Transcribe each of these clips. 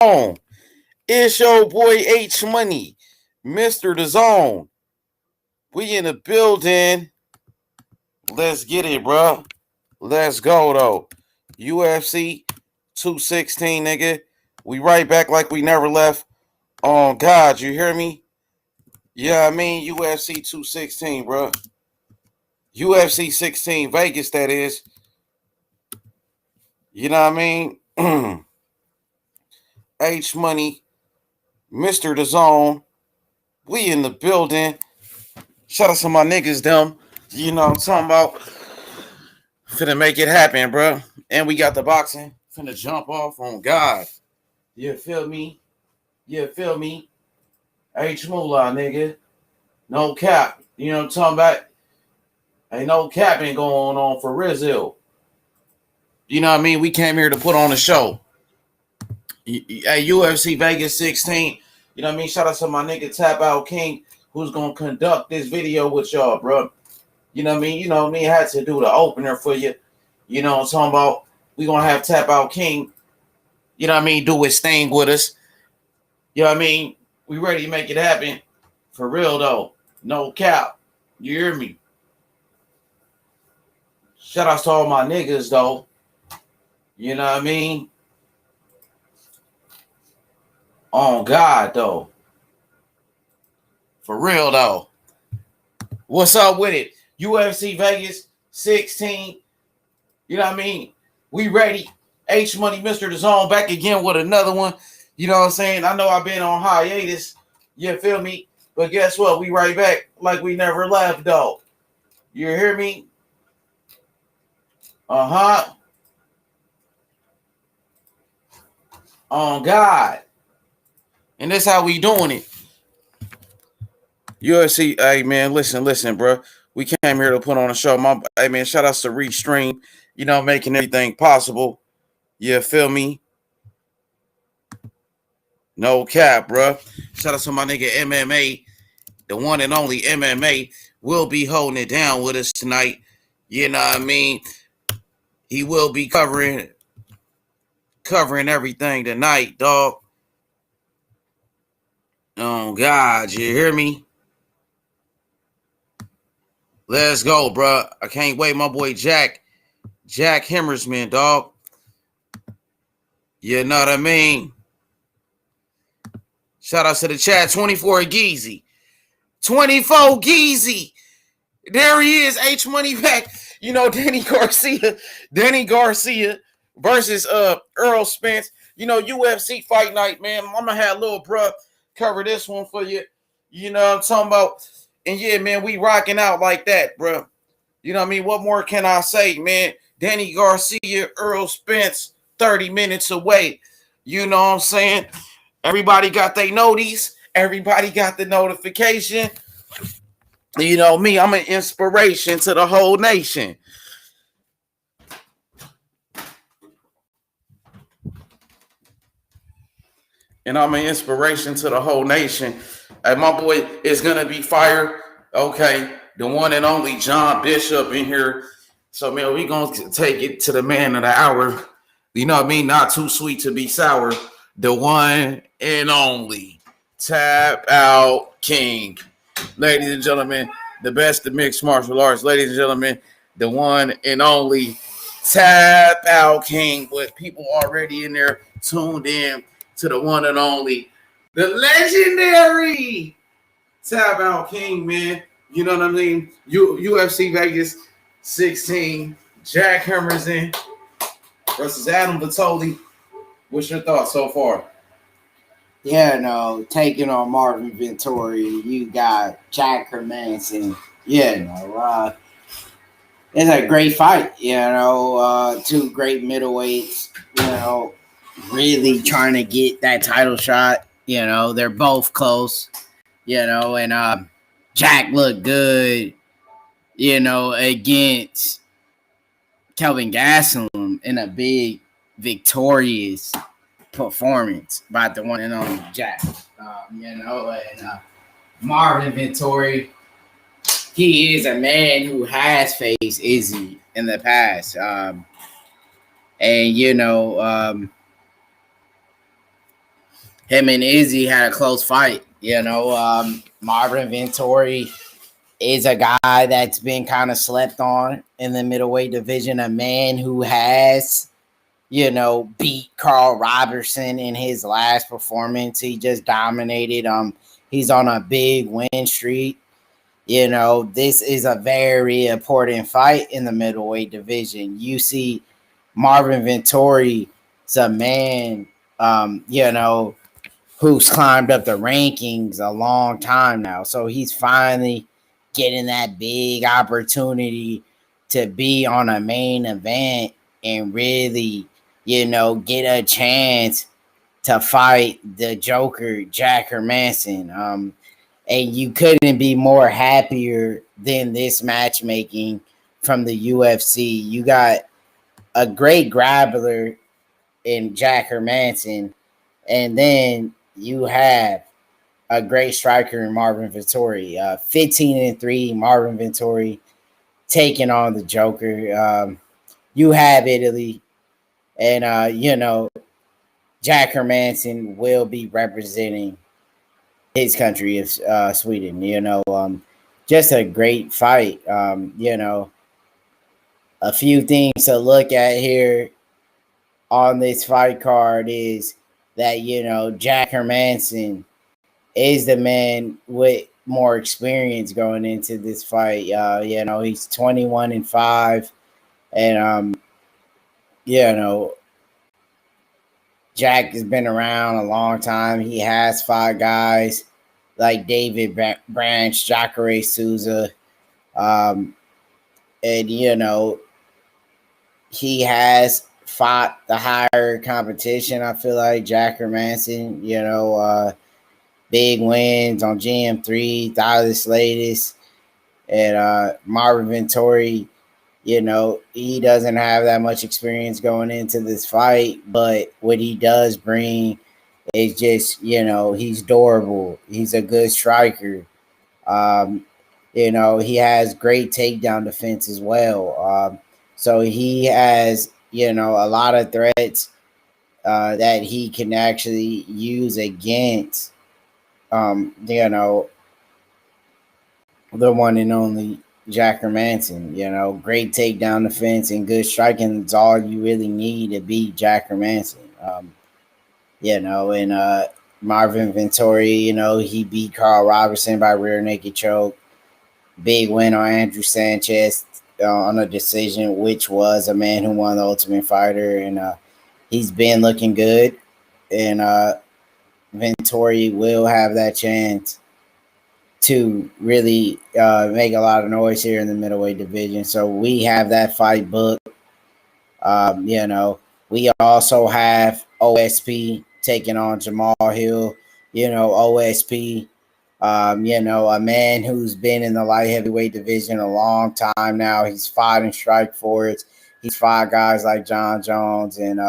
On. It's your boy H Money, Mr. The Zone. We in the building. Let's get it, bro. Let's go, though. UFC 216, nigga. We right back like we never left. Oh, God, you hear me? Yeah, I mean, UFC 216, bro. UFC 16, Vegas, that is. You know what I mean? H Money, Mr. The Zone. We in the building. Shout out to my niggas, them. You know what I'm talking about? Finna make it happen, bro. And we got the boxing. Finna jump off on God. You feel me? You feel me? H Moolah, nigga. No cap. You know what I'm talking about? Ain't no capping going on for Rizzo. You know what I mean? We came here to put on a show. Hey, UFC Vegas 16. You know what I mean? Shout out to my nigga Tap Out King, who's gonna conduct this video with y'all, bro. You know what I mean? You know me, I had to do the opener for you. You know what I'm talking about? We gonna have Tap Out King, you know what I mean, do his thing with us. You know what I mean? We ready to make it happen. For real though. No cap. You hear me? Shout outs to all my niggas though. You know what I mean? On God though. For real though. What's up with it? UFC Vegas 16. You know what I mean? We ready. H Money, Mr. The Zone, back again with another one. You know what I'm saying? I know I've been on hiatus. You feel me? But guess what? We right back like we never left, though. You hear me? Uh-huh. On God. And that's how we doing it. UFC, hey, man, listen, bro. We came here to put on a show. Hey, man, shout outs to Restream, you know, making everything possible. You feel me? No cap, bro. Shout out to my nigga MMA, the one and only MMA, will be holding it down with us tonight. You know what I mean? He will be covering everything tonight, dog. Oh God, you hear me? Let's go, bro. I can't wait, my boy Jack Hermansson, dog. You know what I mean? Shout out to the chat, 24 Geezy. 24 Geezy. There he is, H Money back. You know, Danny Garcia versus Earl Spence. You know, UFC fight night, man. I'm gonna have little bruh cover this one for you. You know what I'm talking about? And yeah, man, we rocking out like that, bro. You know what I mean? What more can I say, man? Danny Garcia, Earl Spence, 30 minutes away. You know what I'm saying? Everybody got their notice. Everybody got the notification. You know me, I'm an inspiration to the whole nation. And I'm an inspiration to the whole nation. And my boy is going to be fired. Okay, the one and only John Bishop in here. So, man, we going to take it to the man of the hour. You know what I mean? Not too sweet to be sour. The one and only Tap Out King. Ladies and gentlemen, the best of mixed martial arts. Ladies and gentlemen, the one and only Tap Out King. With people already in there tuned in to the one and only, the legendary Tap Out King, man. You know what I mean? UFC Vegas 16, Jack Hermansson versus Adam Vettori. What's your thoughts so far? Yeah, no, taking on Marvin Vettori, you got Jack Hermansson. Yeah, no, it's a great fight. You know, two great middleweights. You know, really trying to get that title shot. You know, they're both close. You know, and Jack looked good. You know, against Kelvin Gastelum in a big victorious performance by the one and only Jack. You know, and Marvin Vettori, he is a man who has faced Izzy in the past. And, you know, him and Izzy had a close fight. Marvin Vettori is a guy that's been kind of slept on in the middleweight division. A man who has, beat Carl Robertson in his last performance. He just dominated. He's on a big win streak. This is a very important fight in the middleweight division. You see, Marvin Vettori is a man, who's climbed up the rankings a long time now. So he's finally getting that big opportunity to be on a main event and really, get a chance to fight the Joker, Jack Hermansson. And you couldn't be more happier than this matchmaking from the UFC. You got a great grappler in Jack Hermansson, and then you have a great striker in Marvin Vettori. 15-3, Marvin Vettori taking on the Joker. You have Italy, and Jack Hermansson will be representing his country of Sweden. Just a great fight. A few things to look at here on this fight card is that Jack Hermansson is the man with more experience going into this fight. He's 21-5, and Jack has been around a long time. He has fought guys like David Branch, Jacare Souza, and he has fought the higher competition. I feel like Jack Hermansson, big wins on GM3, Dallas latest, and Marvin Vettori. He doesn't have that much experience going into this fight, but what he does bring is just, he's durable. He's a good striker. He has great takedown defense as well. So he has, a lot of threats that he can actually use against, the one and only Jack Hermansson. Great takedown defense and good striking is all you really need to beat Jack Hermansson. And Marvin Vettori, he beat Carl Robertson by rear naked choke. Big win on Andrew Sanchez on a decision, which was a man who won the Ultimate Fighter, and he's been looking good. And Vettori will have that chance to really make a lot of noise here in the middleweight division. So we have that fight booked. We also have OSP taking on Jamal Hill. OSP, a man who's been in the light heavyweight division a long time now. He's fought in Strikeforce. He's fought guys like John Jones, and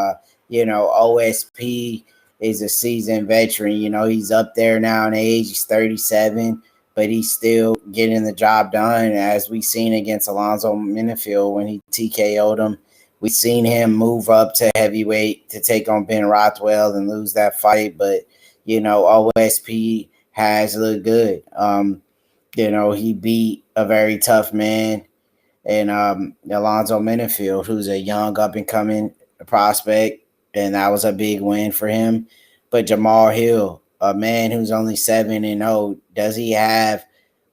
OSP is a seasoned veteran. He's up there now in age. He's 37, but he's still getting the job done, as we've seen against Alonzo Menifield when he TKO'd him. We've seen him move up to heavyweight to take on Ben Rothwell and lose that fight, but OSP has looked good. He beat a very tough man in Alonzo Menifield, who's a young up-and-coming prospect, and that was a big win for him. But Jamal Hill, a man who's only 7-0, does he have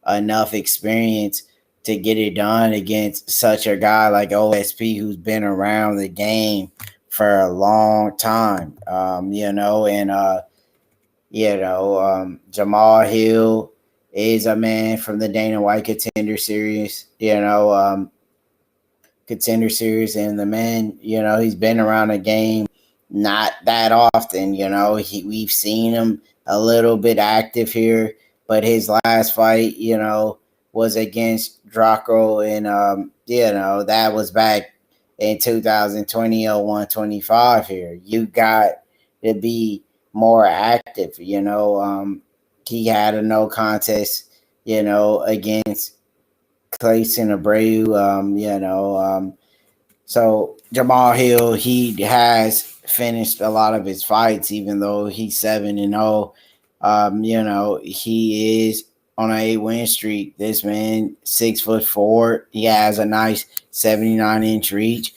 enough experience to get it done against such a guy like OSP, who's been around the game for a long time? Jamal Hill is a man from the Dana White Contender Series, Contender Series, and the man, he's been around the game not that often. We've seen him a little bit active here, but his last fight, was against Draco, and that was back in 2020, 01-25 here. You got to be more active. He had a no contest, against Clayton Abreu. So Jamal Hill, he has finished a lot of his fights, even though he's 7-0. He is on an 8-win streak. This man, 6'4", he has a nice 79-inch reach.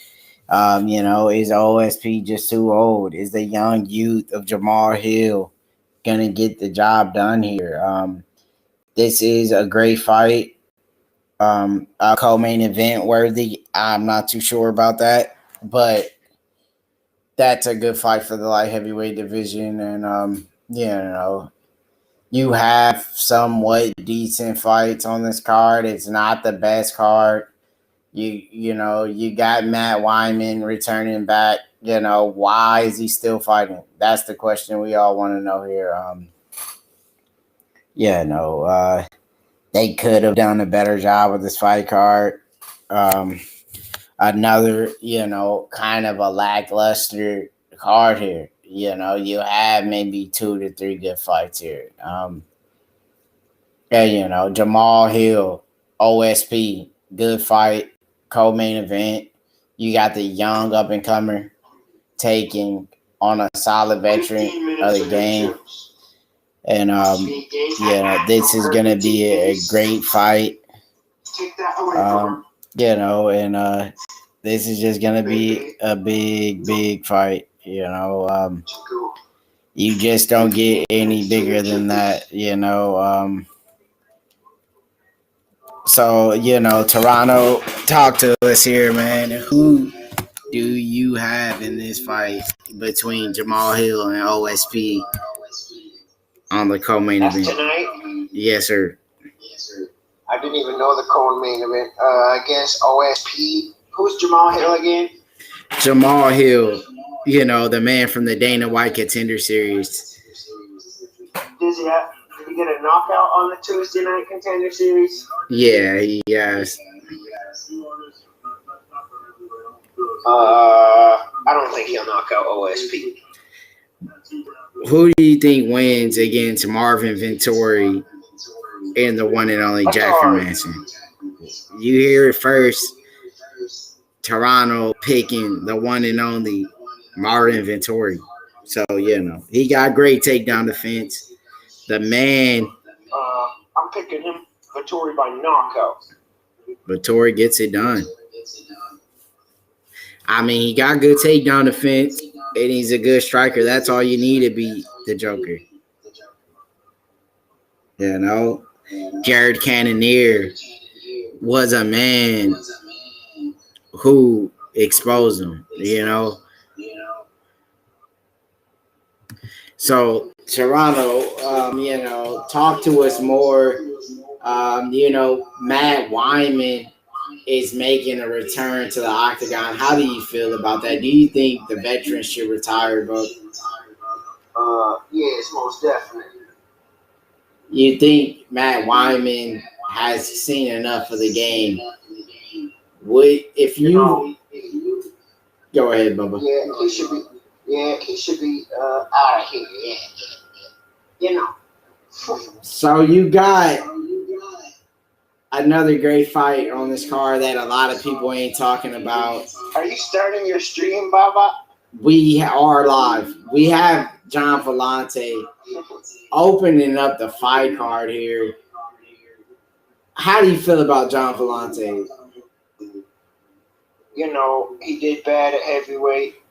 Is OSP just too old? Is the young youth of Jamal Hill gonna get the job done here? This is a great fight. A co-main event worthy. I'm not too sure about that, but that's a good fight for the light heavyweight division. And you have somewhat decent fights on this card. It's not the best card. You got Matt Wyman returning back. Why is he still fighting? That's the question we all want to know here. They could have done a better job with this fight card. Another, kind of a lackluster card here. You have maybe 2 to 3 good fights here. Jamal Hill, OSP, good fight, co-main event. You got the young up-and-comer taking on a solid veteran of the game. And, this is going to be a great fight. This is just going to be a big, big fight. You just don't get any bigger than that. Toronto, talk to us here, man. Who do you have in this fight between Jamal Hill and OSP on the co-main event tonight? Yes, sir. I didn't even know the co-main event. Against OSP. Who's Jamal Hill again? Jamal Hill, the man from the Dana White Contender Series. Did he get a knockout on the Tuesday night Contender Series? Yeah, he has. I don't think he'll knock out OSP. Who do you think wins against Marvin Vettori and the one and only Jack Hermansson? You hear it first. Toronto picking the one and only Marvin Vettori. So, he got great takedown defense. The man. I'm picking him, Vettori, by knockout. Vettori gets it done. I mean, he got good takedown defense, and he's a good striker. That's all you need to beat the Joker. Jared Cannonier was a man who exposed him, So, Toronto, talk to us more. Matt Wyman is making a return to the octagon. How do you feel about that? Do you think the veterans should retire, bro? Yes, most definitely. You think Matt Wyman has seen enough of the game? Go ahead, Bubba. He should be out of here. Yeah. So you got another great fight on this card that a lot of people ain't talking about. Are you starting your stream, Baba? We are live. We have John Vellante opening up the fight card here. How do you feel about John Vellante? He did bad at heavyweight.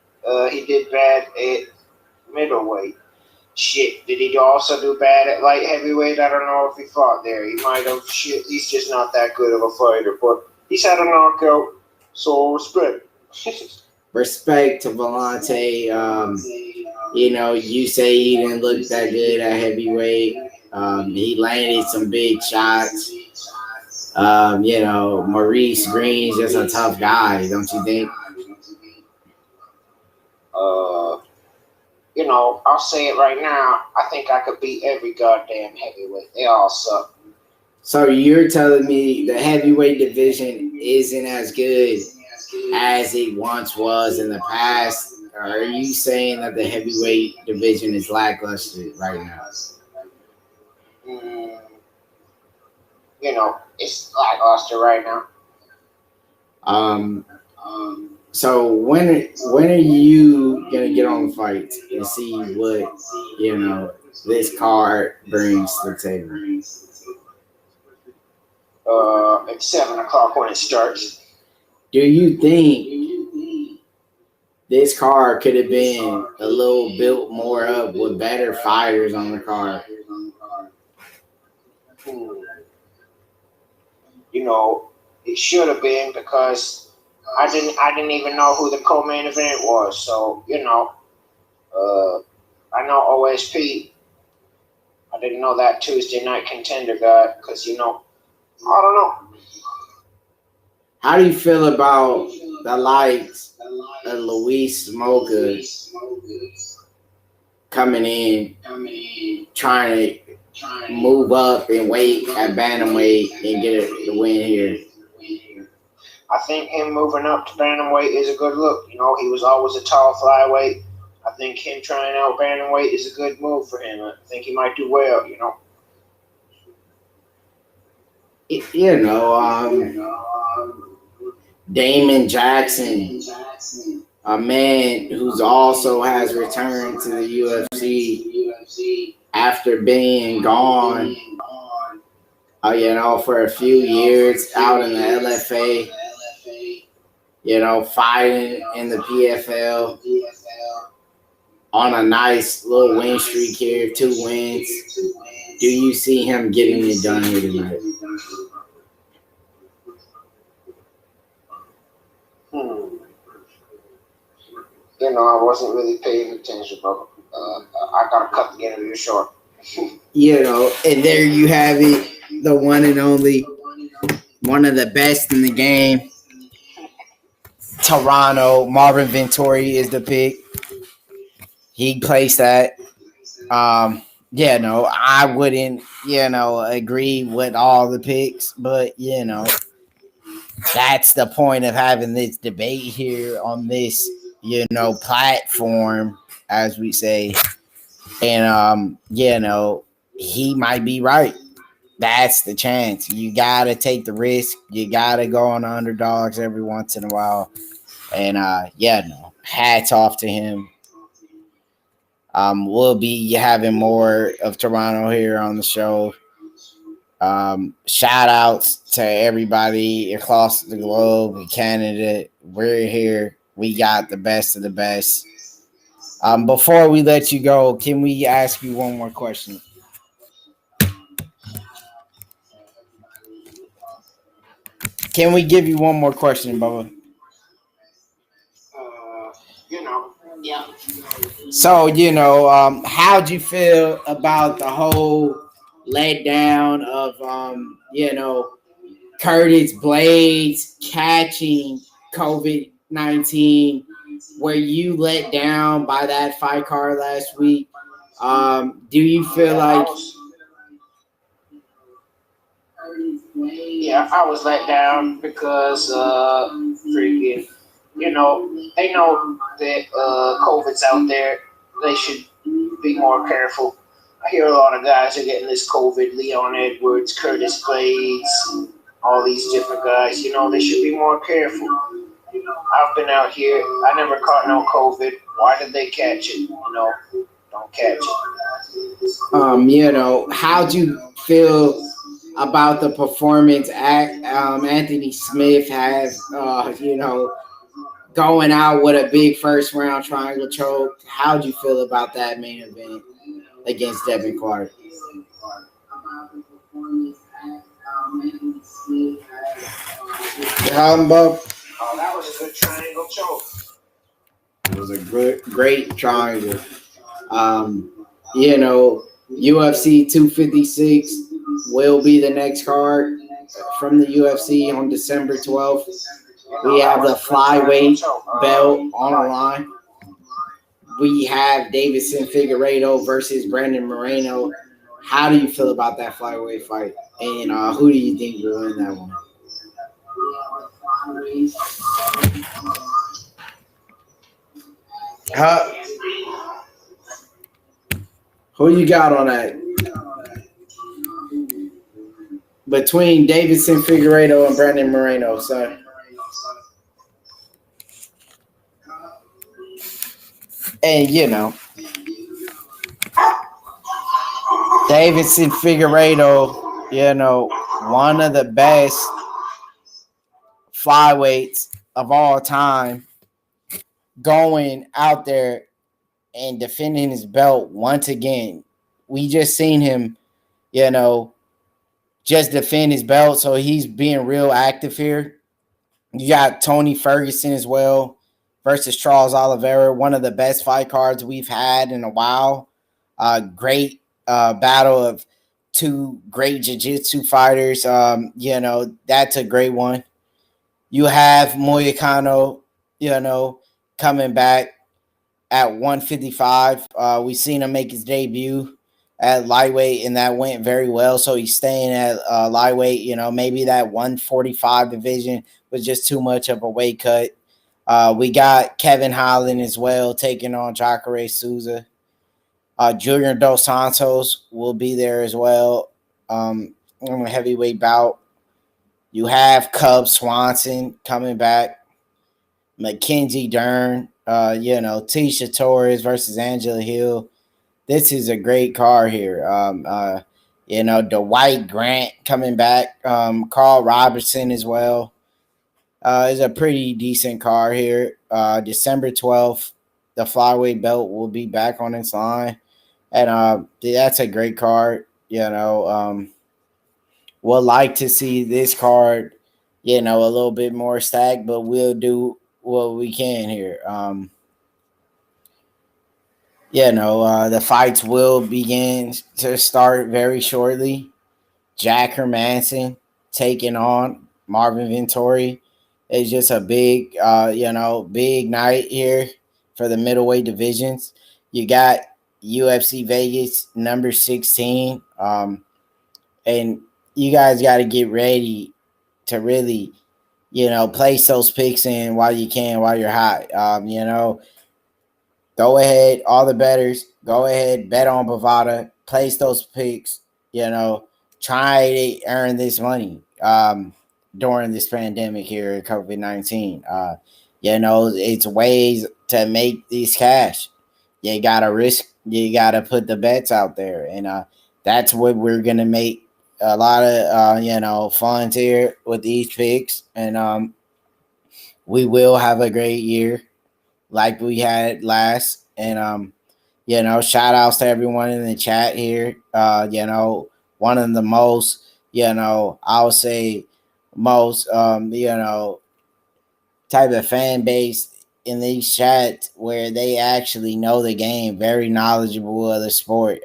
He did bad at middleweight. Shit, did he also do bad at light heavyweight? I don't know if he fought there. He might have. Shit, he's just not that good of a fighter. But he's had a knockout, so respect. Respect to Vellante. You say he didn't look that good at heavyweight. He landed some big shots. Maurice Green's just a tough guy, don't you think? I'll say it right now. I think I could beat every goddamn heavyweight. They all suck. So you're telling me the heavyweight division isn't as good as it once was in the past? Or are you saying that the heavyweight division is lackluster right now? It's lackluster right now. So when are you gonna get on the fights and see what this card brings to the table? At 7 o'clock when it starts. Do you think this card could have been a little built more up with better fighters on the card? It should have been because I didn't even know who the co-main event was. So I know OSP. I didn't know that Tuesday night contender guy because I don't know. How do you feel about the likes of Luis Smoker coming in, trying to move up and weight at bantamweight and get the win here? I think him moving up to bantamweight is a good look. He was always a tall flyweight. I think him trying out bantamweight is a good move for him. I think he might do well. Damon Jackson, a man who's also has returned to the UFC after being gone, for a few years out in the LFA, fighting in the PFL on a nice little win streak here, 2 wins. Do you see him getting it done here tonight? I wasn't really paying attention, but I got to cut the interview short. And there you have it, the one and only, one of the best in the game. Toronto, Marvin Vettori is the pick. He placed that. I wouldn't, agree with all the picks, but that's the point of having this debate here on this, platform, as we say. And he might be right. That's the chance. You gotta take the risk. You gotta go on the underdogs every once in a while. And hats off to him. We'll be having more of Toronto here on the show. Shout outs to everybody across the globe in Canada. We're here. We got the best of the best. Before we let you go, can we ask you one more question? Can we give you one more question, Bubba? Yeah. So, how'd you feel about the whole letdown of, Curtis Blades catching COVID-19? Were you let down by that fight card last week? Do you feel like... Yeah, I was let down because freaking, they know that COVID's out there. They should be more careful. I hear a lot of guys are getting this COVID. Leon Edwards, Curtis Blades, all these different guys. They should be more careful. I've been out here. I never caught no COVID. Why did they catch it? Don't catch it. How'd you feel about the performance Anthony Smith has, going out with a big first round triangle choke? How'd you feel about that main event against Devin Clark? Oh, that was a good triangle choke. It was a great triangle. UFC 256 will be the next card from the UFC on December 12th. We have the flyweight belt on the line. We have Davison Figueiredo versus Brandon Moreno. How do you feel about that flyweight fight? And who do you think will win that one? Who you got on that? Between Davison Figueiredo and Brandon Moreno, son. And Davidson Figueiredo, one of the best flyweights of all time, going out there and defending his belt once again. We just seen him, just defend his belt, so he's being real active here. You got Tony Ferguson as well versus Charles Oliveira, one of the best fight cards we've had in a while. Great battle of two great jiu-jitsu fighters. That's a great one. You have Moyacano, coming back at 155. We've seen him make his debut at lightweight, and that went very well. So he's staying at lightweight. Maybe that 145 division was just too much of a weight cut. We got Kevin Holland as well taking on Jacare Souza. Junior Dos Santos will be there as well on a heavyweight bout. You have Cub Swanson coming back. Mackenzie Dern, Tisha Torres versus Angela Hill. This is a great card here. Dwight Grant coming back. Carl Robertson as well. Is a pretty decent card here. December 12th, the flyweight belt will be back on its line. And that's a great card. We'll like to see this card, a little bit more stacked, but we'll do what we can here. The fights will begin to start very shortly. Jack Hermansson taking on Marvin Vettori. It's just a big, big night here for the middleweight divisions. You got UFC Vegas number 16. And you guys got to get ready to really, place those picks in while you can, while you're hot. Go ahead, all the bettors, go ahead, bet on Bovada, place those picks, try to earn this money during this pandemic here, COVID-19. It's ways to make these cash. You got to risk, you got to put the bets out there. And that's what we're going to make a lot of, funds here with these picks. And we will have a great year like we had last. And shout outs to everyone in the chat here. One of the most, I would say most type of fan base in these chats where they actually know the game, very knowledgeable of the sport.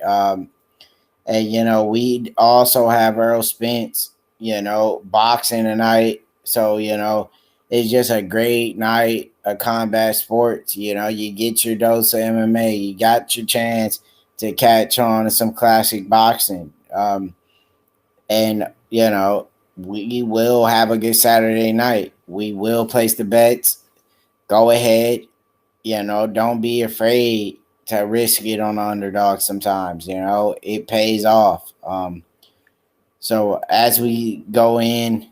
And we also have Earl Spence, boxing tonight. So, it's just a great night of combat sports. You get your dose of MMA. You got your chance to catch on to some classic boxing. And we will have a good Saturday night. We will place the bets. Go ahead. Don't be afraid to risk it on the underdog sometimes. It pays off. So as we go in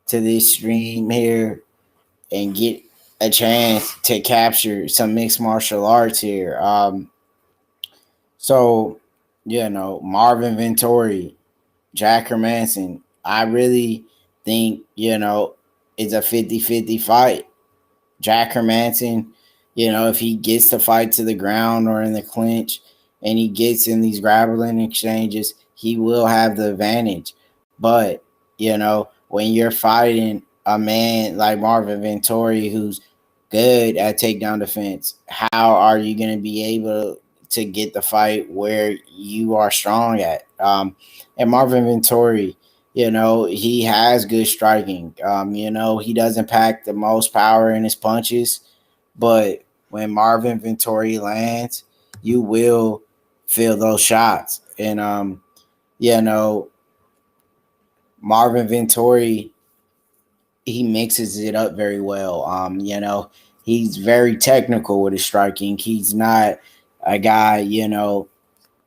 to this stream here and get a chance to capture some mixed martial arts here. Marvin Vettori, Jack Hermansson, I really think, it's a 50-50 fight. Jack Hermansson, if he gets the fight to the ground or in the clinch and he gets in these grappling exchanges, he will have the advantage. But, when you're fighting a man like Marvin Vettori who's good at takedown defense, how are you going to be able to get the fight where you are strong at? And Marvin Vettori, he has good striking. He doesn't pack the most power in his punches, but when Marvin Vettori lands, you will feel those shots. And, Marvin Vettori, he mixes it up very well. He's very technical with his striking. He's not a guy,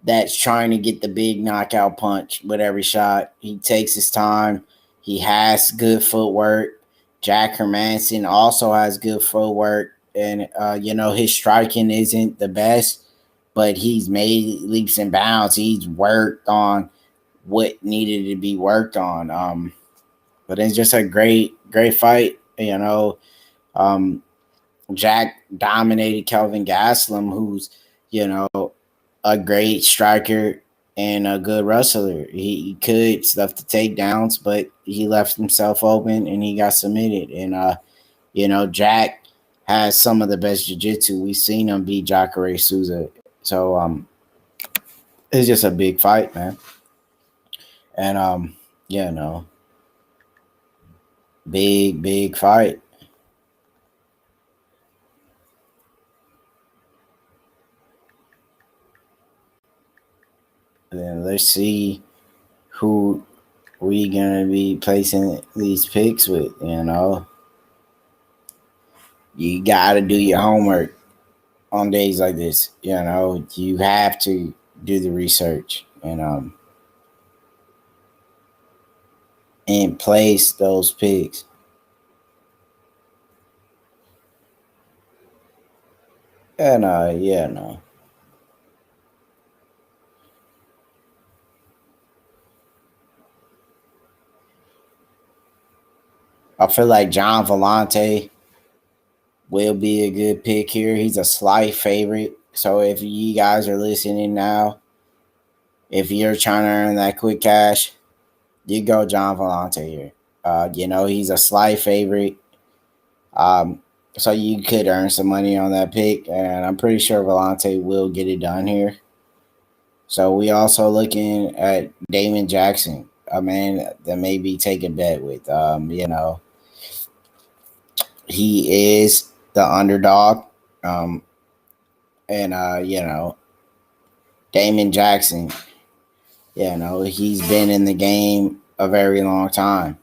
that's trying to get the big knockout punch with every shot. He takes his time. He has good footwork. Jack Hermansson also has good footwork. and his striking isn't the best, but he's made leaps and bounds. He's worked on what needed to be worked on. But it's just a great fight. Jack dominated Kelvin Gastelum, who's you know a great striker and a good wrestler. He could stuff the takedowns, but he left himself open and he got submitted. And Jack has some of the best jiu-jitsu. We've seen him beat Jacare Souza. So it's just a big fight, man. And big fight. And then let's see who we gonna be placing these picks with. You gotta do your homework on days like this. You have to do the research and place those picks. No. I feel like John Volante will be a good pick here. He's a slight favorite. So if you guys are listening now, if you're trying to earn that quick cash, you go John Volante here. He's a slight favorite. So you could earn some money on that pick, and I'm pretty sure Volante will get it done here. So we also looking at Damon Jackson, a man that may be taking bet with. He is the underdog. Damon Jackson, he's been in the game a very long time.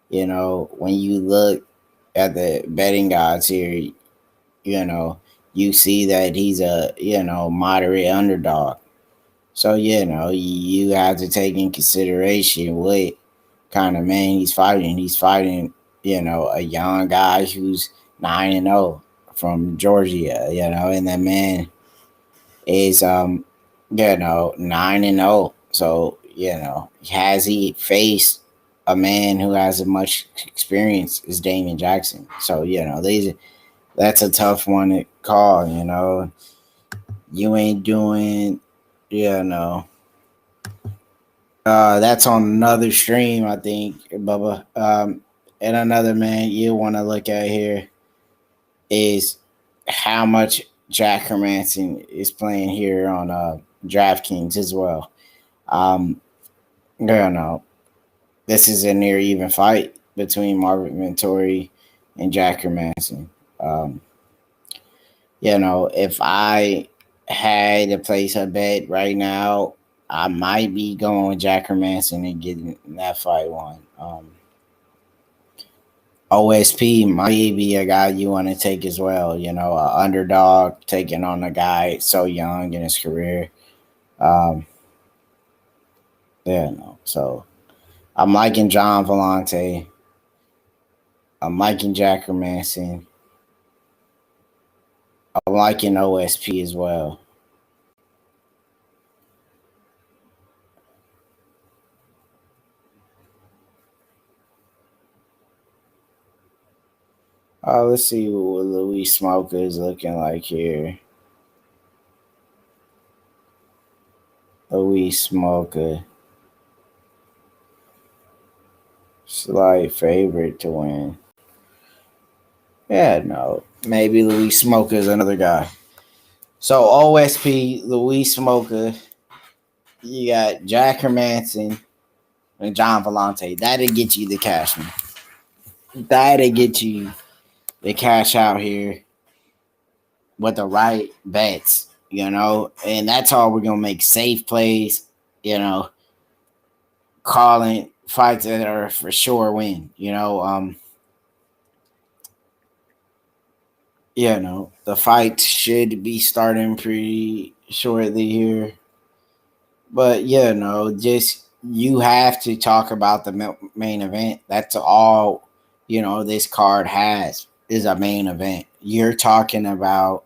When you look at the betting odds here, you see that he's a, moderate underdog. So, you have to take in consideration what kind of man he's fighting. He's fighting, a young guy who's 9-0 from Georgia, and that man is 9-0. So, has he faced a man who has as much experience as Damon Jackson? So, that's a tough one to call, You ain't doing, that's on another stream, I think, Bubba. And another man you want to look at here is how much Jack Hermansson is playing here on DraftKings as well. This is a near even fight between Marvin Vettori and Jack Hermansson. If I had to place a bet right now, I might be going with Jack Hermansson and getting that fight won. OSP might be a guy you want to take as well. An underdog taking on a guy so young in his career. So I'm liking John Volante. I'm liking Jack Hermansson. I'm liking OSP as well. Let's see what Louis Smoker is looking like here. Louis Smoker. Slight favorite to win. Maybe Louis Smoker is another guy. So OSP, Louis Smoker, you got Jack Hermansson and John Volante. That'll get you the cash, man. That'll get you the cash out here with the right bets, and that's all we're gonna make safe plays, calling fights that are for sure win, the fight should be starting pretty shortly here, but just you have to talk about the main event. That's all this card has. is a main event. You're talking about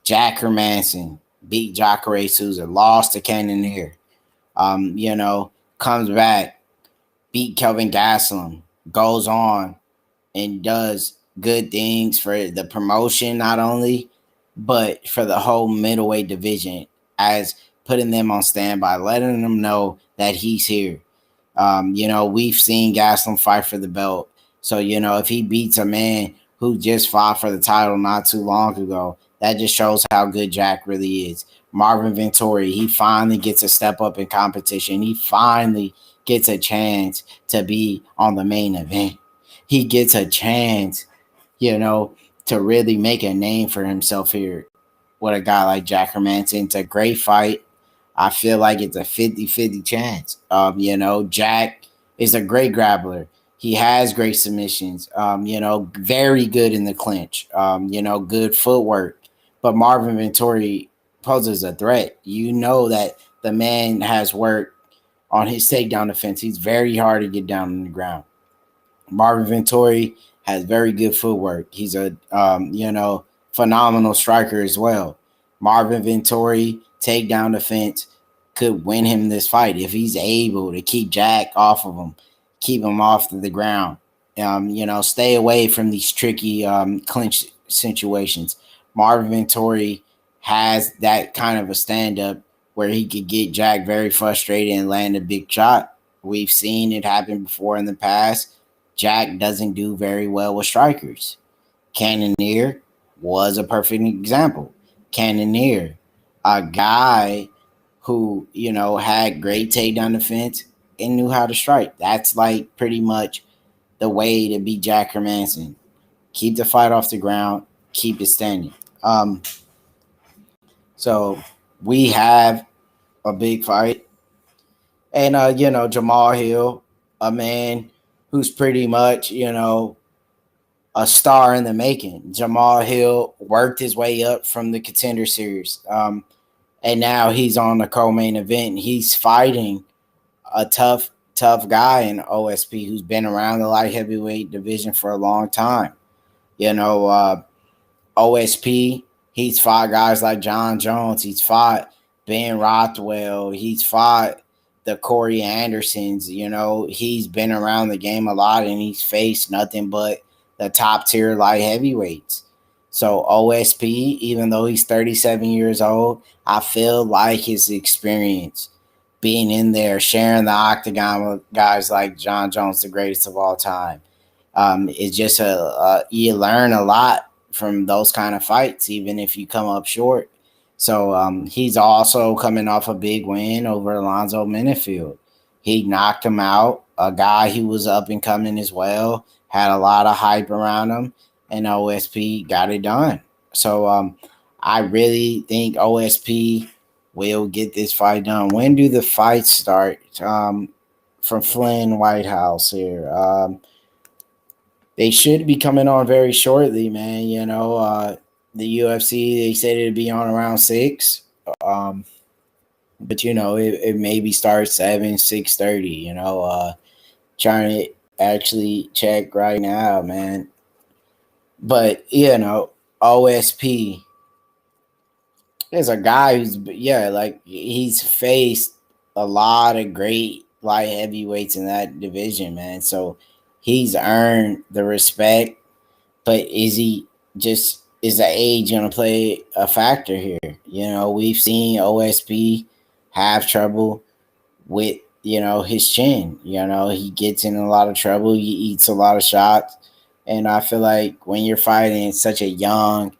Jack Hermansson beat Jacare Souza, lost to Cannonier. Comes back, beat Kelvin Gastelum, goes on and does good things for the promotion, not only, but for the whole middleweight division, as putting them on standby, letting them know that he's here. We've seen Gastelum fight for the belt. So, if he beats a man who just fought for the title not too long ago, that just shows how good Jack really is. Marvin Vettori, he finally gets a step up in competition. He finally gets a chance to be on the main event. He gets a chance, to really make a name for himself here with a guy like Jack Hermansson. It's a great fight. I feel like it's a 50-50 chance. Jack is a great grappler. He has great submissions. Very good in the clinch. Good footwork. But Marvin Vettori poses a threat. You know that the man has worked on his takedown defense. He's very hard to get down on the ground. Marvin Vettori has very good footwork. He's a phenomenal striker as well. Marvin Vettori takedown defense could win him this fight if he's able to keep Jack off of him, keep him off the ground. Stay away from these tricky clinch situations. Marvin Vettori has that kind of a stand up where he could get Jack very frustrated and land a big shot. We've seen it happen before in the past. Jack doesn't do very well with strikers. Cannonier was a perfect example. Cannonier, a guy who, had great takedown defense and knew how to strike. That's like pretty much the way to beat Jack Hermansson. Keep the fight off the ground, keep it standing. So we have a big fight. And, Jamal Hill, a man who's pretty much, a star in the making. Jamal Hill worked his way up from the Contender Series. And now he's on the co-main event. He's fighting a tough guy in OSP who's been around the light heavyweight division for a long time. OSP, he's fought guys like John Jones. He's fought Ben Rothwell. He's fought the Corey Andersons. He's been around the game a lot and he's faced nothing but the top tier light heavyweights. So OSP, even though he's 37 years old, I feel like his experience being in there, sharing the octagon with guys like John Jones, the greatest of all time, it's just you learn a lot from those kind of fights, even if you come up short. So he's also coming off a big win over Alonzo Minifield. He knocked him out, a guy who was up and coming as well, had a lot of hype around him, and OSP got it done. So I really think OSP will get this fight done. When do the fights start? From Flynn Whitehouse here. They should be coming on very shortly, man. The UFC, they said it'd be on around 6. But it maybe starts 7, 6:30. Trying to actually check right now, man. But OSP is a guy who's he's faced a lot of great light heavyweights in that division, man. So he's earned the respect. But is the age going to play a factor here? We've seen OSP have trouble with, his chin. He gets in a lot of trouble. He eats a lot of shots. And I feel like when you're fighting such a young,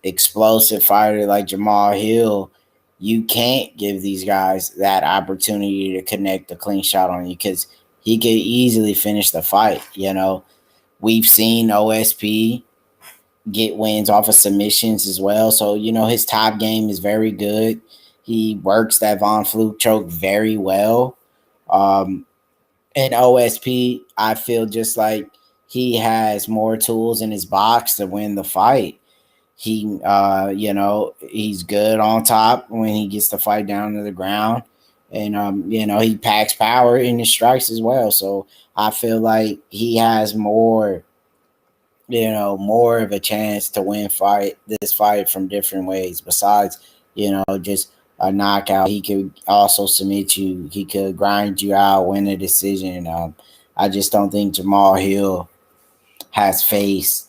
explosive fighter like Jamal Hill, you can't give these guys that opportunity to connect a clean shot on you because he could easily finish the fight. We've seen OSP get wins off of submissions as well. So, his top game is very good. He works that Von Flue choke very well. And OSP, I feel just like he has more tools in his box to win the fight. He, he's good on top when he gets the fight down to the ground. And, he packs power in his strikes as well. So I feel like he has more more of a chance to win this fight from different ways. Besides, just a knockout, he could also submit you. He could grind you out, win a decision. I just don't think Jamal Hill has faced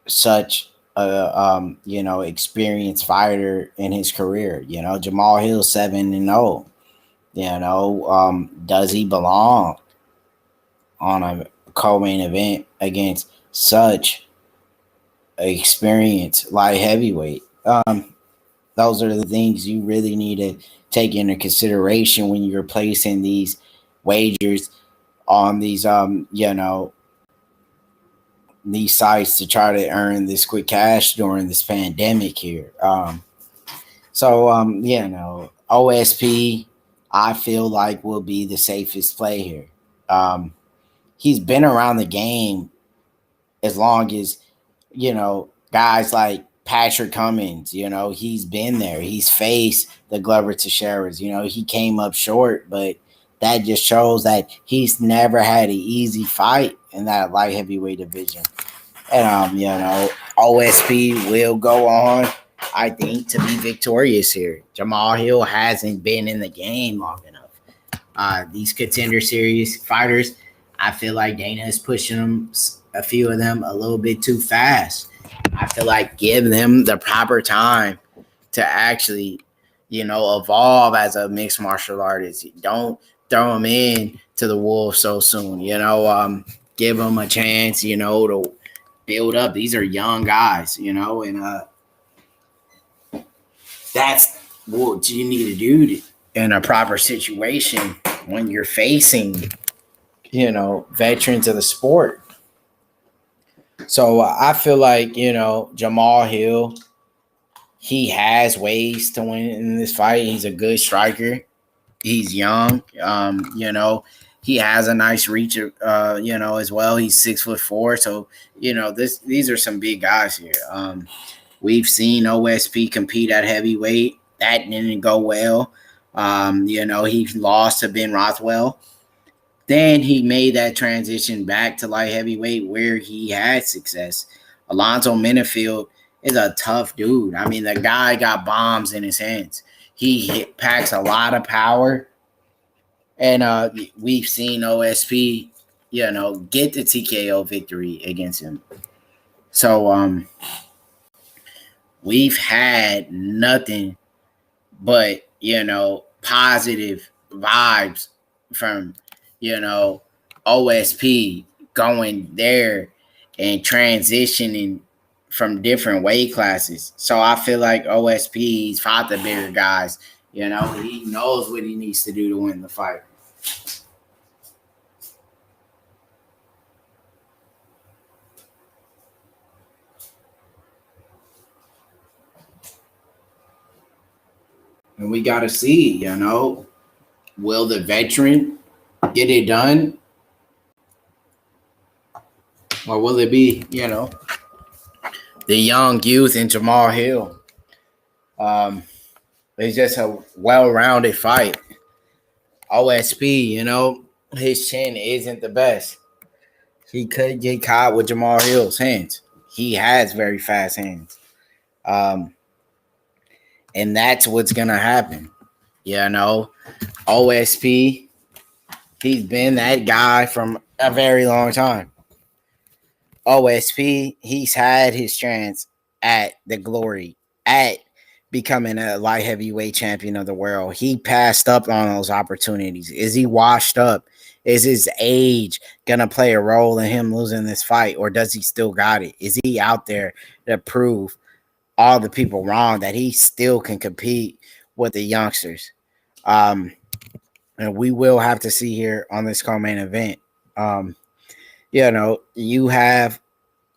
such a experienced fighter in his career. Jamal Hill 7-0. Does he belong on a co-main event against such experienced light heavyweight? Those are the things you really need to take into consideration when you're placing these wagers on these sites to try to earn this quick cash during this pandemic here. OSP, I feel like will be the safest play here. He's been around the game as long as, guys like Patrick Cummins, he's been there. He's faced the Glover Teixeiras. He came up short, but that just shows that he's never had an easy fight in that light heavyweight division. And, OSP will go on, I think, to be victorious here. Jamal Hill hasn't been in the game long enough. These Contender Series fighters, I feel like Dana is pushing them, a few of them, a little bit too fast. I feel like give them the proper time to actually, evolve as a mixed martial artist. Don't throw them in to the wolves so soon. Give them a chance, to build up. These are young guys, and that's what you need to do in a proper situation when you're facing, veterans of the sport. So I feel like, Jamal Hill, he has ways to win in this fight. He's a good striker. He's young. He has a nice reach, as well. He's 6'4". So, these are some big guys here. We've seen OSP compete at heavyweight. That didn't go well. He lost to Ben Rothwell. Then he made that transition back to light heavyweight where he had success. Alonzo Minifield is a tough dude. I mean, the guy got bombs in his hands. He packs a lot of power. And we've seen OSP, get the TKO victory against him. So we've had nothing but, positive vibes from, OSP going there and transitioning from different weight classes. So I feel like OSP's fought the bigger guys. He knows what he needs to do to win the fight. And we got to see, will the veteran get it done? Or will it be, the young youth in Jamal Hill? It's just a well-rounded fight. OSP, his chin isn't the best. He could get caught with Jamal Hill's hands. He has very fast hands. And that's what's going to happen. OSP, he's been that guy from a very long time. OSP, he's had his chance at the glory, at becoming a light heavyweight champion of the world. He passed up on those opportunities. Is he washed up? Is his age going to play a role in him losing this fight, or does he still got it? Is he out there to prove all the people wrong that he still can compete with the youngsters? And we will have to see here on this co-main event. You have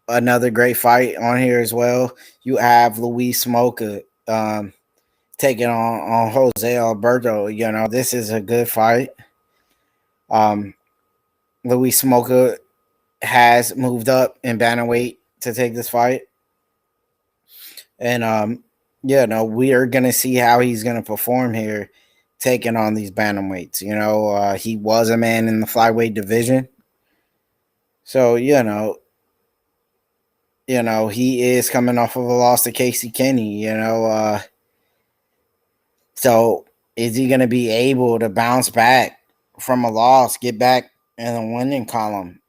another great fight on here as well. You have Luis Smoka taking on Jose Alberto. This is a good fight. Luis Smoka has moved up in bantamweight to take this fight. And we are going to see how he's going to perform here taking on these bantamweights. He was a man in the flyweight division. So, he is coming off of a loss to Casey Kenny. So is he going to be able to bounce back from a loss, get back in the winning column?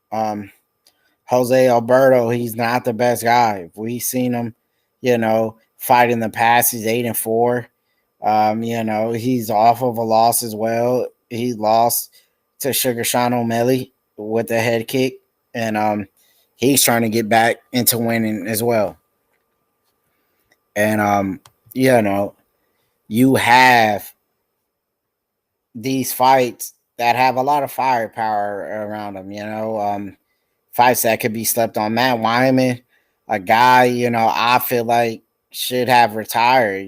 Jose Alberto, he's not the best guy. We've seen him, fight in the past. He's 8-4. He's off of a loss as well. He lost to Sugar Sean O'Malley with a head kick, and he's trying to get back into winning as well. And you have these fights that have a lot of firepower around them. Fights that could be slept on. Matt Wyman, a guy, I feel like should have retired.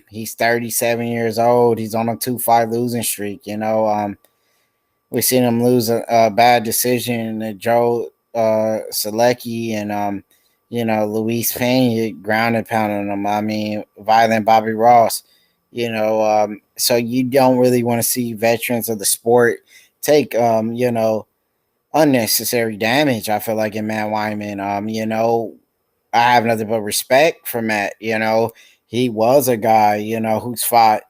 He's 37 years old. He's on a 2-fight losing streak. We've seen him lose a bad decision to Joe Selecki and Luis Pena grounded pounding him. I mean, violent Bobby Ross. So you don't really want to see veterans of the sport take unnecessary damage. I feel like in Matt Wyman, I have nothing but respect for Matt. He was a guy, who's fought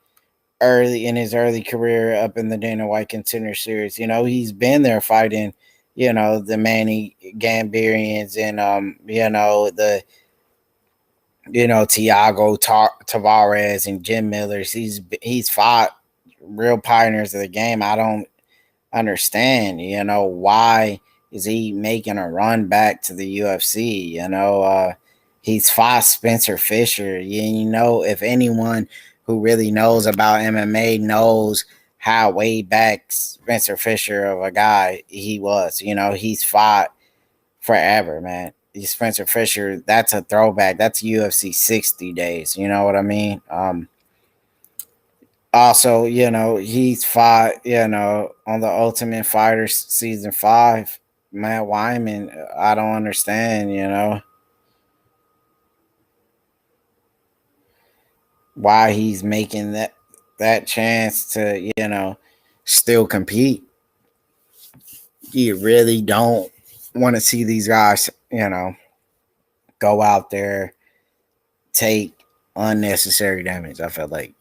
early in his early career up in the Dana White Contender Series. He's been there fighting, the Manny Gambarians and the Tiago Tavares and Jim Millers. He's fought real pioneers of the game. I don't understand, why is he making a run back to the UFC? He's fought Spencer Fisher. If anyone who really knows about MMA knows how way back Spencer Fisher of a guy he was. He's fought forever, man. Spencer Fisher, that's a throwback. That's UFC 60 days. You know what I mean? Also, he's fought, on the Ultimate Fighter season 5. Matt Wyman, I don't understand, why he's making that chance to, still compete. You really don't want to see these guys, go out there, take unnecessary damage. I feel like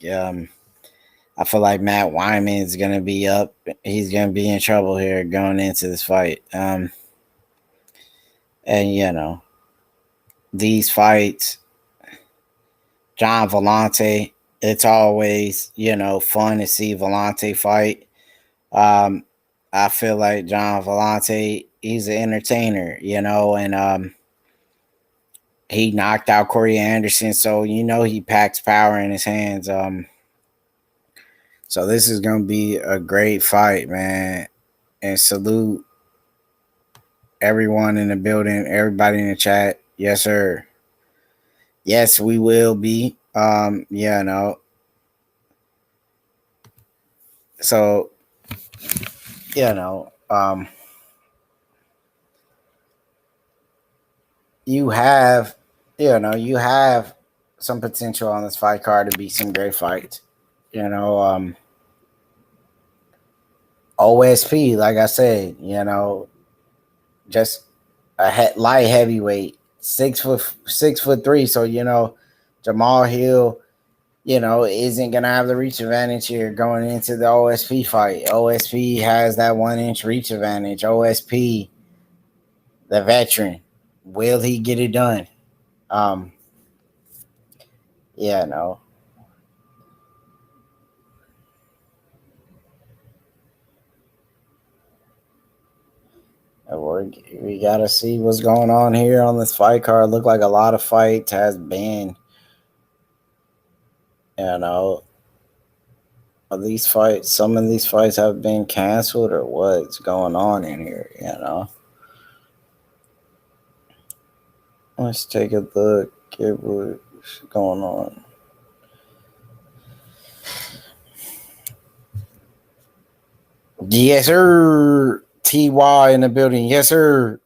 Matt Wyman is gonna be up. He's gonna be in trouble here going into this fight. And these fights, John Vellante, it's always fun to see Vellante fight. I feel like John Vellante, he's an entertainer, and he knocked out Corey Anderson, so he packs power in his hands. So this is gonna be a great fight, man. And salute everyone in the building, everybody in the chat. Yes, sir. Yes, we will be. So, you have, you have some potential on this fight card to be some great fights. OSP, like I said, just a light heavyweight, 6'3". So Jamal Hill, isn't gonna have the reach advantage here going into the OSP fight. OSP has that 1-inch reach advantage. OSP, the veteran, will he get it done? No. We gotta see what's going on here on this fight card. Look like a lot of fights has been, these fights. Some of these fights have been canceled, or what's going on in here. Let's take a look at what's going on. Yes, sir. TY in the building. Yes, sir.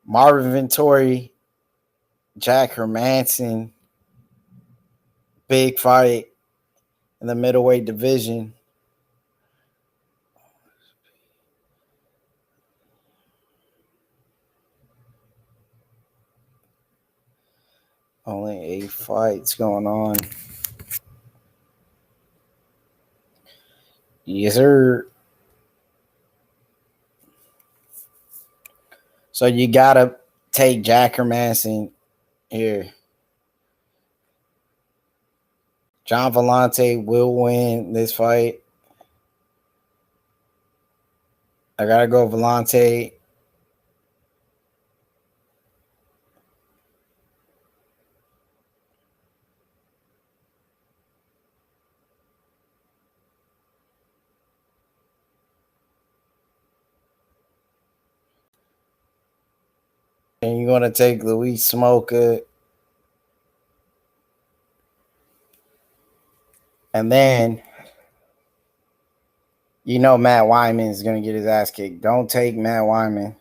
Marvin Vettori, Jack Hermansson. Big fight in the middleweight division. Only 8 fights going on. Yes, sir. So you gotta take Jack Hermansson here. John Vellante will win this fight. I gotta go Vellante. And you're gonna take Luis Smoker. And then you know Matt Wyman is gonna get his ass kicked. Don't take Matt Wyman.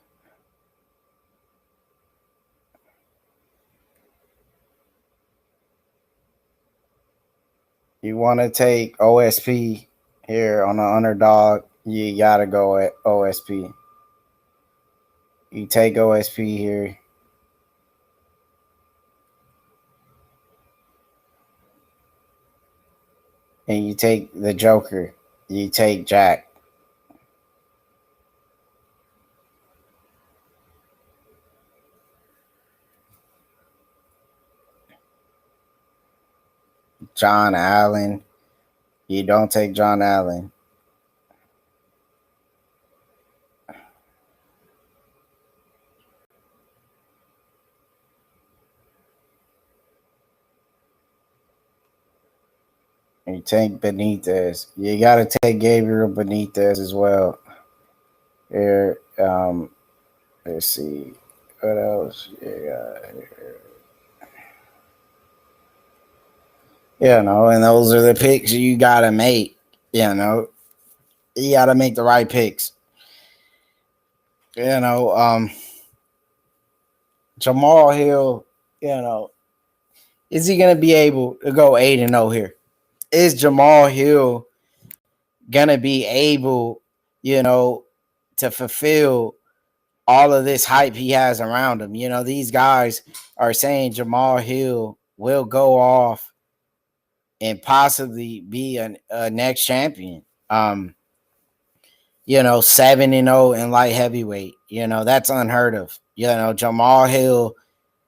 You want to take OSP here on the underdog, you got to go at OSP. You take OSP here. And you take the Joker. You take Jack. John Allen. You don't take John Allen. You take Benitez. You got to take Gabriel Benitez as well. Here, let's see. What else? And those are the picks you got to make. You got to make the right picks. Jamal Hill, is he going to be able to go 8-0 here? Is Jamal Hill going to be able, to fulfill all of this hype he has around him? These guys are saying Jamal Hill will go off and possibly be a next champion. 7-0 in light heavyweight. That's unheard of. Jamal Hill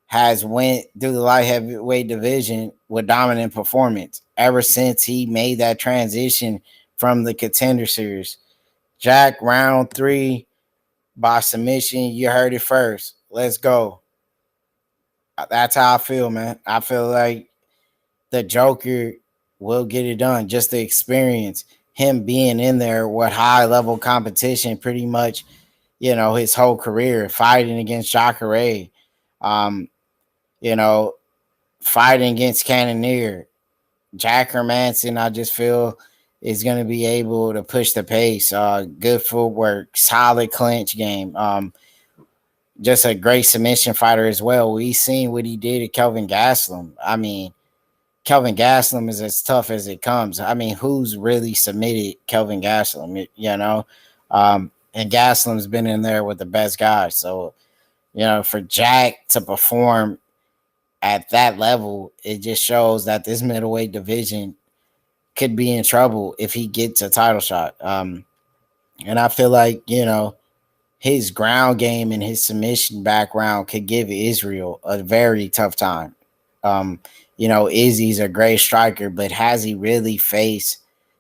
has went through the light heavyweight division with dominant performance ever since he made that transition from the Contender Series. Jack, round 3 by submission. You heard it first. Let's go. That's how I feel, man. I feel like the Joker will get it done. Just the experience, him being in there with high level competition pretty much, his whole career, fighting against Jacare, fighting against Cannonier. Jack Hermansson, I just feel, is going to be able to push the pace. Good footwork, solid clinch game. Just a great submission fighter as well. We've seen what he did to Kelvin Gastelum. I mean, Kelvin Gastelum is as tough as it comes. I mean, who's really submitted Kelvin Gastelum, and Gastelum's been in there with the best guys. So, for Jack to perform at that level, it just shows that this middleweight division could be in trouble if he gets a title shot. And I feel like, his ground game and his submission background could give Israel a very tough time. Izzy's a great striker, but has he really faced,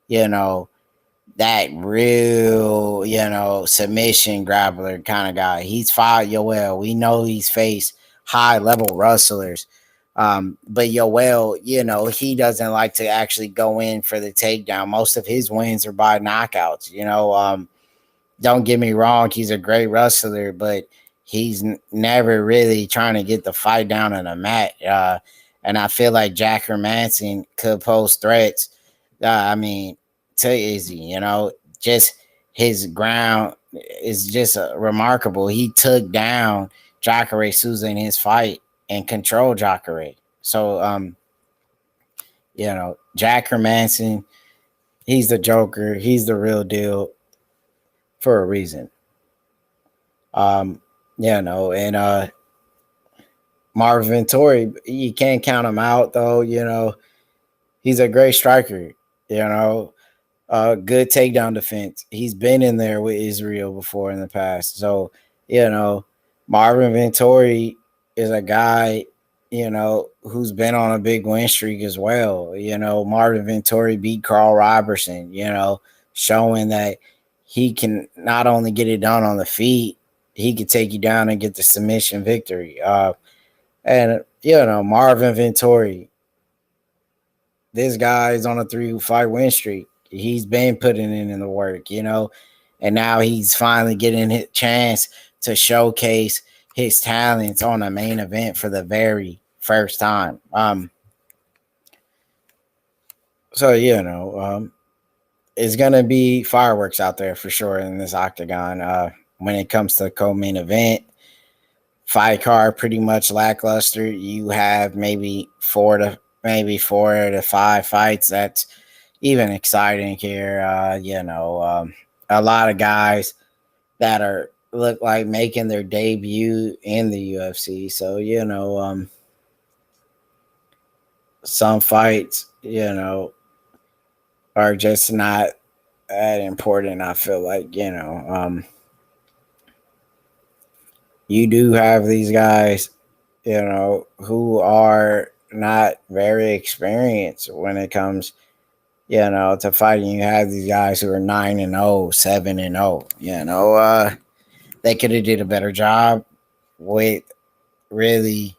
that real, submission grappler kind of guy? He's fought Yoel. We know he's faced high level wrestlers. But Yoel, he doesn't like to actually go in for the takedown. Most of his wins are by knockouts. Don't get me wrong, he's a great wrestler, but he's never really trying to get the fight down on the mat. And I feel like Jack Hermansson could pose threats. To Izzy, just his ground is just remarkable. He took down Jacare Souza in his fight and controlled Jacare. So, Jack Hermansson, he's the Joker. He's the real deal for a reason. And Marvin Vettori, you can't count him out though. He's a great striker. You know, good takedown defense. He's been in there with Israel before in the past. So, you know, Marvin Vettori is a guy, who's been on a big win streak as well. Marvin Vettori beat Carl Robertson, showing that he can not only get it done on the feet, he could take you down and get the submission victory. Marvin Vettori, this guy's on a 3-fight win streak. He's been putting in the work, and now he's finally getting his chance to showcase his talents on a main event for the very first time. It's gonna be fireworks out there for sure in this octagon. When it comes to the co-main event, fight card pretty much lackluster. You have maybe 4 to 5 fights. That's even exciting here. A lot of guys that look like making their debut in the UFC. So some fights are just not that important. I feel like you do have these guys who are not very experienced when it comes to fighting. You have these guys who are 9-0, 7-0. They could have did a better job with really,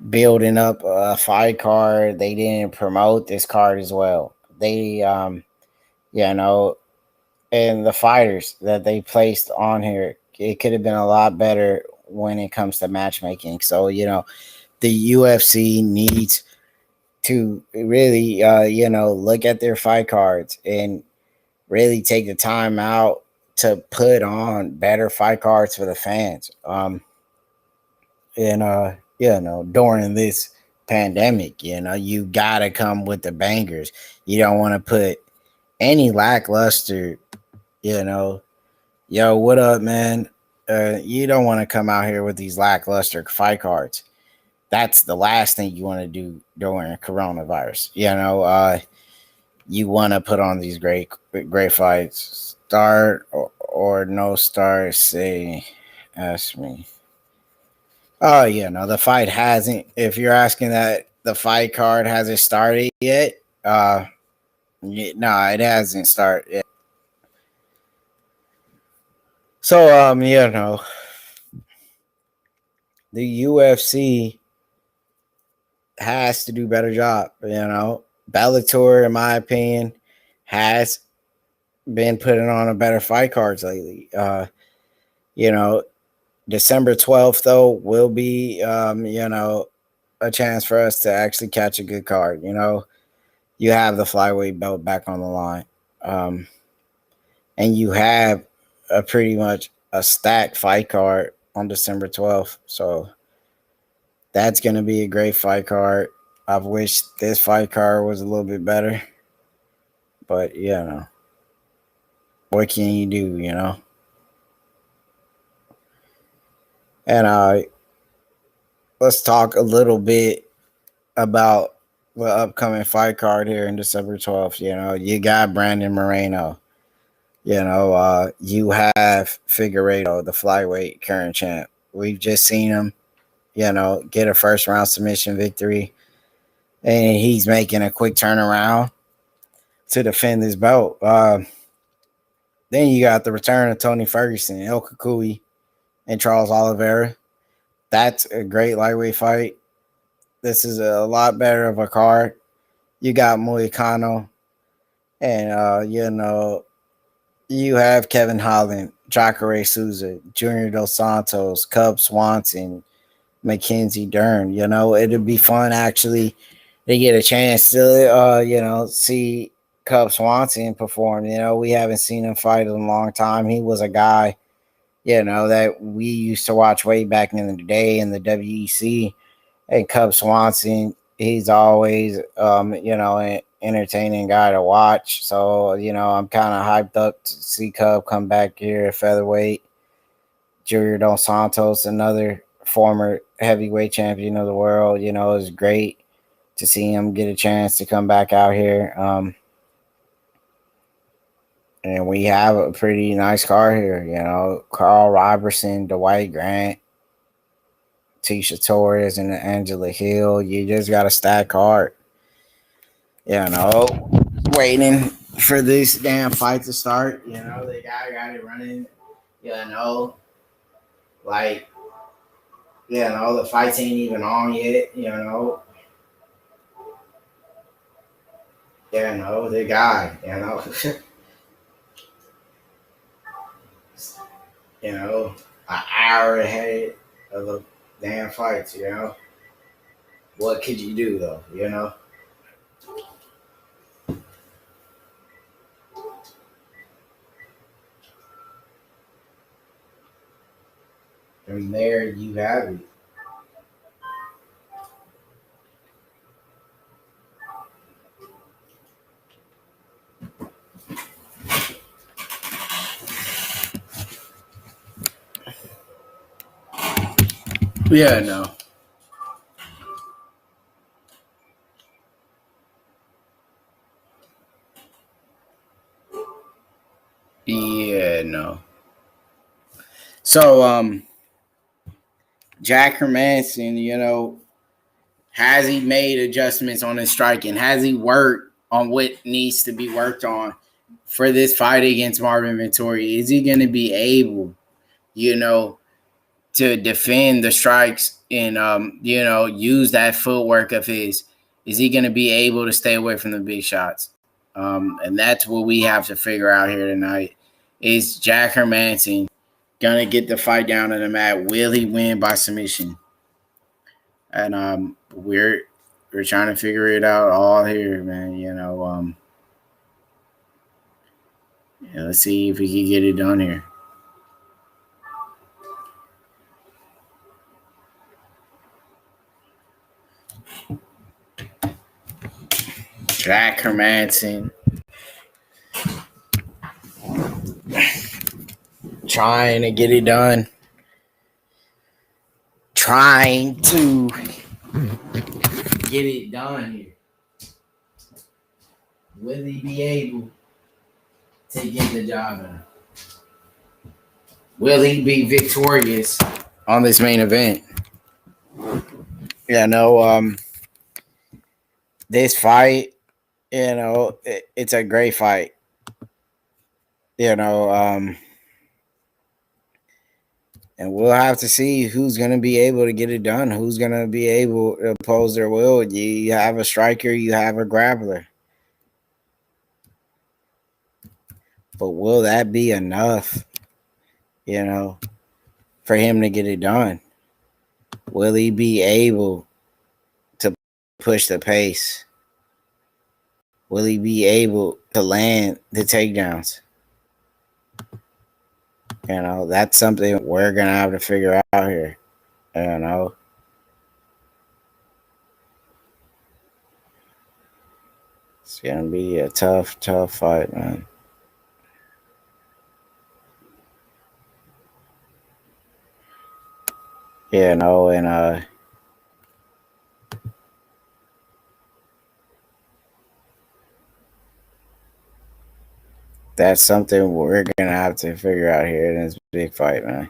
building up a fight card. They didn't promote this card as well. They, and the fighters that they placed on here, it could have been a lot better when it comes to matchmaking. So, the UFC needs to really, look at their fight cards and really take the time out to put on better fight cards for the fans. During this pandemic, you gotta come with the bangers. You don't want to put any lackluster, yo, what up, man? You don't want to come out here with these lackluster fight cards. That's the last thing you want to do during coronavirus. You want to put on these great fights. Start or no start, say, ask me. Oh, the fight hasn't. If you're asking that the fight card hasn't started yet, no, it hasn't started yet. So, the UFC has to do a better job. Bellator, in my opinion, has been putting on a better fight cards lately. December 12th, though, will be, a chance for us to actually catch a good card. You have the flyweight belt back on the line. And you have pretty much a stacked fight card on December 12th. So that's going to be a great fight card. I wish this fight card was a little bit better. But, what can you do, And let's talk a little bit about the upcoming fight card here in December 12th. You got Brandon Moreno. You have Figueiredo, the flyweight current champ. We've just seen him, get a first round submission victory. And he's making a quick turnaround to defend his belt. Then you got the return of Tony Ferguson, El Kukui, and Charles Oliveira. That's a great lightweight fight. This is a lot better of a card. You got Moicano, and you have Kevin Holland, Jacare Souza, Junior Dos Santos, Cub Swanson, Mackenzie Dern. It'd be fun actually to get a chance to see Cub Swanson perform. We haven't seen him fight in a long time. He was a guy that we used to watch way back in the day in the WEC. And Cub Swanson, he's always, an entertaining guy to watch. So, I'm kind of hyped up to see Cub come back here at featherweight. Junior Dos Santos, another former heavyweight champion of the world. You know, it's great to see him get a chance to come back out here. And we have a pretty nice card here. You know, Carl Robertson, Dwight Grant, Tisha Torres, and Angela Hill. You just got a stacked card. You know, waiting for this damn fight to start. You know, the guy got it running. You know, like, you know, the fights ain't even on yet. You know, the guy. You know, you know, an hour ahead of the damn fights. You know, what could you do though? You know. And there you have it. Yeah, no. Yeah, no. So, Jack Hermansson, you know, has he made adjustments on his striking? Has he worked on what needs to be worked on for this fight against Marvin Vettori? Is he going to be able, you know, to defend the strikes and, you know, use that footwork of his? Is he going to be able to stay away from the big shots? And that's what we have to figure out here tonight. Is Jack Hermansson going to get the fight down to the mat? Will he win by submission? And we're trying to figure it out all here, man. You know, yeah, let's see if we can get it done here. Jack Hermansson trying to get it done. Trying to get it done here. Will he be able to get the job done? Will he be victorious on this main event? You know, this fight, you know, it's a great fight. You know, and we'll have to see who's going to be able to get it done, who's going to be able to oppose their will. You have a striker, you have a grappler. But will that be enough, you know, for him to get it done? Will he be able to push the pace? Will he be able to land the takedowns? You know, that's something we're going to have to figure out here. You know. It's going to be a tough fight, man. You know, and that's something we're going to have to figure out here in this big fight, man.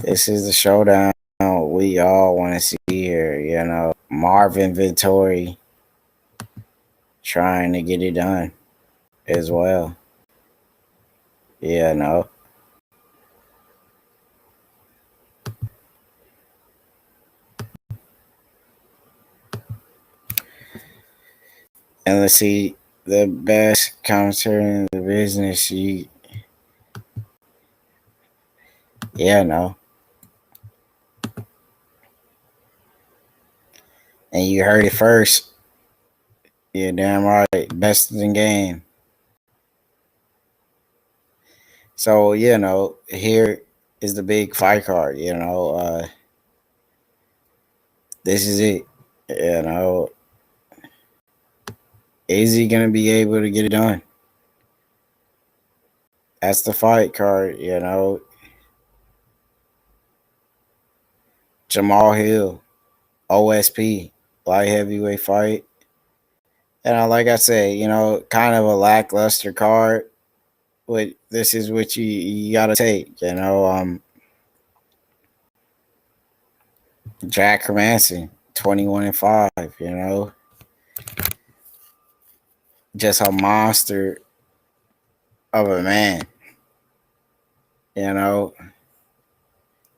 This is the showdown we all want to see here, you know. Marvin Vettori trying to get it done as well. Yeah, no. And let's see, the best commentator in the business. Yeah, no. And you heard it first. Yeah, damn right. Best in the game. So, you know, here is the big fight card, you know. This is it. You know. Is he going to be able to get it done? That's the fight card, Jamal Hill, OSP, light heavyweight fight. And like I said, kind of a lackluster card. But this is what you got to take, Jack Hermansson, 21-5, just a monster of a man,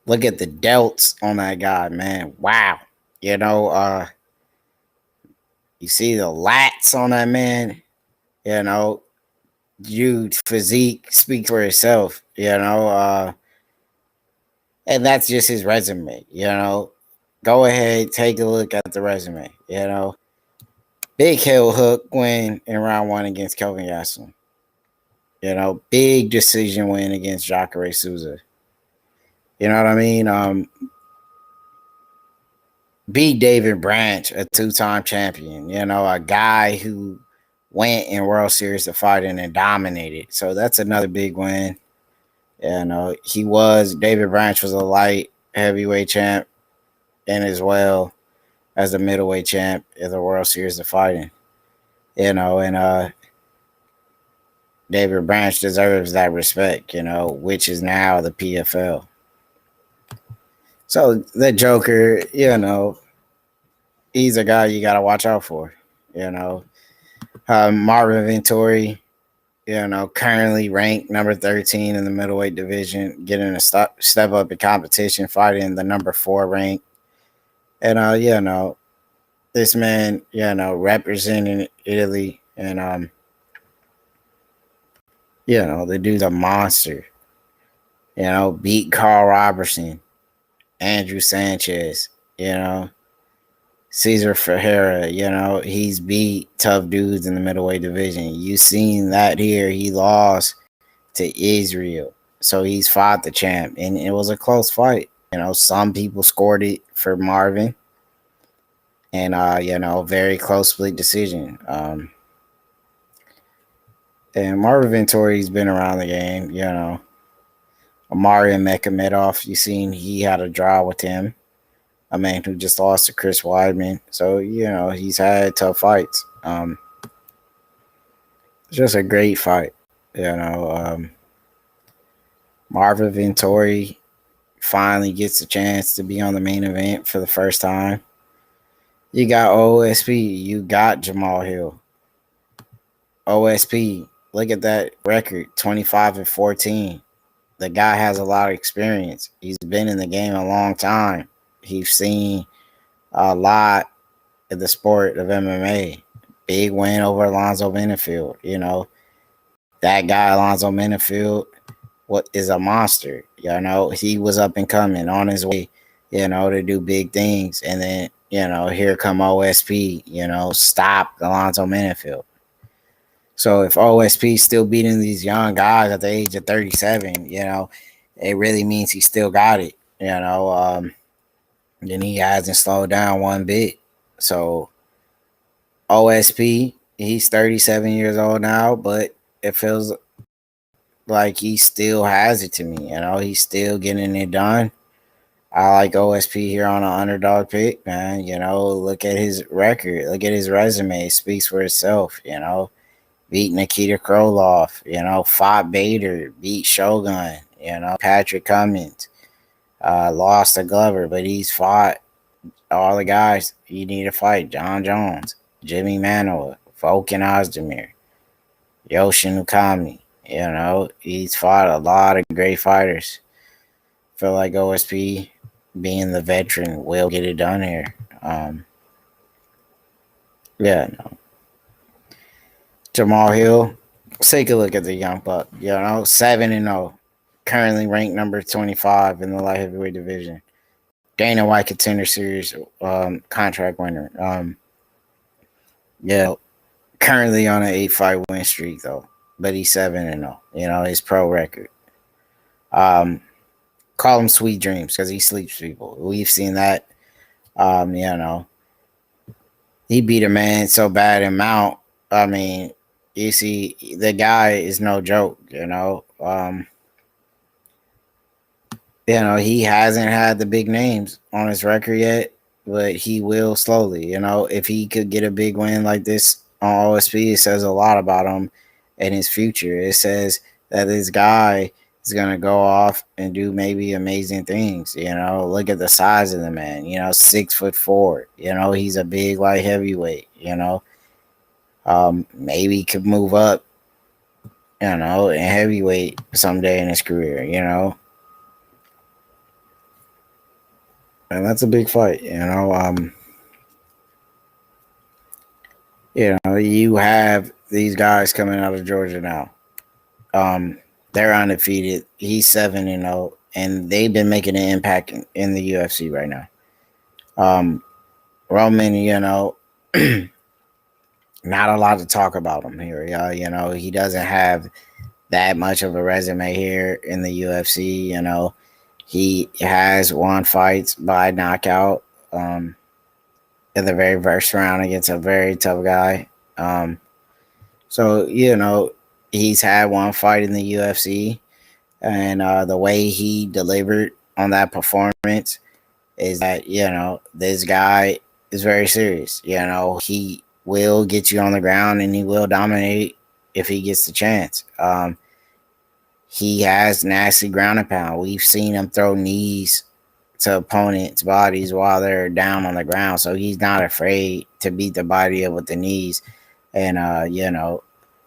Look at the delts on that guy, man. Wow. You see the lats on that man, huge physique speaks for itself, and that's just his resume, Go ahead, take a look at the resume, Big heel hook win in round 1 against Kelvin Gastelum. Big decision win against Jacare Souza. You know what I mean? Beat David Branch, a 2-time champion, a guy who went in World Series to fighting and dominated. So that's another big win. David Branch was a light heavyweight champ and as well as a middleweight champ in the World Series of fighting. And David Branch deserves that respect, which is now the PFL. So the Joker, he's a guy you got to watch out for, Marvin Vettori, currently ranked number 13 in the middleweight division, getting a step up in competition, fighting the number 4 rank. And, this man, representing Italy, and, the dude's a monster, beat Carl Robertson, Andrew Sanchez, Cesar Ferreira, he's beat tough dudes in the middleweight division. You seen that here. He lost to Israel. So he's fought the champ. And it was a close fight. Some people scored it for Marvin. And, very close split decision. And Marvin Vettori's been around the game, Amari Mekhamedov, you seen he had a draw with him. A man who just lost to Chris Weidman. So, he's had tough fights. Just a great fight. Marvin Vettori finally gets a chance to be on the main event for the first time. You got OSP. You got Jamal Hill. OSP, look at that record, 25-14. The guy has a lot of experience. He's been in the game a long time. He's seen a lot of the sport of MMA. Big win over Alonzo Benefield. That guy, Alonzo Benefield, is a monster. He was up and coming on his way, to do big things. And then, here come OSP, stop Alonzo Benefield. So if OSP still beating these young guys at the age of 37, it really means he still got it, then he hasn't slowed down one bit. So OSP, he's 37 years old now, but it feels like he still has it to me. He's still getting it done. I like OSP here on an underdog pick, man. Look at his record. Look at his resume. It speaks for itself, Beat Nikita Krylov, fought Bader, beat Shogun, Patrick Cummins, lost to Glover, but he's fought all the guys you need to fight. John Jones, Jimmy Manuwa, Volkan Ozdemir, Yoshin Ukami, he's fought a lot of great fighters. Feel like OSP, being the veteran, will get it done here. Jamal Hill, let's take a look at the young buck. 7-0, currently ranked number 25 in the light heavyweight division. Dana White Contender Series contract winner. Currently on an 8-fight win streak though, but he's 7-0. His pro record. Call him Sweet Dreams because he sleeps people. We've seen that. He beat a man so bad in Mount I mean, you see, the guy is no joke. He hasn't had the big names on his record yet, but he will slowly. If he could get a big win like this on OSP, it says a lot about him and his future. It says that this guy is gonna go off and do maybe amazing things. Look at the size of the man. 6'4". He's a big light heavyweight. Maybe he could move up. In heavyweight someday in his career. And that's a big fight. You have these guys coming out of Georgia now. They're undefeated. He's 7-0, and they've been making an impact in the UFC right now. Roman, not a lot to talk about him here. He doesn't have that much of a resume here in the UFC. He has won fights by knockout in the very first round against a very tough guy. So he's had one fight in the UFC, and the way he delivered on that performance is that this guy is very serious. He will get you on the ground and he will dominate if he gets the chance. He has nasty ground and pound. We've seen him throw knees to opponents' bodies while they're down on the ground, so he's not afraid to beat the body up with the knees. And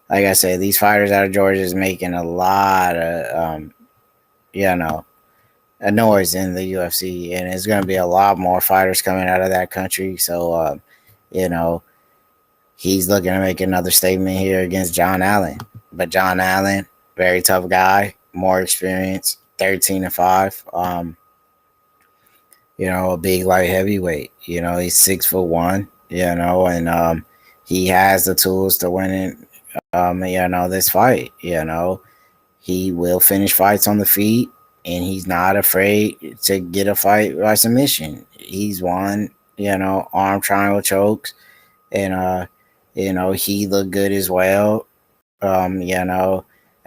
like I said, these fighters out of Georgia is making a lot of a noise in the UFC, and there's going to be a lot more fighters coming out of that country. So he's looking to make another statement here against John Allen. But John Allen, very tough guy, more experience, 13-5. A big light heavyweight. He's 6'1". And he has the tools to win it. This fight. He will finish fights on the feet, and he's not afraid to get a fight by submission. He's won, arm triangle chokes, and he looked good as well.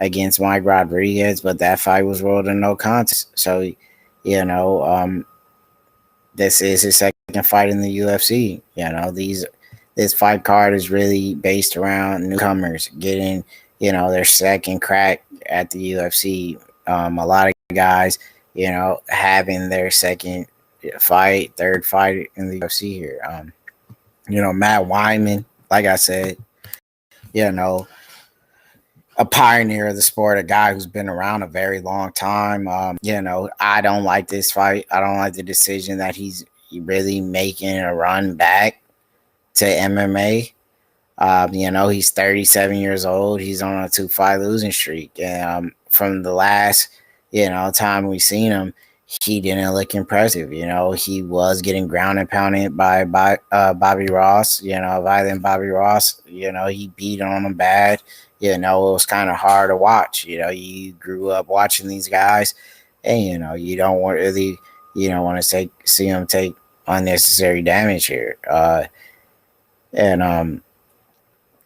Against Mike Rodriguez, but that fight was ruled a no contest. So, this is his second fight in the UFC. This fight card is really based around newcomers getting, their second crack at the UFC. A lot of guys, having their second fight, third fight in the UFC here. Matt Wyman, like I said, a pioneer of the sport, a guy who's been around a very long time. I don't like this fight. I don't like the decision that he's really making a run back to MMA. He's 37 years old. He's on a 2-fight losing streak. And from the last, time we've seen him, he didn't look impressive. He was getting ground and pounded by Bobby Ross, violent Bobby Ross. He beat on him bad. It was kind of hard to watch. You grew up watching these guys, and you don't want to see them take unnecessary damage here.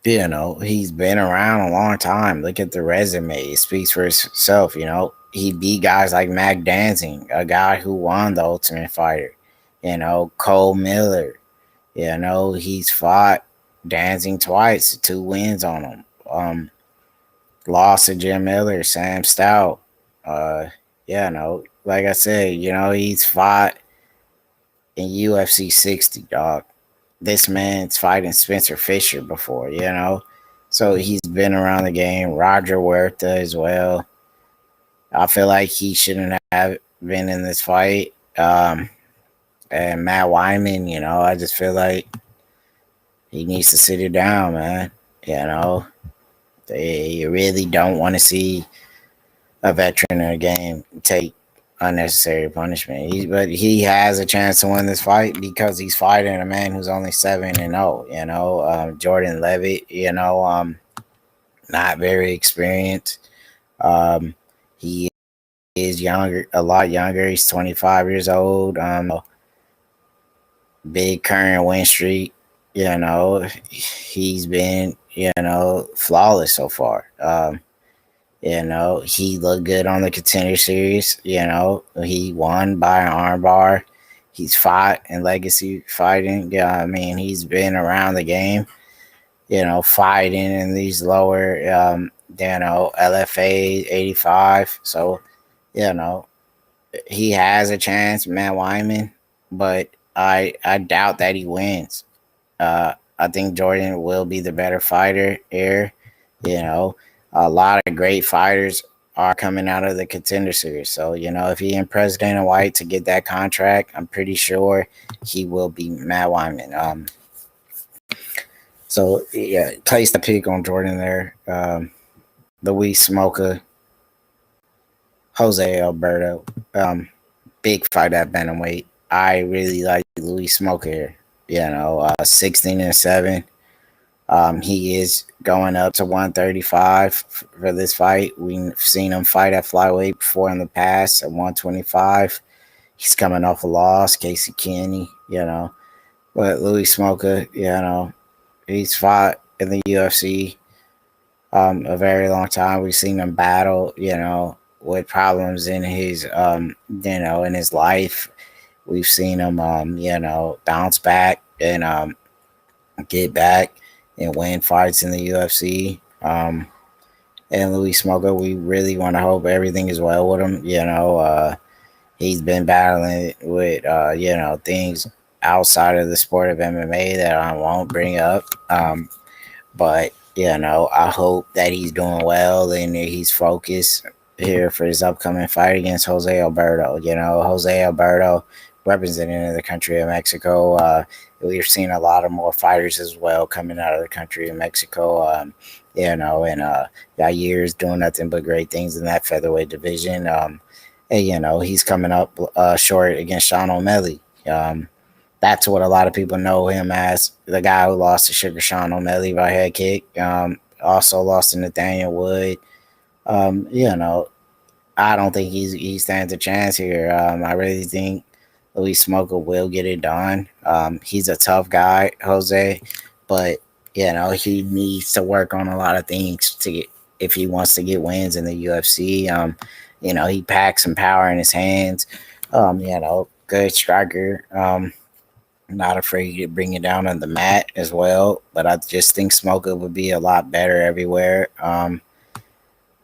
He's been around a long time. Look at the resume; it speaks for itself. He beat guys like Mac Danzig, a guy who won the Ultimate Fighter. Cole Miller. He's fought Danzig twice, 2 wins on him. Lost to Jim Miller, Sam Stout. Like I said, he's fought in UFC 60, dog. This man's fighting Spencer Fisher before, so he's been around the game. Roger Huerta as well. I feel like he shouldn't have been in this fight. And Matt Wyman, I just feel like he needs to sit it down, man. They really don't want to see a veteran in a game take unnecessary punishment. But he has a chance to win this fight because he's fighting a man who's only 7-0. Jordan Levitt, not very experienced. He is younger, a lot younger. He's 25 years old. Big current win streak. He's been, flawless so far. He looked good on the Contender Series. He won by an armbar. He's fought in legacy fighting. Yeah, I mean, he's been around the game, fighting in these lower, LFA 85. So, you know, he has a chance, Matt Wyman, but I doubt that he wins. I think Jordan will be the better fighter here. You know, a lot of great fighters are coming out of the Contender Series. So, if he impressed Dana White to get that contract, I'm pretty sure he will be Matt Wyman. So, yeah, place the pick on Jordan there. Luis Smoker, Jose Alberto. Big fight at bantamweight. I really like Luis Smoker here. 16-7. He is going up to 135 for this fight. We've seen him fight at flyweight before in the past at 125. He's coming off a loss, Casey Kenny, But Louis Smoker, he's fought in the UFC a very long time. We've seen him battle, with problems in his, in his life. We've seen him, bounce back and get back and win fights in the UFC. And Louis Smoker, we really want to hope everything is well with him. He's been battling with, things outside of the sport of MMA that I won't bring up. But, I hope that he's doing well and he's focused here for his upcoming fight against Jose Alberto. Jose Alberto representing the country of Mexico. We've seen a lot of more fighters as well coming out of the country of Mexico. Got years doing nothing but great things in that featherweight division. And he's coming up short against Sean O'Malley. That's what a lot of people know him as, the guy who lost to Sugar Sean O'Malley by head kick. Also lost to Nathaniel Wood. I don't think he stands a chance here. I really think Luis Smoker will get it done. He's a tough guy, Jose, but he needs to work on a lot of things if he wants to get wins in the UFC. He packs some power in his hands. Good striker. Not afraid to bring it down on the mat as well, but I just think Smoker would be a lot better everywhere.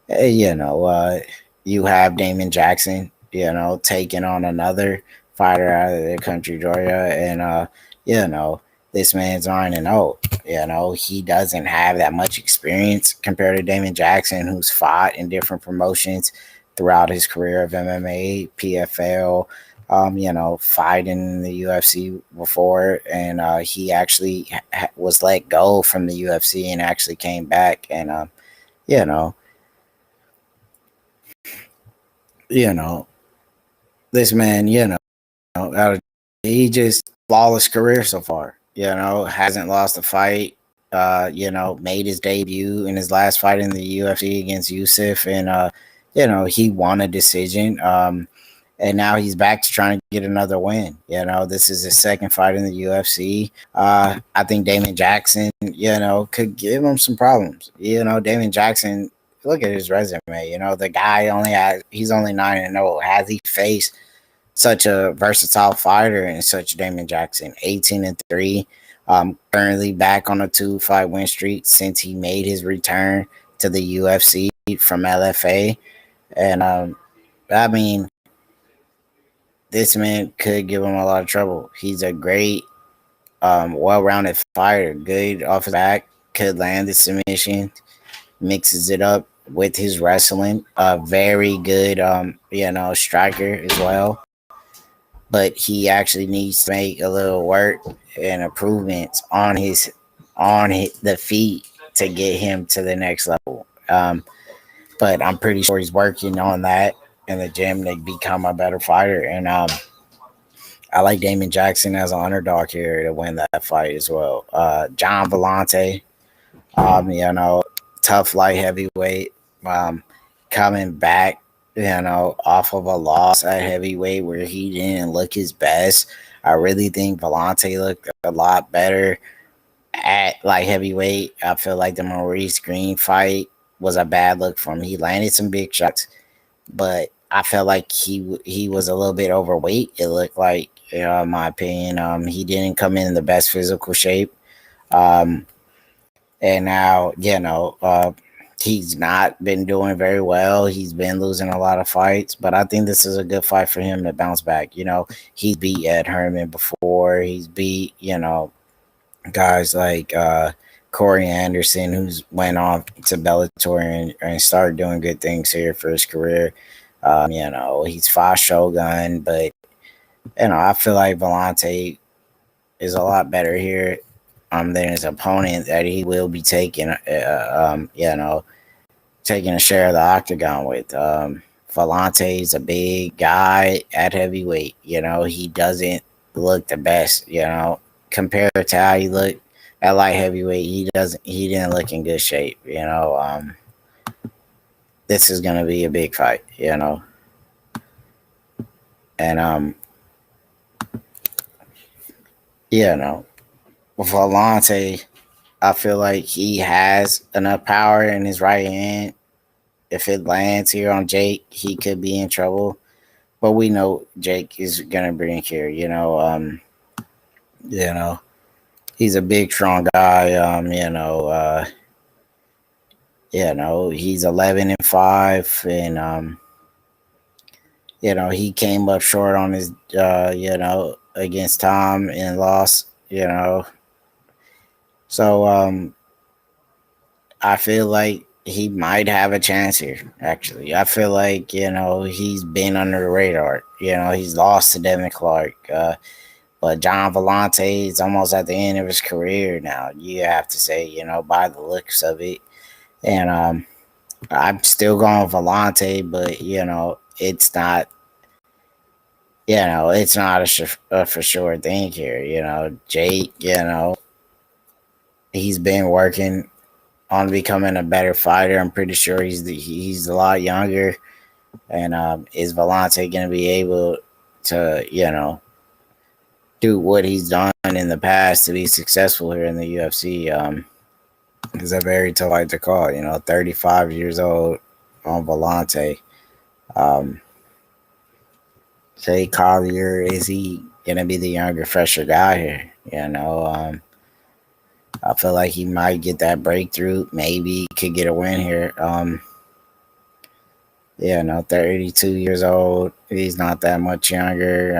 You have Damon Jackson, taking on another fighter out of the country, Georgia, and this man's 9-0. He doesn't have that much experience compared to Damon Jackson, who's fought in different promotions throughout his career of MMA, PFL, fighting in the UFC before, and he actually was let go from the UFC and actually came back, and this man, he just flawless career so far. Hasn't lost a fight. Made his debut in his last fight in the UFC against Yusuf, and he won a decision. And now he's back to trying to get another win. This is his second fight in the UFC. I think Damon Jackson, could give him some problems. Damon Jackson, look at his resume. The guy he's only 9-0. Has he faced such a versatile fighter and such Damon Jackson? 18-3. Currently back on a 2-fight win streak since he made his return to the UFC from LFA. And I mean, this man could give him a lot of trouble. He's a great, well-rounded fighter. Good off his back, could land the submission, mixes it up with his wrestling. Very good, striker as well. But he actually needs to make a little work and improvements on the feet to get him to the next level. But I'm pretty sure he's working on that in the gym to become a better fighter. And I like Damon Jackson as an underdog here to win that fight as well. John Vellante, tough light heavyweight, coming back, off of a loss at heavyweight where he didn't look his best. I really think Vellante looked a lot better at like heavyweight. I feel like the Maurice Green fight was a bad look for him. He landed some big shots, but I felt like he was a little bit overweight. It looked like, in my opinion, he didn't come in the best physical shape. Um, and now, he's not been doing very well. He's been losing a lot of fights, but I think this is a good fight for him to bounce back. He's beat Ed Herman before. He's beat, guys like Corey Anderson, who's went off to Bellator and started doing good things here for his career. He's fought Shogun, but I feel like Vellante is a lot better here than his opponent that he will be taking. Taking a share of the octagon with. Vellante is a big guy at heavyweight. He doesn't look the best. Compared to how he looked at light heavyweight, he didn't look in good shape. This is gonna be a big fight. And Vellante, I feel like he has enough power in his right hand. If it lands here on Jake, he could be in trouble. But we know Jake is gonna bring here. He's a big, strong guy. He's 11-5, and he came up short on his, against Tom and lost. So I feel like he might have a chance here. Actually, I feel like he's been under the radar. He's lost to Devin Clark. But John Vellante is almost at the end of his career now. You have to say, by the looks of it. And I'm still going Vellante, but it's not. It's not a for sure thing here. Jake, he's been working on becoming a better fighter. I'm pretty sure he's a lot younger. And is Vellante going to be able to, do what he's done in the past to be successful here in the UFC? It's a very tough fight to call. 35 years old on Vellante. Jay Collier, is he going to be the younger, fresher guy here? I feel like he might get that breakthrough. Maybe he could get a win here. 32 years old. He's not that much younger.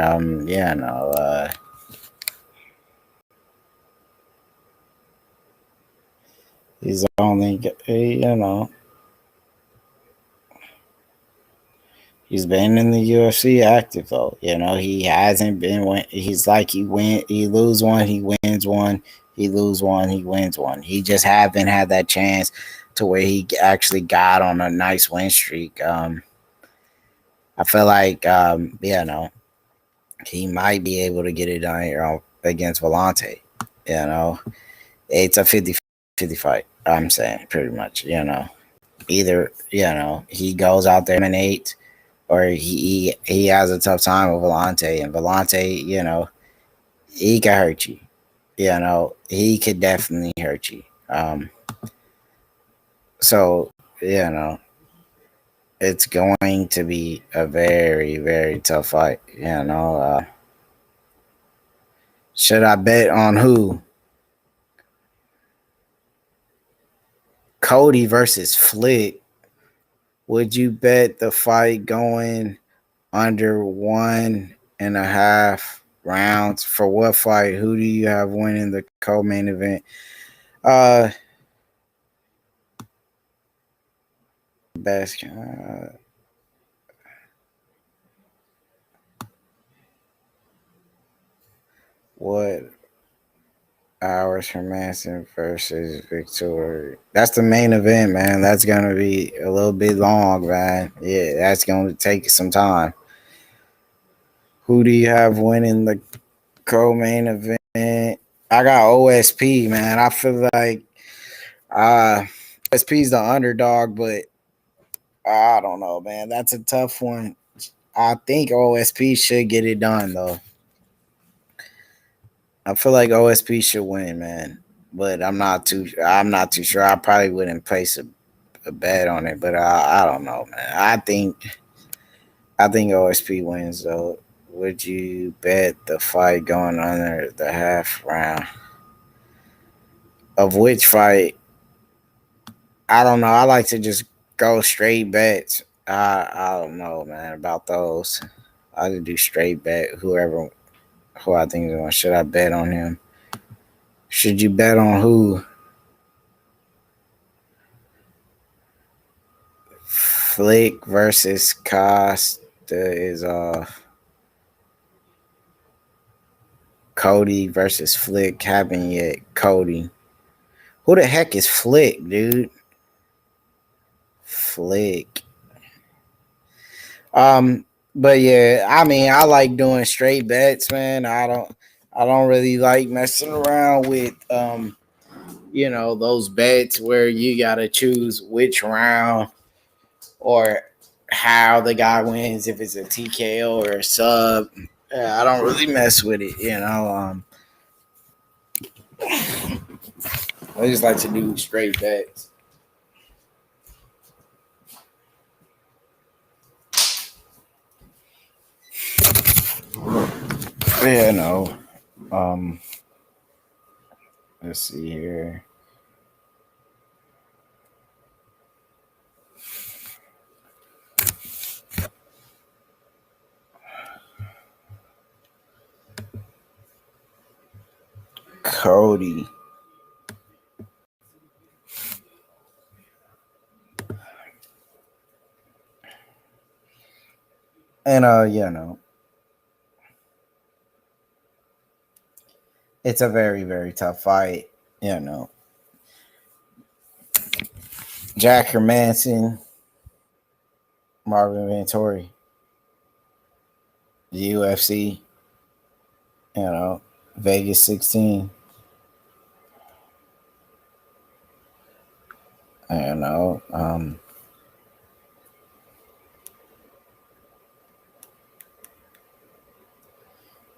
He's only, he's been in the UFC active though. He hasn't been. He's like he lose one, he wins one. He lose one, he wins one. He just haven't had that chance to where he actually got on a nice win streak. I feel like he might be able to get it done here against Vellante. It's a 50-50 fight. I'm saying pretty much. Either he goes out there and dominates, or he has a tough time with Vellante, and Vellante, he can hurt you. He could definitely hurt you. So it's going to be a very, very tough fight. Should I bet on who? Cody versus Flick. Would you bet the fight going under 1.5 rounds? For what fight? Who do you have winning the co-main event? Best. What hours Hermansson versus Vettori? That's the main event, man. That's gonna be a little bit long, man. Yeah, that's gonna take some time. Who do you have winning the co-main event? I got OSP, man. I feel like OSP's the underdog, but I don't know, man. That's a tough one. I think OSP should get it done, though. I feel like OSP should win, man. but I'm not too sure. I probably wouldn't place a bet on it, but I don't know, man. I think OSP wins though. Would you bet the fight going under the half round? Of which fight? I don't know. I like to just go straight bets. I don't know, man, about those. I could do straight bet who I think is going. Should I bet on him? Should you bet on who? Flick versus Costa is Cody versus Flick haven't yet. Cody. Who the heck is Flick, dude? Flick. But yeah, I mean, I like doing straight bets, man. I don't really like messing around with those bets where you gotta choose which round or how the guy wins, if it's a TKO or a sub. I don't really mess with it. I just like to do straight bets. Yeah, no. Let's see here. Cody. And it's a very, very tough fight. Jack Hermansson, Marvin Vettori, the UFC, Vegas 16.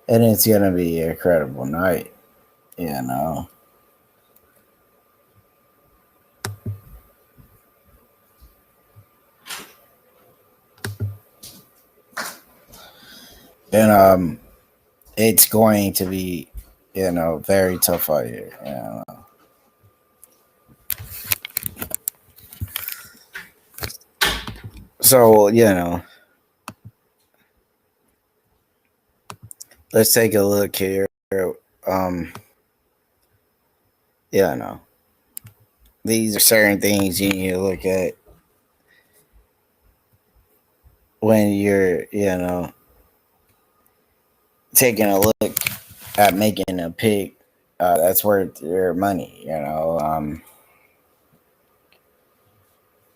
And it's gonna be an incredible night, And it's going to be, very tough fight here. So, let's take a look here. These are certain things you need to look at when you're, taking a look at making a pick that's worth your money.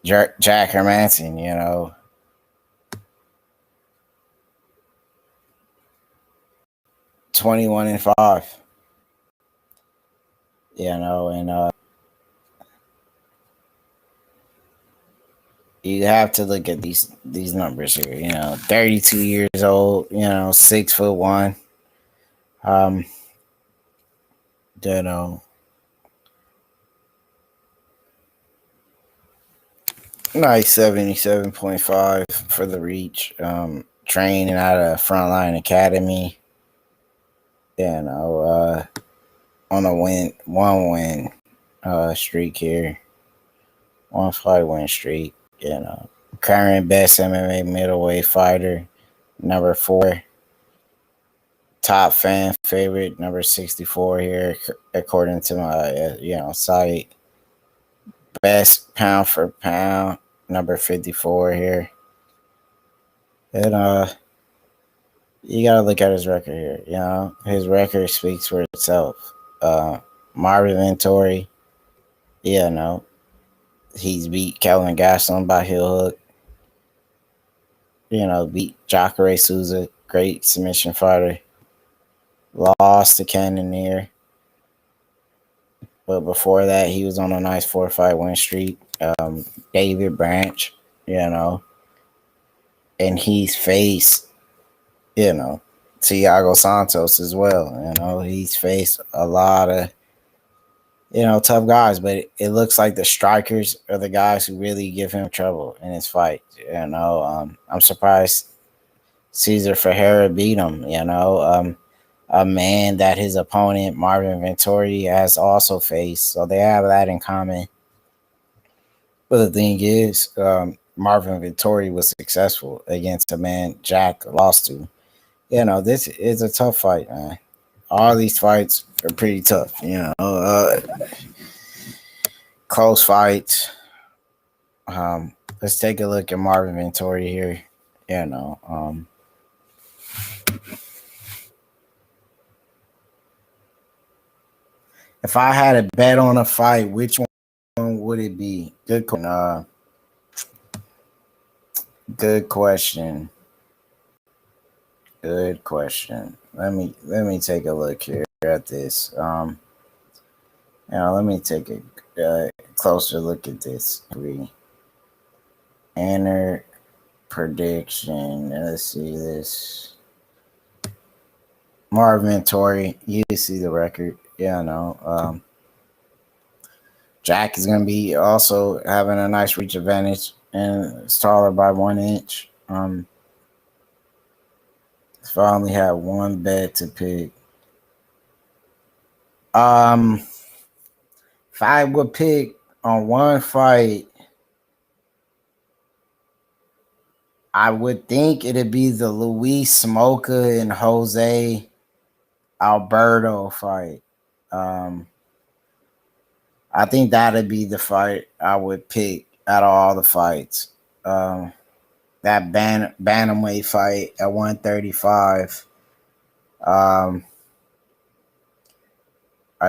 Jack Hermansson, 21-5. And you have to look at these numbers here. 32 years old. 6'1". Nice 77.5 for the reach. Training out of Frontline Academy. On a one win streak here. 1 fight win streak. Current best MMA middleweight fighter. Number 4. Top fan favorite. Number 64 here, according to my site. Best pound for pound. Number 54 here. And you gotta look at his record here. His record speaks for itself. Marvin Vettori, he's beat Kelvin Gastelum by heel hook. Beat Jacare Souza, great submission fighter. Lost to Cannonier. But before that, he was on a nice 4-fight win streak. David Branch, and he's faced, Thiago Santos as well. He's faced a lot of tough guys, but it looks like the strikers are the guys who really give him trouble in his fight. I'm surprised Cesar Ferreira beat him. A man that his opponent Marvin Vettori has also faced, so they have that in common. But the thing is, Marvin Vettori was successful against a man Jack lost to. This is a tough fight, man. All these fights are pretty tough. Close fights. Let's take a look at Marvin Vettori here. If I had a bet on a fight, which one would it be? Good question. Good question. Good question. Let me take a look here at this. Let me take a closer look at this. Enter prediction. Let's see this. Marvin Vettori. You see the record. Jack is going to be also having a nice reach advantage and it's taller by 1 inch. If I only had one bet to pick, if I would pick on one fight, I would think it'd be the Luis Smoka and Jose Alberto fight. I think that'd be the fight I would pick out of all the fights. That bantamweight fight at 135. I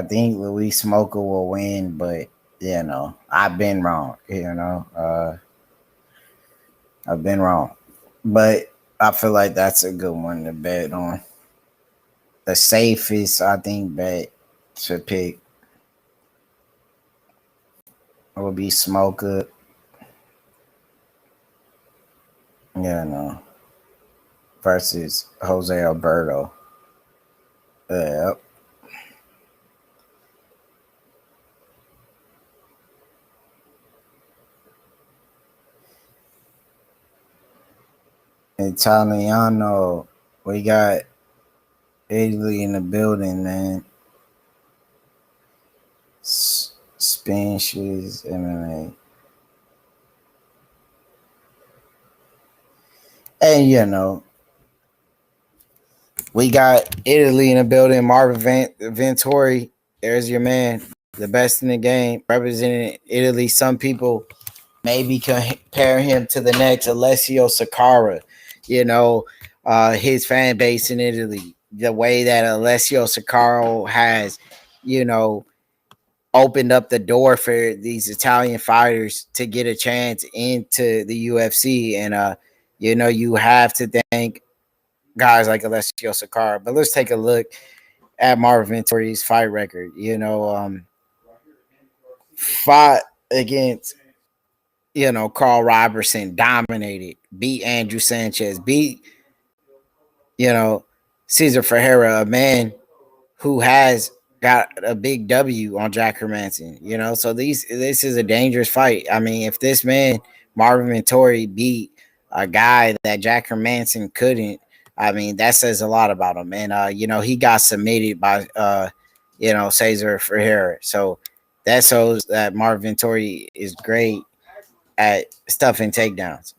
think Luis Smoka will win, but I've been wrong. I've been wrong, but I feel like that's a good one to bet on. The safest, I think, bet to pick would be Smoka. Versus Jose Alberto. Yep. Italiano. We got Italy in the building, man. Spanish MMA. And we got Italy in the building. Marvin Vettori, there's your man, the best in the game, representing Italy. Some people maybe compare him to the next Alessio Sakara. His fan base in Italy, the way that Alessio Sakara has, opened up the door for these Italian fighters to get a chance into the UFC. And, you have to thank guys like Alessio Sakara. But let's take a look at Marvin Vettori's fight record. Fought against, Carl Robertson, dominated, beat Andrew Sanchez, beat, Cesar Ferreira, a man who has got a big W on Jack Hermansson. So this is a dangerous fight. I mean, if this man, Marvin Vettori, beat a guy that Jack Hermansson couldn't, I mean, that says a lot about him. And, he got submitted by, Cesar Ferreira. So that shows that Marvin Vettori is great at stuffing takedowns.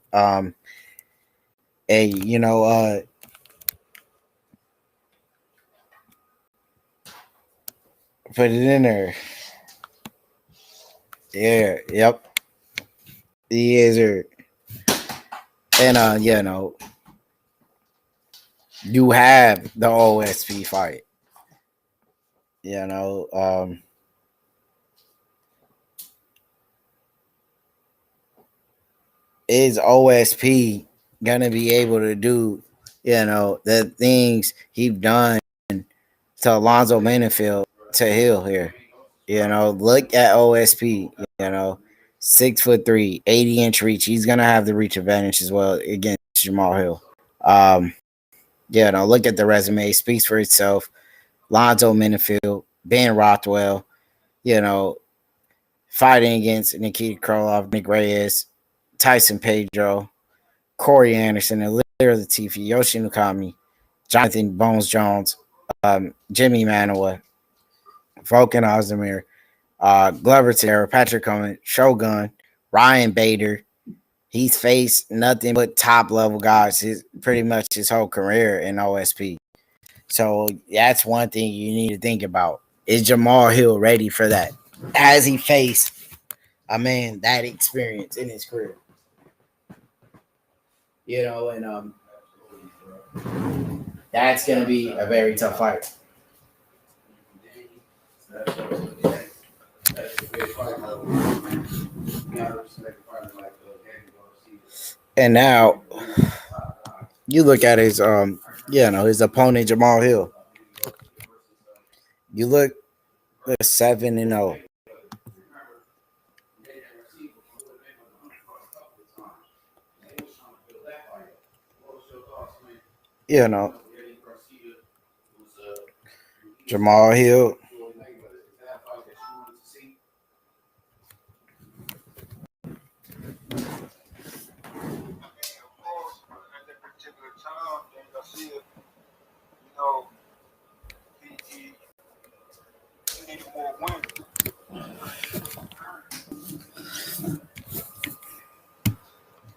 Put it in there. Yeah, yep. He is her. And you have the OSP fight. Is OSP gonna be able to do, the things he's done to Alonzo Menifield to Hill here? Look at OSP, 6'3", 80-inch reach. He's gonna have the reach advantage as well against Jamal Hill. Look at the resume. It speaks for itself. Lonzo Menifield, Ben Rothwell, you know, fighting against Nikita Krylov, Nick Reyes, Tyson Pedro, Corey Anderson, Ilir Latifi, Yoshi Nukami, Jonathan Bones Jones, Jimmy Manoa, Volkan Ozdemir, Glover Teixeira, Patrick Cummins, Shogun, Ryan Bader. He's faced nothing but top level guys pretty much his whole career in OSP. So that's one thing you need to think about. Is Jamal Hill ready for that? Has he faced a man that experience in his career? And that's gonna be a very tough fight. And now you look at his his opponent Jamal Hill. You look at 7-0. Jamal Hill.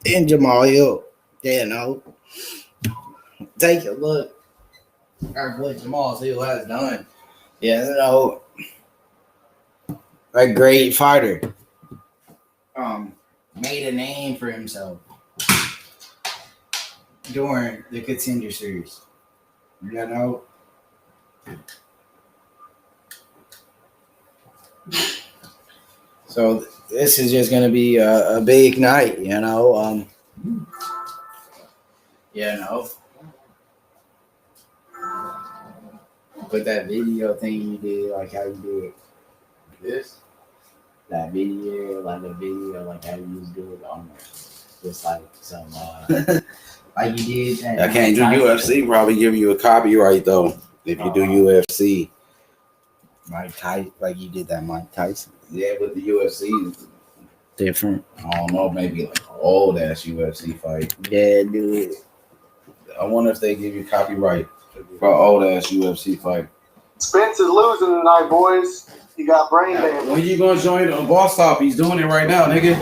And Jamal Hill, take a look at what Jamal Hill has done. A great fighter. Made a name for himself during the Contender Series. So this is just gonna be a big night, But that video thing you did, like how you did this, that video, like how you just do it on there, just like some, like you did. I can't do UFC. Probably give you a copyright though if you do UFC. Mike Tyson, like you did that Mike Tyson. Yeah, but the UFC is Different. I don't know, maybe like an old ass UFC fight. Yeah, do it. I wonder if they give you copyright for an old ass UFC fight. Spence is losing tonight, boys. He got brain damage. When you gonna join the Boss Top? He's doing it right now, nigga.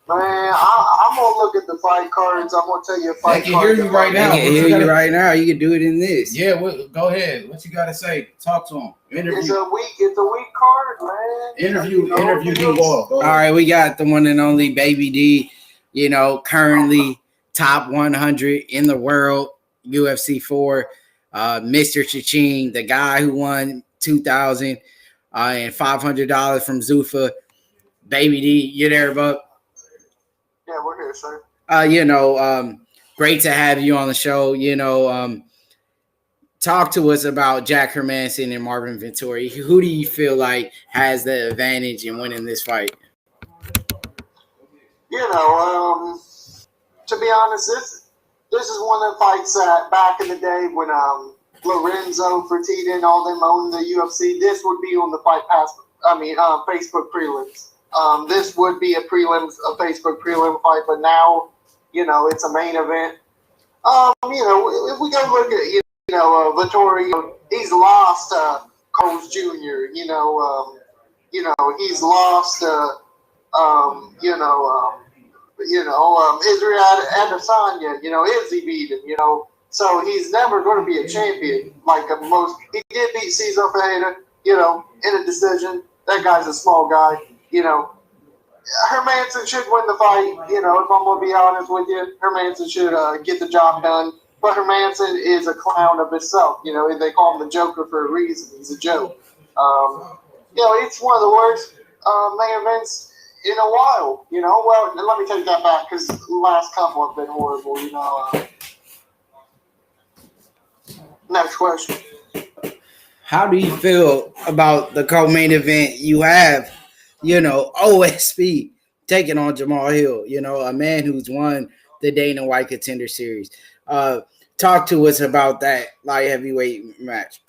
Man, I'm gonna look at the fight cards. I'm gonna tell you a fight. They can hear you right now. They can hear you right now. You can do it in this. Yeah, go ahead. What you gotta say? Talk to him. Interview. It's a weak card, man. Interview D Wall. All right, we got the one and only Baby D. Currently top 100 in the world, UFC 4. Mr. Chaching, the guy who won $2,000 and $500 from Zuffa. Baby D, you there, bub? Yeah, we're here, sir. Great to have you on the show. Talk to us about Jack Hermansson and Marvin Vettori. Who do you feel like has the advantage in winning this fight? To be honest, this is one of the fights that back in the day when Lorenzo Fertitta and all them owned the UFC, this would be on the Fight Pass. Facebook prelims. This would be a Facebook prelim fight, but now, it's a main event. If we go look at Vettori, he's lost Carlos Jr. He's lost Israel Adesanya. Izzy beat him. So he's never going to be a champion like most. He did beat Cesar Ferreira, in a decision. That guy's a small guy. Hermansson should win the fight. If I'm going to be honest with you, Hermansson should get the job done. But Hermansson is a clown of himself. They call him the Joker for a reason. He's a joke. It's one of the worst main events in a while. Well, let me take that back because the last couple have been horrible. Next question. How do you feel about the co-main event you have, OSP taking on Jamal Hill, a man who's won the Dana White Contender Series? Talk to us about that light heavyweight match.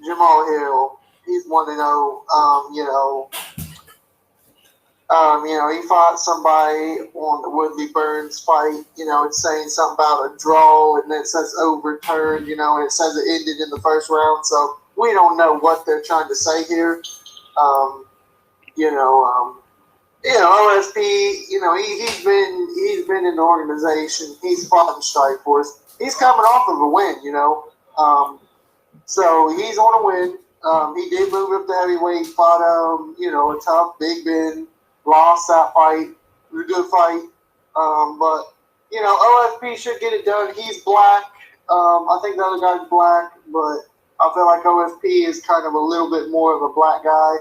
Jamal Hill, he's 1-0. He fought somebody on the Woodley Burns fight. It's saying something about a draw, and then it says overturned. And it says it ended in the first round. So we don't know what they're trying to say here. OSP. He's been in the organization. He's fought in Strikeforce. He's coming off of a win. So he's on a win. He did move up to heavyweight. Fought a tough Big Ben. Lost that fight. It was a good fight. But OSP should get it done. He's black. I think the other guy's black, but I feel like OSP is kind of a little bit more of a black guy,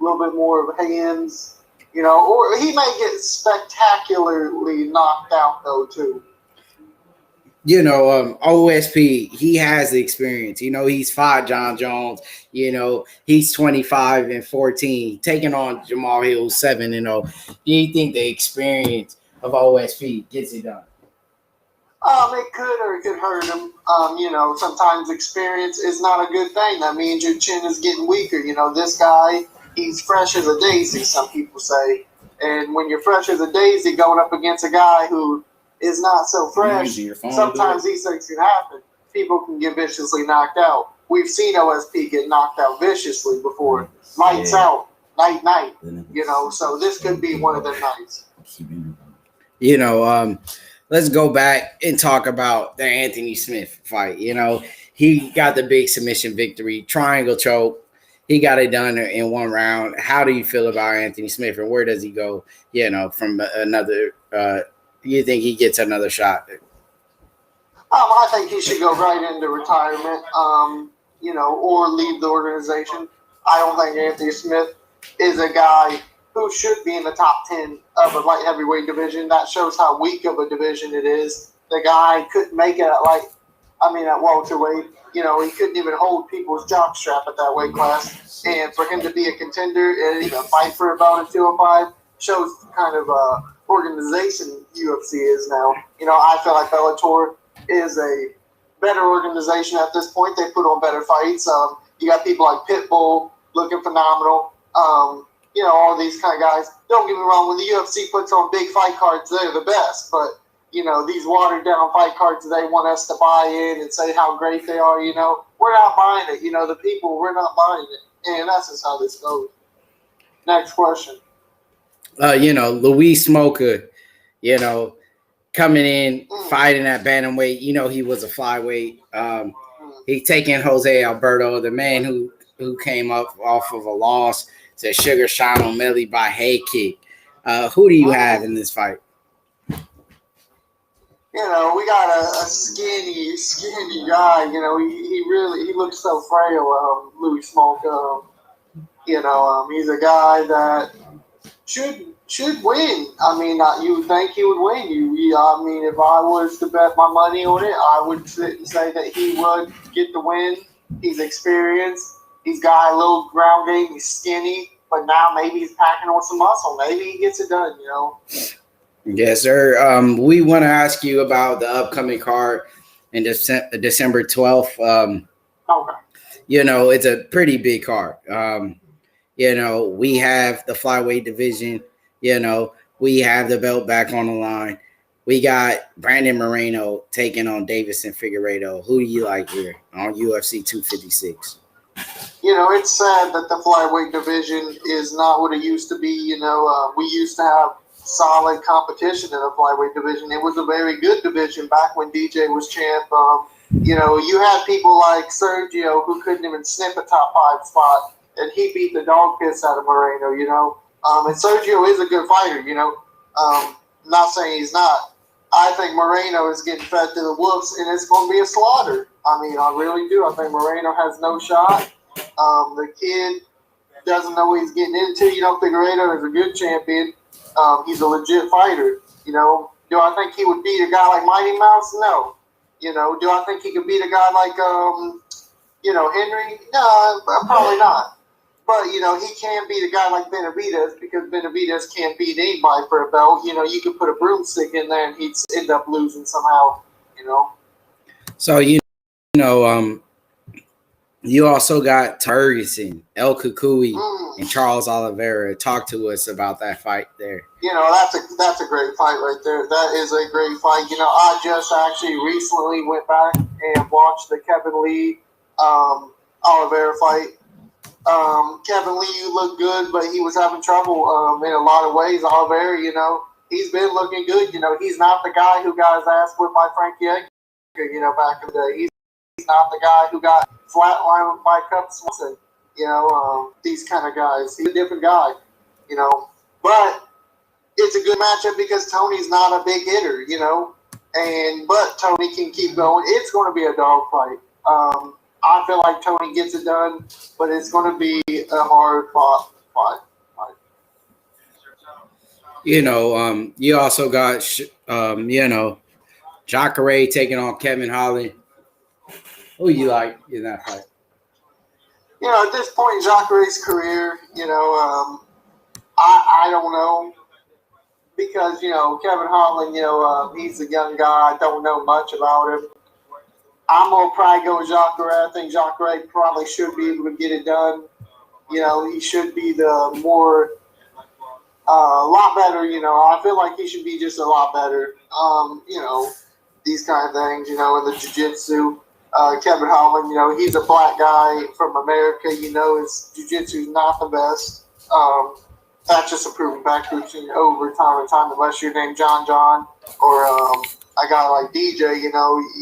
a little bit more of hands, or he may get spectacularly knocked out though too. OSP, he has the experience. He's fought John Jones. He's 25-14, taking on Jamal Hill 7-0. Do you think the experience of OSP gets it done? It could or it could hurt him. Sometimes experience is not a good thing. That means your chin is getting weaker. This guy, he's fresh as a daisy, some people say. And when you're fresh as a daisy going up against a guy who is not so fresh, sometimes these things can happen. People can get viciously knocked out. We've seen OSP get knocked out viciously before. Lights out, night. So this could be one of their nights. Let's go back and talk about the Anthony Smith fight. He got the big submission victory, triangle choke. He got it done in one round. How do you feel about Anthony Smith, and where does he go, from another you think he gets another shot? I think he should go right into retirement, or leave the organization. I don't think Anthony Smith is a guy who should be in the top 10 of a light heavyweight division. That shows how weak of a division it is. The guy couldn't make it at welterweight. He couldn't even hold people's jockstrap at that weight class. And for him to be a contender and even fight for a belt at 205 shows kind of organization UFC is now. I feel like Bellator is a better organization at this point. They put on better fights. You got people like Pitbull looking phenomenal. All these kind of guys. Don't get me wrong, when the UFC puts on big fight cards, they're the best. But, these watered down fight cards, they want us to buy in and say how great they are, We're not buying it. The people, we're not buying it. And that's just how this goes. Next question. Luis Smoker, coming in, fighting at bantamweight. He was a flyweight. He taking Jose Alberto, the man who came up off of a loss to Sugar Sean O'Malley by head kick. Who do you have in this fight? We got a skinny guy. He looks so frail. Louis Smoker. He's a guy that should win. You would think he would win. If I was to bet my money on it, I would say that he would get the win. He's experienced. He's got a little ground game. He's skinny, but now maybe he's packing on some muscle. Maybe he gets it done. Yes, sir. We want to ask you about the upcoming card in December 12th. Okay. It's a pretty big card. We have the flyweight division. We have the belt back on the line. We got Brandon Moreno taking on Davison Figueiredo. Who do you like here on UFC 256? It's sad that the flyweight division is not what it used to be. We used to have solid competition in the flyweight division. It was a very good division back when DJ was champ. You had people like Sergio who couldn't even sniff a top 5 spot, and he beat the dog piss out of Moreno. And Sergio is a good fighter. Not saying he's not. I think Moreno is getting fed to the wolves, and it's going to be a slaughter. I really do. I think Moreno has no shot. The kid doesn't know what he's getting into. Figueiredo is a good champion. He's a legit fighter. Do I think he would beat a guy like Mighty Mouse? No. Do I think he could beat a guy like, Henry? No, probably not. But, he can beat a guy like Benavidez because Benavidez can't beat anybody for a belt. You could put a broomstick in there and he'd end up losing somehow, So, You also got Ferguson, El Kukui, Mm. and Charles Oliveira. Talk to us about that fight there. That's a great fight right there. That is a great fight. I just actually recently went back and watched the Kevin Lee Oliveira fight. Kevin Lee looked good, but he was having trouble in a lot of ways. Oliveira, he's been looking good. He's not the guy who got his ass whipped by Frankie Edgar, back in the day. He's not the guy who got flatlined by Cub Swanson. These kind of guys. He's a different guy, But it's a good matchup because Tony's not a big hitter, but Tony can keep going. It's going to be a dog fight. I feel like Tony gets it done, but it's going to be a hard fought fight. You also got, Jacare taking on Kevin Holland. Who you like in that fight? At this point in Jacare's career, I don't know. Because, Kevin Holland, he's a young guy. I don't know much about him. I'm going to probably go with Jacare. I think Jacare probably should be able to get it done. He should be the more, a lot better, I feel like he should be just a lot better. These kind of things, in the jiu-jitsu. Kevin Holland, he's a black guy from America. His jiu-jitsu is not the best. That's just a proven fact over time and time. Unless you're named John or a guy like DJ,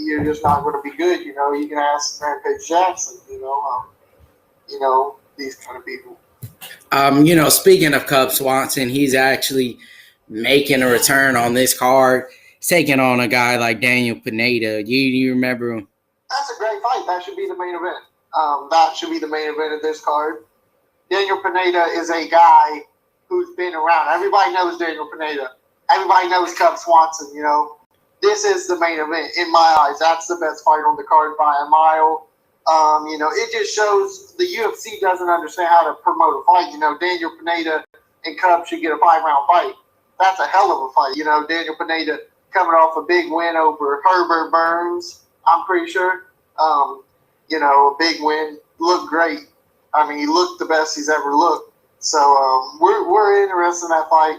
you're just not going to be good. You can ask Rampage Jackson. These kind of people. Speaking of Cub Swanson, he's actually making a return on this card, taking on a guy like Daniel Pineda. Do you remember him? That's a great fight. That should be the main event. That should be the main event of this card. Daniel Pineda is a guy who's been around. Everybody knows Daniel Pineda. Everybody knows Cub Swanson, This is the main event in my eyes. That's the best fight on the card by a mile. It just shows the UFC doesn't understand how to promote a fight. Daniel Pineda and Cub should get a 5-round fight. That's a hell of a fight. Daniel Pineda coming off a big win over Herbert Burns, I'm pretty sure. A big win. Looked great. He looked the best he's ever looked. So we're interested in that fight.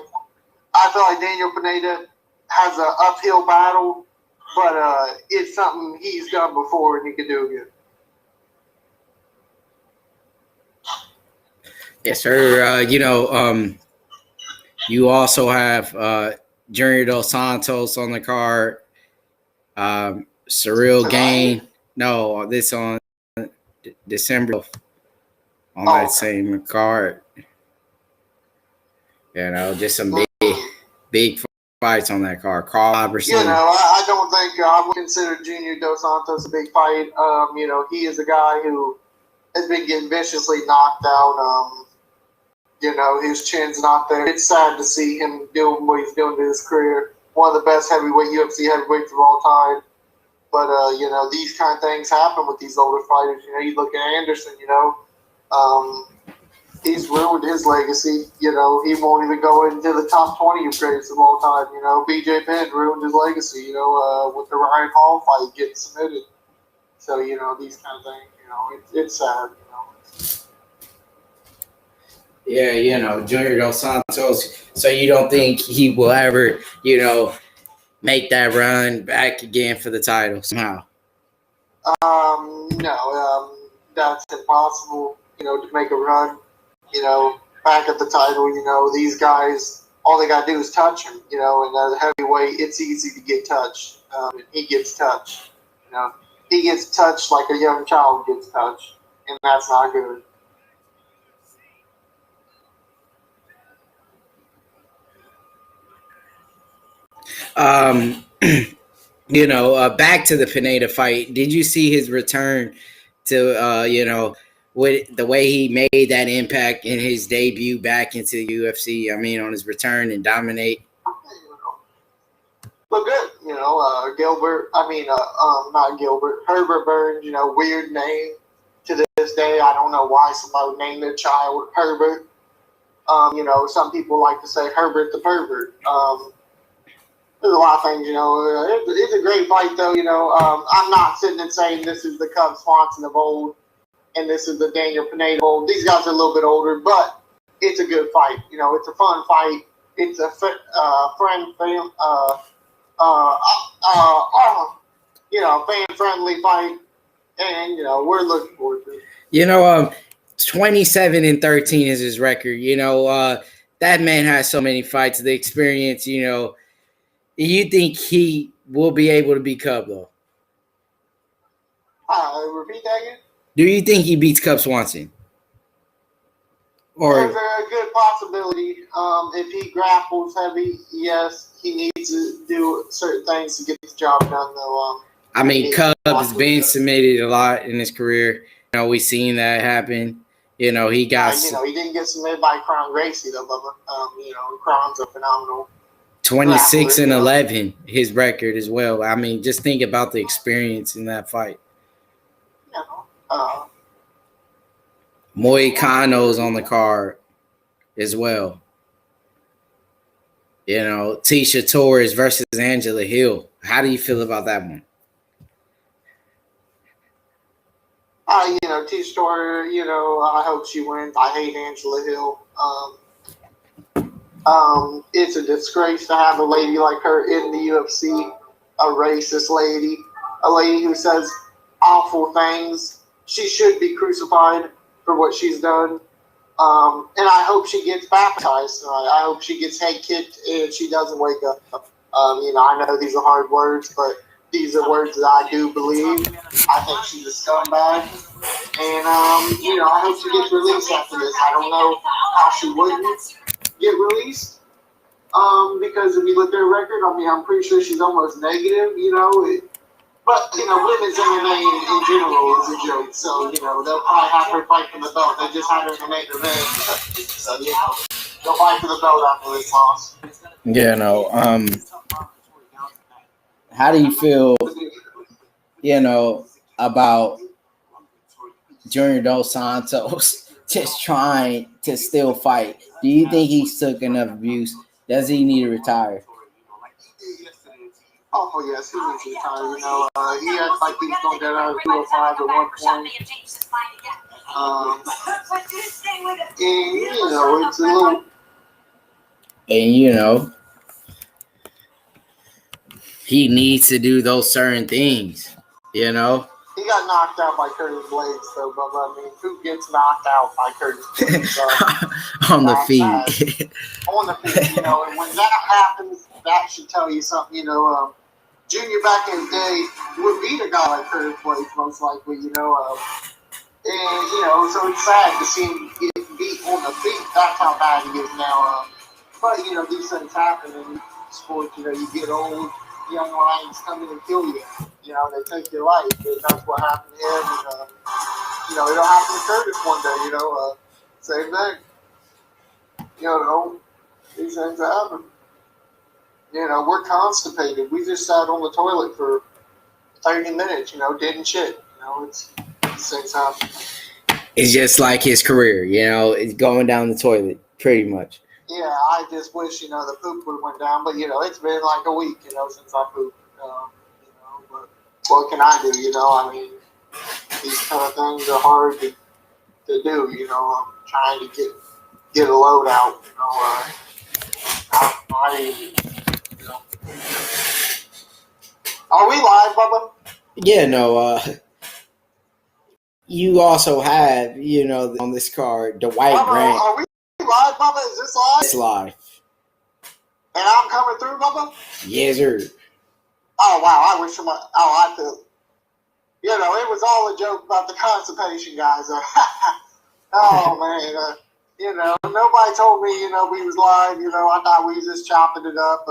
I feel like Daniel Pineda has an uphill battle, but it's something he's done before and he can do again. Yes, sir. You also have Junior Dos Santos on the card. Cyril Gain. No, this on December on that same card. Just some big fights on that card. Carl Robertson. I don't think I would consider Junior Dos Santos a big fight. He is a guy who has been getting viciously knocked out. His chin's not there. It's sad to see him doing what he's doing to his career. One of the best UFC heavyweights of all time. But, these kind of things happen with these older fighters. You look at Anderson, he's ruined his legacy. He won't even go into the top 20 of greatest of all time. BJ Penn ruined his legacy, with the Ryan Hall fight getting submitted. So, these kind of things, it's sad, Yeah, Junior Dos Santos. So you don't think he will ever, make that run back again for the title somehow? No, that's impossible, to make a run, back at the title. These guys, all they got to do is touch him, and at a heavyweight, it's easy to get touched. He gets touched, He gets touched like a young child gets touched, and that's not good. Back to the Pineda fight. Did you see his return to, with the way he made that impact in his debut back into the UFC? On his return and dominate. Look good, Gilbert. Not Gilbert. Herbert Burns. Weird name to this day. I don't know why somebody would name their child Herbert. Some people like to say Herbert the pervert. There's a lot of things, It's a great fight, though. I'm not sitting and saying this is the Cub Swanson of old. and this is the Daniel Pineda Bowl. These guys are a little bit older, but it's a good fight. It's a fun fight. It's a fan-friendly fight, and we're looking forward to it. 27-13 is his record. That man has so many fights, the experience. Do you think he will be able to beat Cub though? Repeat that again. Do you think he beats Cub Swanson? Or there's a good possibility. If he grapples heavy, yes, he needs to do certain things to get the job done. Though, Cub has been submitted a lot in his career. We've seen that happen. He got. He didn't get submitted by Crown Gracie though, but Crown's a phenomenal. 26-11, his record as well. Just think about the experience in that fight. Moicano's on the card as well. Tisha Torres versus Angela Hill. How do you feel about that one? Tisha Torres, I hope she wins. I hate Angela Hill. It's a disgrace to have a lady like her in the UFC, a racist lady, a lady who says awful things. She should be crucified for what she's done. And I hope she gets baptized tonight. I hope she gets head kicked and she doesn't wake up. I know these are hard words, but these are words that I do believe. I think she's a scumbag. And, I hope she gets released after this. I don't know how she wouldn't get released. Because if you look at her record, I'm pretty sure she's almost negative, But, women's MMA in general is a joke. So, they'll probably have her fight for the belt. They just had her in the main event. So, they'll fight for the belt after this loss. How do you feel, about Junior Dos Santos just trying to still fight? Do you think he's took enough abuse? Does he need to retire? Oh, yes, he needs to retire. He acts like he's going to get out of 205 at one point. And, it's a little... And, he needs to do those certain things, He got knocked out by Curtis Blades, though, but who gets knocked out by Curtis Blades? On the feet. On the feet, and when that happens, that should tell you something, Junior back in the day would beat a guy like Curtis Blades, most likely, and, so it's sad to see him get beat on the feet. That's how bad he is now. But, these things happen in sports, you get old, young lions come in and kill you. They take your life. And that's what happened to him. And, it'll happen to Curtis one day, same thing. These things happen. We're constipated. We just sat on the toilet for 30 minutes, didn't shit. These things happen. It's just like his career, it's going down the toilet, pretty much. Yeah, I just wish, the poop would have went down. But, it's been like a week, since I pooped. But what can I do, these kind of things are hard to do, I'm trying to get a load out, Are we live, Bubba? Yeah, you also have, on this card, Dwight Bubba, Grant. are we live, Bubba? Is this live? It's live. And I'm coming through, Bubba? Yes, sir. Oh, wow. I wish somebody... Oh, I feel... it was all a joke about the constipation, guys. Oh, man. Nobody told me, we was live. I thought we was just chopping it up.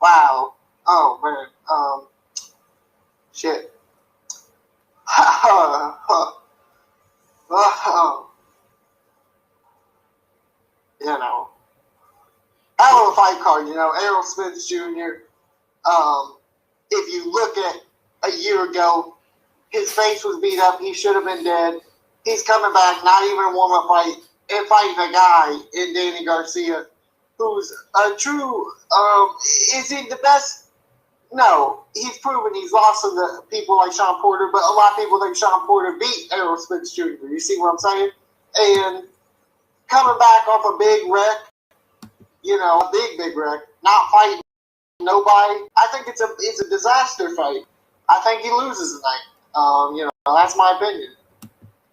Wow. Oh, man. Shit. Hell of a fight card, Errol Spence Jr. If you look at a year ago, his face was beat up. He should have been dead. He's coming back, not even a warm-up fight, and fighting a guy in Danny Garcia, who's a true, is he the best No, he's proven he's lost to the people like Sean Porter, but a lot of people think Sean Porter beat Errol Spence Jr. You see what I'm saying? And coming back off a big wreck, a big wreck, not fighting nobody. I think it's a disaster fight. I think he loses tonight. That's my opinion.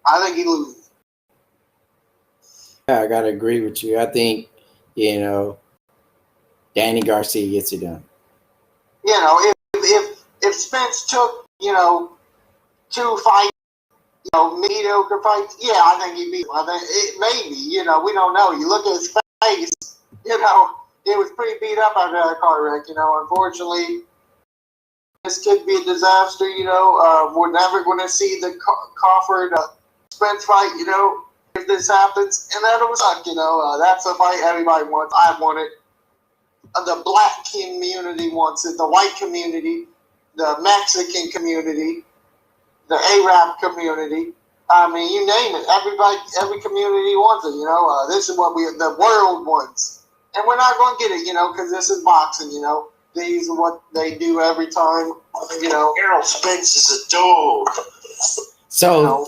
I think he loses. Yeah, I gotta agree with you. I think, Danny Garcia gets it done. If Spence took, 2 fights, mediocre fights, yeah, I think he beat him. I think maybe, we don't know. You look at his face, it was pretty beat up after that car wreck. Unfortunately, this could be a disaster. We're never going to see the Crawford Spence fight. If this happens, and that'll suck. That's a fight everybody wants. I want it. The black community wants it. The white community, the Mexican community, the Arab community. I mean, you name it. Every community wants it. This is what the world wants, and we're not going to get it. Because this is boxing. These are what they do every time. Errol Spence is a dog. So,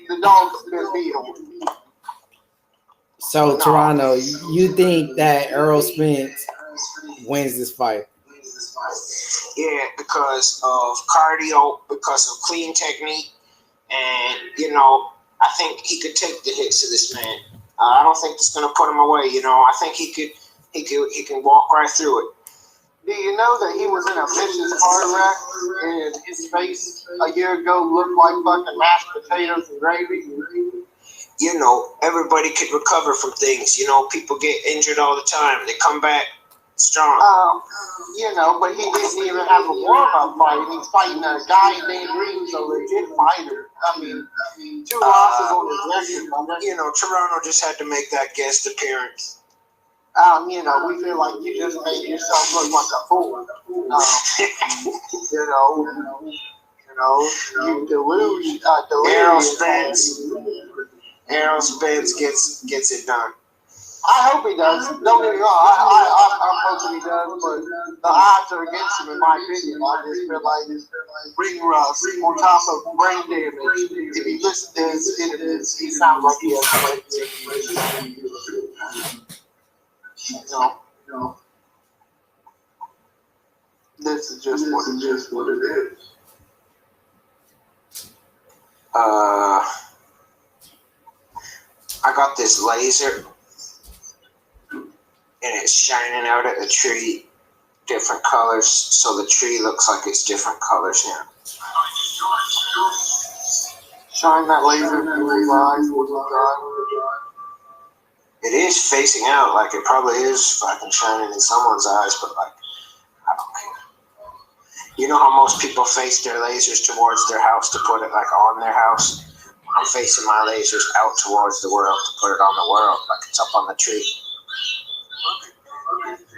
the dog's gonna beat him. So, Toronto, you think that Errol Spence wins this fight? Yeah, because of cardio, because of clean technique, and I think he could take the hits of this man. I don't think it's gonna put him away. I think he can walk right through it. Do you know that he was in a vicious car wreck and his face a year ago looked like fucking mashed potatoes and gravy? Everybody could recover from things. People get injured all the time. They come back strong. But he didn't even have a warm-up fight. He's fighting a guy named Reeves, a legit fighter. I mean, 2 losses on his record. Toronto just had to make that guest appearance. We feel like you just made yourself look like a fool. You delirious. Errol Spence gets it done. I hope he does. Don't get me wrong. I'm hoping he does, but the odds are against him, in my opinion. I just feel like ring rust on top of brain damage. If you listen to his interviews, he sounds like he has brain damage. This is just what it is. I got this laser, and it's shining out at the tree, different colors, so the tree looks like it's different colors now. Shine that laser in his eyes. It is facing out, like it probably is fucking shining in someone's eyes, but I don't care. You know how most people face their lasers towards their house to put it on their house? I'm facing my lasers out towards the world to put it on the world, like it's up on the tree.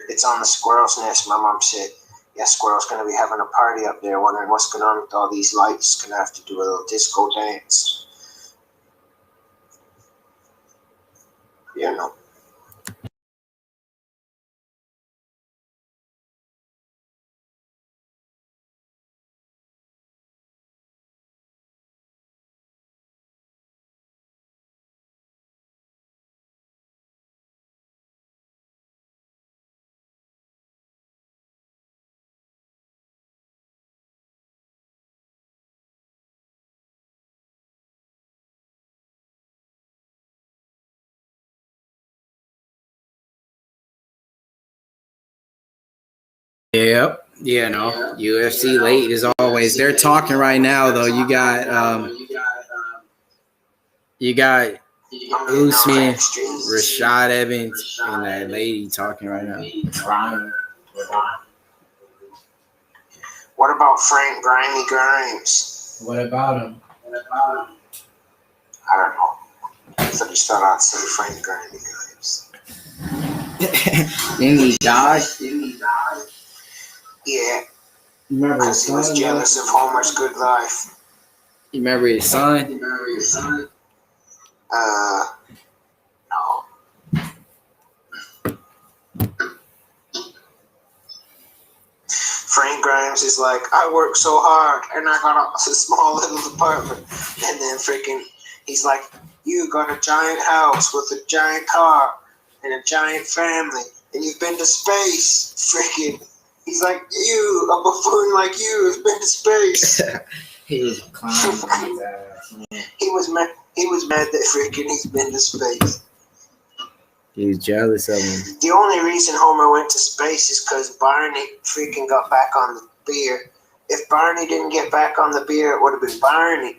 It's on the squirrel's nest. My mom said, yeah, squirrel's going to be having a party up there, wondering what's going on with all these lights. Going to have to do a little disco dance. Yep. UFC late as always. They're talking right now, though. You got Usman, Rashad Evans, and that lady talking right now. What about Frank Grimy Grimes? What about him? I don't know. I thought you started out saying Frank Grimy Grimes. Didn't he die? Yeah. You remember his Because he was son? jealous of Homer's good life. You remember his son? No. Frank Grimes is like, I work so hard and I got a small little apartment. And then freaking, he's like, you got a giant house with a giant car and a giant family and you've been to space. Freaking, he's like, you, a buffoon like you has been to space. He was clowning his ass, man. He was mad that freaking he's been to space. He was jealous of him. The only reason Homer went to space is because Barney freaking got back on the beer. If Barney didn't get back on the beer, it would have been Barney.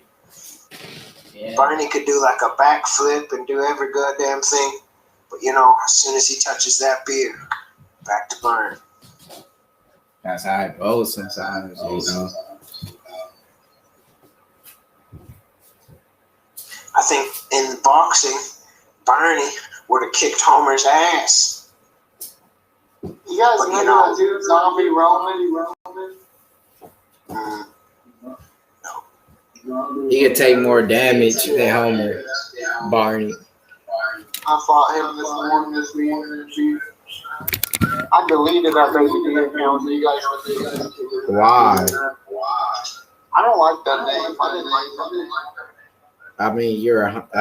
Yeah. Barney could do like a backflip and do every goddamn thing. But you know, as soon as he touches that beer, back to Barney. That's how it goes sometimes, you know. I think in boxing, Barney would have kicked Homer's ass. You guys But, remember that dude, Zombie Roman? He could take more damage than Homer. Barney. I fought him this morning. I deleted that WWE account so you guys don't see it. Why? I don't like that name. I didn't like that name. I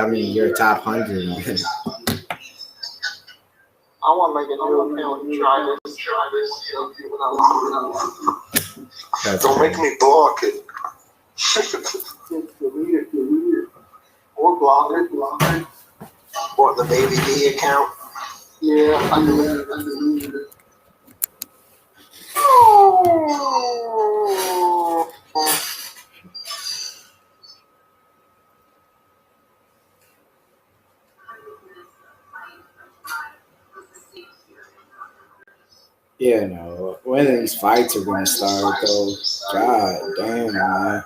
mean, you're top 100. I want to make a new account and try this. So people don't Don't make me block it. delete it. Or block it. What, the Baby D account? Yeah, I deleted it. Yeah, no. When these fights are gonna start, though? God damn, man.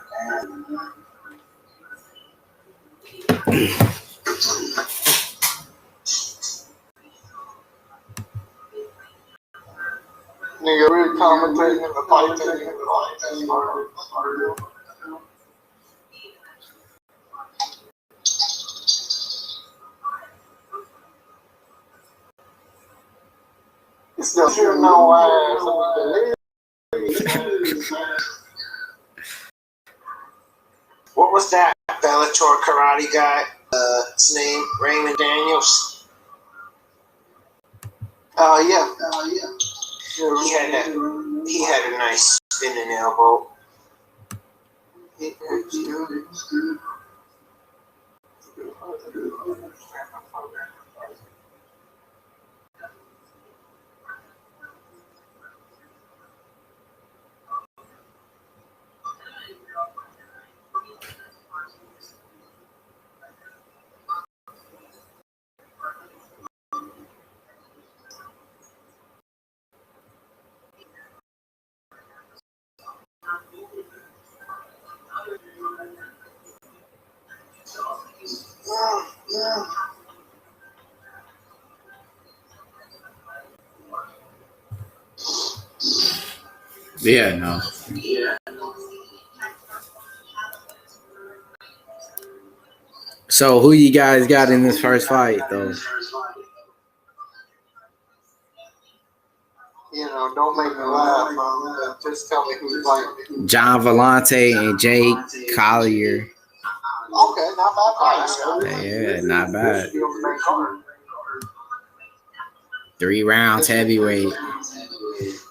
Nigga, we're commentating in the fight. It's still shooting no ass. What was that Bellator karate guy? His name Raymond Daniels. Yeah. He had a nice spinning elbow. Yeah, no. So, who you guys got in this first fight, though? You know, don't make me laugh. Just tell me who's fighting. John Vellante and Jake Collier. Okay, not bad fight. Yeah, not bad. Be on the main card. 3 rounds heavyweight.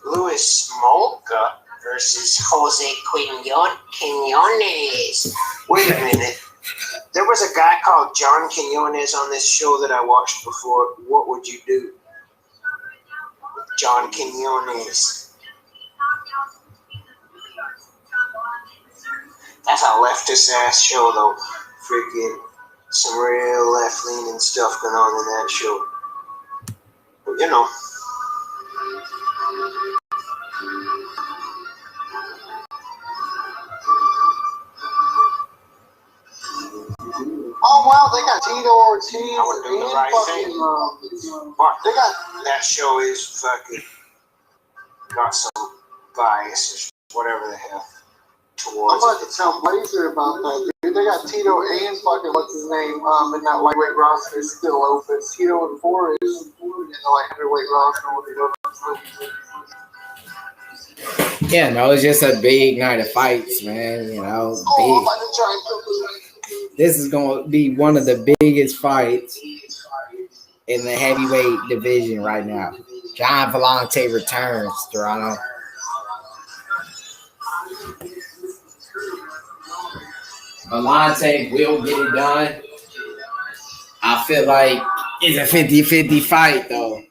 Luis Smolka versus Jose Quinones. Wait a minute. There was a guy called John Quinones on this show that I watched before. What would you do? John Quinones. That's a leftist ass show though. Freaking some real left leaning stuff going on in that show. But you know. Oh wow, they got Tito Ortiz I would do the and right fucking. But They got. that show is fucking got some bias or whatever the hell I'm towards about it. to tell Blazer about that, dude. They got Tito and fucking what's his name in that lightweight roster is still open. Tito and Forrest in the light heavyweight roster will be open. Yeah, no, it's just a big night of fights, man. You know, big. This is going to be one of the biggest fights in the heavyweight division right now. John Vellante returns, Toronto. Vellante will get it done. I feel like it's a 50-50 fight, though.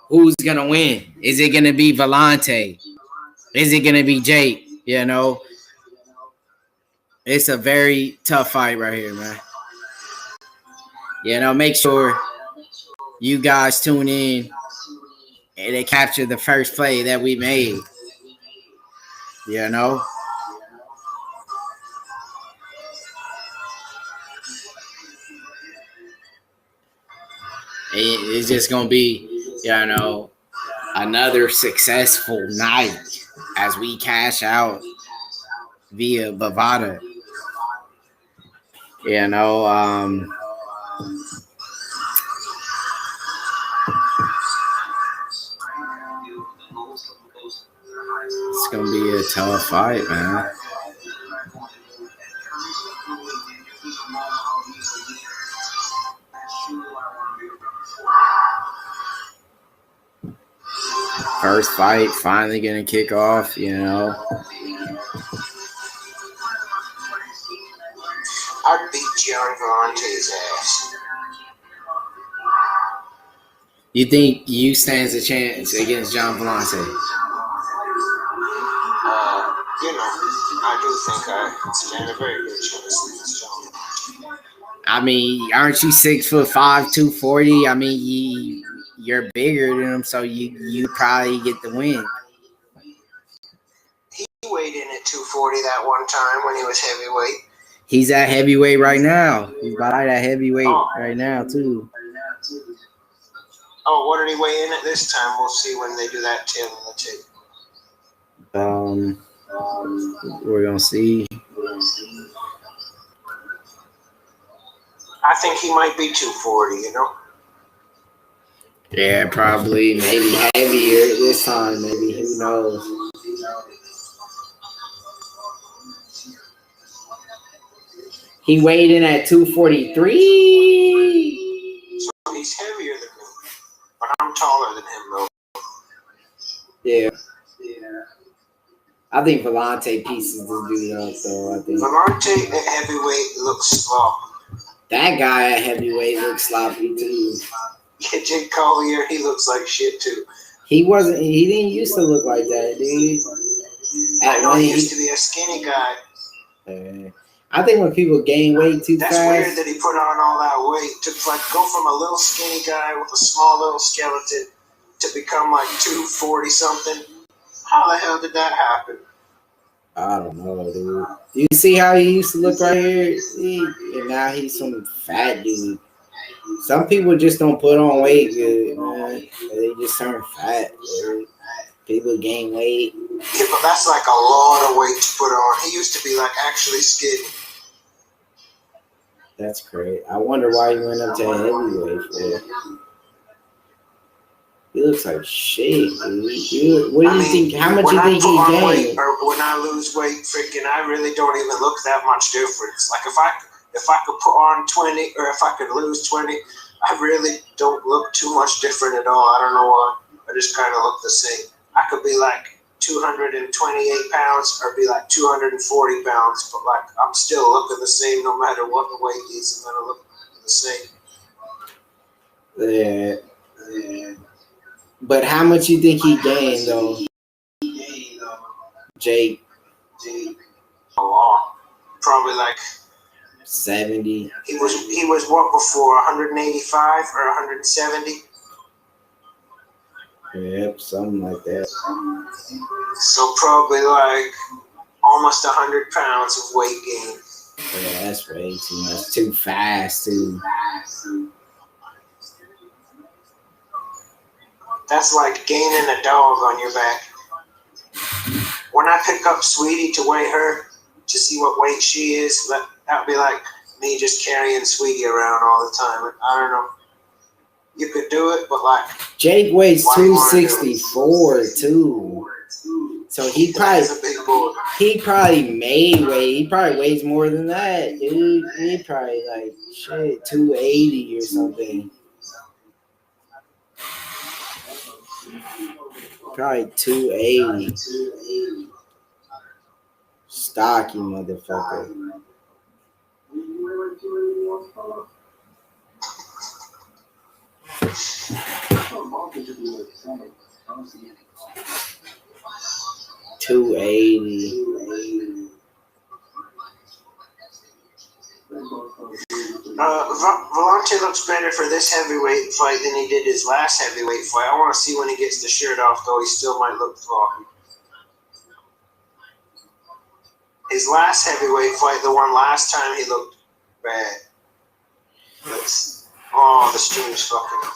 Who's going to win? Is it going to be Vellante? Is it going to be Jake? You know, it's a very tough fight right here, man. You know, make sure you guys tune in and they capture the first play that we made. You know? It's just going to be, you know, another successful night as we cash out via Bovada. You know, it's going to be a tough fight, man. First fight finally going to kick off, you know. I'd beat John Vellante's ass. You think you stands a chance against John Vellante? You know, I do think I stand a very good chance against John. I mean, aren't you 6'5", 240? I mean, you're bigger than him, so you probably get the win. He weighed in at 240 that one time when he was heavyweight. He's at heavyweight right now. He's about at heavyweight right now, too. Oh, what did he weigh in at this time? We'll see when they do that tail on the tape. We're going to see. I think he might be 240, you know? Yeah, probably. Maybe heavier this time. Maybe. Who knows? He weighed in at 243. So he's heavier than me. But I'm taller than him, though. Yeah. I think Vellante pieces this dude up, though. I think Vellante at heavyweight looks sloppy. that guy at heavyweight looks sloppy, too. Yeah, Jake Collier, he looks like shit, too. He didn't used to look like that, dude. I know he used to be a skinny guy. I think when people gain weight too That's fast. weird that he put on all that weight to like go from a little skinny guy with a small little skeleton to become like 240 something. How the hell did that happen? I don't know, dude. You see how he used to look right here? And now he's some fat dude. Some people just don't put on weight good, man. They just turn fat, dude. People gain weight. Yeah, but that's like a lot of weight to put on. He used to be like actually skinny. That's great. I wonder why he went up to heavyweight for. He looks like shit, dude. What do you think? How much you think he gained? Weight, or when I lose weight, freaking, I really don't even look that much difference. Like if I could put on 20 or if I could lose 20, I really don't look too much different at all. I don't know why. I just kind of look the same. I could be like 228 pounds or be like 240 pounds, but like I'm still looking the same no matter what the weight is. I'm gonna look the same. Yeah. But how much you think he gained though? Jake. Oh, probably like 70. He was what before 185 or 170? Yep, something like that. So probably like almost 100 pounds of weight gain. Yeah, that's way too much. Too fast, too. That's like gaining a dog on your back. When I pick up Sweetie to weigh her to see what weight she is, that'd be like me just carrying Sweetie around all the time. I don't know. You could do it, but like Jake weighs 264 too. So he That's a big boy. probably weighs more than that, dude. He probably like shit 280 or something. Probably 280. Stocky motherfucker. $280. Volante looks better for this heavyweight fight than he did his last heavyweight fight. I want to see when he gets the shirt off, though. He still might look floppy. His last heavyweight fight, the one last time, he looked bad. Oh, the stream's fucking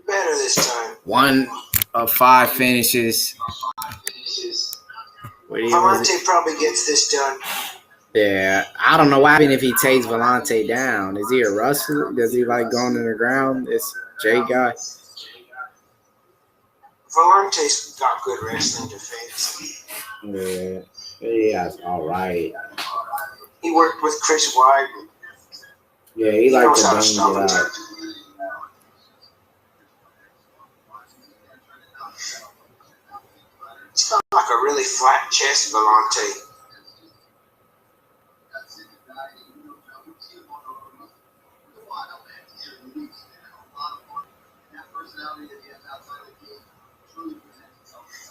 better this time. 1 of 5 finishes. Volante probably gets this done. Yeah, I don't know what happens if he takes Volante down. Is he a wrestler? Does he like going in the ground? This J guy. Volante's got good wrestling defense. Yeah, that's all right. He worked with Chris Weidman. Yeah, he likes knows to how to bang stop it it. out. He's got like a really flat chest, Volante.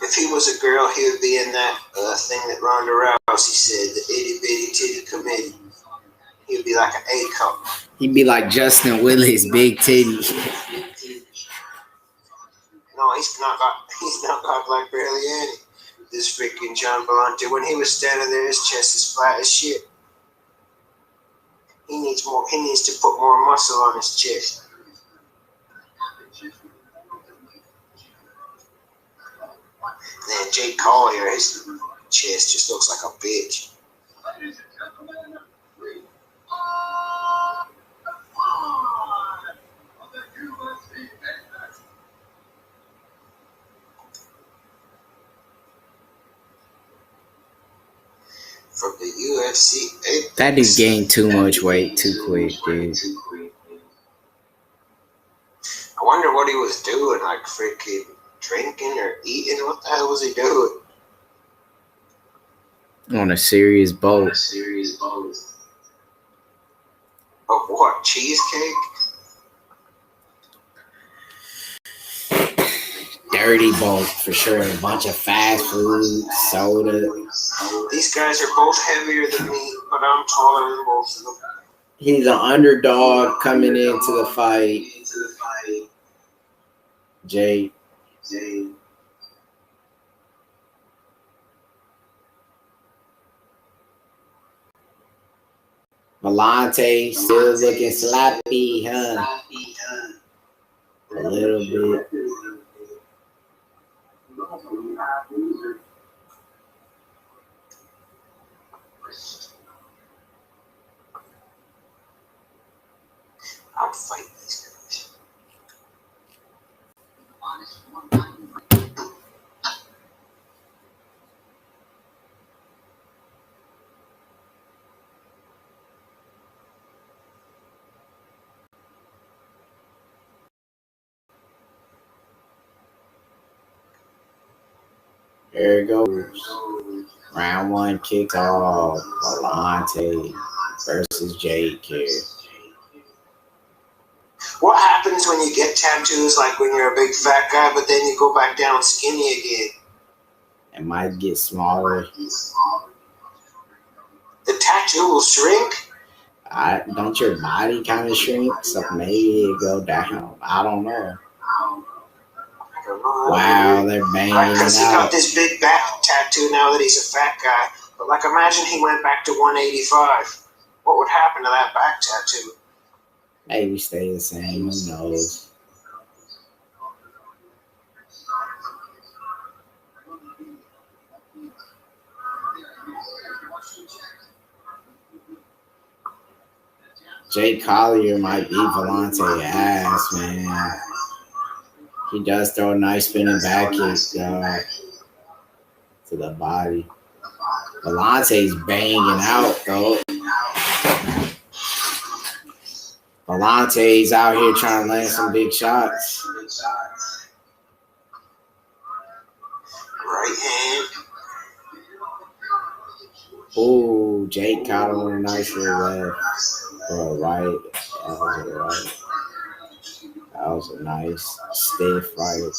If he was a girl, he would be in that thing that Ronda Rousey said, the itty bitty titty committee. He would be like an A cup. He'd be like Justin Willis, big titty. No, he's not got like barely any. This freaking John Volante, when he was standing there, his chest is flat as shit. He needs to put more muscle on his chest. Then Jake Collier, his chest just looks like a bitch. From the UFC. That dude gained too much weight too quick, dude. I wonder what he was doing, like freaking drinking or eating. What the hell was he doing? On a serious boat. Of what? Cheesecake? Dirty boat for sure. A bunch of fast food, soda. These guys are both heavier than me, but I'm taller than both of them. He's an underdog coming into the fight. Jay. Volante still looking sloppy, huh? A little bit. I'd fight these guys. There it goes. Round 1 kicks off. Volante versus Jake here. What happens when you get tattoos, like when you're a big fat guy, but then you go back down skinny again? It might get smaller. The tattoo will shrink? Don't your body kind of shrink? So maybe it go down. I don't know. I don't know. Wow, they're banging Because it he got out. this big back tattoo now that he's a fat guy. But like, imagine he went back to 185. What would happen to that back tattoo? Maybe stay the same. Who knows? Jake Collier might beat Volante ass, man. He does throw a nice spinning back kick to the body. Volante's banging out, though. Volante's out here trying to land some big shots. Right hand. Ooh, Jake caught him with a nice little left. Or right. That was a right. That was a nice, stiff right.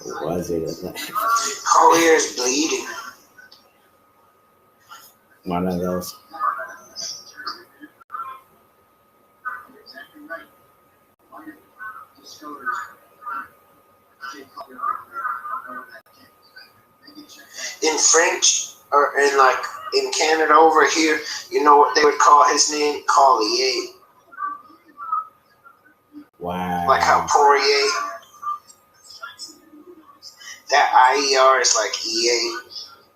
What was it? Collier's bleeding. One of those. In French, or in Canada over here, you know what they would call his name? Collier. Wow. Like how Poirier. That IER is like EA.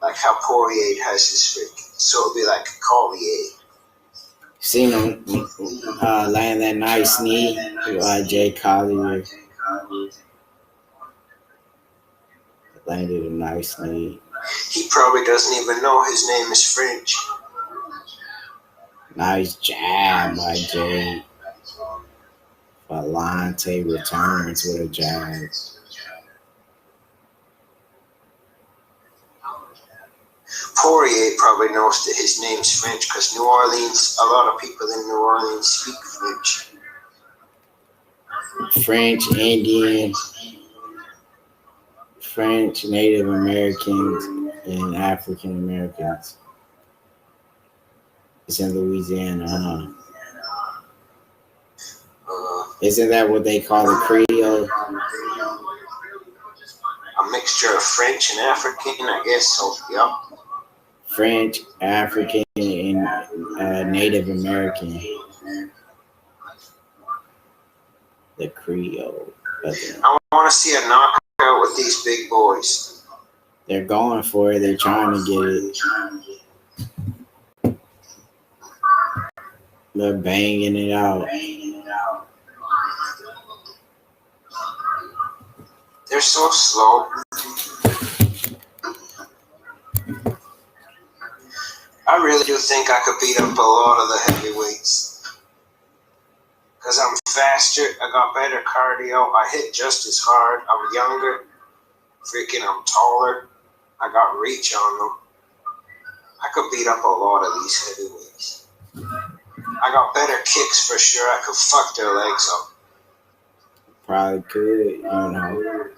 Like how Poirier has his freaking. So it'd be like Collier. Seen him land that nice knee with Jay Collier. Landed a nice knee. He probably doesn't even know his name is French. Nice jab by Jay. Volante returns with a jab. Poirier probably knows that his name's French because New Orleans, a lot of people in New Orleans speak French. French, Indian, French, Native Americans, and African Americans. It's in Louisiana, huh? Isn't that what they call the Creole? A mixture of French and African, I guess so, yeah. French, African, and Native American. The Creole. I want to see a knockout with these big boys. They're going for it. They're trying to get it. They're banging it out. They're so slow. I really do think I could beat up a lot of the heavyweights. Because I'm faster, I got better cardio, I hit just as hard, I'm younger, I'm taller, I got reach on them. I could beat up a lot of these heavyweights. I got better kicks for sure, I could fuck their legs up. Probably could, you know.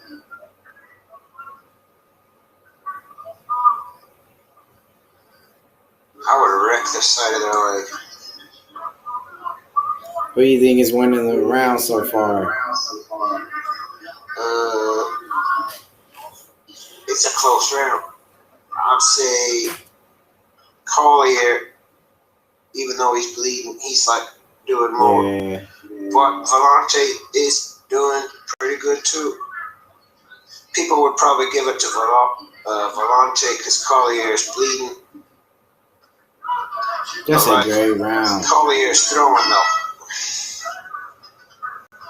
I would wreck the side of their leg. Who do you think is winning the round so far? It's a close round. I'd say Collier, even though he's bleeding, he's like doing more. Yeah. But Volante is doing pretty good too. People would probably give it to Volante because Collier is bleeding. That's a great round. Collier's throwing though.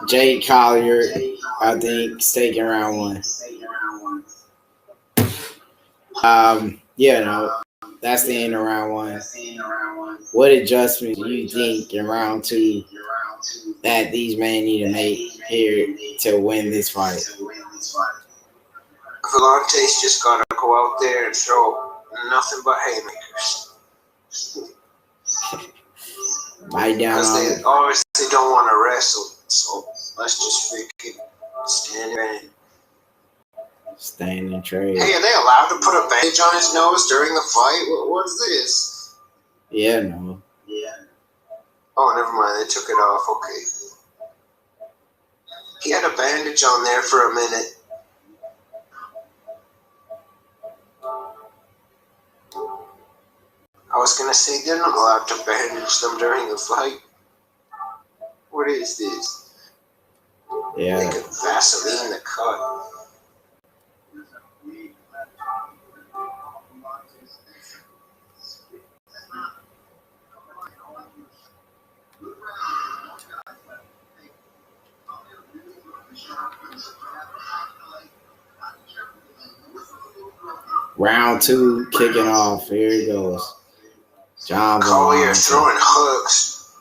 Jay Collier, I think, is taking round one. That's the end of round one. What adjustments do you think in round two that these men need to make here to win this fight? Volante's just got to go out there and throw nothing but haymakers. Bite down. Because they obviously don't want to wrestle, so let's just freaking stand and stand and trade. Hey, are they allowed to put a bandage on his nose during the fight? What's this? Yeah, no. Oh, never mind. They took it off. Okay. He had a bandage on there for a minute. I was going to say they're not allowed to bandage them during the fight. What is this? Yeah. They could Vaseline the cut. Round 2 kicking off. Here it goes. John Collier Vellante. throwing hooks.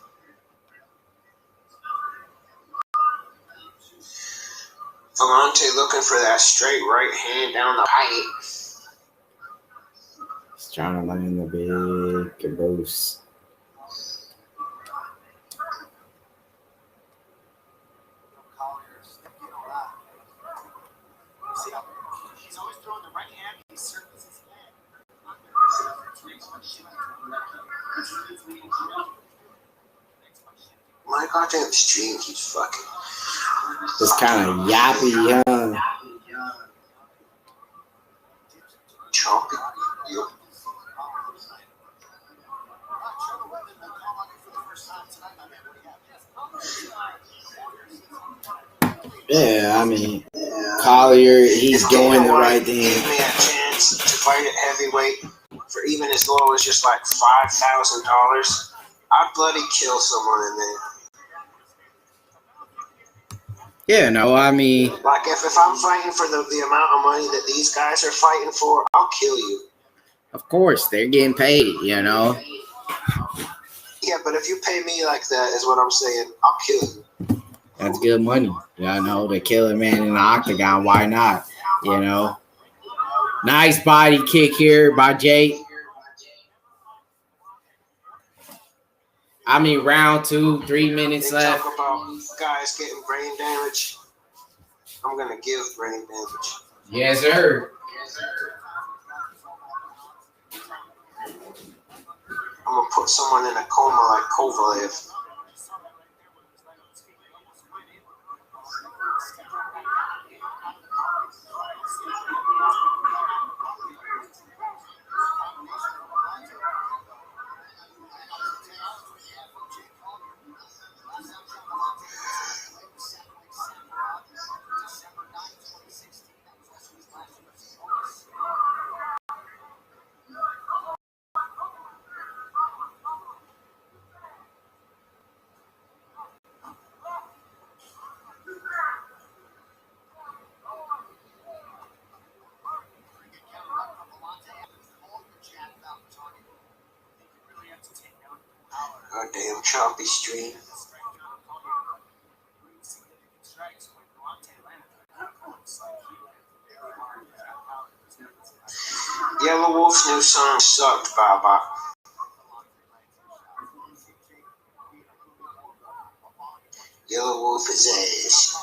Vellante looking for that straight right hand down the pipe. He's trying to land the big caboose. My goddamn stream keeps fucking. It's kind of yappy, huh? Choppy. Yep. Yeah, I mean, Collier, he's If doing Dana the White right thing. gave me a chance to fight at heavyweight for even as low as just like $5,000, I'd bloody kill someone in there. Yeah, no, I mean, Like if I'm fighting for the amount of money that these guys are fighting for, I'll kill you. of course, they're getting paid, you know. Yeah, but if you pay me like that, is what I'm saying, I'll kill you. That's good money. You know, to kill a man in the octagon, why not? You know. Nice body kick here by Jake. I mean, round 2, 3 minutes They left. talk about guys getting brain damage. I'm gonna give brain damage. Yes, sir. I'm gonna put someone in a coma like Kovalev. Goddamn choppy stream. Yellow Wolf's new song sucked, Baba. Yellow Wolf is ass.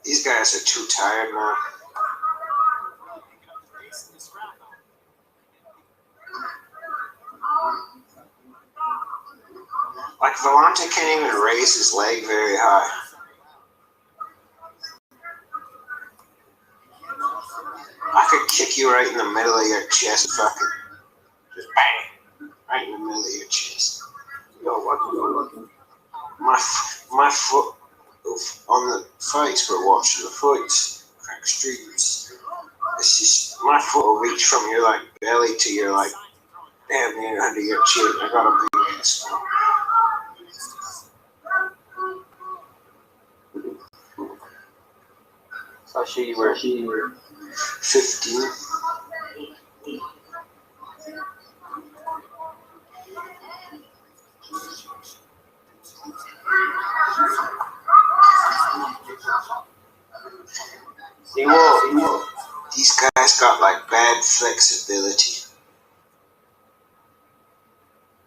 These guys are too tired, man. Like, Vellante can't even raise his leg very high. I could kick you right in the middle of your chest, fucking. Just bang! Right in the middle of your chest. My foot on the fights, we're watching the fights. Crack streets. It's just, my foot will reach from your, like, belly to your, like, damn near under your chin. I got a big ass foot. I'll show you where she were. 15. These guys got like bad flexibility.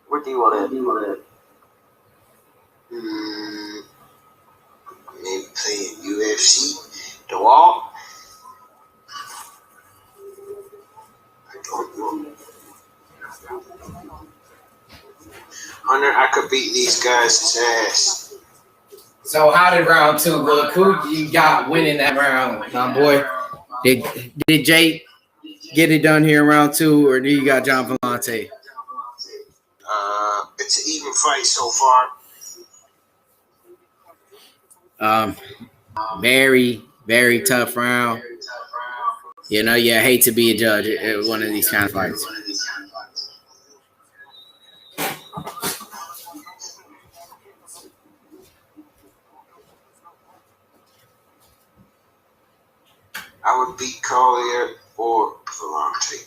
Where do you want it? Maybe playing UFC. The Wall. I don't know. Hunter, I could beat these guys' ass. So how did round 2 look? Who you got winning that round, my boy? Did Jake get it done here in round 2, or do you got John Vellante? It's an even fight so far. Very, very tough round. You know, you hate to be a judge at one of these kind of fights. I would beat Collier or Vellante.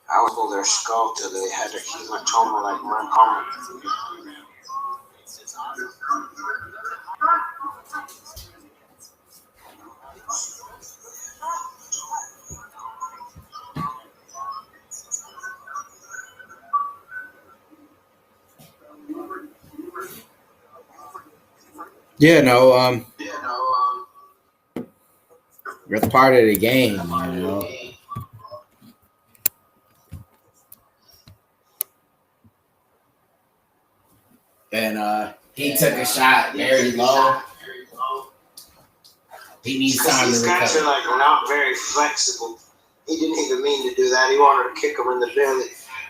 I would pull their skull till they had a hematoma like my arm. It's part of the game, you know. And he took a shot very low. He needs time to These guys recover. are like not very flexible. He didn't even mean to do that. He wanted to kick him in the belly.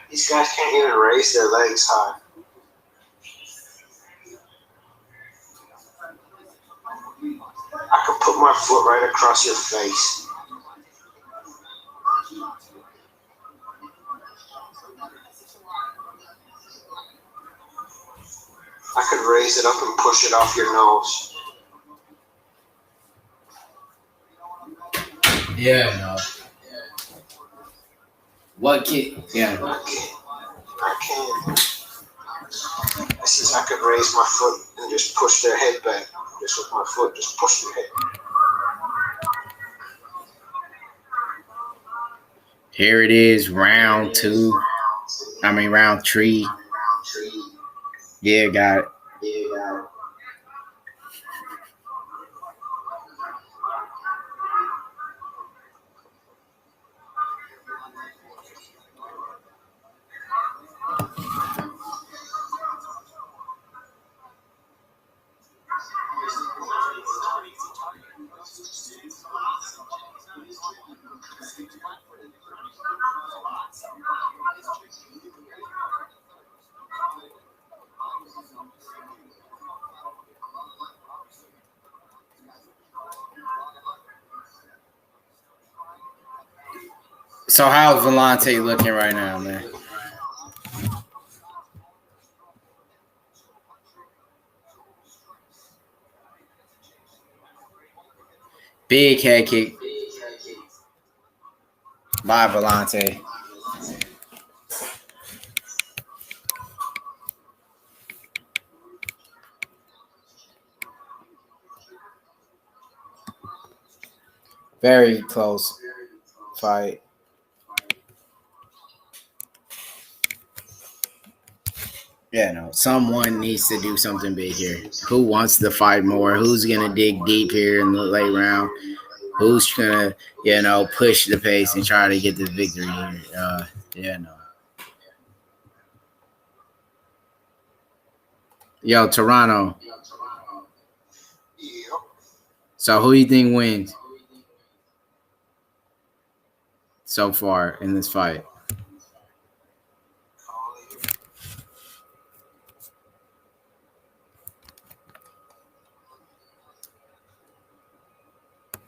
These guys can't even raise their legs high. I could put my foot right across your face. I could raise it up and push it off your nose. Yeah, no. What kid? Yeah. I can. I could raise my foot and just push their head back. Just with my foot, just push their head. Here it is, round 3. Yeah, got it. So how's Vellante looking right now, man? Big head kick by Vellante. Very close fight. Yeah, no. Someone needs to do something big here. Who wants to fight more? Who's gonna dig deep here in the late round? Who's gonna, push the pace and try to get the victory here? Yo, Toronto. Yep. So who you think wins so far in this fight?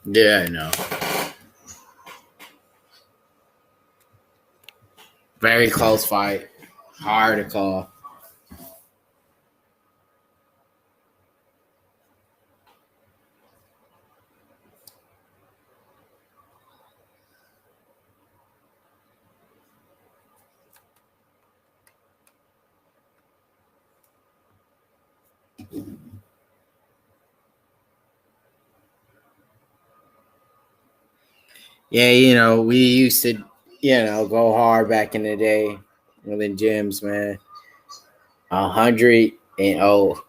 Yeah, I know. Very close fight. Hard to call. Yeah, we used to, go hard back in the day in the gyms, man. 100-0.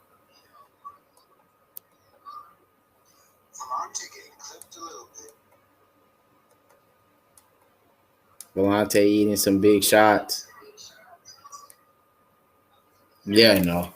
Volante eating some big shots. Yeah, no.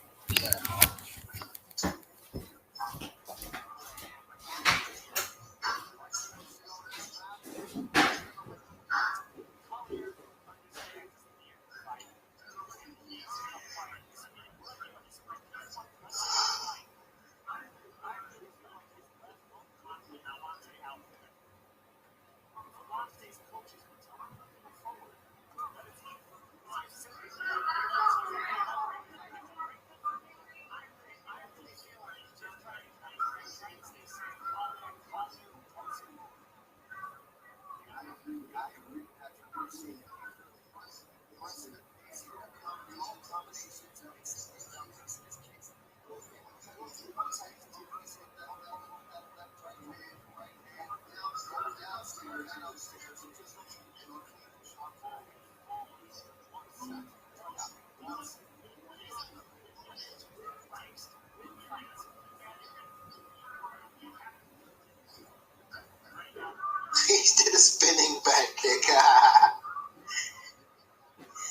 He did a spinning back kick.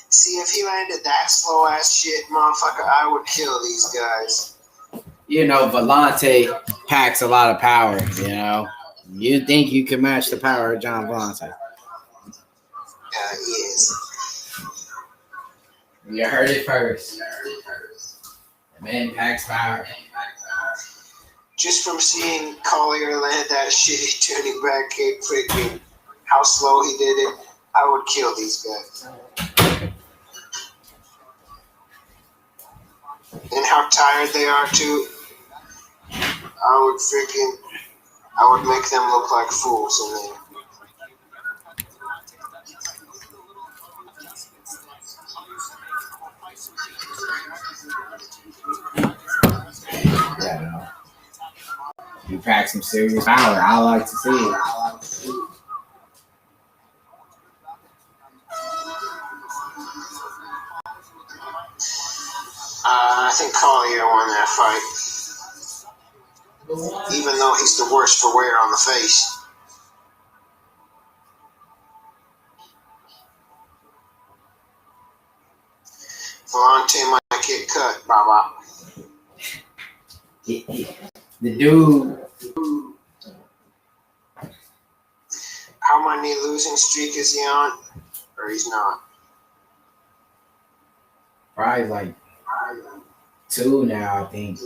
See, if he landed that slow ass shit, motherfucker, I would kill these guys. Volante packs a lot of power, You think you can match the power of John Volante. He is. You heard it first. The man packs power. Just from seeing Collier land that shitty turning back kick, freaking how slow he did it, I would kill these guys. And how tired they are too. I would make them look like fools in there. Yeah, you pack some serious power. I like to see it. I think Collier won that fight. Even though he's the worst for wear on the face. Volante might get cut, Baba. The dude. How many losing streak is he on? Or he's not? Probably like 2 now, I think.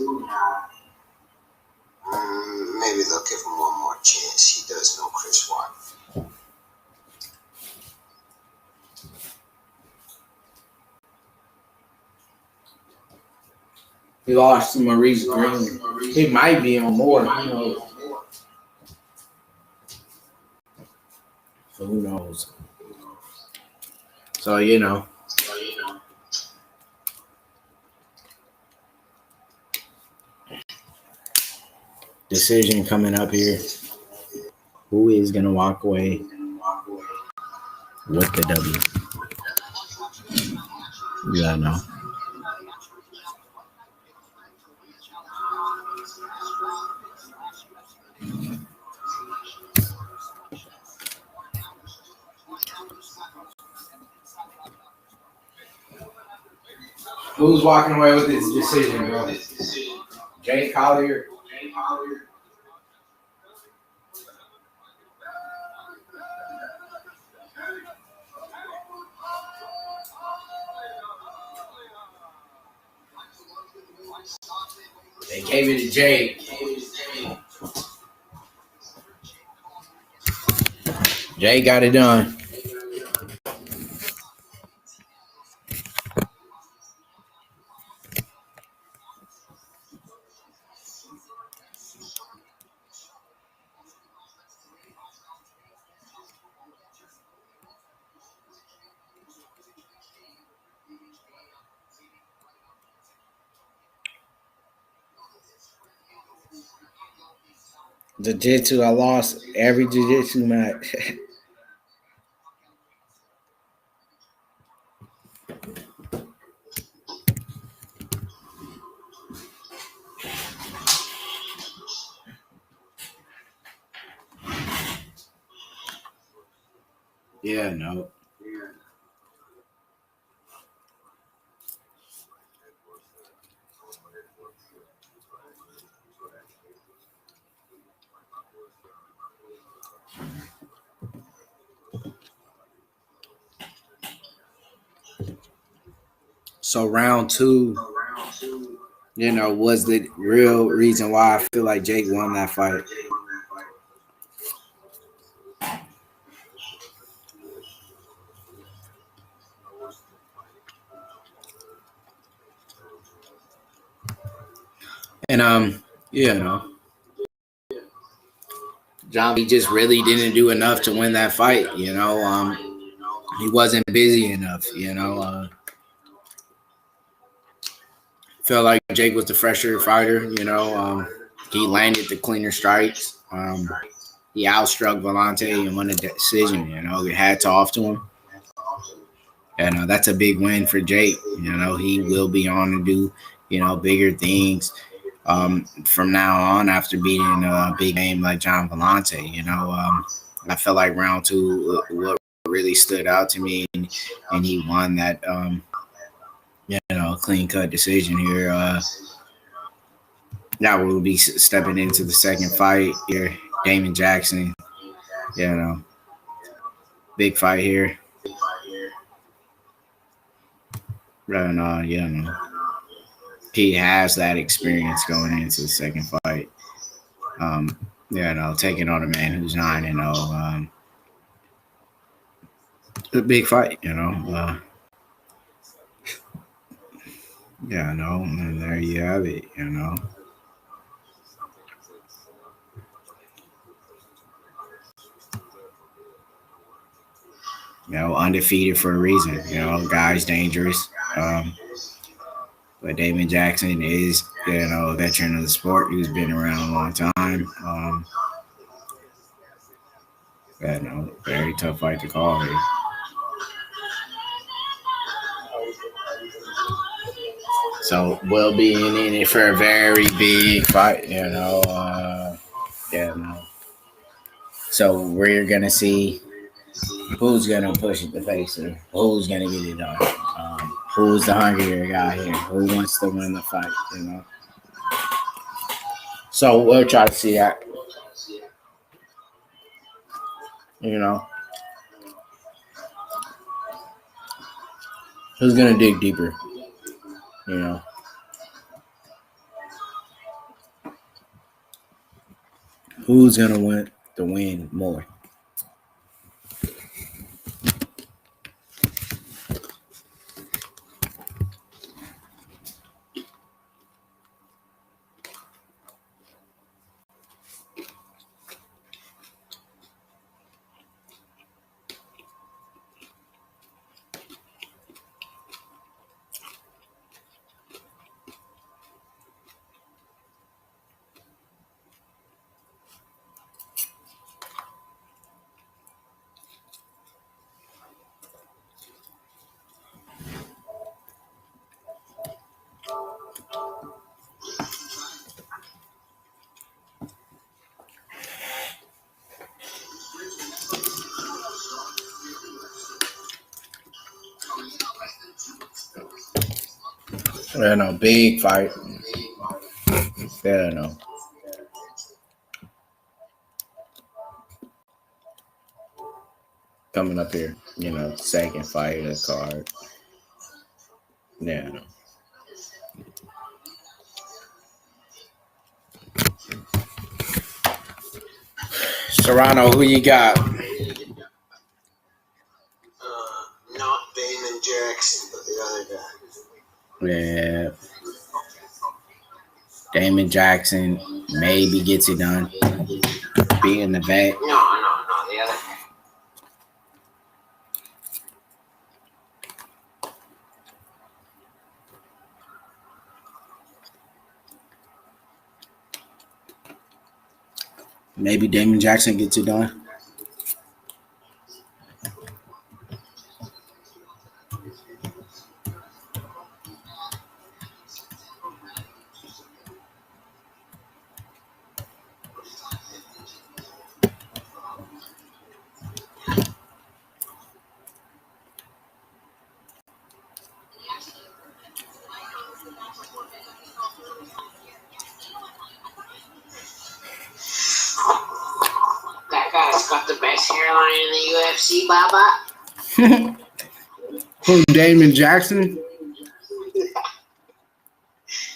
Maybe they'll give him one more chance. He does know Chris Watt. He lost to Maurice Green. He might be on more. So who knows? So decision coming up here. Who is gonna walk away with the W? You gotta know. Who's walking away with this decision, bro? Jay Collier. They gave it to Jay. Jay got it done. Jiu-jitsu, I lost every jiu-jitsu match. Yeah, no. So round two, was the real reason why I feel like Jake won that fight. And John B just really didn't do enough to win that fight. He wasn't busy enough. Felt like Jake was the fresher fighter. He landed the cleaner strikes. He outstruck Volante and won the decision. He had to off to him. And that's a big win for Jake. He will be on to do, bigger things from now on after beating a big name like John Volante. I felt like round two, what really stood out to me, and he won that, clean cut decision here. Now we'll be stepping into the second fight here. Damon Jackson, big fight here. And he has that experience going into the second fight. Taking on a man who's 9-0. A big fight, and there you have it, undefeated for a reason. Guy's dangerous. But Damon Jackson is, a veteran of the sport who's been around a long time. Very tough fight to call here. So we'll be in it for a very big fight, So we're gonna see who's gonna push it the facer, who's gonna get it done, who's the hungrier guy here, who wants to win the fight, So we'll try to see that, who's gonna dig deeper, who's gonna want to win more. Big fight. Coming up here, second fight of the card. Serrano, who you got? Not Damon Jackson, but the other guy. Yeah. Damon Jackson maybe gets it done. Being the vet. No, the other guy. Maybe Damon Jackson gets it done. hairline in the UFC, Baba? Who, Damon Jackson?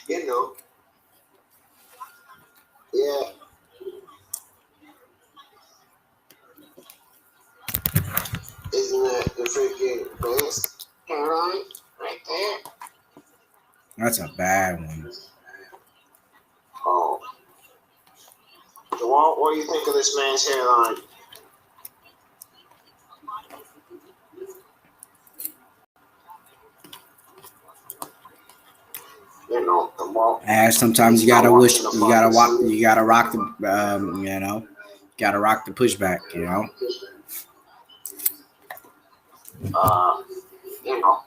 You know. Yeah. Isn't that the freaking best hairline right there? That's a bad one. Oh. DeWalt, what do you think of this man's hairline? You know, DeWalt. And sometimes you gotta rock the, gotta rock the pushback, you know. You know.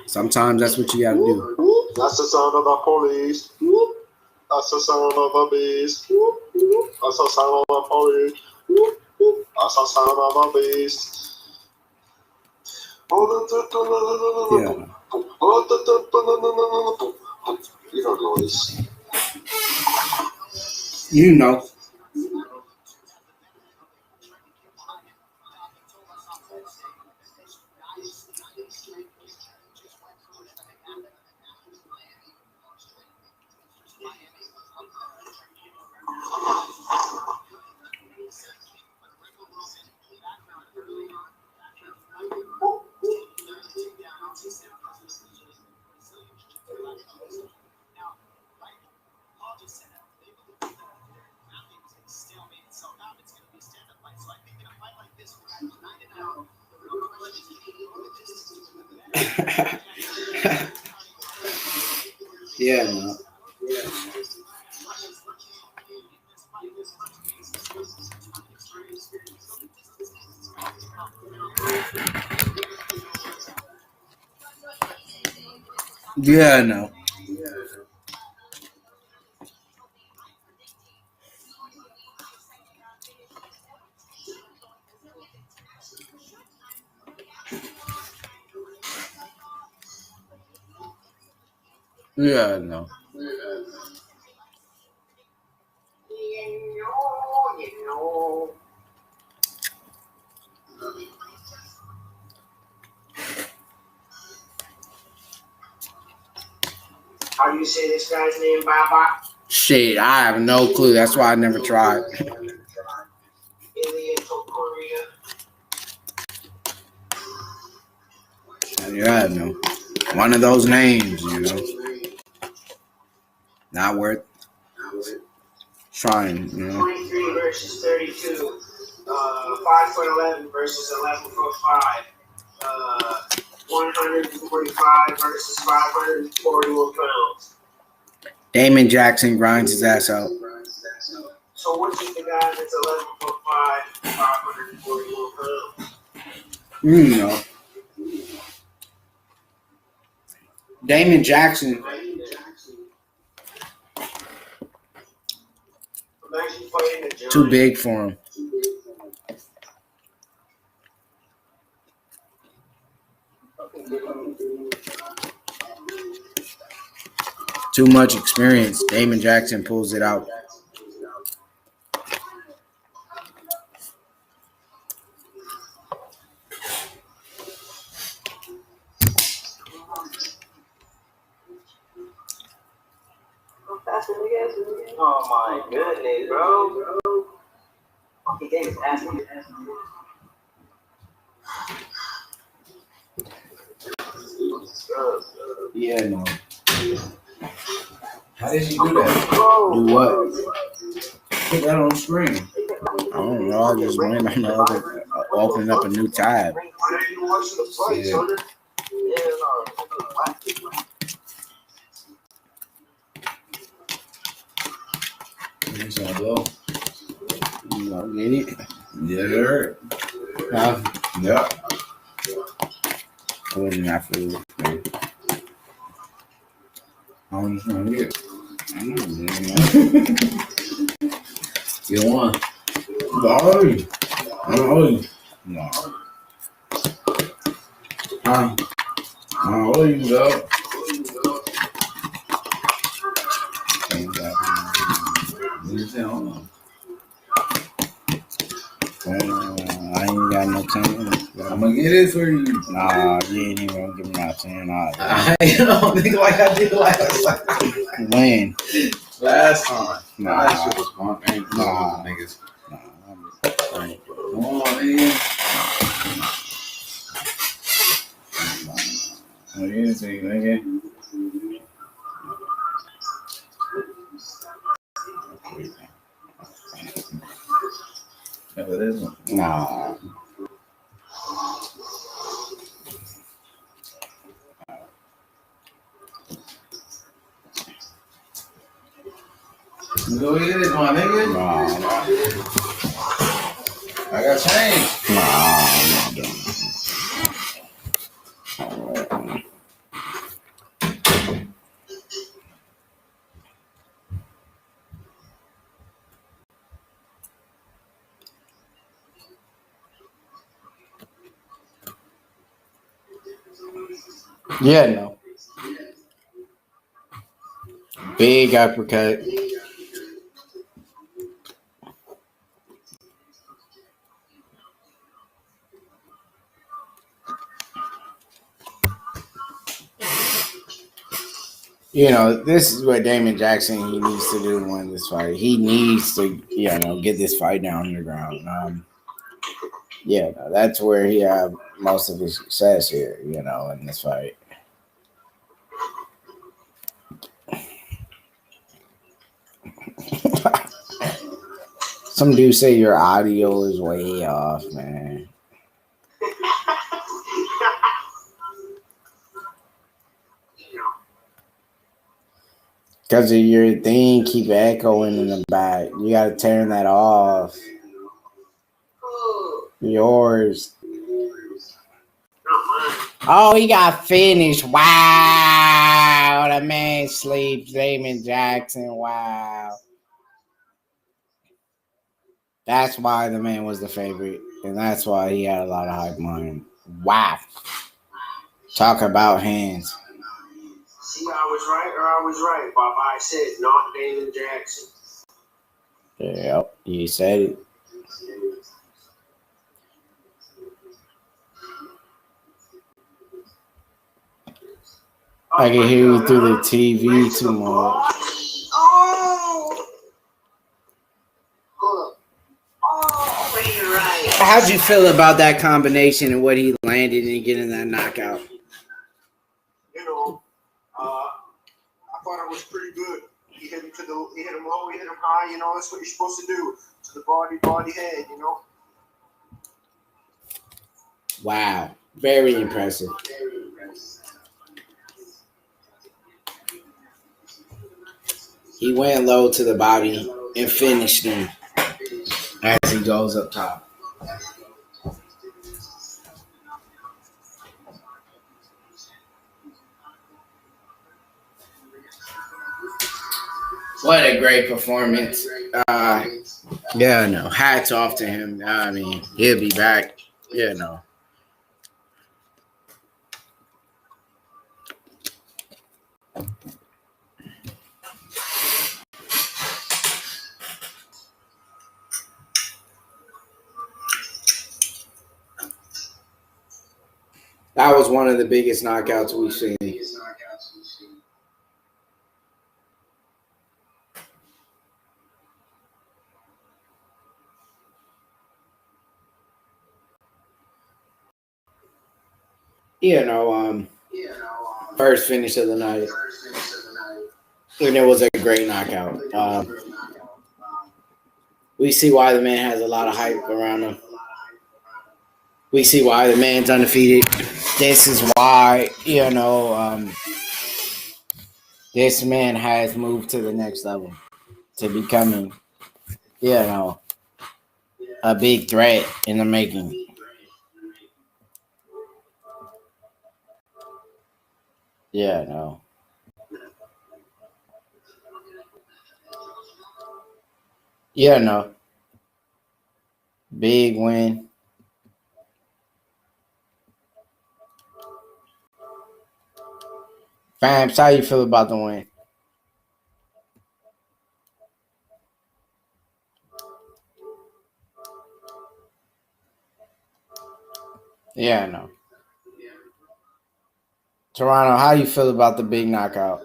Sometimes that's what you gotta do. That's the sound of the police. That's the sound of the beast. That's the sound of the police. That's the sound of the beast. Yeah. You don't know this. You know. Yeah, no. Yeah, no. Yeah, no. You know. How do you say this guy's name, Baba? Shit, I have no clue. That's why I never tried. Yeah, no. One of those names, you know. Not worth trying, you know. 23 versus 32. 5'11" versus 11'5". 145 versus 541 pounds. Damon Jackson grinds his ass out. So which is the guy that's 11'5", 541 pounds? You know. Damon Jackson. Too big for him. Too much experience. Damon Jackson pulls it out. Oh my goodness, bro. He gave his ass. Yeah, no. How did you do that? Do what? Put that on screen. I don't know. I just went on the other, opening up a new tab. Yeah. It's all low. You know, get it? Yeah, sir. Huh? Yeah. What is that food? I'm just gonna get it. You You want? Sorry. I'm No. always up. I ain't got no 10. I'm gonna get it for you. Nah, you ain't even gonna give me no 10. I don't think like I did last time. When? Last time. Nah. That shit was fun. Ain't Nah. niggas. Nah, Come on, man. What is it, nigga? Yeah, it is. nah. Go get it, my nigga. Nah. I got change. I'm not doing it. Yeah, no. Big uppercut. You know, this is what Damon Jackson he needs to do to win this fight. He needs to, get this fight down on the ground. That's where he had most of his success here, in this fight. Some dude say your audio is way off, man. Because of your thing keep echoing in the back. You got to turn that off. Yours. Oh, he got finished. Wow. The man sleeps. Damon Jackson. Wow. That's why the man was the favorite. And that's why he had a lot of hype on him. Wow. Talk about hands. See, I was right or I was right, Bob. I said not Damon Jackson. Yep, you said it. I can hear you through the TV too much. Oh! Hold up. Oh, you're right. How'd you feel about that combination and what he landed and getting that knockout? You know, I thought it was pretty good. He hit him low, he hit him high. You know, that's what you're supposed to do to the body, head. You know. Wow, very impressive. He went low to the body and finished him as he goes up top. What a great performance. Hats off to him. I mean, he'll be back. That was one of the biggest knockouts we've seen. First finish of the night. And it was a great knockout. We see why the man has a lot of hype around him. We see why the man's undefeated. This is why, this man has moved to the next level to becoming, a big threat in the making. Big win. Fams, how you feel about the win? Yeah, I know. Toronto, how you feel about the big knockout?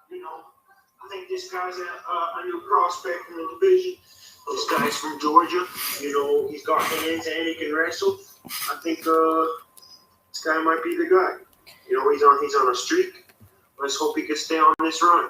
I think this guy's a new prospect in the division. This guy's from Georgia. He's got hands and he can wrestle. I think this guy might be the guy. He's on a streak. Let's hope he can stay on this run.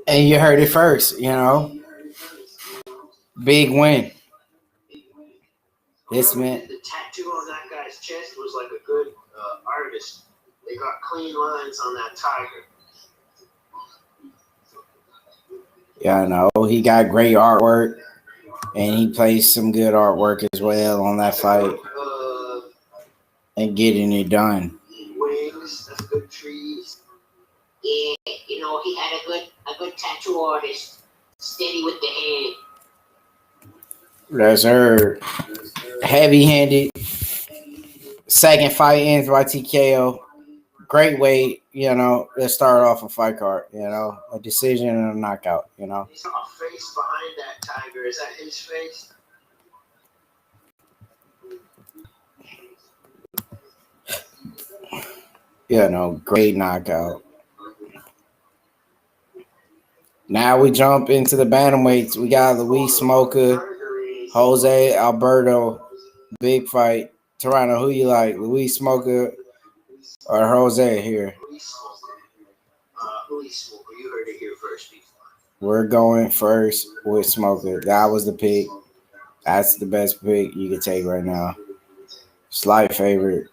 And you heard it first, big win. This man. The tattoo on that guy's chest was like a good artist. They got clean lines on that tiger. Yeah, I know. He got great artwork, and he plays some good artwork as well on that fight. And getting it done. Wings, that's good trees. Yeah, he had a good tattoo artist. Steady with the head. That's her heavy-handed. Second fight ends by TKO. Great way, to start off a fight card, a decision and a knockout, He's got a face behind that tiger. Is that his face? Great knockout. Now we jump into the bantamweights. We got Luis Smoker, Jose Alberto, big fight. Toronto, who you like, Luis Smoker or Jose here? Luis Smoker. You heard it here first before. We're going first with Smoker. That was the pick. That's the best pick you can take right now. Slight favorite.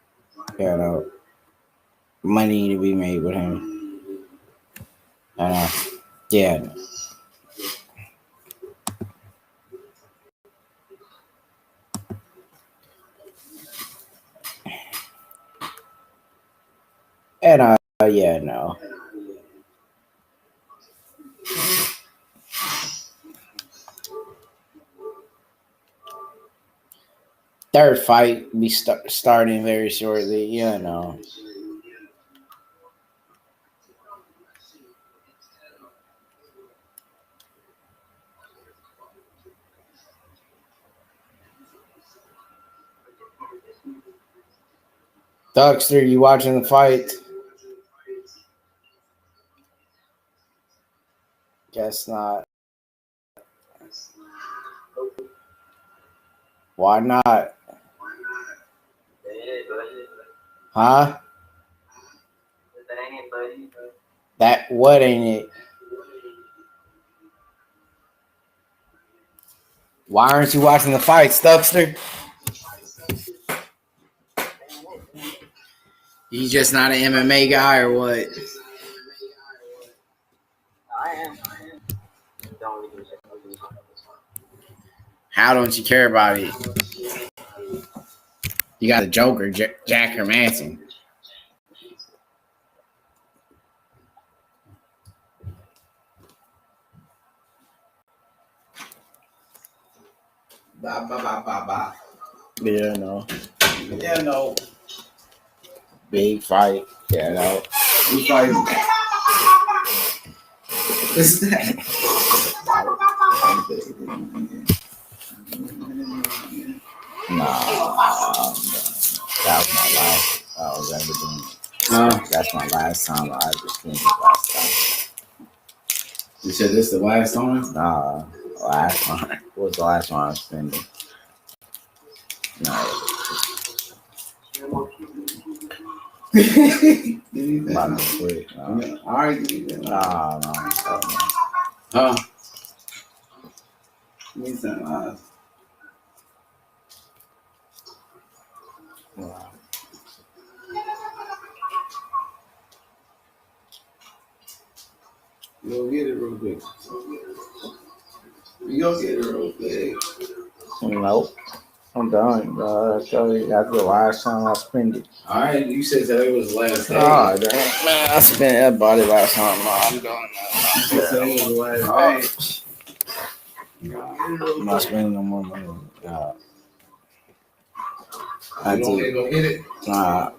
Money to be made with him. Yeah. And no. Third fight be starting very shortly. No. Duckster, you watching the fight? Guess not. Why not? Huh? That what ain't it? Why aren't you watching the fight, Duckster? You just not an MMA guy or what? I am. How don't you care about it? You got a Joker, Jack Hermansson. Bye. Yeah, no. Big fight. We fight. What's that? That was my last. I was ever doing. Huh? That's my last time I ever spent it last time. You said this the last time? Nah, last one. What was the last one I was spending? No, about to quit. No. All right, give me that. No. Huh? Give me some. Go get it real quick. You go get it real quick. Nope. I'm done. I told you that's the last time I spent it. All right, you said that it was the last day. Oh, damn. Man, I spent that body last time. No, I'm done now. You said it was the last day. I'm not spending no more money. I You want me to do. go get it? Nah.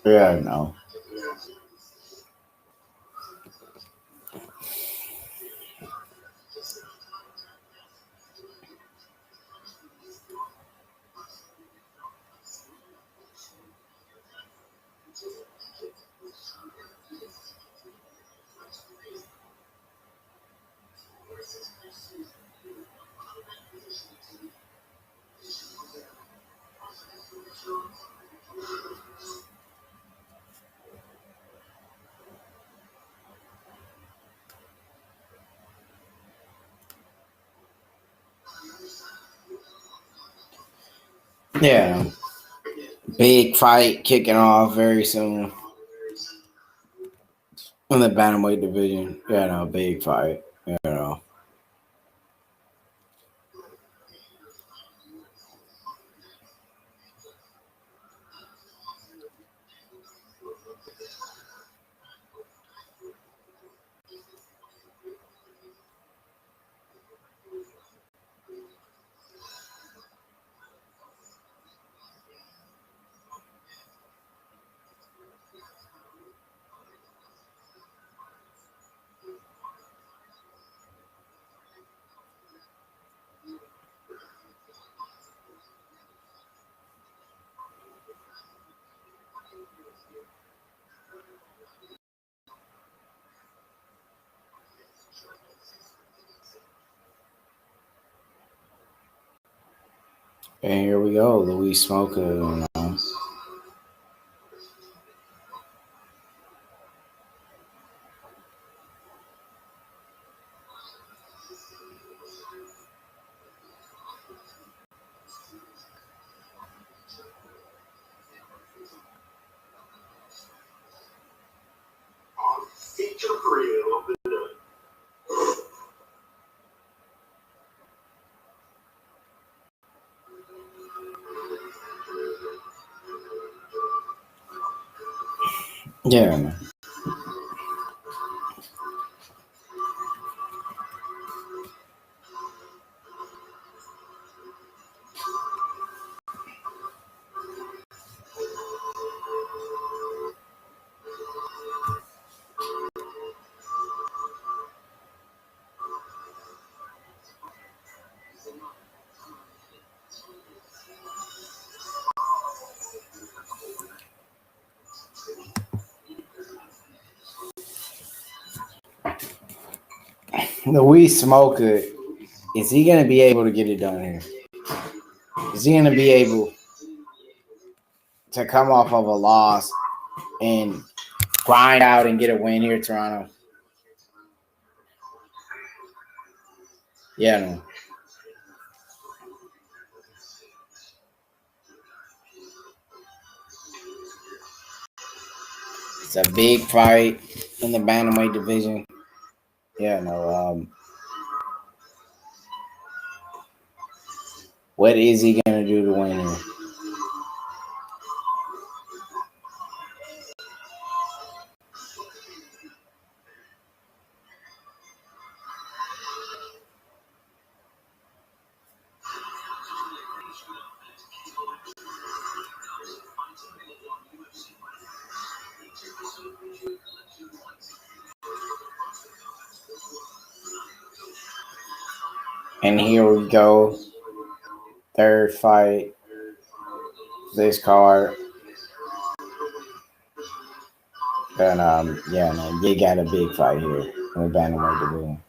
Yeah, no. Yeah. Big fight kicking off very soon in the bantamweight division. Yeah, no, big fight. You know. And here we go, Louis Smoker. You know. Feature reel of the night. Yeah, man. Louis Smoker, is he going to be able to get it done here? Is he going to be able to come off of a loss and grind out and get a win here, Toronto? Yeah, no. It's a big fight in the bantamweight division. What is he gonna do to win here? And here we go. Third fight. This card. And you got a big fight here in the bantamweight division.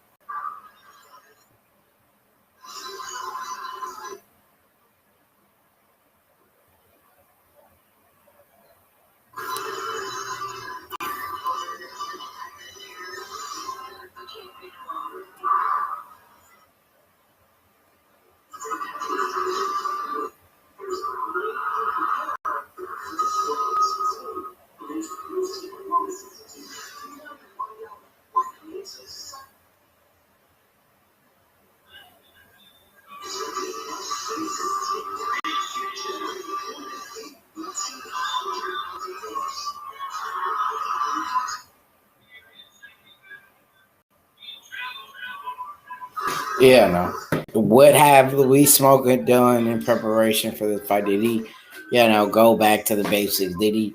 Yeah, no. What have Louis Smoker done in preparation for the fight? Did he, go back to the basics? Did he,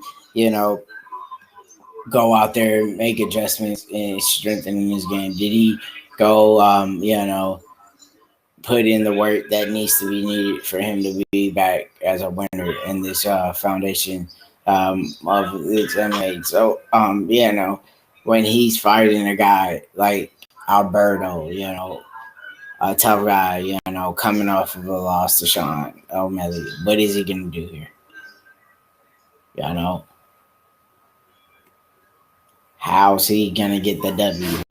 go out there and make adjustments and strengthening his game? Did he go, put in the work that needs to be needed for him to be back as a winner in this foundation of its MMA? So, when he's fighting a guy like Alberto, a tough guy, coming off of a loss to Sean O'Malley. What is he going to do here? How's he going to get the W?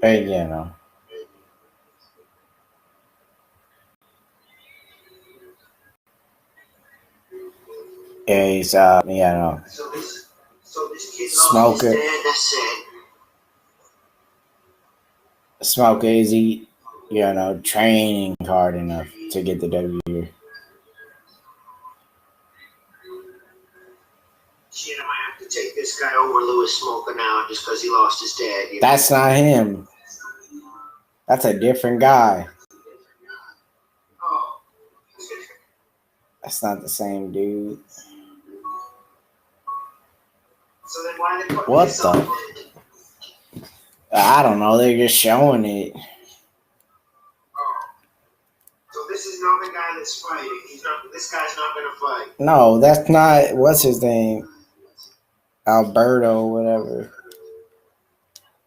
Hey, Yeah, he's So this kid lost Smoker. his dad. That's it. Smoker, is he, training hard enough to get the W here? Shit, I might have to take this guy over Louis Smoker now just because he lost his dad. That's not him. That's a different guy. Oh. That's not the same dude. So then why they put What this the? on? I don't know. They're just showing it. Oh. So this is not the guy that's fighting. This guy's not going to fight. No, that's not. What's his name? Alberto, whatever.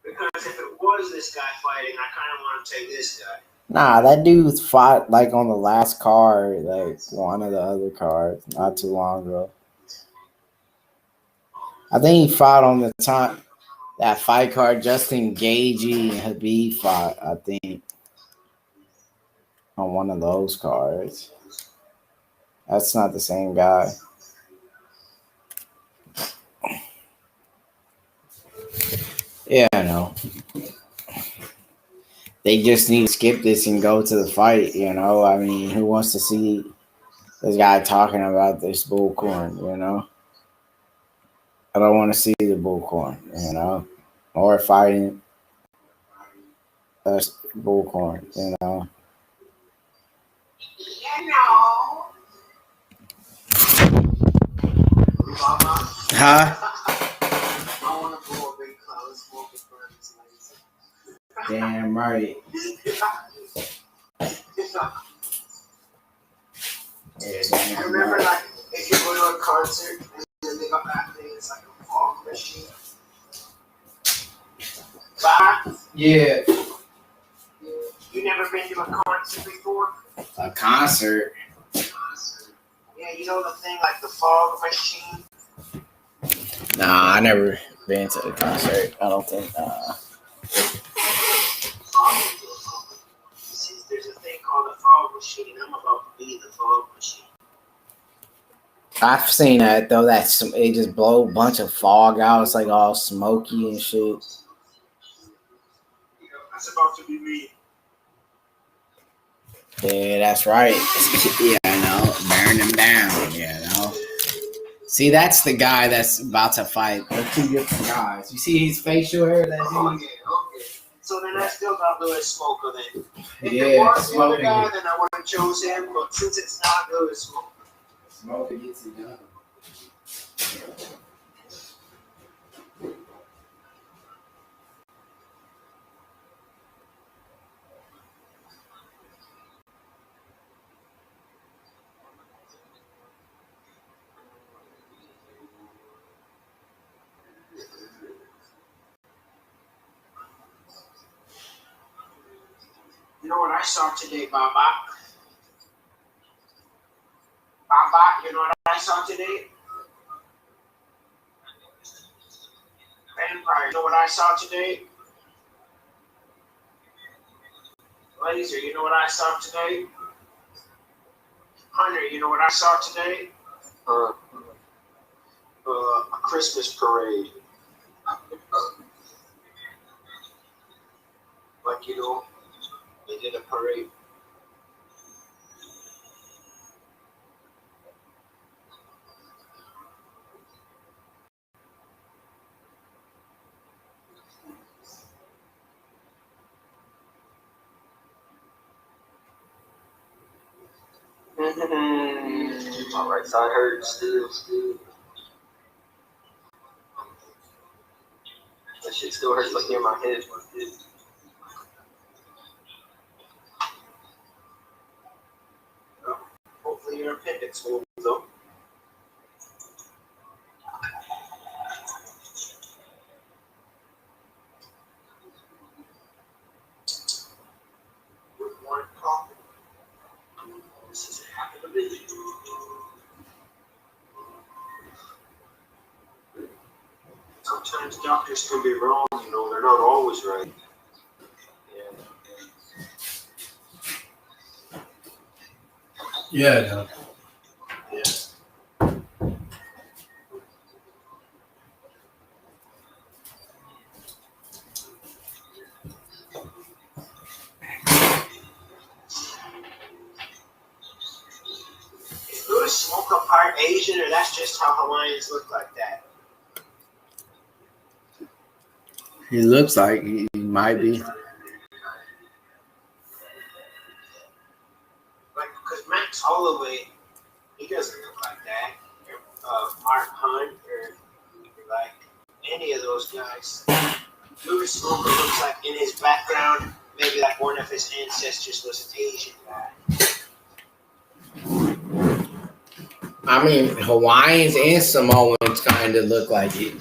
Because if it was this guy fighting, I kind of want to take this guy. Nah, that dude fought like on the last card, like one of the other cards, not too long ago. I think he fought on the time that fight card. Justin Gagey and Habib fought, I think, on one of those cards. That's not the same guy. Yeah, I know. They just need to skip this and go to the fight, I mean, who wants to see this guy talking about this bullcorn, I don't want to see the bullcorn, or fighting us bullcorn, Huh? I want to blow a big cloud of smoke in front of his legs. Damn right. I remember, like, if you go to a concert and then they got that thing, it's like a fog machine. But Yeah. you never been to a concert before? A concert. Yeah, Yeah, you know the thing like the fog machine. Nah, I never been to the concert. I don't think. See, there's a thing called the fog machine. I'm about to be the fog machine. I've seen that though. That's it. Just blow a bunch of fog out. It's like all smoky and shit. That's about to be me. Yeah, that's right. Yeah, I know. Burn them down. Yeah, know. See, that's the guy that's about to fight. They're two different guys. You see his facial hair? That's Okay. So then I still got Lewis Smoker then. If yeah, it was the other smoking. guy, then I would have chose him. But since it's not Lewis Smoker. Smoking gets it done. You know what I saw today, Baba? Baba, you know what I saw today? Vampire, you know what I saw today? Laser, you know what I saw today? Hunter, you know what I saw today? A Christmas parade. Like, you know, they did a parade. My right side hurts still. That shit still hurts like near my head. Hopefully your appendix holds up. With one coffee. This is half of the video. Sometimes doctors can be wrong, you know, they're not always right. Yeah, no. Is Louis Smoker part Asian, or that's just how Hawaiians look like that? He looks like he might be. Like, because Max Holloway, he doesn't look like that. Or, Mark Hunt, or like any of those guys. Louis Smoker looks like in his background, maybe like one of his ancestors was an Asian guy. I mean, Hawaiians and Samoans kind of look like it.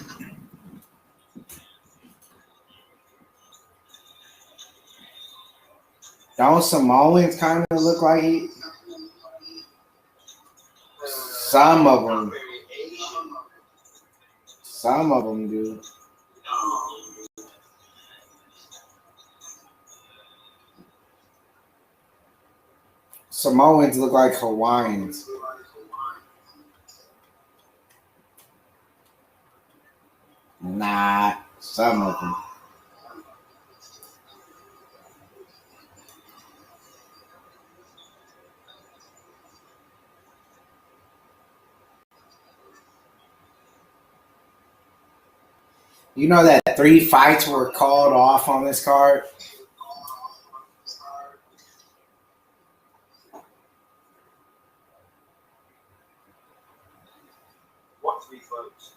Don't Samoans kind of look like it? Some of them. Some of them do. Samoans look like Hawaiians. Nah, some of them. You know that 3 fights were called off on this card? What 3 fights?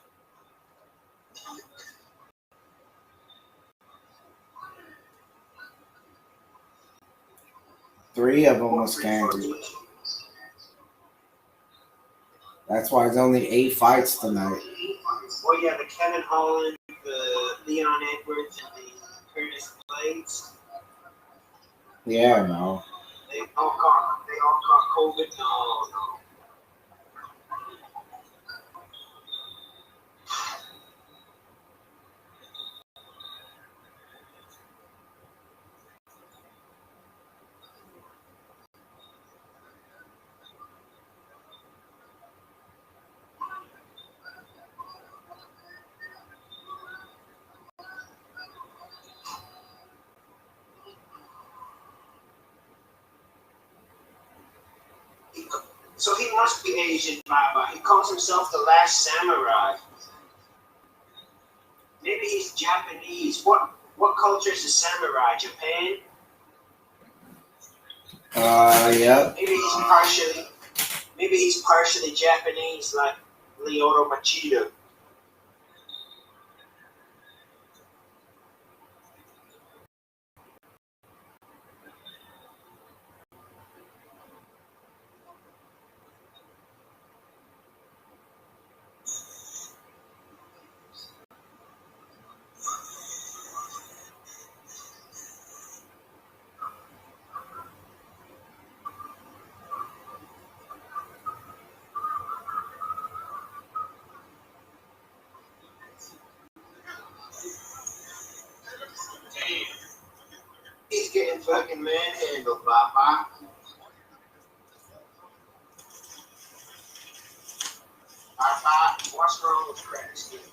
Three of them was canceled. That's why it's only 8 fights tonight. Well, yeah, the Kevin Holland, the Leon Edwards, and the Curtis Blades. Yeah, no. They all caught COVID. No. So he must be Asian, Baba. He calls himself the last samurai. Maybe he's Japanese. What culture is a samurai? Japan? Yep. Maybe he's partially Japanese, like Lyoto Machida. He's getting fucking manhandled, Baba. Baba, what's wrong with crack skills?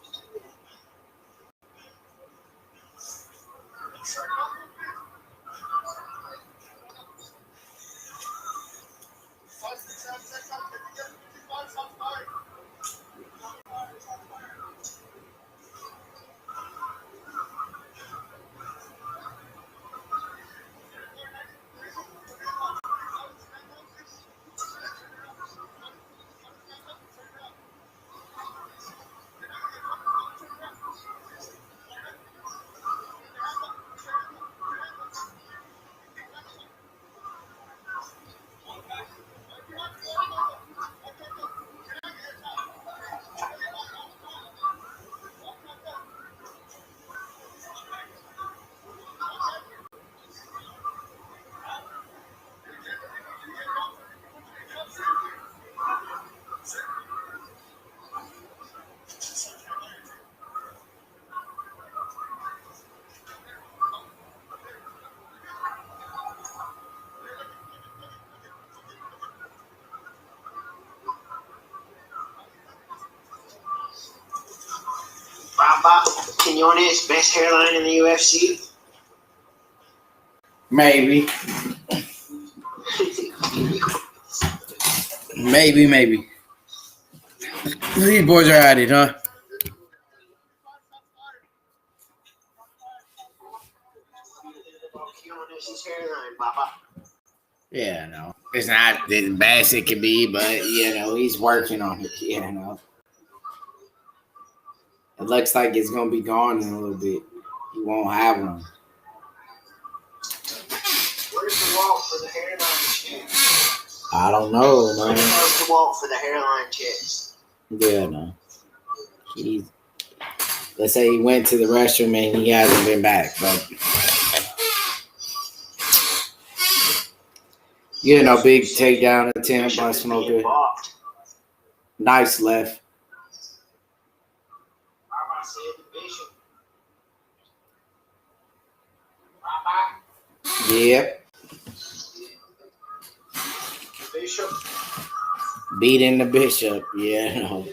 Baba, Quinones, best hairline in the UFC? Maybe. Maybe. These boys are at it, huh? Quinones' hairline, Baba. Yeah, no. It's not as bad as it could be, but, he's working on it, It looks like it's going to be gone in a little bit. He won't have one. Where's the wall for the hairline checks? I don't know, man. Where's the wall for the hairline checks? Yeah, no. Let's say he went to the restroom and he hasn't been back, but big takedown attempt by Smoker. Nice left. Yep. Bishop. Beating the Bishop. Yeah, no.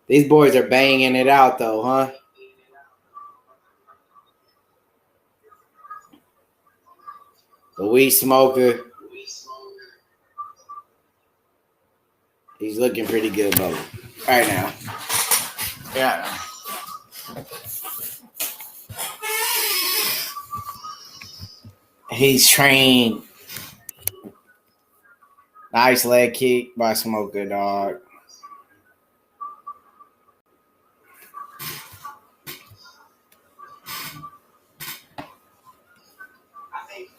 These boys are banging it out, though, huh? The weed smoker. He's looking pretty good, though, right now. Yeah. He's trained. Nice leg kick by Smoker, dog. I think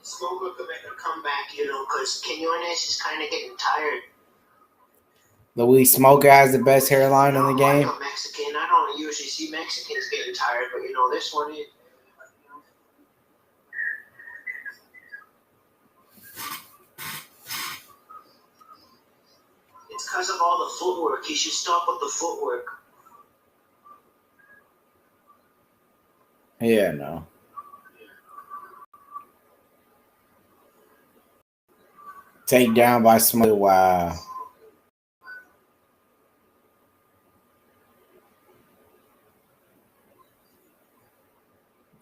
Smoker could make a comeback, because Quinones is kind of getting tired. The weed smoker has the best hairline in the game. I'm Mexican. I don't usually see Mexicans getting tired, but this one is. It's because of all the footwork. He should stop with the footwork. Yeah, no. Take down by Smoker. Wow.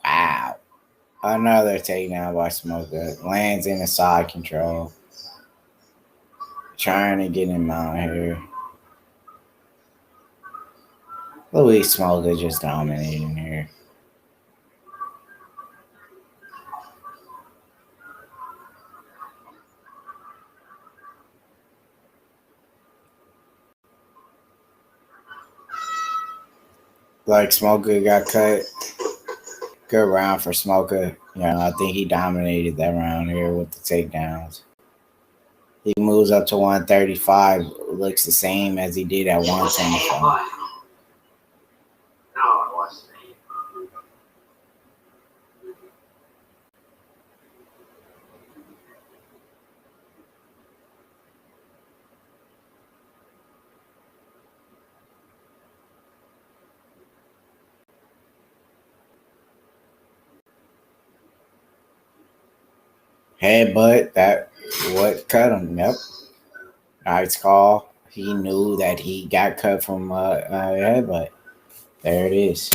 Wow. Another takedown by Smoker. Lands in the side control. Trying to get him out here. Louis Smolka just dominating here. Like Smolka got cut. Good round for Smolka. I think he dominated that round here with the takedowns. He moves up to 135. Looks the same as he did at 125. No, it wasn't. Headbutt, that what cut him. Yep. Nice call. He knew that he got cut from headbutt. There it is.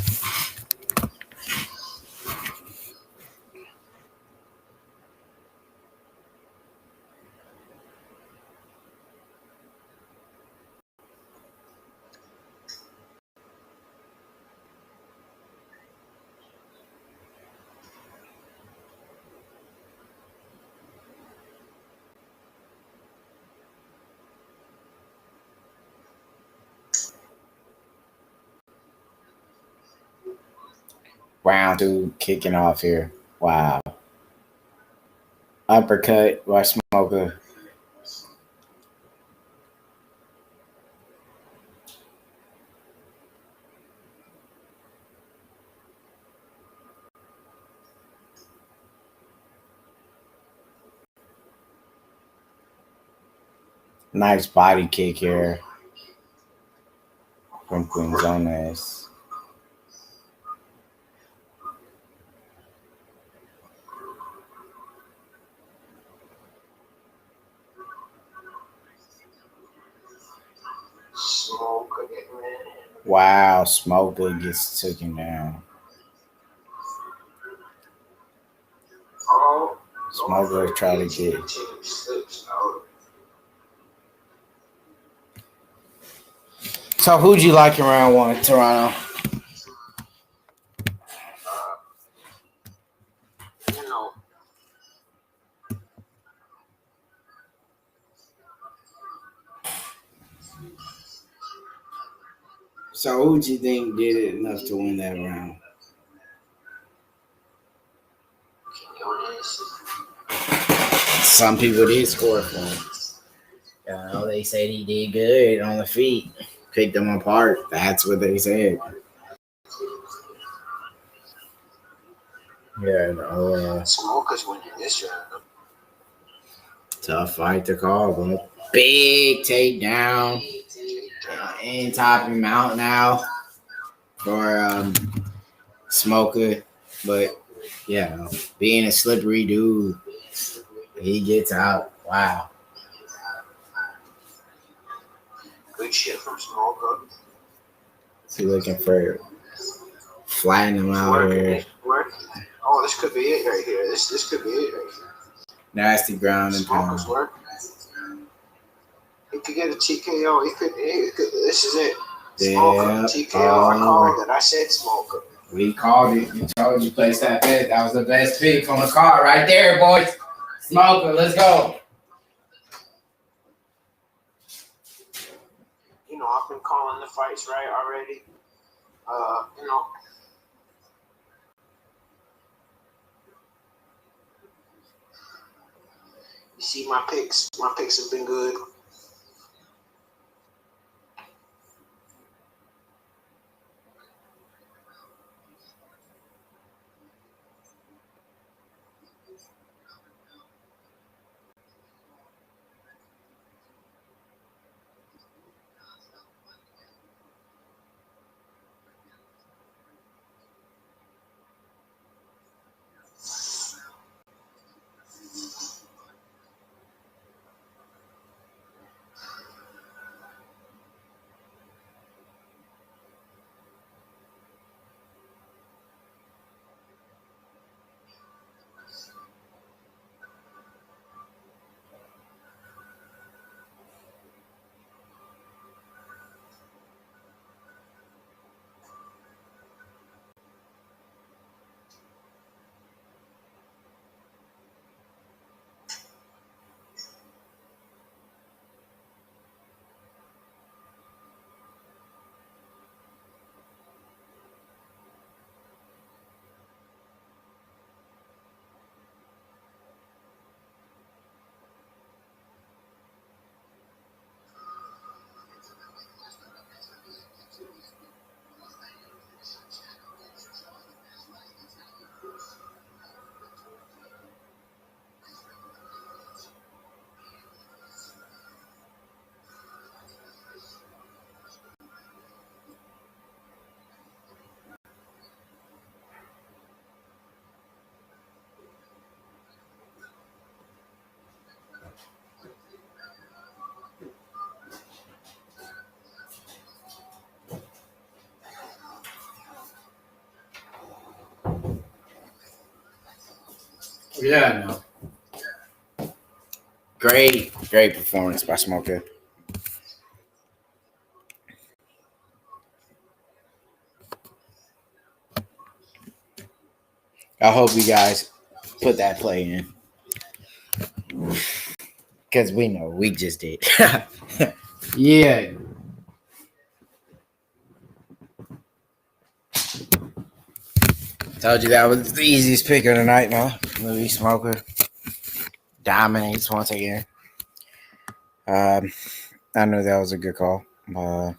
Round 2 kicking off here. Wow. Uppercut by Smolka. Nice body kick here from Quinzones. Smoker getting in. Wow, Smolka gets taken down. Oh, Smolka try to get. slips out. So who'd you like in round 1, Toronto? You know, So who'd you think did it enough to win that round? Some people did score for him. They said he did good on the feet. Picked them apart. That's what they said. Yeah, Smoker's winning this round. Tough fight to call, bro. Big takedown. And top him out now for Smoker. But, being a slippery dude, he gets out. Wow. Good shit from Smoker. Is he looking for flattening him out here? Oh, this could be it right here. This could be it right here. Nasty ground and pound. Smoker's work. He could get a TKO. He could. This is it. Smoker, Yeah. TKO. I called it. I said Smoker. We called it. We told you place that bet. That was the best pick on the card right there, boys. Smoker, let's go. I've been calling the fights right already. You see my picks. My picks have been good. Yeah, no. Great performance by Smoker. I hope you guys put that play in. Because we know we just did. Yeah. Told you that was the easiest pick of the night, man. Louis Smoker dominates once again. I knew that was a good call. And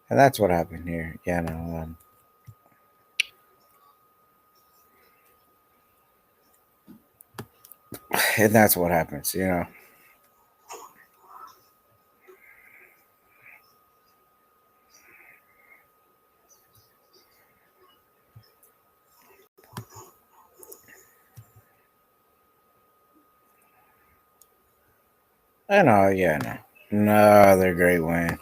that's what happened here. Yeah, no. And that's what happens, you know. I know, yeah, no. Another great win.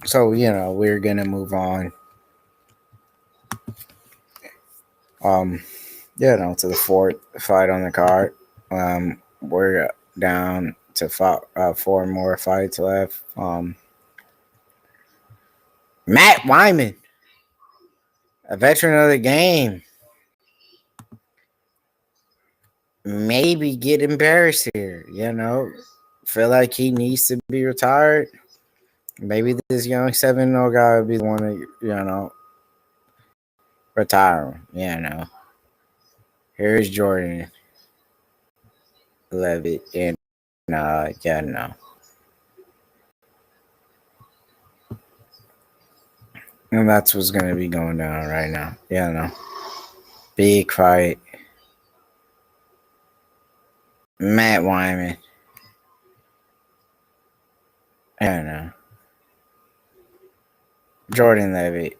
So, you know, we're gonna move on. You know, to the fourth fight on the card. We're down to four more fights left. Matt Wyman, a veteran of the game, maybe get embarrassed here. You know, feel like he needs to be retired. Maybe this young 7-0 guy would be the one to, you know, retire him. You know, here's Jordan Levitt, and yeah, no. And that's what's going to be going down right now. Yeah, no. Big fight. Matt Wyman. I don't know. Jordan Levitt.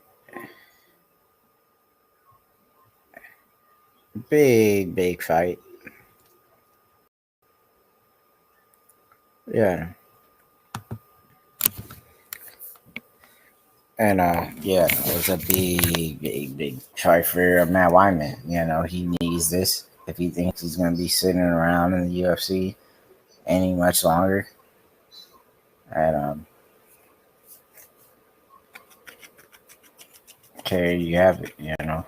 Big fight. Yeah. And yeah, it was a big fight for Matt Wyman. You know, he needs this if he thinks he's gonna be sitting around in the UFC any much longer. And okay, you have it, you know.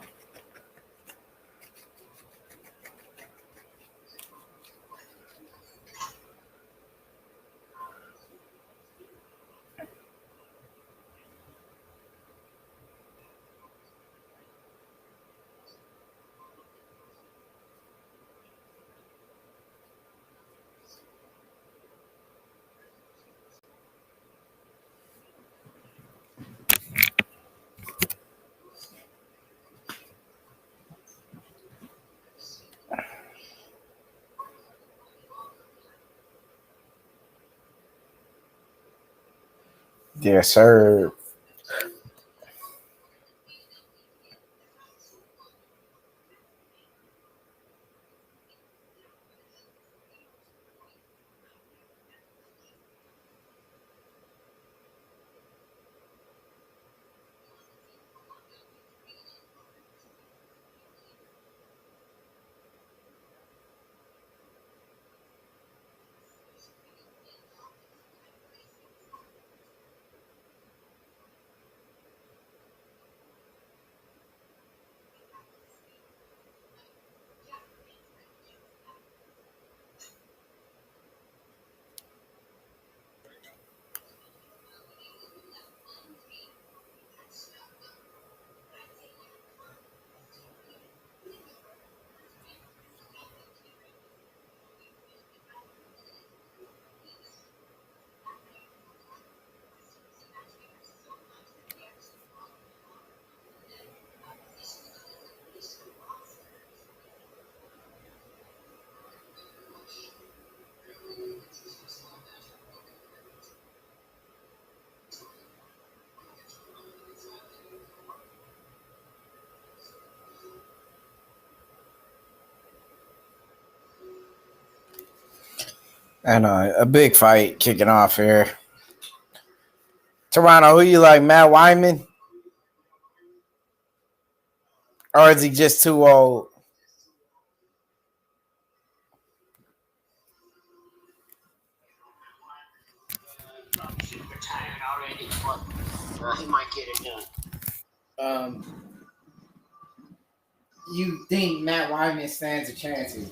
Yes, sir. And a big fight kicking off here. Toronto, who you like, Matt Wyman Or is he just too old? Probably should have retired already, but he might get it done. You think Matt Wyman stands a chance here?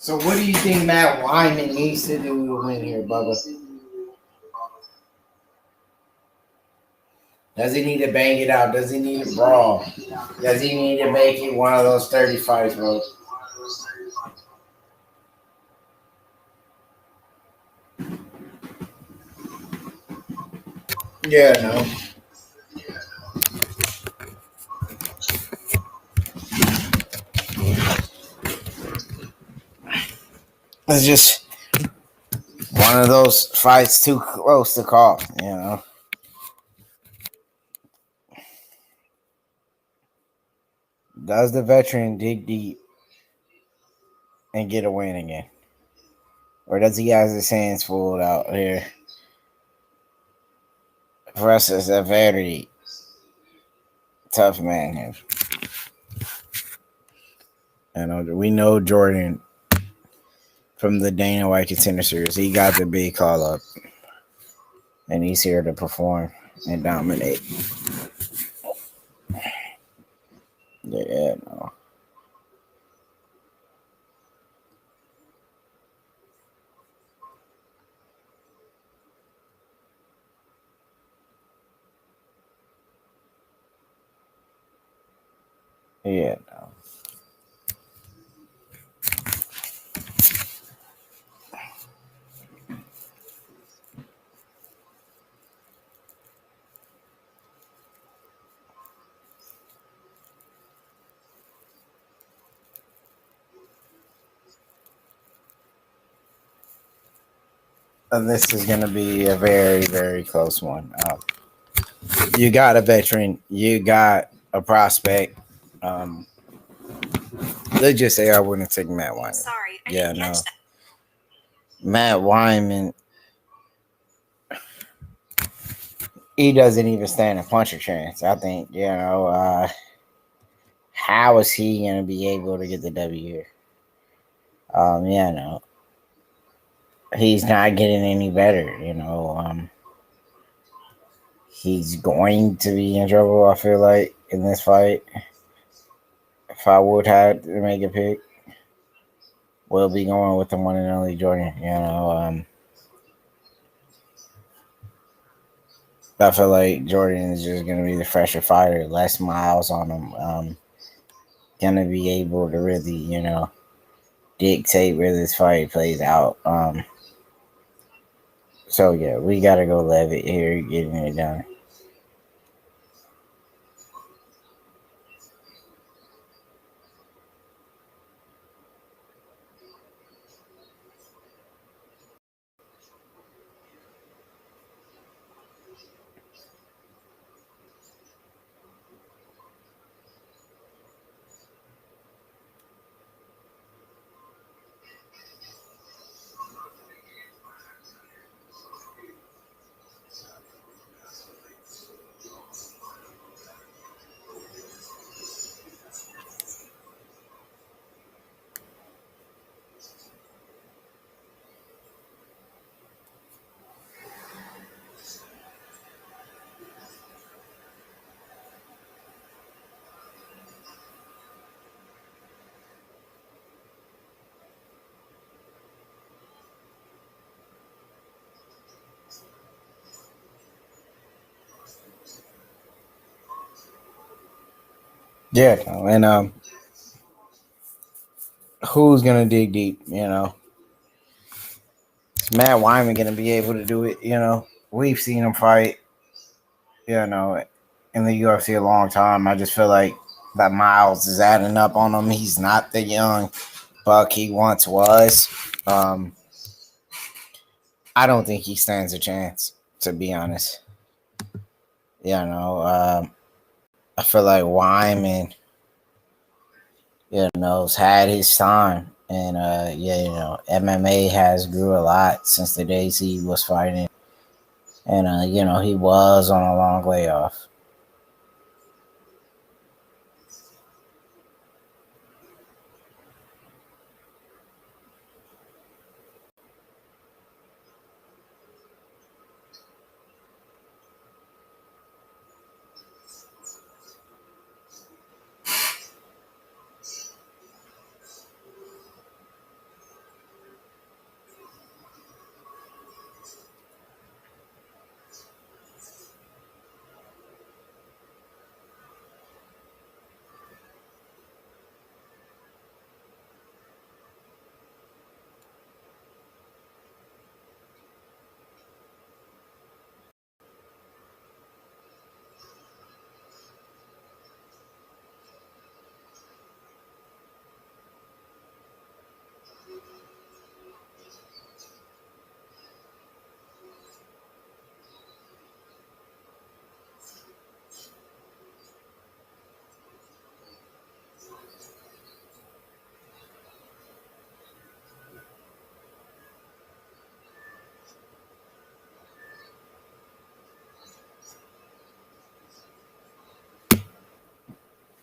So what do you think Matt Wyman needs to do to win here, Bubba? Does he need to bang it out? Does he need to brawl? Does he need to make it one of those 30 fights, bro? Yeah, no. It's just one of those fights too close to call, you know. Does the veteran dig deep and get a win again? Or does he have his hands full out here versus a very tough man here? And we know Jordan from the Dana White Contender Series. He got the big call up. And he's here to perform and dominate. Yeah, no. Yeah, no. And this is going to be a very, very close one. You got a veteran. You got a prospect. Let's just say I wouldn't take Matt Wyman. Sorry, I Yeah, didn't no. catch that. Matt Wyman, he doesn't even stand a puncher chance. I think, how is he going to be able to get the W here? Yeah, no. He's not getting any better, he's going to be in trouble, I feel like, in this fight. If I would have to make a pick, we'll be going with the one and only Jordan, I feel like Jordan is just going to be the fresher fighter, less miles on him. Going to be able to really, dictate where this fight plays out. So, yeah, we got to go Levitt here, getting it done. Yeah, and who's gonna dig deep? Is Matt Wyman gonna be able to do it? We've seen him fight. In the UFC a long time. I just feel like that miles is adding up on him. He's not the young buck he once was. Um, I don't think he stands a chance, to be honest. I feel like Wyman, has had his time. And MMA has grew a lot since the days he was fighting. And he was on a long layoff.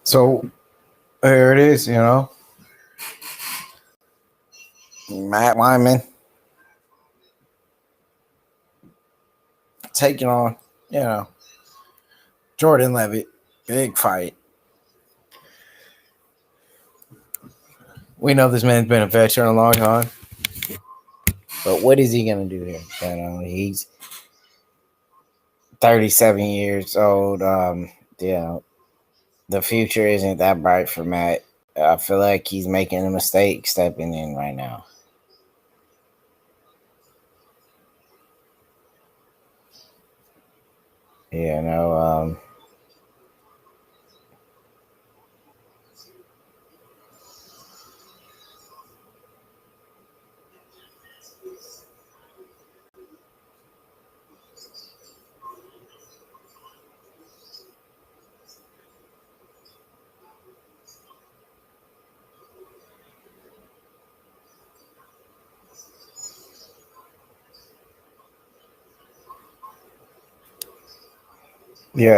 So there it is, Matt Wyman taking on, Jordan Levitt. Big fight. We know this man's been a veteran a long time. But what is he going to do here? He's 37 years old. The future isn't that bright for Matt. I feel like he's making a mistake stepping in right now. You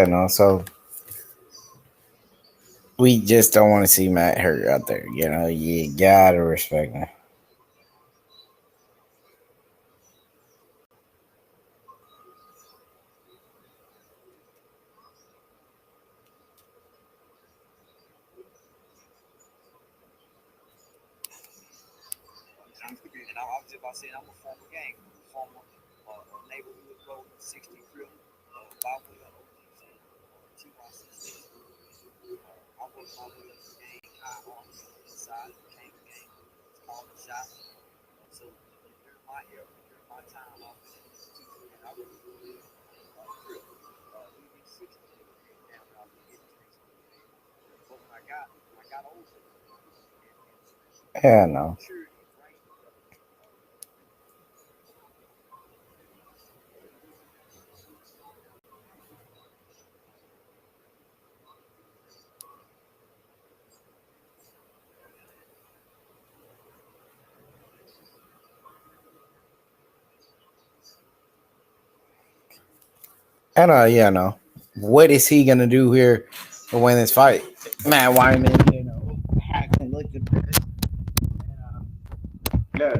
know, so we just don't want to see Matt hurt out there. You gotta respect him. And I was just about saying I'm a former gang, former neighborhood road 60 crew, Bible TYC. I worked my way up the game, high on the inside, became a gang, called the shot. So during my era, during my time off in the institution, I was crew. We did 60 down when I was in the streets. But when I got older, Yeah, no. And no. What is he gonna do here to win this fight? Matt Wyman, hasn't looked the best. No.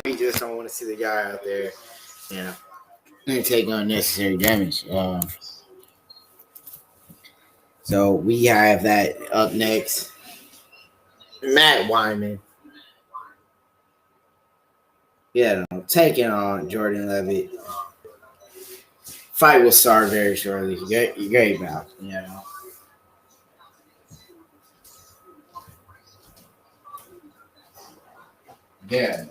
We just don't want to see the guy out there, and take unnecessary damage. So we have that up next. Matt Wyman. Taking on Jordan Levitt. Fight will start very shortly. Great bout, Yeah.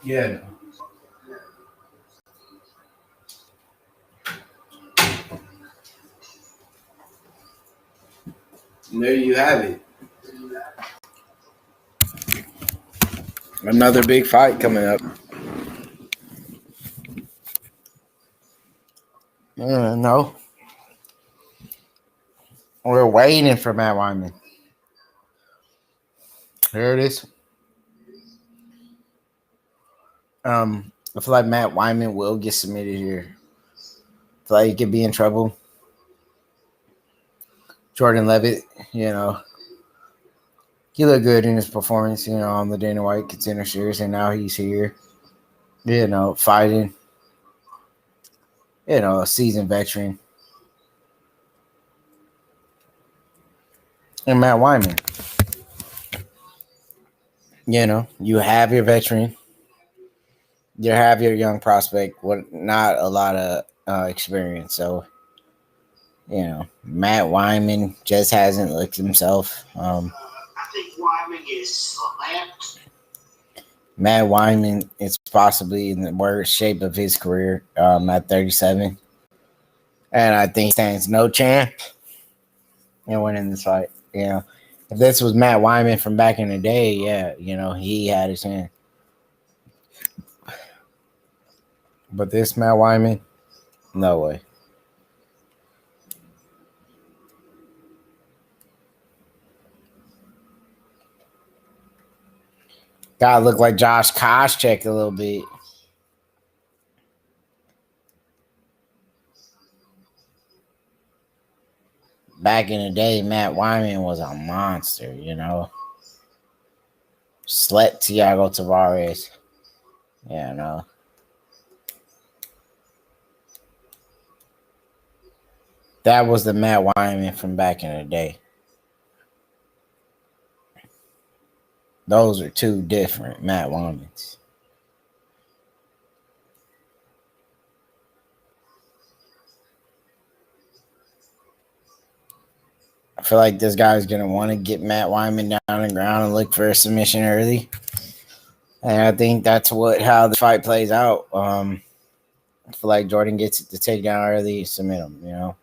Yeah. And there you have it. Another big fight coming up. No, we're waiting for Matt Wyman. Here it is. I feel like Matt Wyman will get submitted here. I feel like he could be in trouble. Jordan Levitt, he looked good in his performance, on the Dana White Contender Series, and now he's here, fighting, a seasoned veteran. And Matt Wyman, you have your veteran, you have your young prospect with not a lot of experience. So, Matt Wyman just hasn't looked himself. I think Wyman is slapped. Matt Wyman is possibly in the worst shape of his career at 37. And I think he stands no chance in winning this fight. If this was Matt Wyman from back in the day, yeah, he had his hand. But this Matt Wyman, no way. Gotta look like Josh Koscheck a little bit. Back in the day, Matt Wyman was a monster, Slept Thiago Tavares. Yeah, no. That was the Matt Wyman from back in the day. Those are two different Matt Wymans. I feel like this guy's going to want to get Matt Wyman down on the ground and look for a submission early. And I think that's how the fight plays out. I feel like Jordan gets it to take down early, submit him,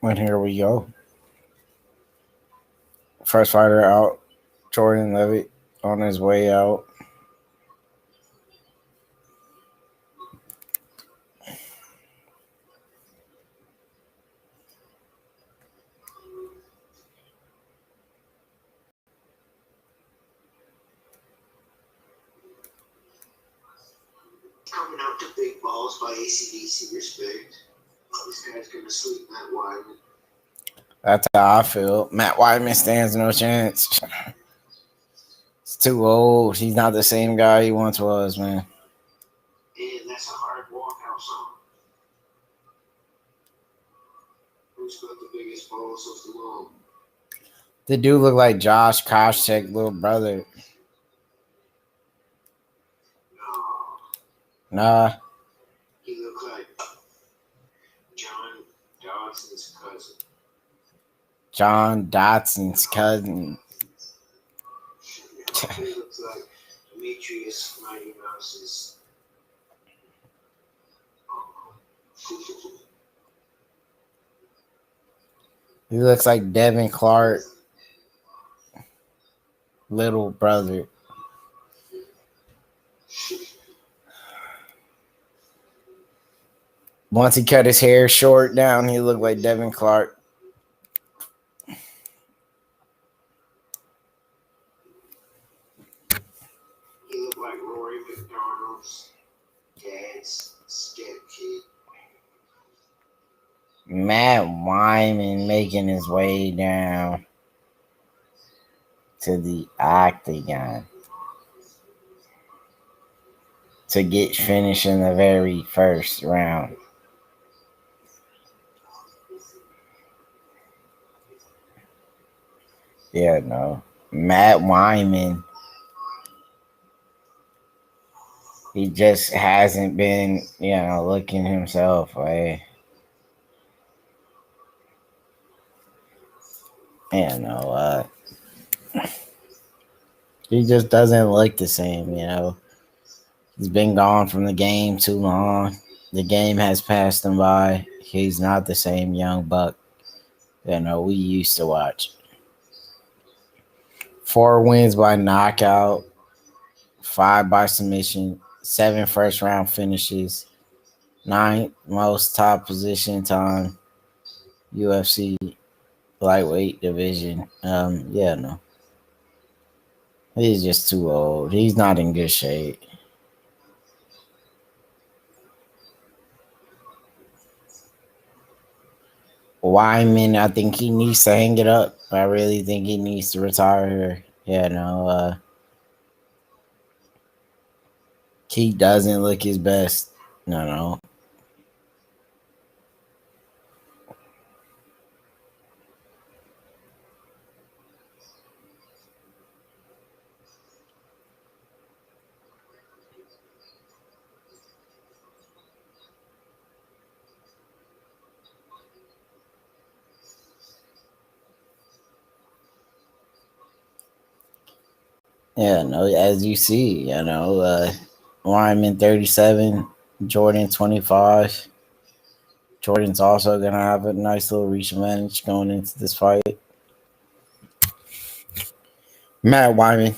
And here we go. First fighter out, Jordan Levitt on his way out. Coming out to Big Balls by ACDC, respect. This guy's gonna sleep Matt Wyman. That's how I feel. Matt Wyman stands no chance. He's too old. He's not the same guy he once was, man. And that's a hard walkout song. Who's got the biggest balls of them all? The dude looked like Josh Koscheck's little brother. No, Nah, he looked like John Dodson's cousin. John Dotson's cousin. He looks like Demetrius Mighty Mouse's. He looks like Devin Clark, little brother. Once he cut his hair short down, he looked like Devin Clark. He looked like Rory McDonald's dad's stepkid. Matt Wyman making his way down to the octagon to get finished in the very first round. Yeah, no. Matt Wyman, he just hasn't been, looking himself like, he just doesn't look the same, He's been gone from the game too long. The game has passed him by. He's not the same young buck, we used to watch. 4 wins by knockout, 5 by submission, 7 first round finishes, 9th most top position time, UFC lightweight division. He's just too old. He's not in good shape. Wyman, I think he needs to hang it up. I really think he needs to retire. He doesn't look his best. No. As you see, Wyman 37, Jordan 25. Jordan's also going to have a nice little reach advantage going into this fight. Matt Wyman,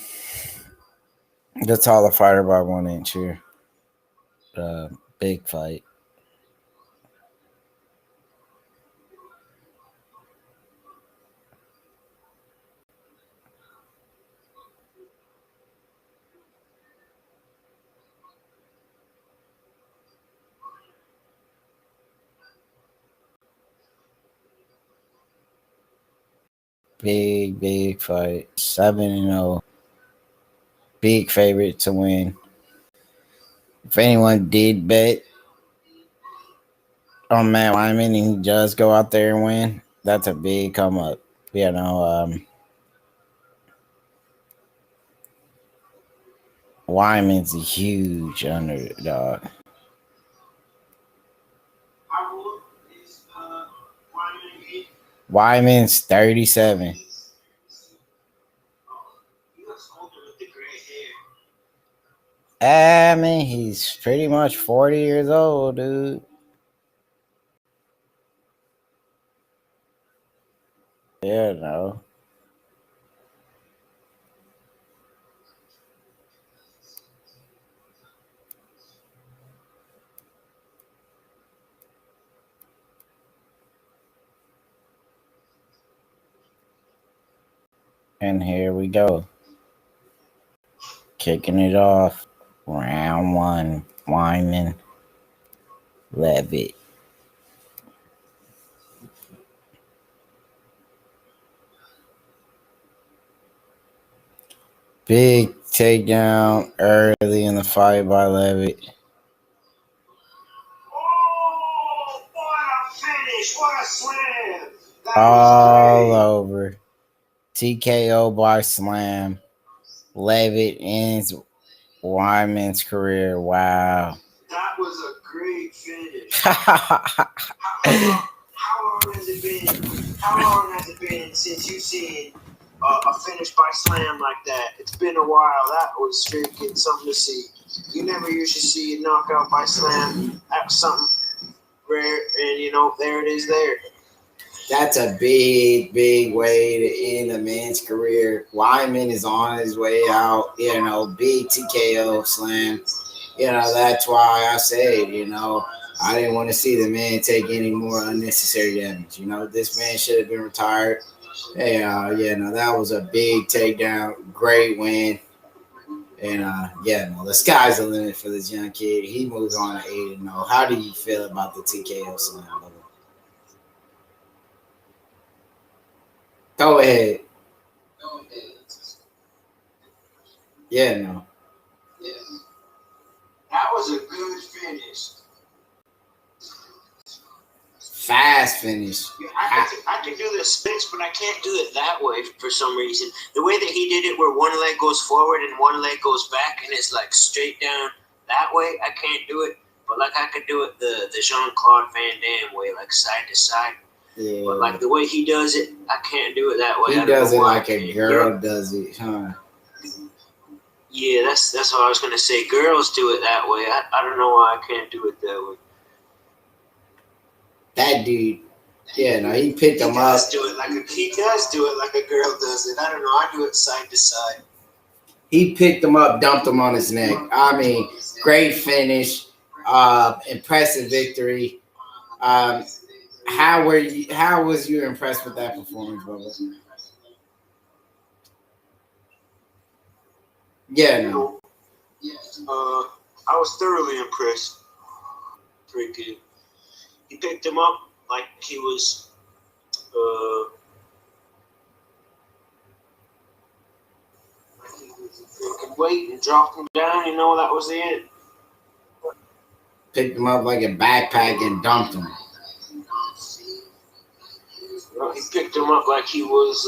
the taller fighter by 1 inch here. Big fight. Big fight. 7-0. Big favorite to win. If anyone did bet on Matt Wyman and he does go out there and win, that's a big come up. Wyman's a huge underdog. How old is Wyman again? Wyman's 37. He looks older with the gray hair. I mean, he's pretty much 40 years old, dude. Yeah, no. And here we go. Kicking it off. Round one. Wyman Levitt. Big takedown early in the fight by Levitt. Oh, what a finish! What a slam! That All was over. TKO by slam. Levitt ends Wyman's career. Wow. great. That was a great finish. How long has it been? How long has it been since you've seen a finish by slam like that? It's been a while. That was freaking something to see. You never usually see a knockout by slam. That was something rare, and there it is. There. That's a big, big way to end a man's career. Wyman is on his way out, big TKO slam. That's why I said, I didn't want to see the man take any more unnecessary damage. This man should have been retired. Hey, that was a big takedown. Great win. And the sky's the limit for this young kid. He moves on to 8-0. How do you feel about the TKO slam? Go ahead. Yeah, no. Yeah. That was a good finish. Fast finish. I can do the splits, but I can't do it that way for some reason. The way that he did it, where one leg goes forward and one leg goes back, and it's like straight down that way, I can't do it. But like I could do it the Jean-Claude Van Damme way, like side to side. Yeah. But like the way he does it, I can't do it that way. He does it like a girl does it, huh? Yeah, that's what I was gonna say. Girls do it that way. I don't know why I can't do it that way. That dude, he picked him up. He does do it like a girl does it. I don't know. I do it side to side. He picked him up, dumped him on his neck. I mean, great finish, impressive victory. How was you impressed with that performance, Bubba? Yeah, no. I was thoroughly impressed. Freaking, he picked him up like he was, freaking weight and dropped him down. That was it. Picked him up like a backpack and dumped him. He picked him up like he was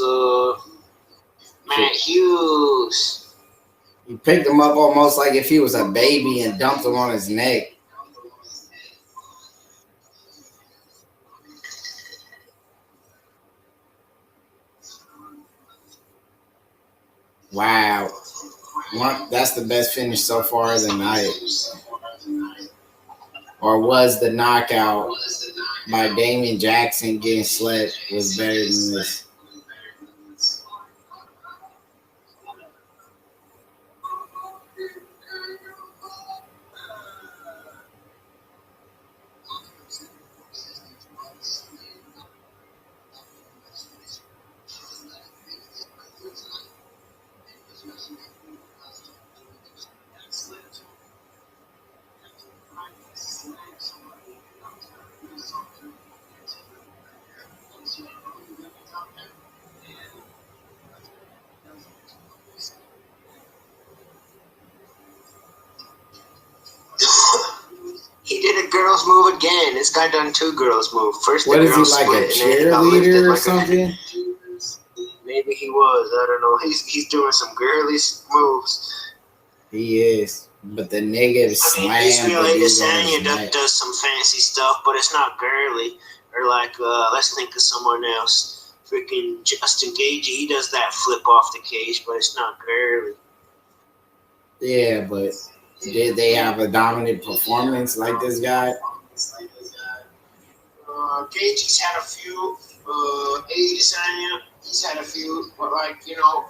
Matt Hughes. He picked him up almost like if he was a baby and dumped him on his neck. Wow. That's the best finish so far of the night. Or was the knockout by Damian Jackson getting slept was better than this? He did a girl's move again. This guy done two girls' move. First, what is he, like a cheerleader or something? Maybe he was. I don't know. He's doing some girly moves. He is. But the nigga slammed. Israel Adesanya does some fancy stuff, but it's not girly. Or like, let's think of someone else. Freaking Justin Gagey, he does that flip off the cage, but it's not girly. Yeah, but did they have a dominant performance like this guy? Gaethje's had a few. Adesanya, he's had a few. But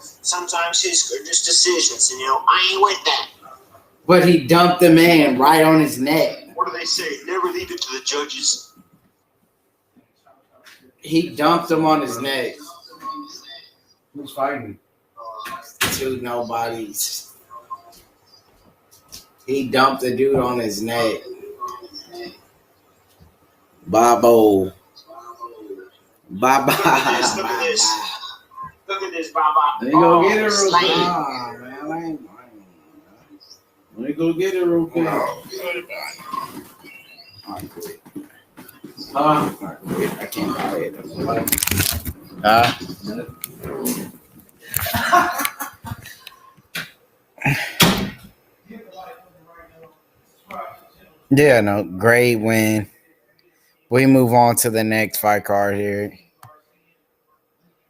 sometimes his are just decisions, and I ain't with that. But he dumped the man right on his neck. What do they say? Never leave it to the judges. He dumped him on his neck. Who's fighting? Two nobodies. He dumped the dude on his neck. Babo. Bye Look at this. Look at this, Baba. Let me go get it real Slay. quick. Nah, man, Let me go get it real quick. I can't buy it. Yeah, no, great win. We move on to the next fight card here.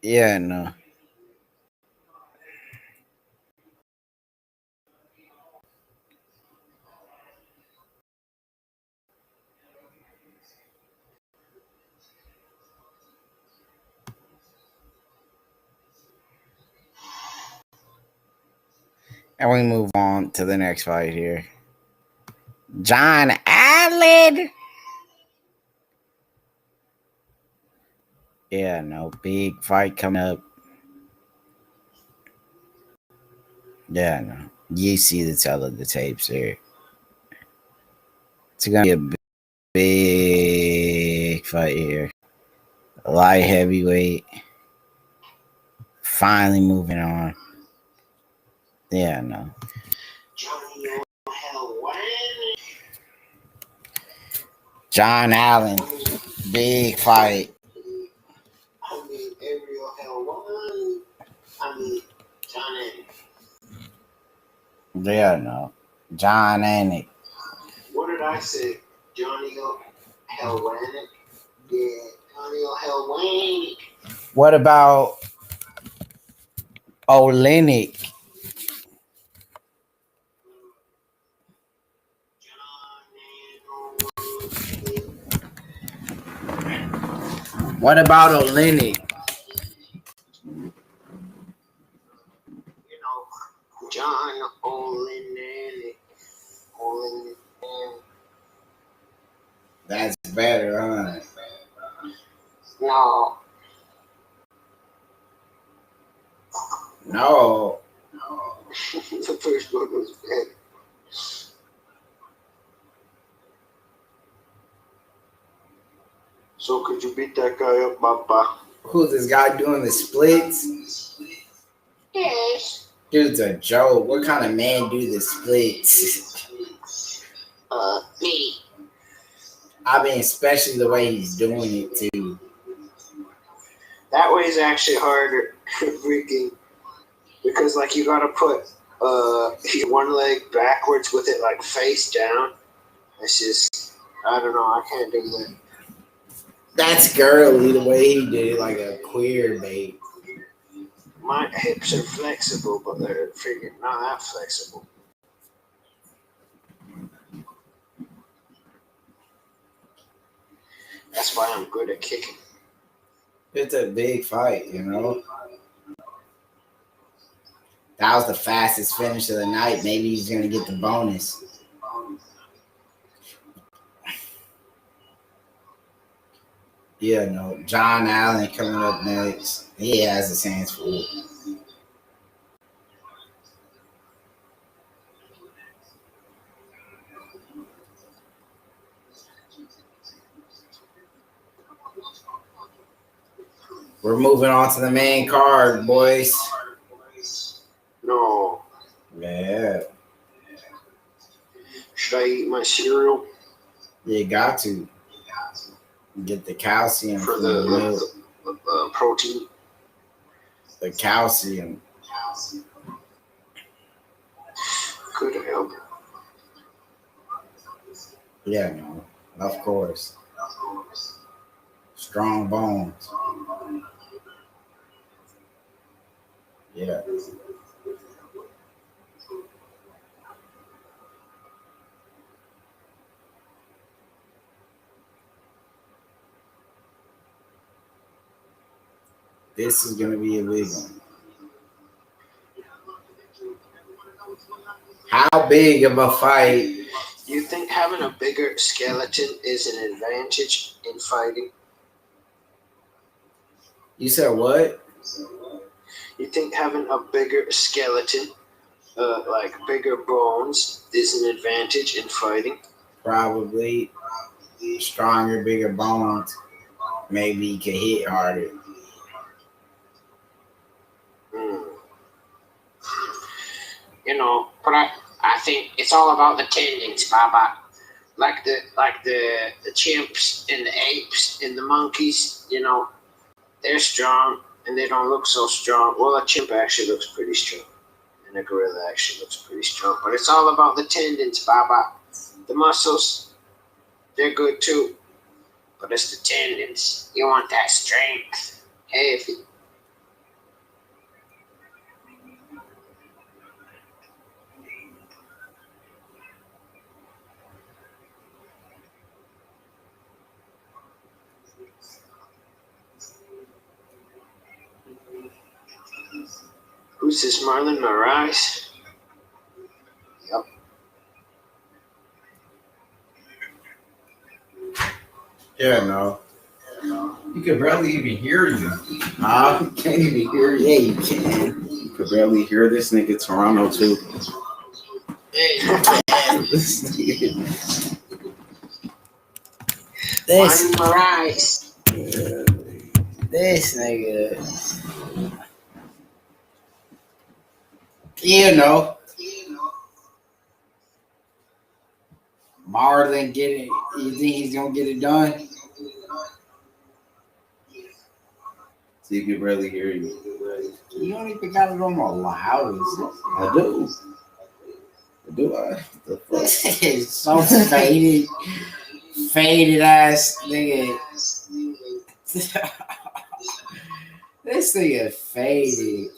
Yeah, no. And we move on to the next fight here. John Allen. Yeah, no, big fight coming up. Yeah, no. You see the tail of the tapes here. It's gonna be a big fight here. Light heavyweight. Finally moving on. Yeah, no. John Allen. Big fight. Ariel Helwani. John Anik. Yeah, no. John Anik. What did I say? Johnny Helwani. Yeah, Johnny Helwani. What about Olenek? What about Olenek? John Olenek. That's better, huh? No. No. The first one was bad. So could you beat that guy up, Papa? Who's this guy doing the splits? Yes. Dude's a joke. What kind of man do the splits? Me. I mean, especially the way he's doing it too. That way is actually harder, freaking, because you gotta put one leg backwards with it face down. It's just, I don't know, I can't do that. That's girly the way he did it, like a queer bait. My hips are flexible, but they're freaking not that flexible. That's why I'm good at kicking. It's a big fight, you know. That was the fastest finish of the night. Maybe he's gonna get the bonus. Yeah, no. John Allen coming up next. He has his hands full. We're moving on to the main card, boys. No. Yeah. Should I eat my cereal? You got to get the calcium For from the milk. the protein. The calcium. Could help. Yeah, no. Of course. Strong bones. Yeah. This is gonna be a big one. How big of a fight? You think having a bigger skeleton is an advantage in fighting? You said what? You think having a bigger skeleton, like bigger bones, is an advantage in fighting? Probably stronger, bigger bones. Maybe you can hit harder. You know, but I think it's all about the tendons, Baba. Like the chimps and the apes and the monkeys, you know, they're strong and they don't look so strong. Well, a chimp actually looks pretty strong, and a gorilla actually looks pretty strong. But it's all about the tendons, Baba. The muscles, they're good too, but it's the tendons. You want that strength, heavy. Who's this, Marlon Moraes? Yep. Yeah, no. You could barely even hear you. Huh? Can't even hear you. Yeah, you can. You could barely hear this nigga Toronto too. This nigga. This, Marlon Moraes. this nigga. You know. Marlon get it. You think he's gonna get it done? So you could barely hear you. You don't even got it on my loud, is it? I do. Do I? The fuck? It's so faded. Faded ass nigga. This nigga faded.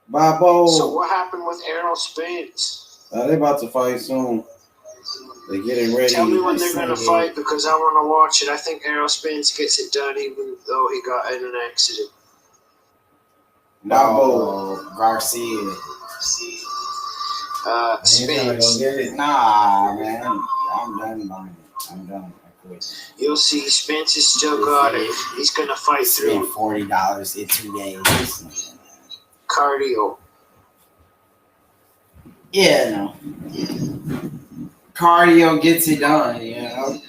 Bobo. So what happened with Errol Spence? They about to fight soon. They're getting ready. Tell me when they're gonna fight because I want to watch it. I think Errol Spence gets it done even though he got in an accident. Bobo Garcia. Spence. Nah, man. I'm done buying it. I'm done. I quit. You'll see, Spence has still got it. He's gonna fight Spent through $40 in 2 days. cardio. Yeah, no. Cardio gets it done, you know.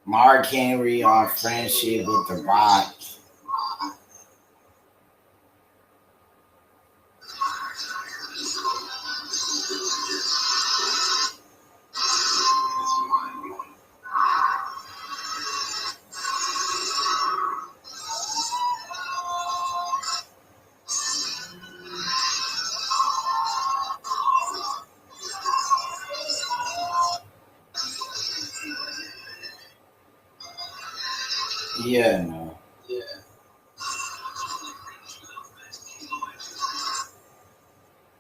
Mark Henry on friendship with The Rock. Yeah, no.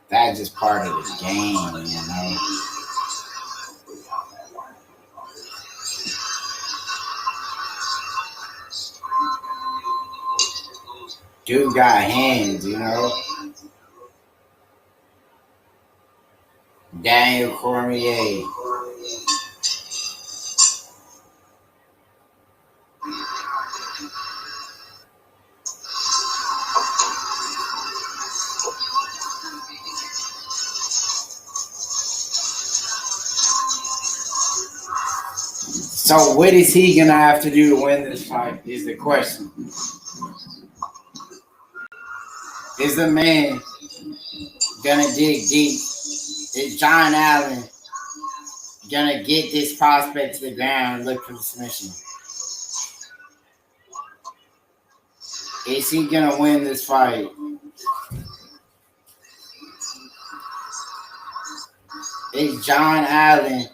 That's just part of the game, you know. Dude got hands, you know. Daniel Cormier. So what is he gonna have to do to win this fight is the question. Is the man gonna dig deep? Is John Allen gonna get this prospect to the ground and look for the submission? Is he gonna win this fight? Is John Allen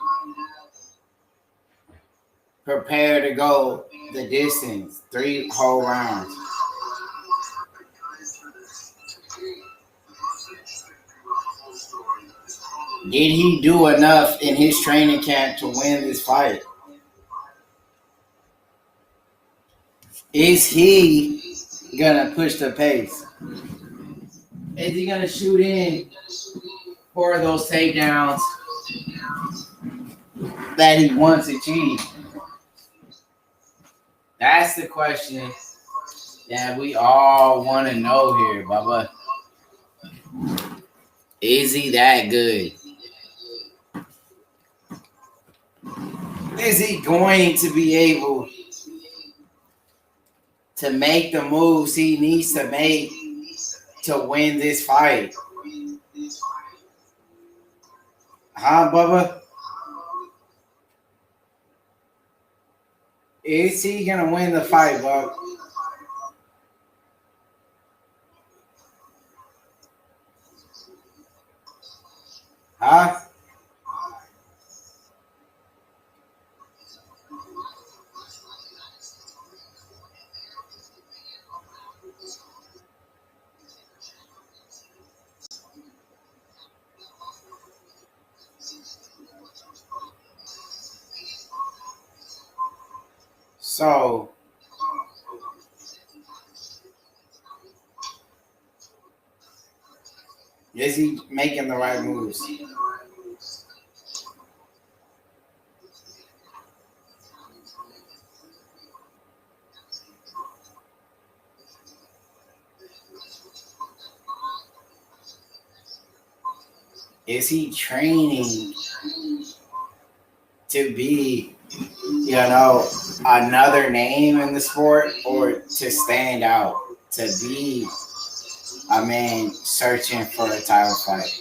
prepared to go the distance, 3 whole rounds? Did he do enough in his training camp to win this fight? Is he gonna push the pace? Is he gonna shoot in for those takedowns that he once achieved? That's the question that we all want to know here, Bubba. Is he that good? Is he going to be able to make the moves he needs to make to win this fight? Huh, Bubba? Is he gonna win the fight, Bub? Huh? So, is he making the right moves? Is he training to be, another name in the sport, or to stand out, to be a man searching for a title fight?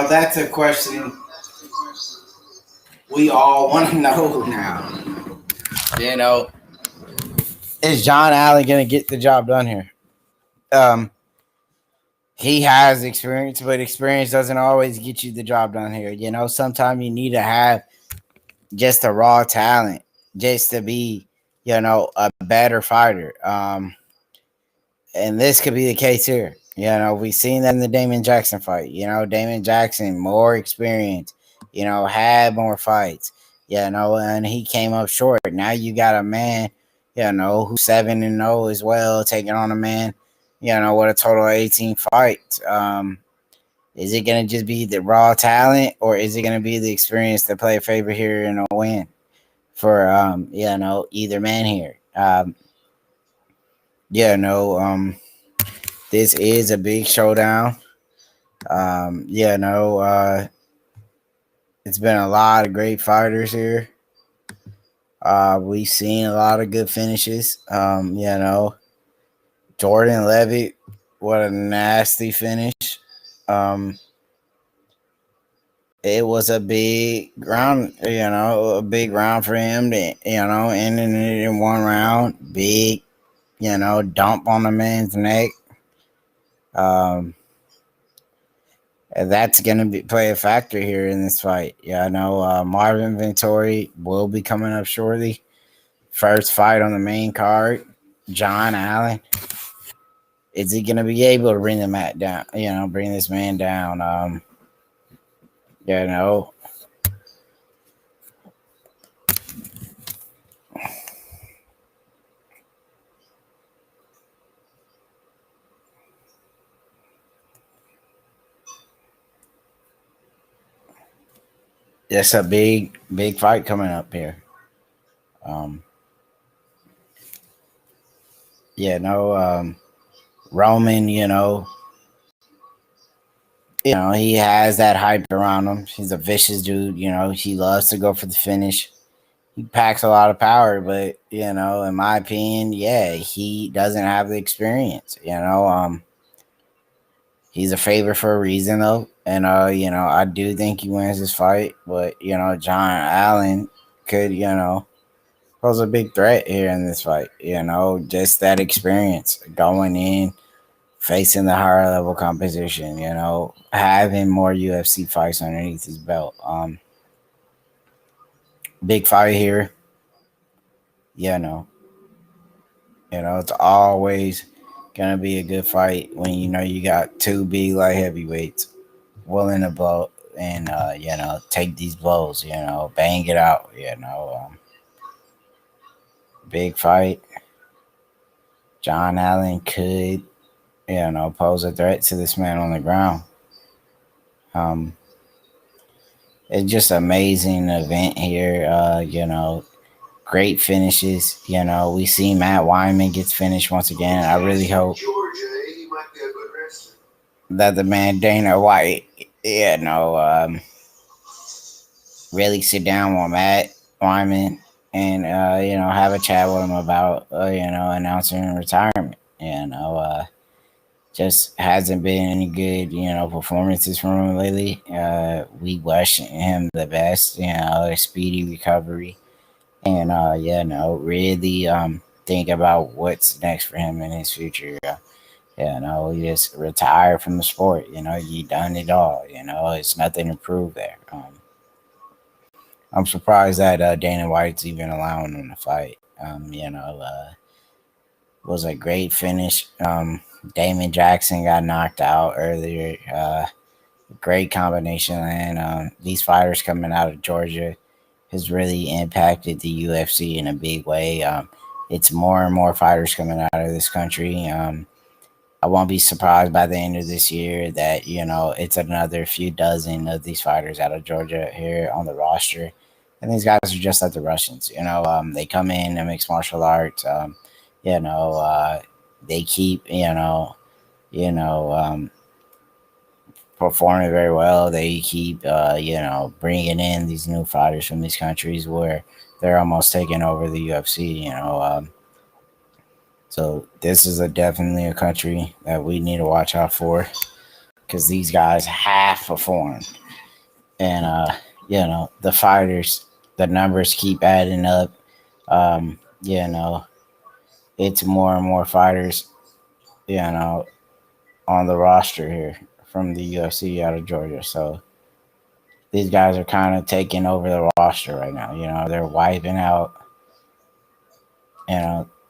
That's a question we all want to know now. Is John Allen going to get the job done here? He has experience, but experience doesn't always get you the job done here. Sometimes you need to have just a raw talent just to be, a better fighter. And this could be the case here. We've seen that in the Damon Jackson fight. Damon Jackson, more experience, had more fights, and he came up short. Now you got a man, who's 7-0 as well, taking on a man, with a total of 18 fights. Is it going to just be the raw talent, or is it going to be the experience to play a favor here and a win for, either man here? This is a big showdown. It's been a lot of great fighters here. We've seen a lot of good finishes. Jordan Levitt, what a nasty finish. It was a big round, for him to, ending it in one round. Big, dump on the man's neck. And that's going to play a factor here in this fight. Marvin Vettori will be coming up shortly. First fight on the main card. John Allen. Is he going to be able to bring the mat down? Bring this man down. It's a big fight coming up here. Roman, he has that hype around him. He's a vicious dude. He loves to go for the finish. He packs a lot of power, but in my opinion, he doesn't have the experience. He's a favorite for a reason though, and I do think he wins this fight. But John Allen could pose a big threat here in this fight. Just that experience going in, facing the higher level competition. Having more UFC fights underneath his belt. Big fight here. You know, it's always gonna be a good fight when you got two big light heavyweights willing to blow and take these blows. Bang it out. Big fight. John Allen could pose a threat to this man on the ground. Um, it's just amazing event here. Great finishes. We see Matt Wyman gets finished once again. I really hope that the man Dana White, really sit down with Matt Wyman and have a chat with him about announcing retirement. Just hasn't been any good performances from him lately. We wish him the best, a speedy recovery, and really think about what's next for him in his future. He just retired from the sport. You done it all. It's nothing to prove there. I'm surprised that Dana White's even allowing him to fight. Was a great finish. Damon Jackson got knocked out earlier. Great combination, and these fighters coming out of Georgia has really impacted the UFC in a big way. It's more and more fighters coming out of this country. I won't be surprised by the end of this year that it's another few dozen of these fighters out of Georgia here on the roster, and these guys are just like the Russians. They come in and mix martial arts. They keep performing very well. They keep bringing in these new fighters from these countries where they're almost taking over the UFC. So this is definitely a country that we need to watch out for because these guys have performed, and the fighters, the numbers keep adding up. It's more and more fighters, on the roster here from the UFC out of Georgia. So these guys are kind of taking over the roster right now. They're wiping out,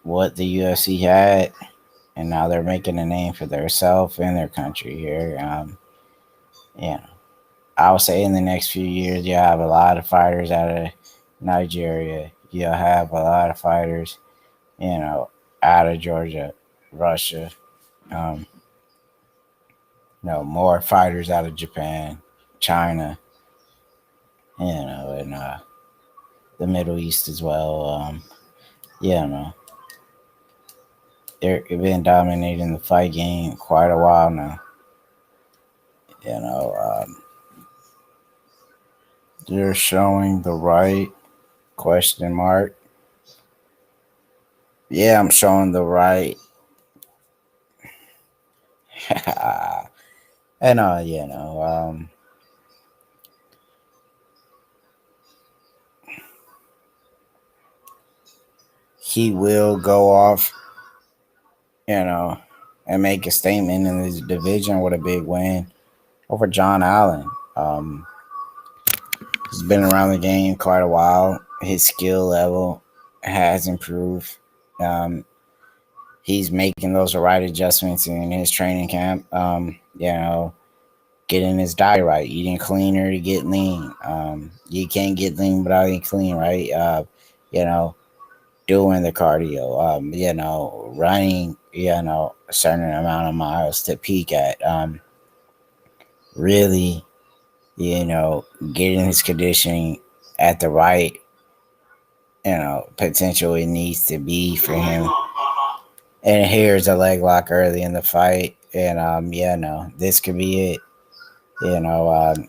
what the UFC had, and now they're making a name for themselves and their country here. I would say in the next few years, you'll have a lot of fighters out of Nigeria. You'll have a lot of fighters, out of Georgia, Russia. More fighters out of Japan, China, and the Middle East as well. They've been dominating the fight game quite a while now. They're showing the right question mark. Yeah, I'm showing the right. And he will go off, and make a statement in his division with a big win over John Allen. He's been around the game quite a while. His skill level has improved. He's making those right adjustments in his training camp. Getting his diet right, eating cleaner to get lean. You can't get lean without eating clean, right? Doing the cardio, running, a certain amount of miles to peak at. Really, getting his conditioning at the right, potential it needs to be for him. And here's a leg lock early in the fight. And this could be it.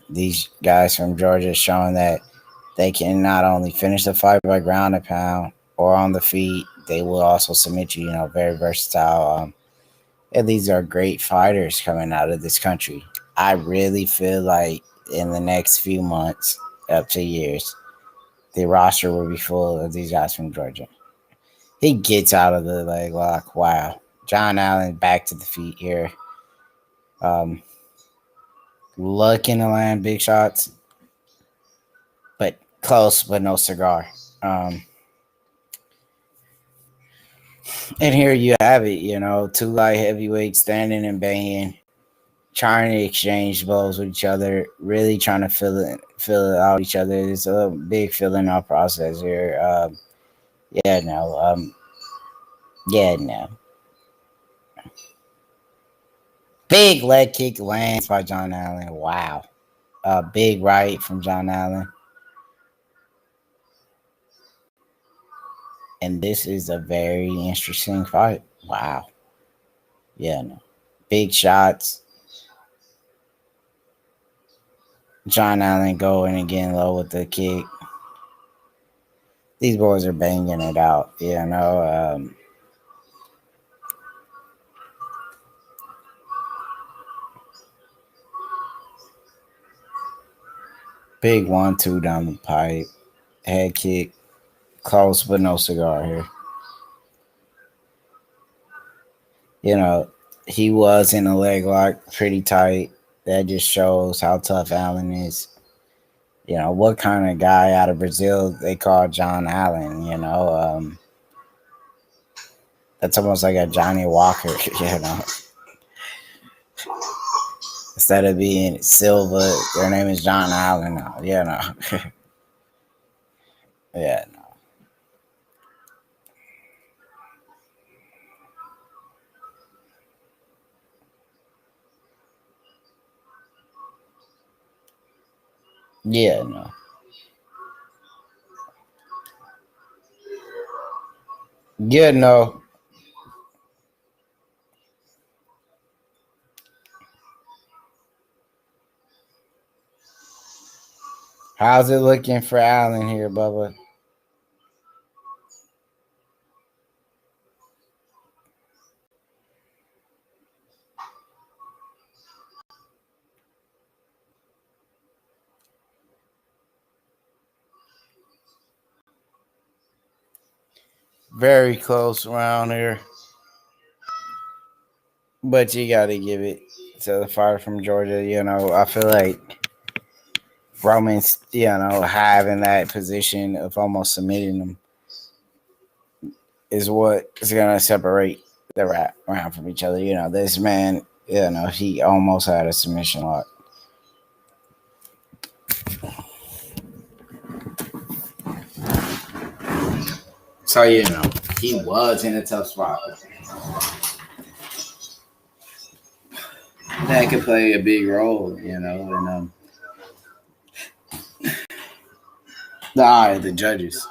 These guys from Georgia showing that they can not only finish the fight by ground and pound or on the feet, they will also submit you. Very versatile. And these are great fighters coming out of this country. I really feel like in the next few months, up to years, the roster will be full of these guys from Georgia. He gets out of the leg lock. Wow. John Allen back to the feet here. Looking to land big shots, but close, but no cigar. And here you have it, two light heavyweights standing and banging, trying to exchange blows with each other, really trying to fill it out each other. There's a big filling out process here. Yeah, no. Big leg kick lands by John Allen. Wow. Big right from John Allen. And this is a very interesting fight. Wow. Yeah, no. Big shots. John Allen going again low with the kick. These boys are banging it out, Big 1-2 down the pipe. Head kick. Close, but no cigar here. He was in a leg lock pretty tight. That just shows how tough Allen is. What kind of guy out of Brazil they call John Allen, that's almost like a Johnny Walker, Instead of being Silva, their name is John Allen now, Yeah, no. Yeah, no. Yeah, no. How's it looking for Allen here, Bubba? Very close round here. But you got to give it to the fighter from Georgia. I feel like Roman's, having that position of almost submitting them is what is going to separate the round from each other. This man, he almost had a submission lock. So, he was in a tough spot. That could play a big role, in the eye of the judges.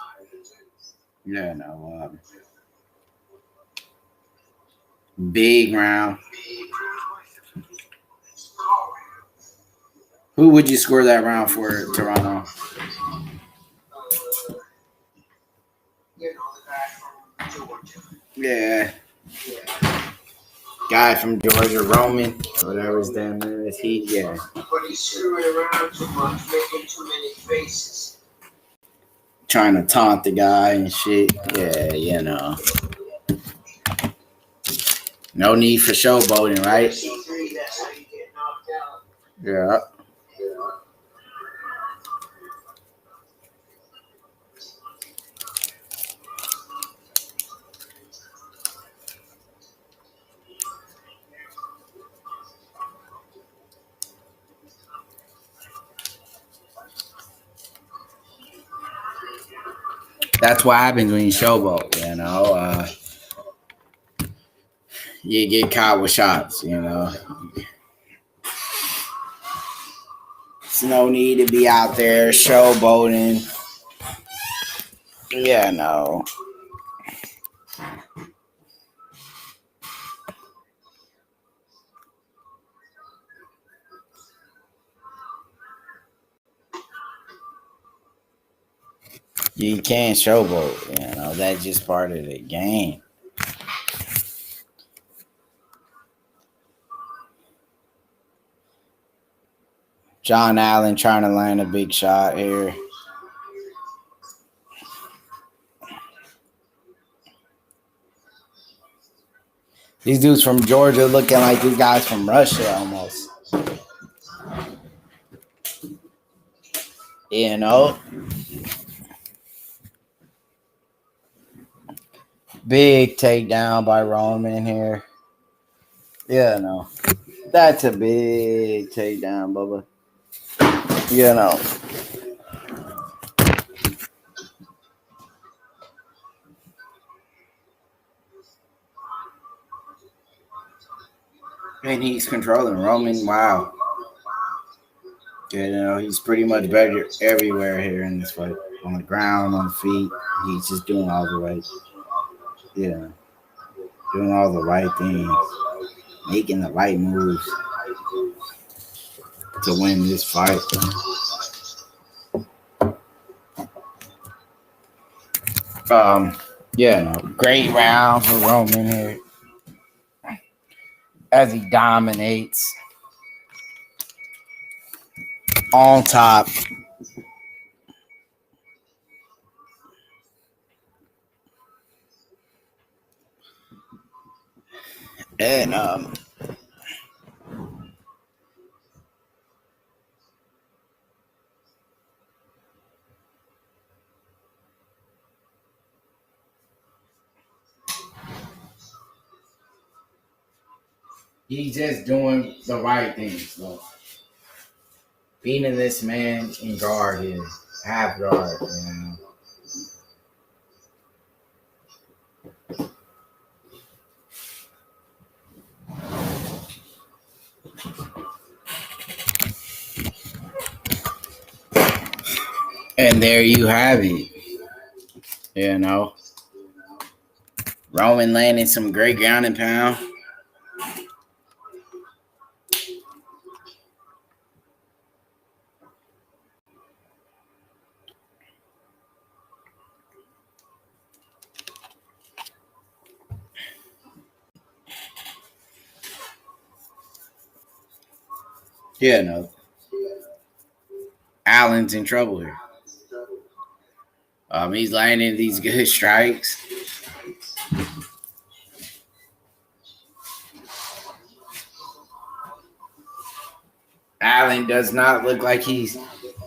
Big round. Who would you score that round for, Toronto? Yeah. Guy from Georgia, Roman, whatever his damn name is. Yeah. But he's screwing around too much, making too many faces. Trying to taunt the guy and shit. Yeah, No need for showboating, right? Yeah. That's what happens when you showboat, You get caught with shots, There's no need to be out there showboating. Yeah, no. You can't showboat, That's just part of the game. John Allen trying to land a big shot here. These dudes from Georgia looking like these guys from Russia almost. You know? Big takedown by Roman here. Yeah, no. That's a big takedown, Bubba. You know. And he's controlling Roman. Wow. You know, he's pretty much better everywhere here in this fight. On the ground, on the feet. He's just doing all the right. Yeah. Doing all the right things. Making the right moves to win this fight. Yeah, no. Great round for Roman here. As he dominates. On top. And he's just doing the right things, though. Beating this man in guard here. Half guard, you know. And there you have it. You know. Roman landing some great ground and pound. Yeah, no. Allen's in trouble here. He's landing these good strikes. Allen does not look like he's,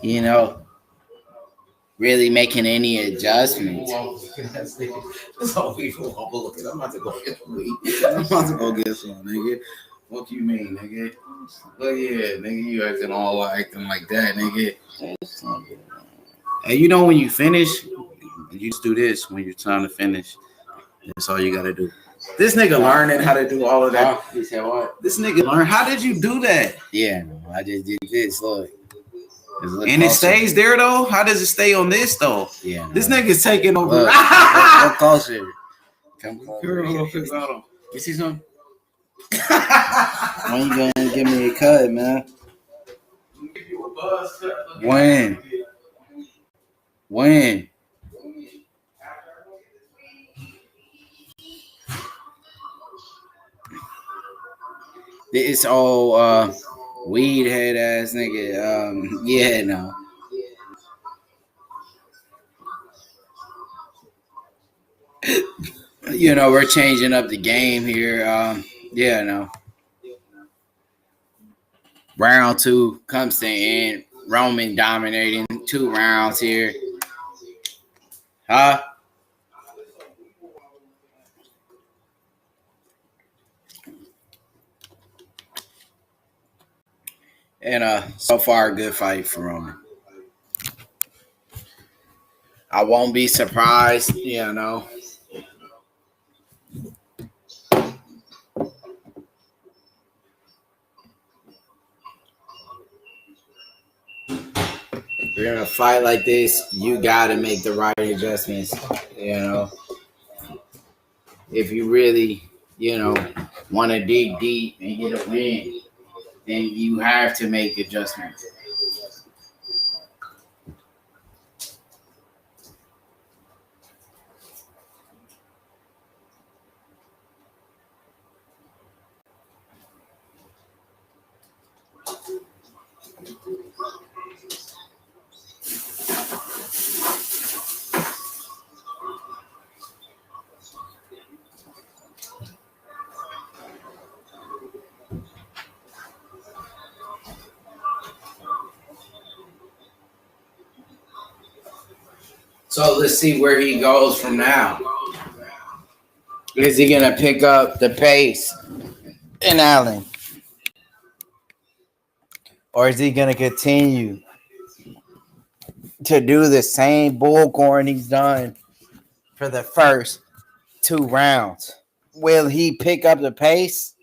you know, really making any adjustments. That's all we look at. I'm about to go get some weed. I'm about to go get some, nigga. What you mean, nigga? Look, yeah, nigga, you acting like that, nigga. And you know when you finish, you just do this when you're trying to finish. That's all you gotta do. This nigga learning how to do all of that. You said what? This nigga learned. How did you do that? Yeah, I just did this. Look. And it stays there though? How does it stay on this though? Yeah. This nigga's taking over. Look closer. Come closer. You see something? When you gonna give me a cut, man? When? This old weed head ass nigga. Yeah, no. You know, we're changing up the game here. Yeah, no. Round 2 comes to end. Roman dominating 2 rounds here. Huh? And so far, a good fight for Roman. I won't be surprised, you know. If you're in a fight like this, you got to make the right adjustments, you know. If you really, you know, want to dig deep and get a win, then you have to make adjustments. So let's see where he goes from now. Is he gonna pick up the pace in Allen? Or is he gonna continue to do the same bullcorn he's done for the first 2 rounds? Will he pick up the pace?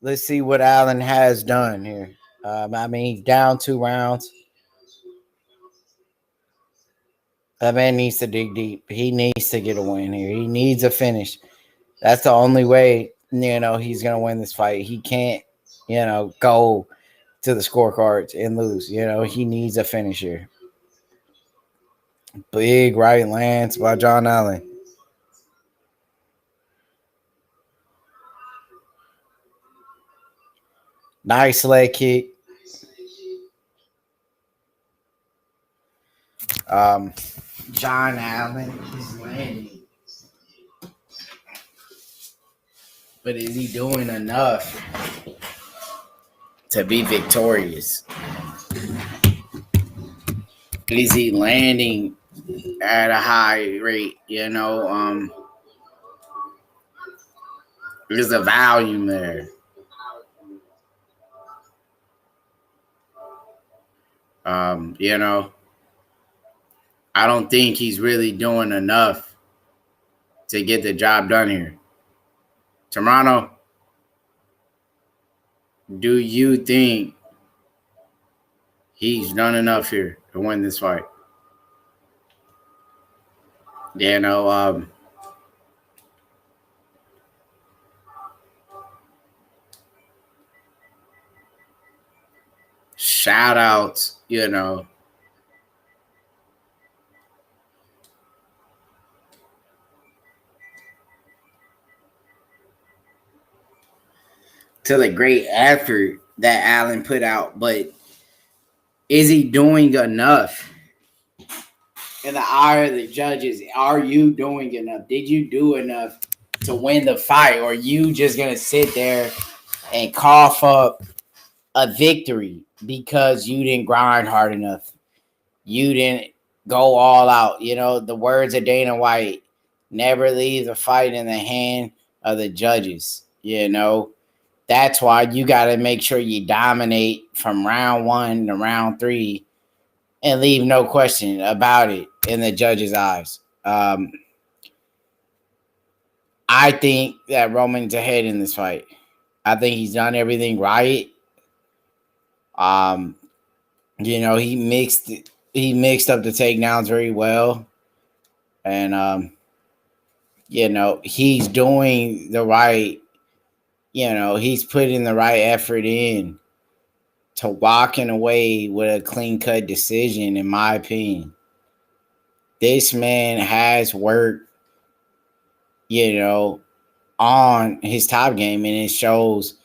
Let's see what Allen has done here. I mean, he's down 2 rounds. That man needs to dig deep. He needs to get a win here. He needs a finish. That's the only way, he's going to win this fight. He can't, go to the scorecards and lose. He needs a finish here. Big right lance by John Allen. Nice leg kick. John Allen is landing. But is he doing enough to be victorious? Is he landing at a high rate? There's a volume there. I don't think he's really doing enough to get the job done here. Toronto, do you think he's done enough here to win this fight? Shout outs, to the great effort that Allen put out, but is he doing enough? In the eye of the judges, are you doing enough? Did you do enough to win the fight? Or are you just going to sit there and cough up a victory because you didn't grind hard enough? You didn't go all out. The words of Dana White, never leave the fight in the hand of the judges. That's why you got to make sure you dominate from round 1 to round 3 and leave no question about it in the judge's eyes. I think that Roman's ahead in this fight. I think he's done everything right. He mixed up the takedowns very well. And he's doing the right, he's putting the right effort in to walking away with a clean-cut decision, in my opinion. This man has worked, on his top game, and it shows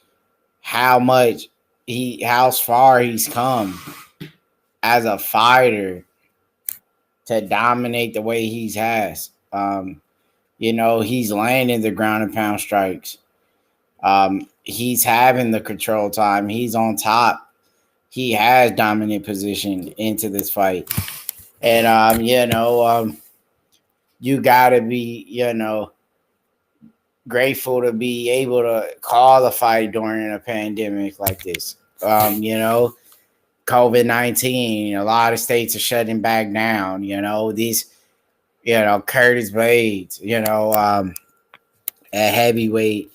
how far he's come as a fighter to dominate the way he has. He's landing the ground and pound strikes. He's having the control time. He's on top. He has dominant position into this fight. And, you got to be, grateful to be able to call the fight during a pandemic like this. COVID-19, a lot of states are shutting back down. These, Curtis Blades, a heavyweight,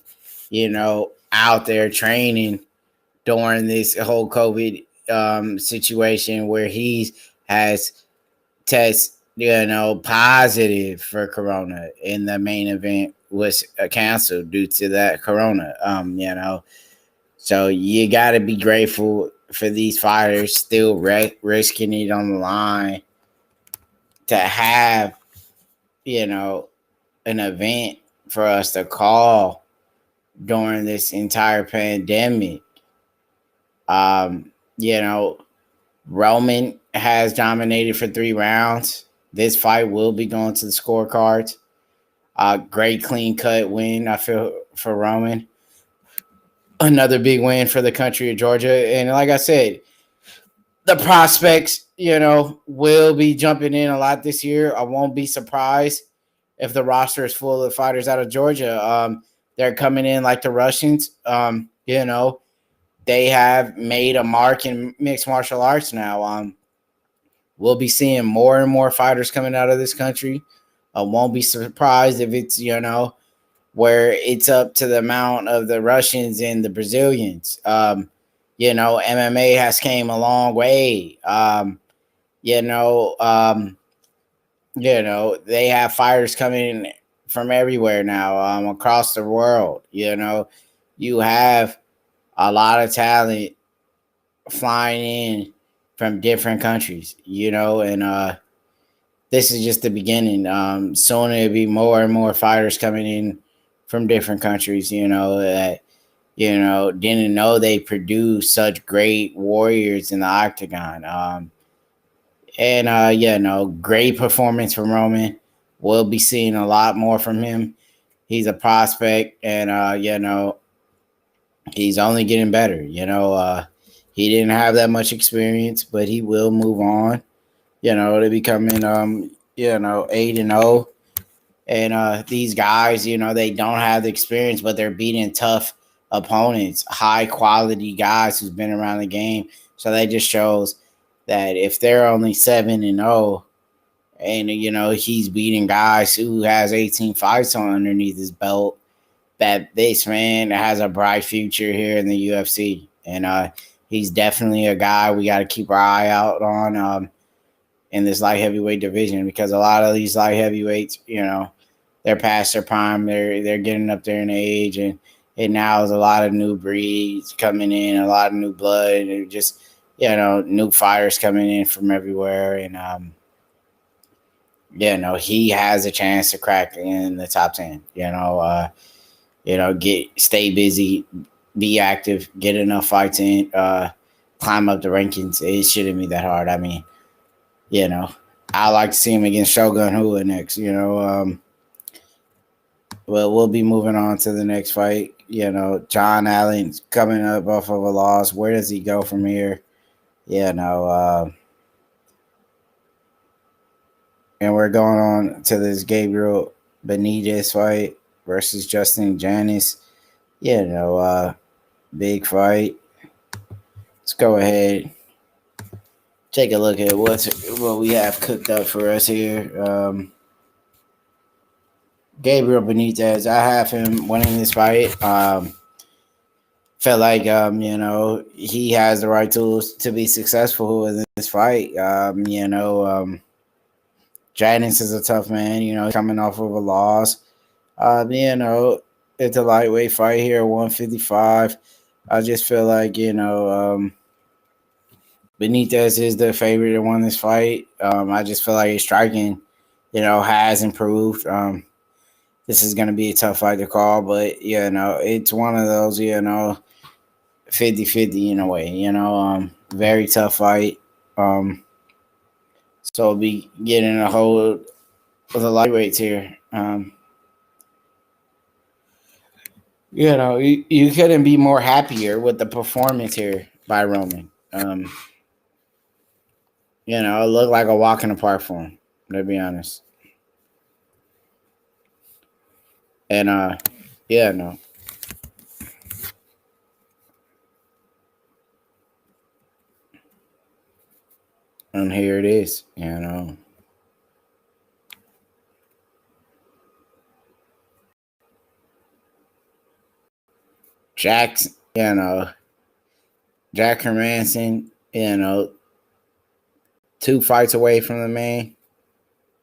out there training during this whole COVID situation where he has tested, positive for corona, and the main event was canceled due to that corona. So you got to be grateful for these fighters still risking it on the line to have, an event for us to call during this entire pandemic. Roman has dominated for 3 rounds. This fight will be going to the scorecards. Great clean cut win, I feel, for Roman. Another big win for the country of Georgia. And like I said, the prospects, will be jumping in a lot this year. I won't be surprised if the roster is full of fighters out of Georgia. They're coming in like the Russians. They have made a mark in mixed martial arts now. We'll be seeing more and more fighters coming out of this country. I won't be surprised if it's, where it's up to the amount of the Russians and the Brazilians. MMA has came a long way. They have fighters coming from everywhere now, across the world. You have a lot of talent flying in from different countries, and this is just the beginning. Soon it'll be more and more fighters coming in from different countries, that, didn't know they produce such great warriors in the octagon. Great performance from Roman. We'll be seeing a lot more from him. He's a prospect, and he's only getting better. He didn't have that much experience, but he will move on. To becoming 8-0. And these guys, they don't have the experience, but they're beating tough opponents, high quality guys who's been around the game. So that just shows that if they're only 7-0, and he's beating guys who has 18 fights on underneath his belt, that this man has a bright future here in the UFC. And he's definitely a guy we got to keep our eye out on in this light heavyweight division, because a lot of these light heavyweights, they're past their prime. They're getting up there in age, and now is a lot of new breeds coming in, a lot of new blood, and just new fighters coming in from everywhere. And he has a chance to crack in the top 10. Stay busy, be active, get enough fights in, climb up the rankings. It shouldn't be that hard. I mean, I like to see him against Shogun Hua next. Well, we'll be moving on to the next fight. John Allen's coming up off of a loss. Where does he go from here? And we're going on to this Gabriel Benitez fight versus Justin Janis. Big fight. Let's go ahead. Take a look at what we have cooked up for us here. Gabriel Benitez, I have him winning this fight. Felt like he has the right tools to be successful in this fight. Jadis is a tough man, coming off of a loss. It's a lightweight fight here, 155. I just feel like, Benitez is the favorite to win this fight. I just feel like his striking, has improved. This is going to be a tough fight to call, but, it's one of those, 50-50 in a way, very tough fight. So I'll be getting a hold of the lightweights here. You couldn't be more happier with the performance here by Roman. It looked like a walk in the park for him, to be honest. And and here it is, Jackson, Jack Hermansson, 2 fights away from the main.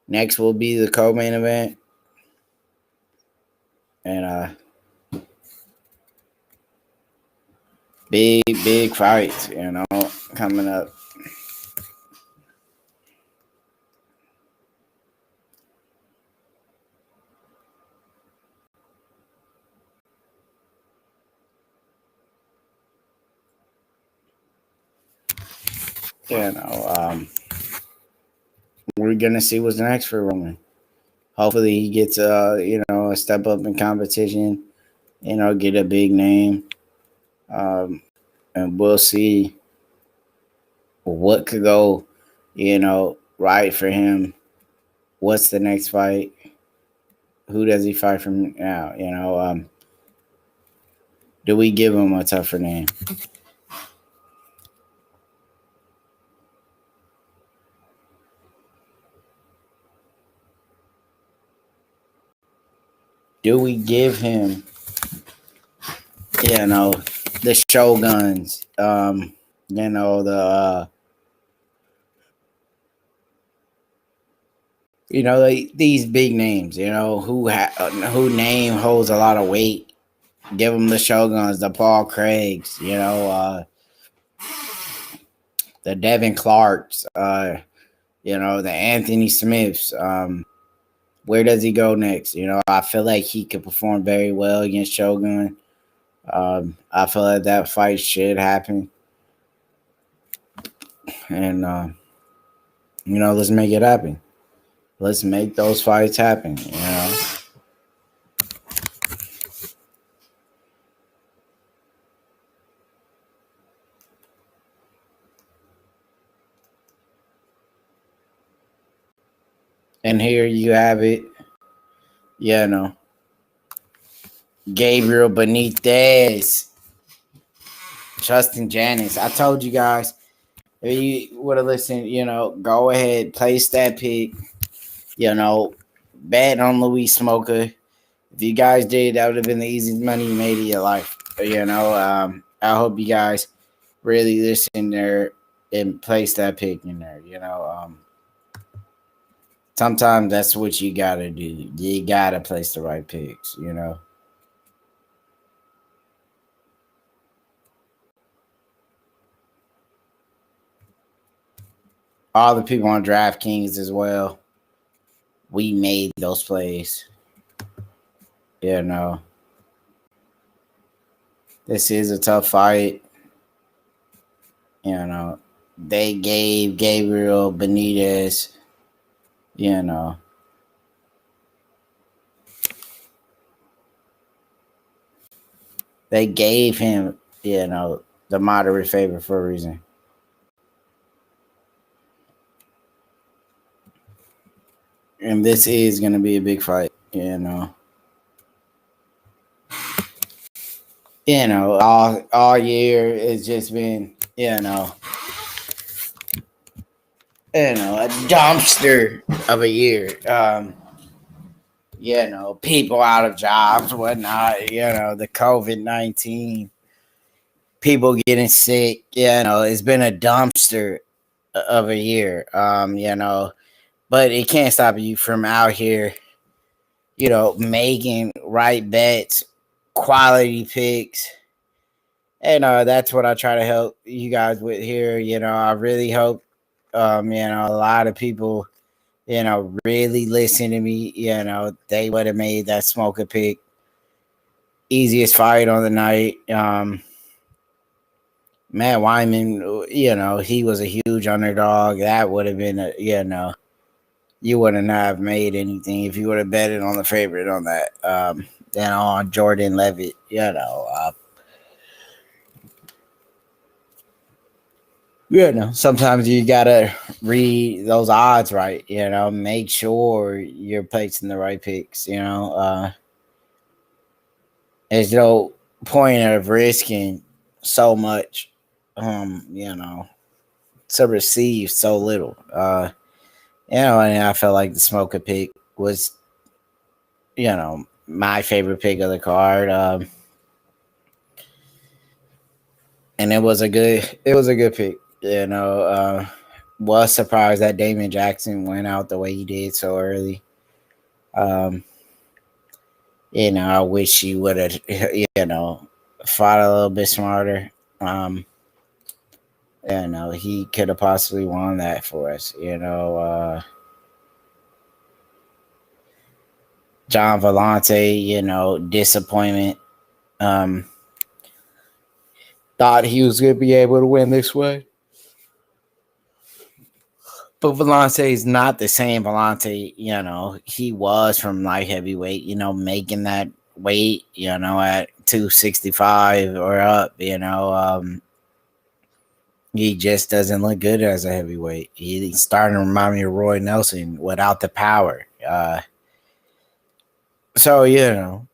Next will be the co-main event. And big fights, coming up. We're gonna see what's next for Roman. Hopefully he gets a step up in competition, get a big name. And we'll see what could go, right for him. What's the next fight? Who does he fight from now? Do we give him a tougher name? Do we give him, the Shoguns, these big names, who name holds a lot of weight. Give them the Shoguns, the Paul Craigs, the Devin Clarks, the Anthony Smiths. Where does he go next? I feel like he could perform very well against Shogun. I feel like that fight should happen. And, let's make it happen. Let's make those fights happen, And here you have it. Gabriel Benitez. Justin Janice. I told you guys, if you would have listened, go ahead, place that pick. Bet on Luis Smoker. If you guys did, that would have been the easiest money you made in your life. I hope you guys really listen there and place that pick in there. Sometimes that's what you gotta do. You gotta place the right picks. All the people on DraftKings as well. We made those plays. This is a tough fight. They gave Gabriel Benitez, they gave him, the moderate favor for a reason. And this is going to be a big fight, all year it's just been, a dumpster of a year. People out of jobs, whatnot, the COVID-19, people getting sick, it's been a dumpster of a year, but it can't stop you from out here, making right bets, quality picks. And that's what I try to help you guys with here. I really hope, a lot of people, really listen to me. They would have made that Smoker pick. Easiest fight on the night. Matt Wyman, he was a huge underdog. That would have been you wouldn't have made anything if you would have betted on the favorite on that. Then on Jordan Levitt, sometimes you gotta read those odds right. Make sure you're placing the right picks. There's no point of risking so much, to receive so little. And I felt like the Smoker pick was, my favorite pick of the card. And it was a good pick. Was surprised that Damon Jackson went out the way he did so early. I wish he would have, fought a little bit smarter. He could have possibly won that for us. John Vellante, disappointment. Thought he was going to be able to win this way. But Vellante is not the same Vellante, he was from light heavyweight, making that weight, at 265 or up, He just doesn't look good as a heavyweight. He's starting to remind me of Roy Nelson without the power. So you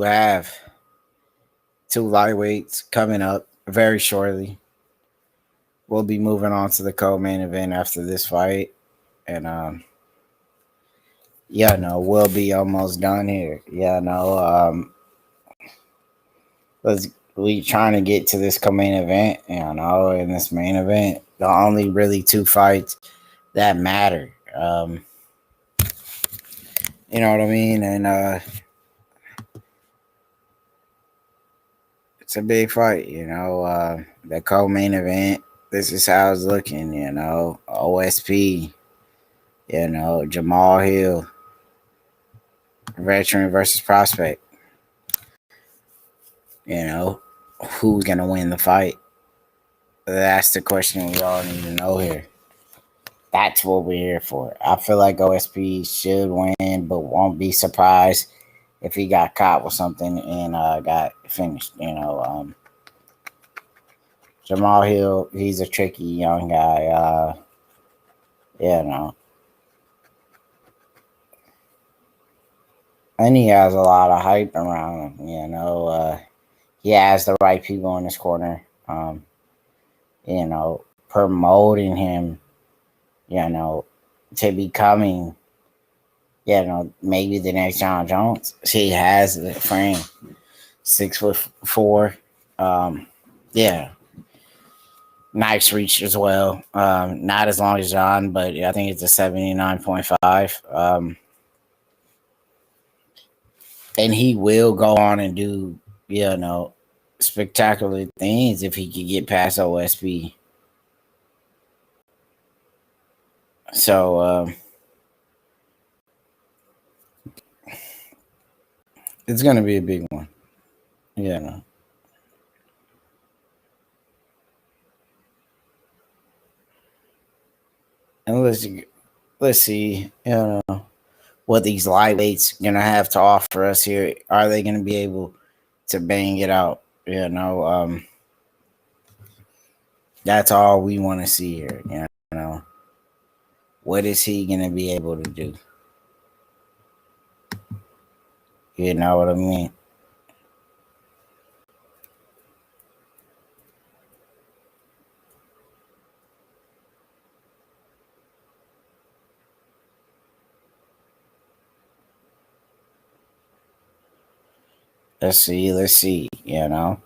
have two lightweights coming up very shortly. We'll be moving on to the co-main event after this fight, and we'll be almost done here. We trying to get to this co-main event. In this main event, the only really two fights that matter. You know what I mean? And it's a big fight. The co-main event. This is how it's looking. OSP. Jamal Hill, veteran versus prospect. Who's gonna win the fight? That's the question we all need to know here. That's what we're here for. I feel like OSP should win, but won't be surprised if he got caught with something and got finished. Jamal Hill, he's a tricky young guy. And he has a lot of hype around him. He has the right people in his corner. Promoting him, to becoming, maybe the next John Jones. He has the frame, 6'4". Nice reach as well. Not as long as John, but I think it's a 79.5. And he will go on and do, spectacular things if he could get past OSP. So it's gonna be a big one. And let's see, what these lightweights gonna have to offer us here. Are they gonna be able to bang it out? That's all we want to see here. What is he gonna be able to do? You know what I mean? Let's see. No.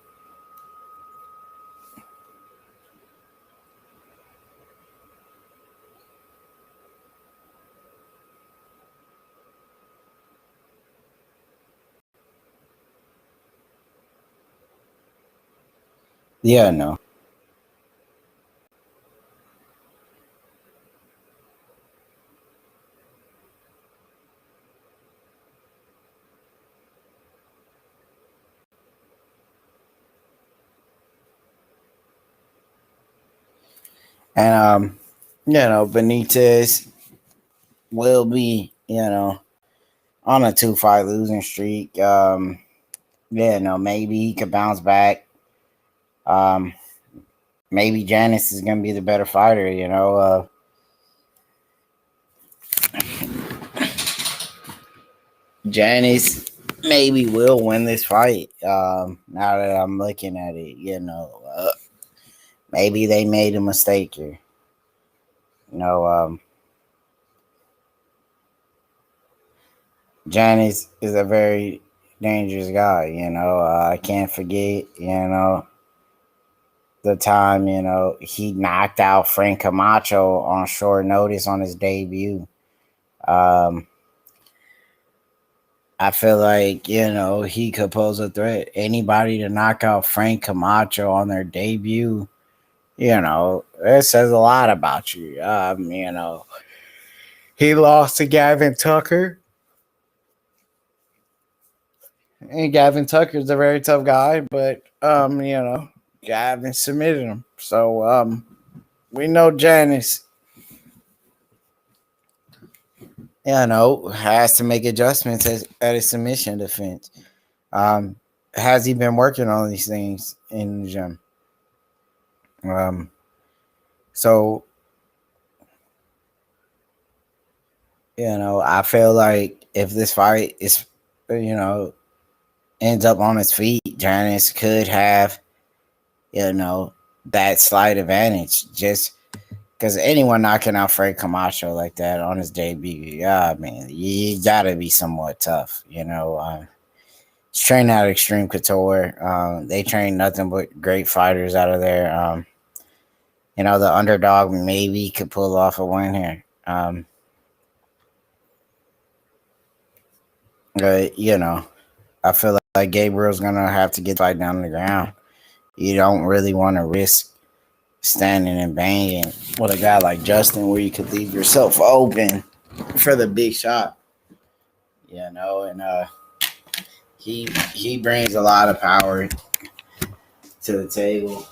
And Benitez will be, on a 2-fight losing streak. Maybe he could bounce back. Maybe Janice is gonna be the better fighter, Janice maybe will win this fight. Now that I'm looking at it, maybe they made a mistake here. Janice is a very dangerous guy. I can't forget, the time, he knocked out Frank Camacho on short notice on his debut. I feel like, he could pose a threat. Anybody to knock out Frank Camacho on their debut, it says a lot about you. He lost to Gavin Tucker. And Gavin Tucker's a very tough guy, but, Gavin submitted him. So, we know Janice, has to make adjustments at his submission defense. Has he been working on these things in the gym? So I feel like if this fight is, ends up on his feet, Janice could have, that slight advantage. Just because anyone knocking out Frank Camacho like that on his debut, yeah, man, you gotta be somewhat tough. He's trained out of Extreme Couture. They train nothing but great fighters out of there. The underdog maybe could pull off a win here. I feel like Gabriel's gonna have to get the fight down on the ground. You don't really want to risk standing and banging with a guy like Justin, where you could leave yourself open for the big shot. And he brings a lot of power to the table.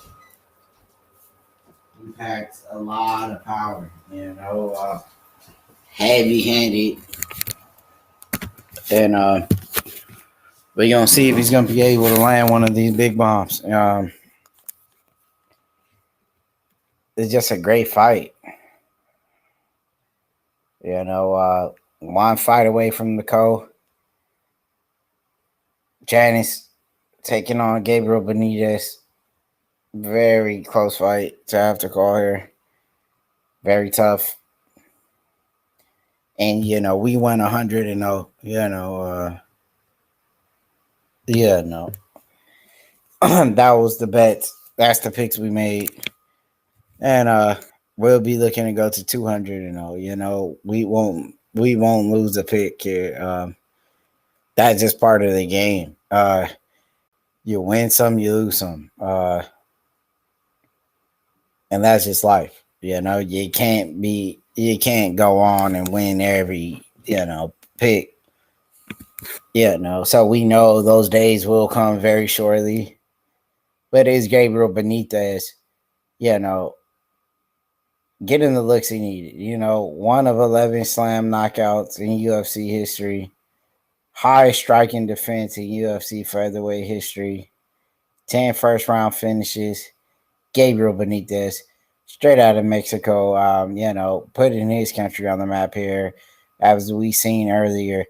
He packs a lot of power. Heavy-handed, and we're gonna see if he's gonna be able to land one of these big bombs. It's just a great fight. One fight away from the co. Janice taking on Gabriel Benitez. Very close fight to have to call here. Very tough. And we went 100-0. That was the bets. That's the picks we made. And we'll be looking to go to 200-0. We won't lose a pick here. That's just part of the game. You win some, you lose some. And that's just life. You can't go on and win every, pick. So we know those days will come very shortly. But is Gabriel Benitez, getting the looks he needed. 1 of 11 slam knockouts in UFC history. High striking defense in UFC featherweight history. 10 first round finishes. Gabriel Benitez, straight out of Mexico, putting his country on the map here. As we seen earlier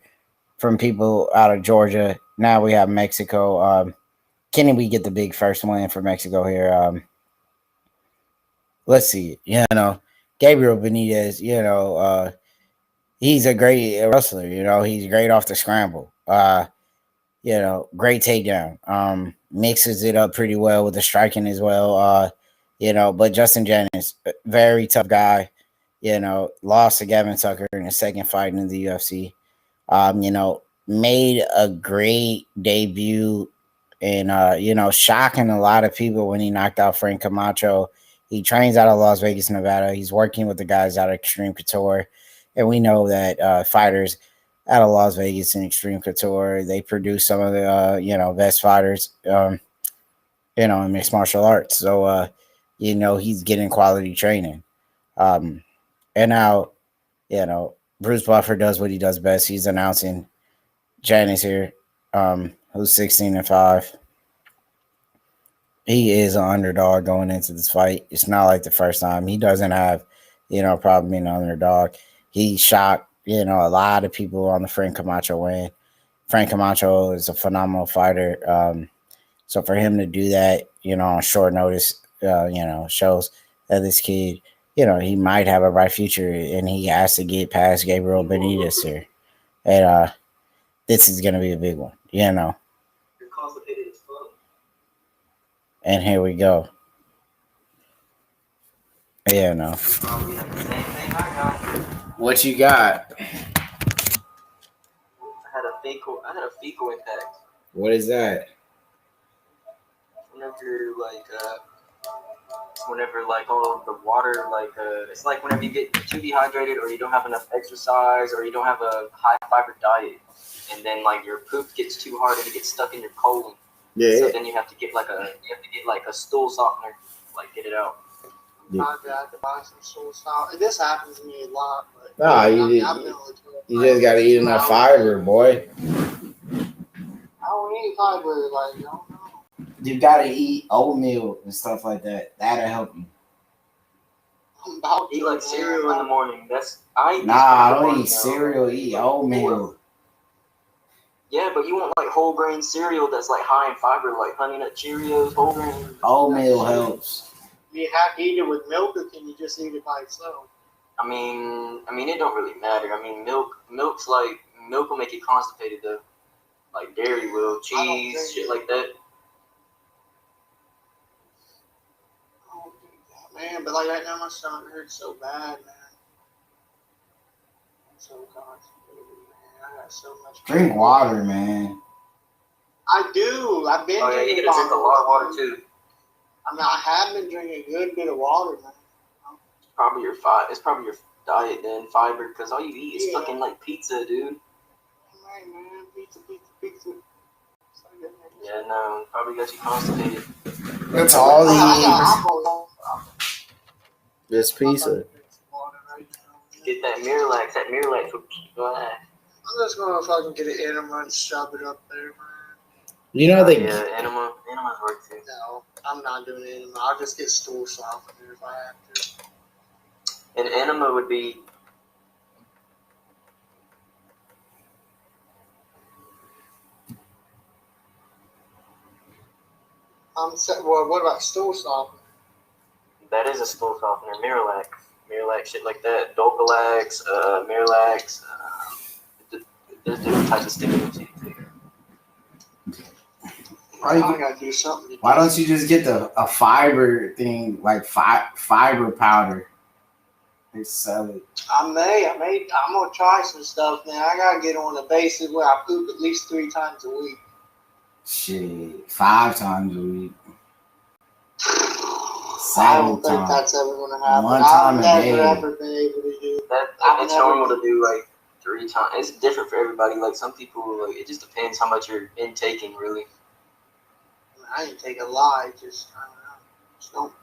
from people out of Georgia. Now we have Mexico. Can we get the big first win for Mexico here? Let's see. Gabriel Benitez, he's a great wrestler. He's great off the scramble. Great takedown. Mixes it up pretty well with the striking as well. But Justin Jennings, very tough guy. Lost to Gavin Tucker in his second fight in the UFC. Made a great debut and, shocking a lot of people when he knocked out Frank Camacho. He trains out of Las Vegas, Nevada. He's working with the guys out of Extreme Couture. And we know that fighters out of Las Vegas and Extreme Couture, they produce some of the, best fighters, in mixed martial arts. So, he's getting quality training. And now, Bruce Buffer does what he does best. He's announcing Janice here, who's 16-5. He is an underdog going into this fight. It's not like the first time. He doesn't have, problem being an underdog. He shocked, a lot of people on the Frank Camacho win. Frank Camacho is a phenomenal fighter. So for him to do that, on short notice, shows that this kid, he might have a bright future, and he has to get past Gabriel Benitez here. And this is going to be a big one, You're constipated as fuck. And here we go. Same thing I got. What you got? I had a fecal impact. What is that? Whenever all of the water, it's like whenever you get too dehydrated, or you don't have enough exercise, or you don't have a high fiber diet, and then your poop gets too hard and it gets stuck in your colon. Yeah. So then you have to get a stool softener, get it out. I have to buy some stool softener. This happens to me a lot. But Nah, you just got to eat enough fiber, boy. I don't need fiber. Like, I don't know. You gotta eat oatmeal and stuff like that. That'll help you. I'm about Eat to, like man. cereal in the morning. I eat Nah, I cereal don't now. eat cereal. Eat oatmeal. Yeah, but you want like whole grain cereal that's like high in fiber, like Honey Nut Cheerios, whole grain. Oatmeal helps. Do you have to eat it with milk, or can you just eat it by itself? I mean, it don't really matter. I mean, milk will make you constipated though. Like dairy will, cheese, shit like that. I don't think that, man. But like right now, my stomach hurts so bad, man. I'm so constipated, man. I got so much. Drink water, man. I do. I've been Oh yeah, you drinking gotta drink a lot of water too. I mean, I have been drinking a good bit of water, man. It's probably your diet then, fiber, because all you eat is Yeah. fucking like pizza, dude. Right, man. Pizza. So good, man. Yeah, no, probably got you constipated. That's all he I'm eats. This pizza. Get that Miralax will keep your ass. I'm just gonna fucking get an enema and shove it up there, man. You know they. Yeah, enemas work too. No, I'm not doing enema. I'll just get stool softener if I have to. An enema would be Well, what about stool softener? that is a stool softener, Miralax, shit like that, Dopalax, Miralax. There's different types of stimulants you can take. I gotta do something. Why don't you just get a fiber thing, like fiber powder? They sell it. I'm gonna try some stuff, man. I gotta get on the basis where I poop at least 3 times a week. Shit, 5 times a week. I don't think that's ever gonna happen. One time I've a day. never ever been able to do That I've it's never- normal to do like 3 times. It's different for everybody. Like some people, like it just depends how much you're intaking, really. I didn't take a lot. I don't know. Just don't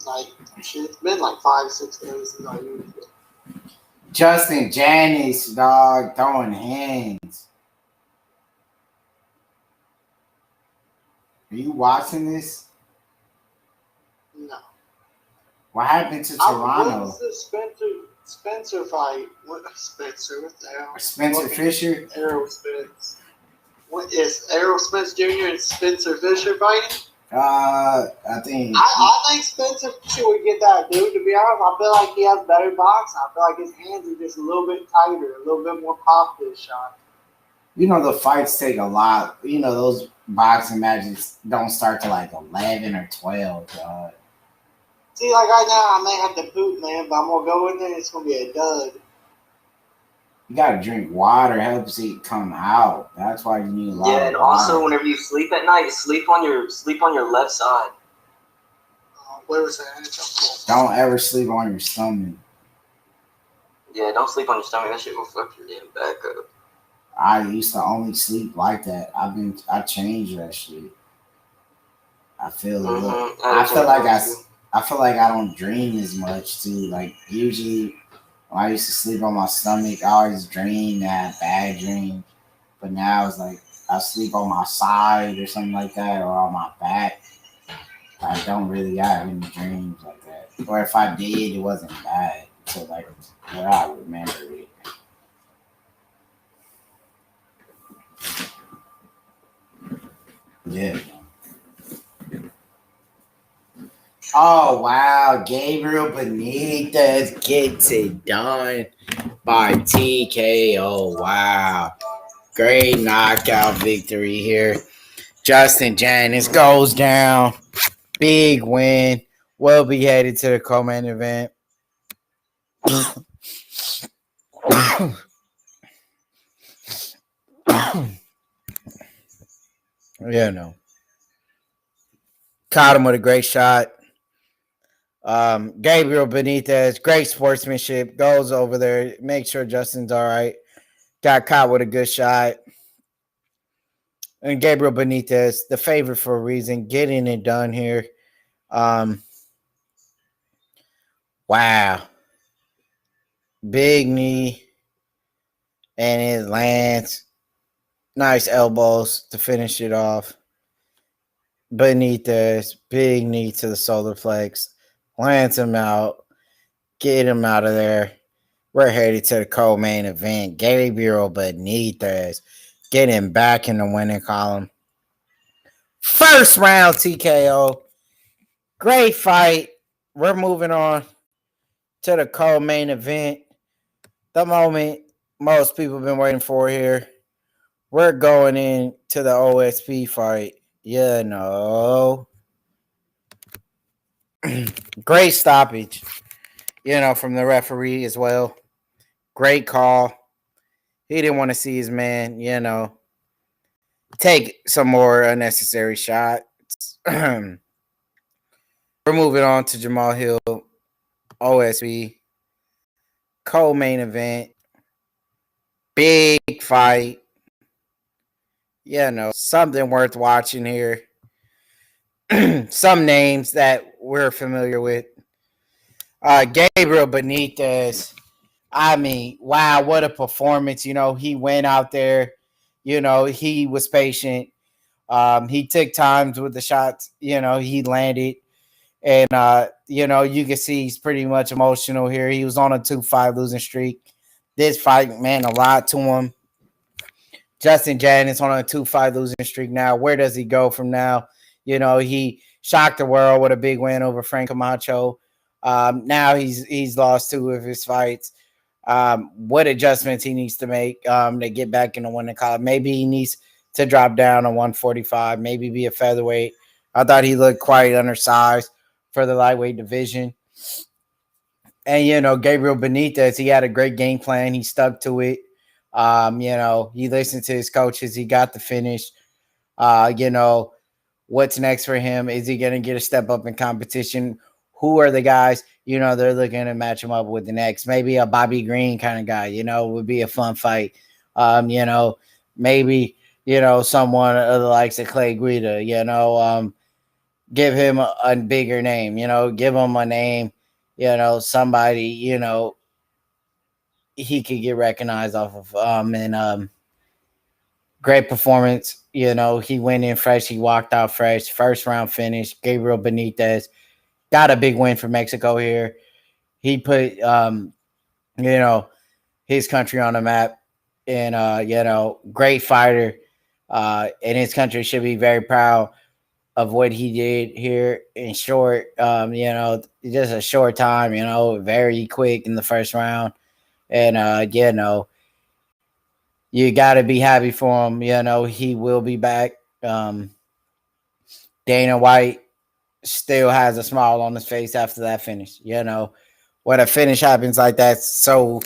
like shit. It's been like 5-6 days since I used it. Justin Janice, dog, throwing hands. Are you watching this? No. What happened to Toronto? What's the Spencer fight? What Spencer? What the hell? Spencer Fisher? Errol Spence. What is Errol Spence Jr. and Spencer Fisher fighting? I think. I think Spencer Fisher would get that dude. To be honest, I feel like he has better boxing. I feel like his hands are just a little bit tighter, a little bit more pop to his shot. You know, the fights take a lot. You know, those boxing matches don't start till like 11 or 12, dog. See, like right now, I may have to poop, man, but I'm gonna go in there. It's gonna be a dud. You gotta drink water, helps it come out. That's why you need a lot Yeah, of and water. also whenever you sleep at night, sleep on your left side. Where was that? Don't ever sleep on your stomach. Yeah, don't sleep on your stomach. That shit will fuck your damn back up. I used to only sleep like that. I changed that shit. I feel a little. I feel like I don't dream as much too. Like usually when I used to sleep on my stomach, I always dreamed, had bad dreams. But now it's like I sleep on my side or something like that, or on my back. I don't really have any dreams like that. Or if I did, it wasn't bad. So like, but I remember it. Yeah. Oh wow, Gabriel Benitez gets it done by TKO. Wow. Great knockout victory here. Justin Janice goes down. Big win. Will be headed to the co-main event. Yeah, no. Caught him with a great shot. Gabriel Benitez, great sportsmanship, goes over there, make sure Justin's all right. Got caught with a good shot. And Gabriel Benitez, the favorite for a reason, getting it done here. Wow. Big knee. And it lands. Nice elbows to finish it off. Benitez, big knee to the solar flex. Lands him out. Get him out of there. We're headed to the co-main event. Gabriel Benitez getting back in the winning column. First round TKO. Great fight. We're moving on to the co-main event. The moment most people have been waiting for here. We're going into the OSP fight. You know. Great stoppage, from the referee as well. Great call. He didn't want to see his man, take some more unnecessary shots. We're moving on to Jamal Hill, OSB, co-main event, big fight. Something worth watching here. Some names that we're familiar with. Gabriel Benitez. I mean, wow, what a performance. He went out there. He was patient. He took times with the shots, he landed. And, you can see he's pretty much emotional here. He was on a 2-5 losing streak. This fight meant a lot to him. Justin Jannings on a 2-5 losing streak now. Where does he go from now? He shocked the world with a big win over Frank Camacho. Now he's lost 2 of his fights. What adjustments he needs to make to get back in the winning column. Maybe he needs to drop down to 145, maybe be a featherweight. I thought he looked quite undersized for the lightweight division. And, Gabriel Benitez, he had a great game plan. He stuck to it. He listened to his coaches. He got the finish. What's next for him? Is he going to get a step up in competition? Who are the guys, they're looking to match him up with the next? Maybe a Bobby Green kind of guy, would be a fun fight. Maybe, someone of the likes of Clay Guida, give him a bigger name, give him a name, somebody, he could get recognized off of. And great performance. He went in fresh. He walked out fresh. First round finish. Gabriel Benitez got a big win for Mexico here. He put, his country on the map. And, great fighter. And his country should be very proud of what he did here in short, just a short time, very quick in the first round. And, you got to be happy for him. He will be back. Dana White still has a smile on his face after that finish. When a finish happens like that, so,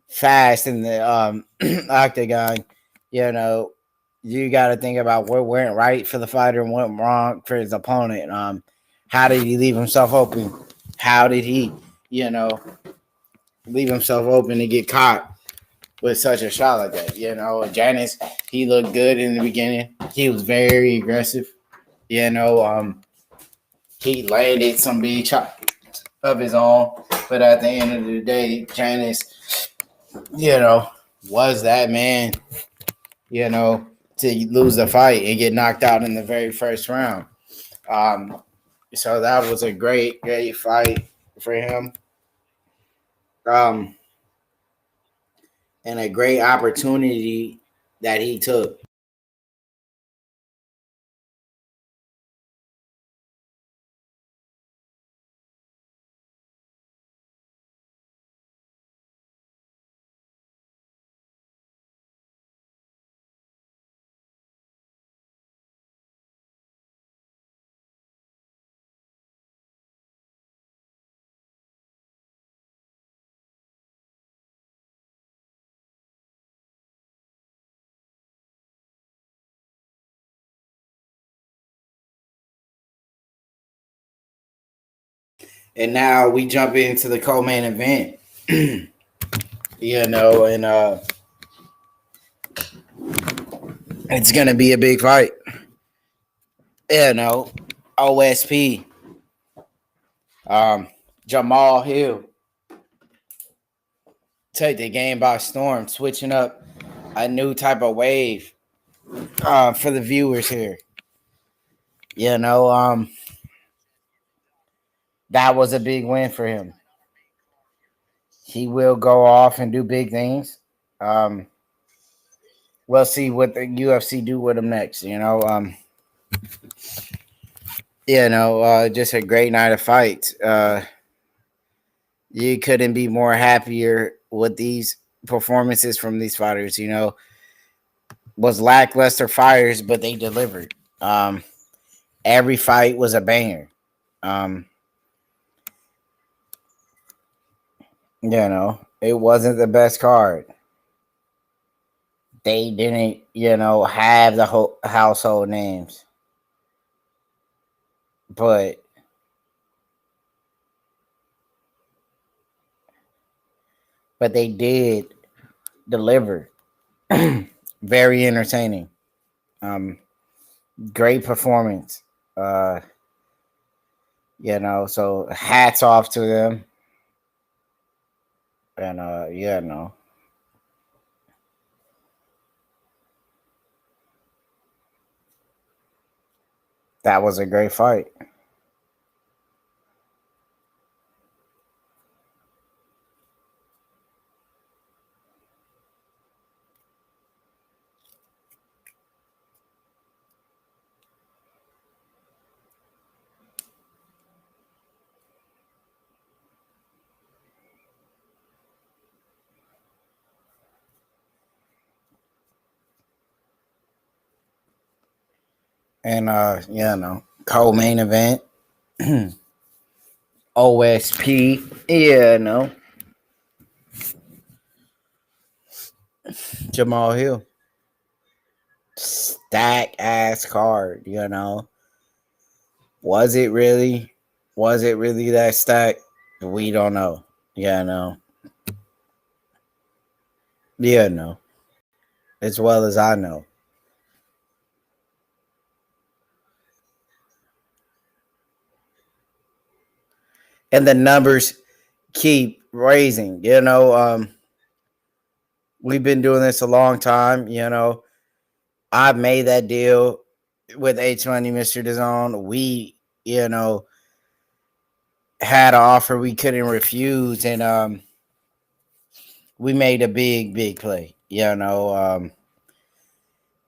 fast in the octagon, you got to think about what went right for the fighter and what went wrong for his opponent. How did he leave himself open? How did he, leave himself open to get caught with such a shot like that? Janice, he looked good in the beginning. He was very aggressive. He landed some big shots of his own. But at the end of the day, Janice, was that man, to lose the fight and get knocked out in the very first round. So that was a great fight for him. And a great opportunity that he took. And now we jump into the co-main event. And it's gonna be a big fight. OSP. Jamal Hill take the game by storm, switching up a new type of wave for the viewers here. You know, that was a big win for him. He will go off and do big things. We'll see what the UFC do with him next. Just a great night of fights. You couldn't be more happier with these performances from these fighters. Was lackluster fighters, but they delivered. Every fight was a banger. It wasn't the best card. They didn't, have the whole household names, but they did deliver. Very entertaining. Great performance. So hats off to them. And that was a great fight. And co-main event. OSP. Jamal Hill. Stack ass card, Was it really that stacked? We don't know. As well as I know. And the numbers keep raising. We've been doing this a long time. I made that deal with H Money, Mr. DAZN. We, had an offer we couldn't refuse, and we made a big play.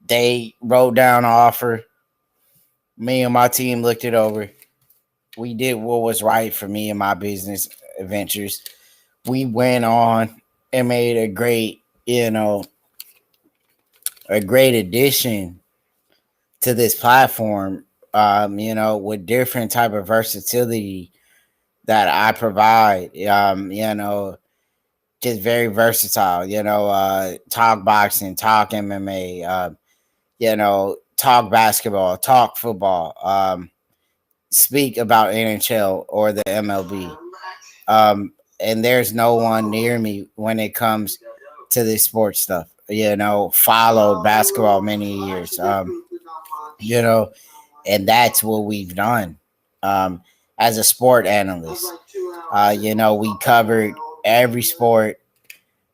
They wrote down an offer. Me and my team looked it over. We did what was right for me and my business ventures. We went on and made a great addition to this platform, with different type of versatility that I provide, just very versatile, talk boxing, talk MMA, talk basketball, talk football, speak about NHL or the MLB. And there's no one near me when it comes to this sports stuff. Followed basketball many years. And that's what we've done. As a sport analyst, we covered every sport,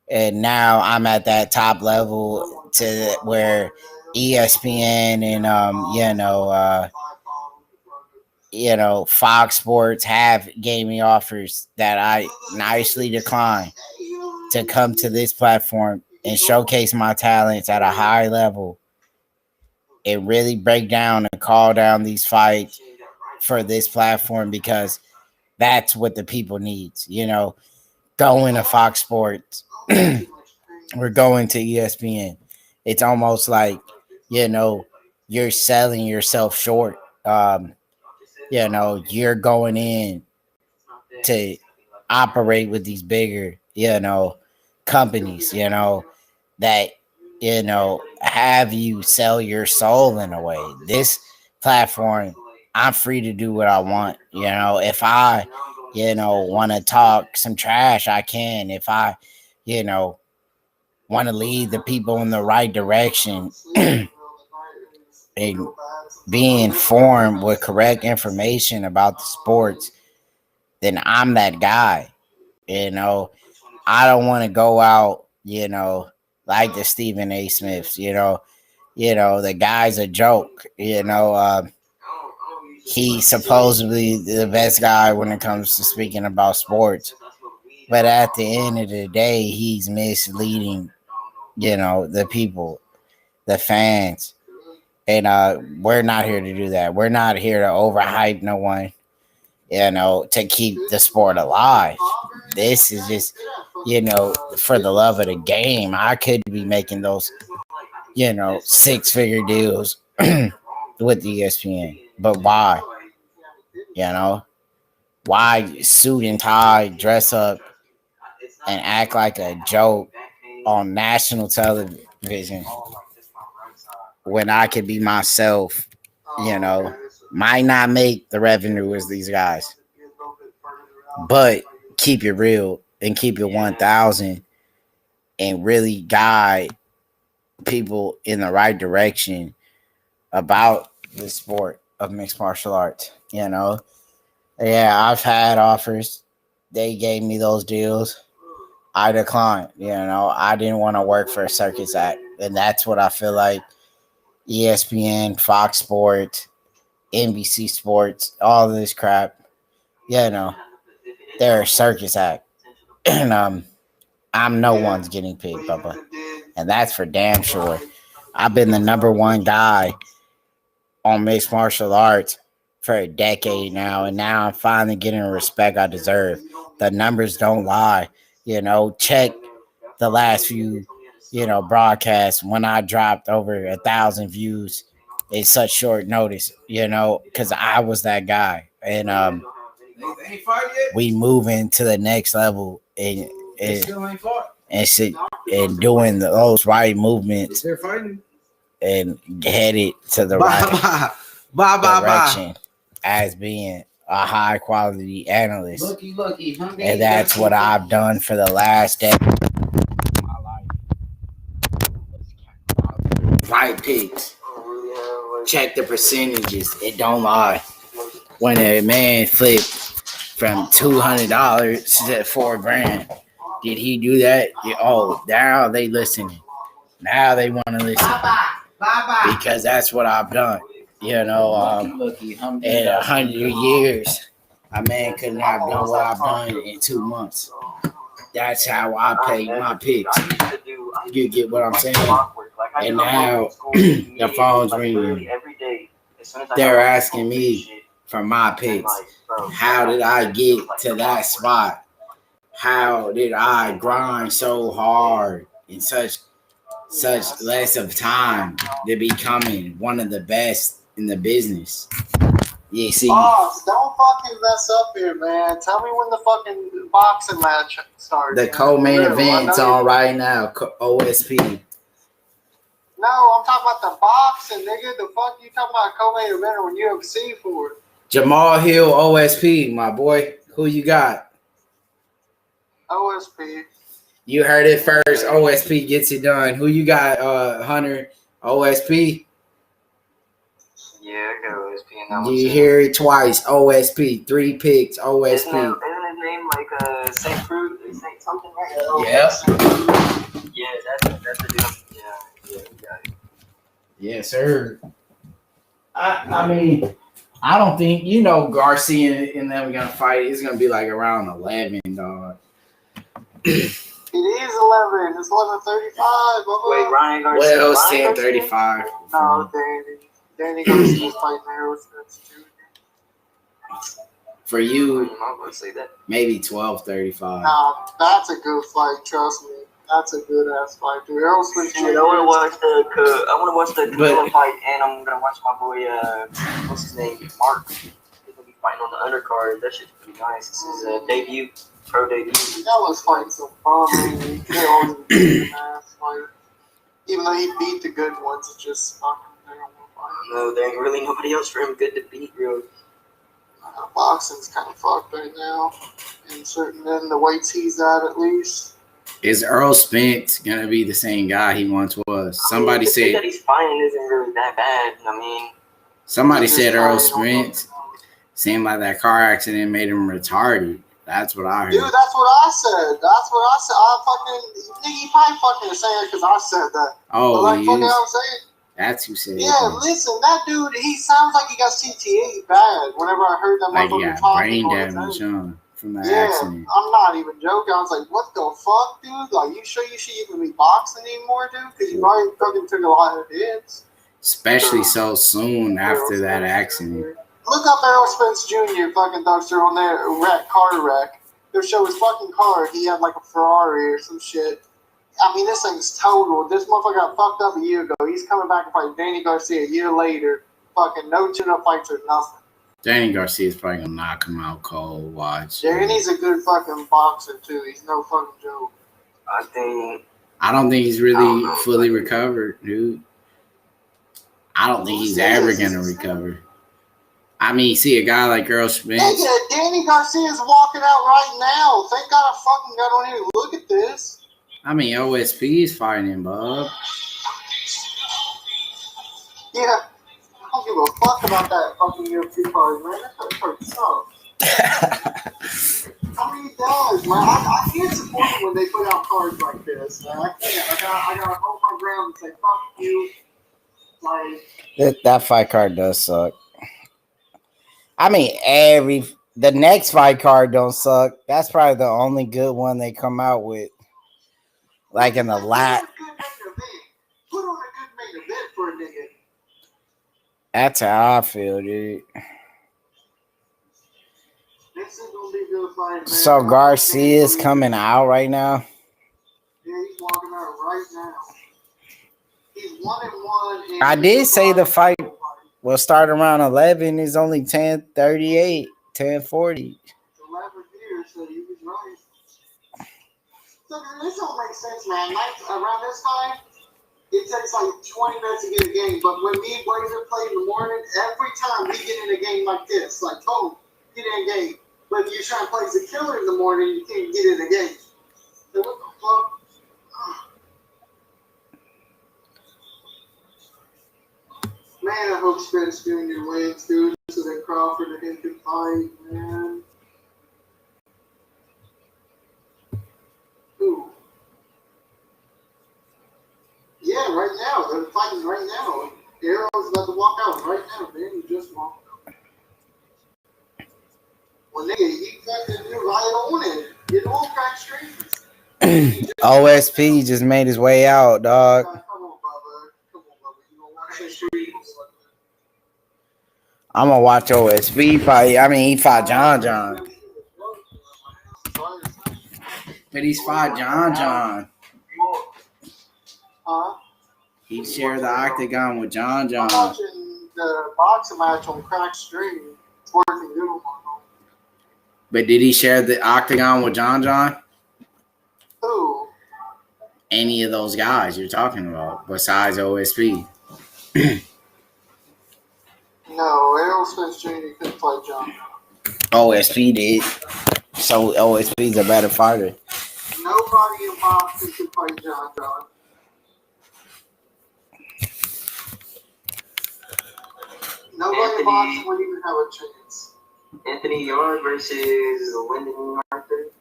and now I'm at that top level to where ESPN and Fox Sports have gave me offers that I nicely decline to come to this platform and showcase my talents at a high level and really break down and call down these fights for this platform, because that's what the people needs. Going to Fox Sports or going to ESPN. It's almost like, you're selling yourself short. You're going in to operate with these bigger, companies, that, have you sell your soul in a way. This platform, I'm free to do what I want. If I, want to talk some trash, I can. If I, want to lead the people in the right direction and be informed with correct information about the sports, then I'm that guy. I don't want to go out, like the Stephen A. Smiths. The guy's a joke. He's supposedly the best guy when it comes to speaking about sports, but at the end of the day, he's misleading. The people, the fans, and we're not here to do that. We're not here to overhype no one. To keep the sport alive. This is just, for the love of the game. I could be making those, 6-figure deals with ESPN, but why? Why suit and tie, dress up, and act like a joke on national television when I could be myself? Might not make the revenue as these guys, but keep it real and keep it 1,000 and really guide people in the right direction about the sport of mixed martial arts. Yeah, I've had offers. They gave me those deals. I declined. I didn't want to work for a circus act, and that's what I feel like ESPN, Fox Sports, NBC Sports, all this crap. They're a circus act, and I'm no one's getting paid, Bubba, and that's for damn sure. I've been the number one guy on mixed martial arts for a decade now, and now I'm finally getting the respect I deserve. The numbers don't lie. Check the last few, broadcasts when I dropped over 1,000 views in such short notice, because I was that guy. And we moving to the next level and doing those right movements and headed to the right direction as being a high quality analyst. And that's what I've done for the last decade of my life. Right picks. Check the percentages. It don't lie. When a man flipped from $200 to $4,000, did he do that? Oh, now they listening. Now they want to listen because that's what I've done. In 100 years, a man could not have done what I've done in 2 months. That's how I pay my picks. You get what I'm saying? And now the phone's ringing. They're asking me for my picks. How did I get to that spot? How did I grind so hard in such less of time to becoming one of the best in the business? You see, Boss, don't fucking mess up here, man. Tell me when the fucking boxing match starts. the co-main event's on right now. OSP. No, I'm talking about the boxing, nigga. The fuck you talking about co-main event or UFC for? Jamal Hill, OSP, my boy. Who you got? OSP. You heard it first. OSP gets it done. Who you got, Hunter? OSP? Yeah, I got OSP in that one. You hear it twice. OSP. 3 picks. OSP. Isn't his name like St. Fruit? St. something, right? Yep. Yeah, that's the dude. Yeah, we got it. Yes, sir. I mean, I don't think, Garcia and them are going to fight. It's going to be like around 11, dog. It is 11. It's 11:35. Wait, Ryan Garcia. Well, it's Ryan 10:35. No, Danny Garcia's fighting there. That's two. For you, I'm going to say that. maybe 12:35. Nah, that's a good fight. Trust me. That's a good ass fight, dude. I want to watch the Canelo fight, and I'm gonna watch my boy. What's his name? Mark. He's gonna be fighting on the undercard. That shit's pretty nice. This is a debut, pro debut. That was fighting some fun. They always beat an ass fighter. Even though he beat the good ones, it's just fucking. They don't want to fight. No, there ain't really nobody else for him good to beat, really. Boxing's kind of fucked right now, in the weights he's at least. Is Earl Spence gonna be the same guy he once was? Somebody said that he's fighting isn't really that bad. I mean, somebody said Earl Spence seemed like that car accident made him retarded. That's what I heard. Dude, that's what I said. He probably fucking saying it because I said that. Oh, but like, fucking, you. I'm saying. That's who said it. Yeah, listen, that dude, he sounds like he got CTA bad. Whenever I heard that Like he motherfucker got talking brain on the damage, thing. huh? From the Yeah, accident. I'm not even joking. I was like, what the fuck, dude? Like, you sure you should even be boxing anymore, dude? Because you already fucking took a lot of hits. Especially so soon after that accident. Look up Errol Spence Jr. fucking dumpster on there, car wreck. They'll show his fucking car. He had like a Ferrari or some shit. I mean, this thing's total. This motherfucker got fucked up a year ago. He's coming back and fight Danny Garcia a year later. Fucking no tune-up fights or nothing. Danny Garcia's probably gonna knock him out cold. Watch. Danny's a good fucking boxer too. He's no fucking joke. I don't think he's really fully recovered, dude. I don't think he's ever gonna recover. I mean, see a guy like Errol Spence. Nigga, Danny Garcia's walking out right now. Thank God I fucking got on here to look at this. I mean, OSP is fighting him, bub. Yeah, I don't give a fuck about that fucking UFC card, man. That card sucks. I mean, it does, man. I can't support it when they put out cards like this, man. I can't. I gotta hold my ground and say, fuck you. Like, That fight card does suck. I mean, the next fight card don't suck. That's probably the only good one they come out with. Like in the last. Put on a good main event for a nigga. That's how I feel, dude. This is gonna be a good fight, man. So Garcia's coming out right now. Yeah, he's walking out right now. He's 1-1. I did say the fight will start around 11. It's only 10:38, 10:40. 11 years, so he was right. So this don't make sense, man. Around this time, it takes like 20 minutes to get a game. But when me and Blazer play in the morning, every time we get in a game like this, like, boom, get in a game. But if you're trying to play as a killer in the morning, you can't get in a game. So what the fuck? Man, I hope Spence Jr. wins, dude, so that Crawford and him can fight, man. Who? Yeah, right now. They're fighting right now. Arrow's about to walk out right now, man. He just walked out. Well, nigga, he fucking do right on it. Get on crack streets. OSP just made his way out, dog. Come on, Bubba. Come on, Bubba. You gonna watch that streets? I'm gonna watch OSP fight. I mean, he fought John. But he's fought John. Huh? He shared the octagon with John. I'm watching the boxing match on crack stream. It's working good on my phone. But did he share the octagon with John? Who? Any of those guys you're talking about besides OSP? No, Errol Spence Jr. couldn't fight John. OSP did. So OSP's a better fighter. Nobody in boxing could fight John. Nobody in boxing would even have a chance. Anthony Yard versus Lyndon Arthur.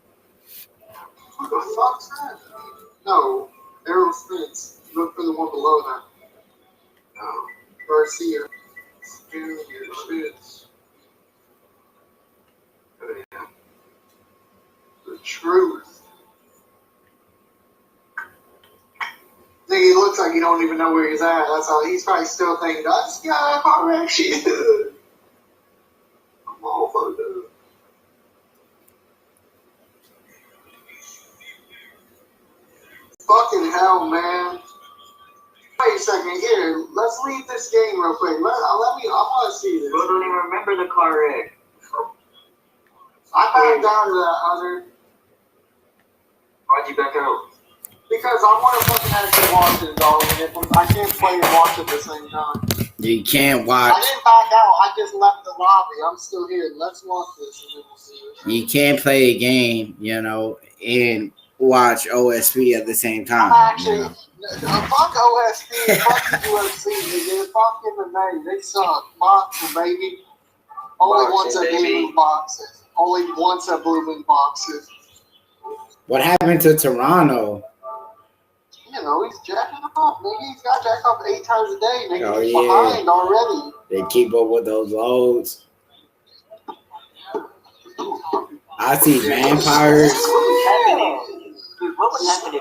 Who the fuck's that? No, Errol Spence. Look for the one below that. No, Garcia. Junior Spence. Oh, yeah. The truth. Nigga, he looks like he don't even know where he's at. That's how he's probably still thinking, I just got a car wreck shit. I'm all fucked up. Fucking hell, man. Wait a second, here. Let's leave this game real quick. I want to see this. Bro, don't even remember the car wreck. I backed down to that other. Why'd you back out? Because I want to fucking actually watch it, dog. And I can't play and watch at the same time. You can't I watch. didn't back out. I just left the lobby. I'm still here. Let's watch this and then we'll see it. You can't play a game, and watch OSP at the same time. I'm actually. Fuck OSP, fuck the UFC, nigga. Fuck MMA. They suck. Boxing, baby. Only ones that do boxing. only wants a blooming boxer. What happened to Toronto? You know, he's jacking up. Maybe he's got jacked up 8 times a day. Maybe Oh, he's yeah. behind already. They keep up with those loads. I see vampires. Dude, what would happen if you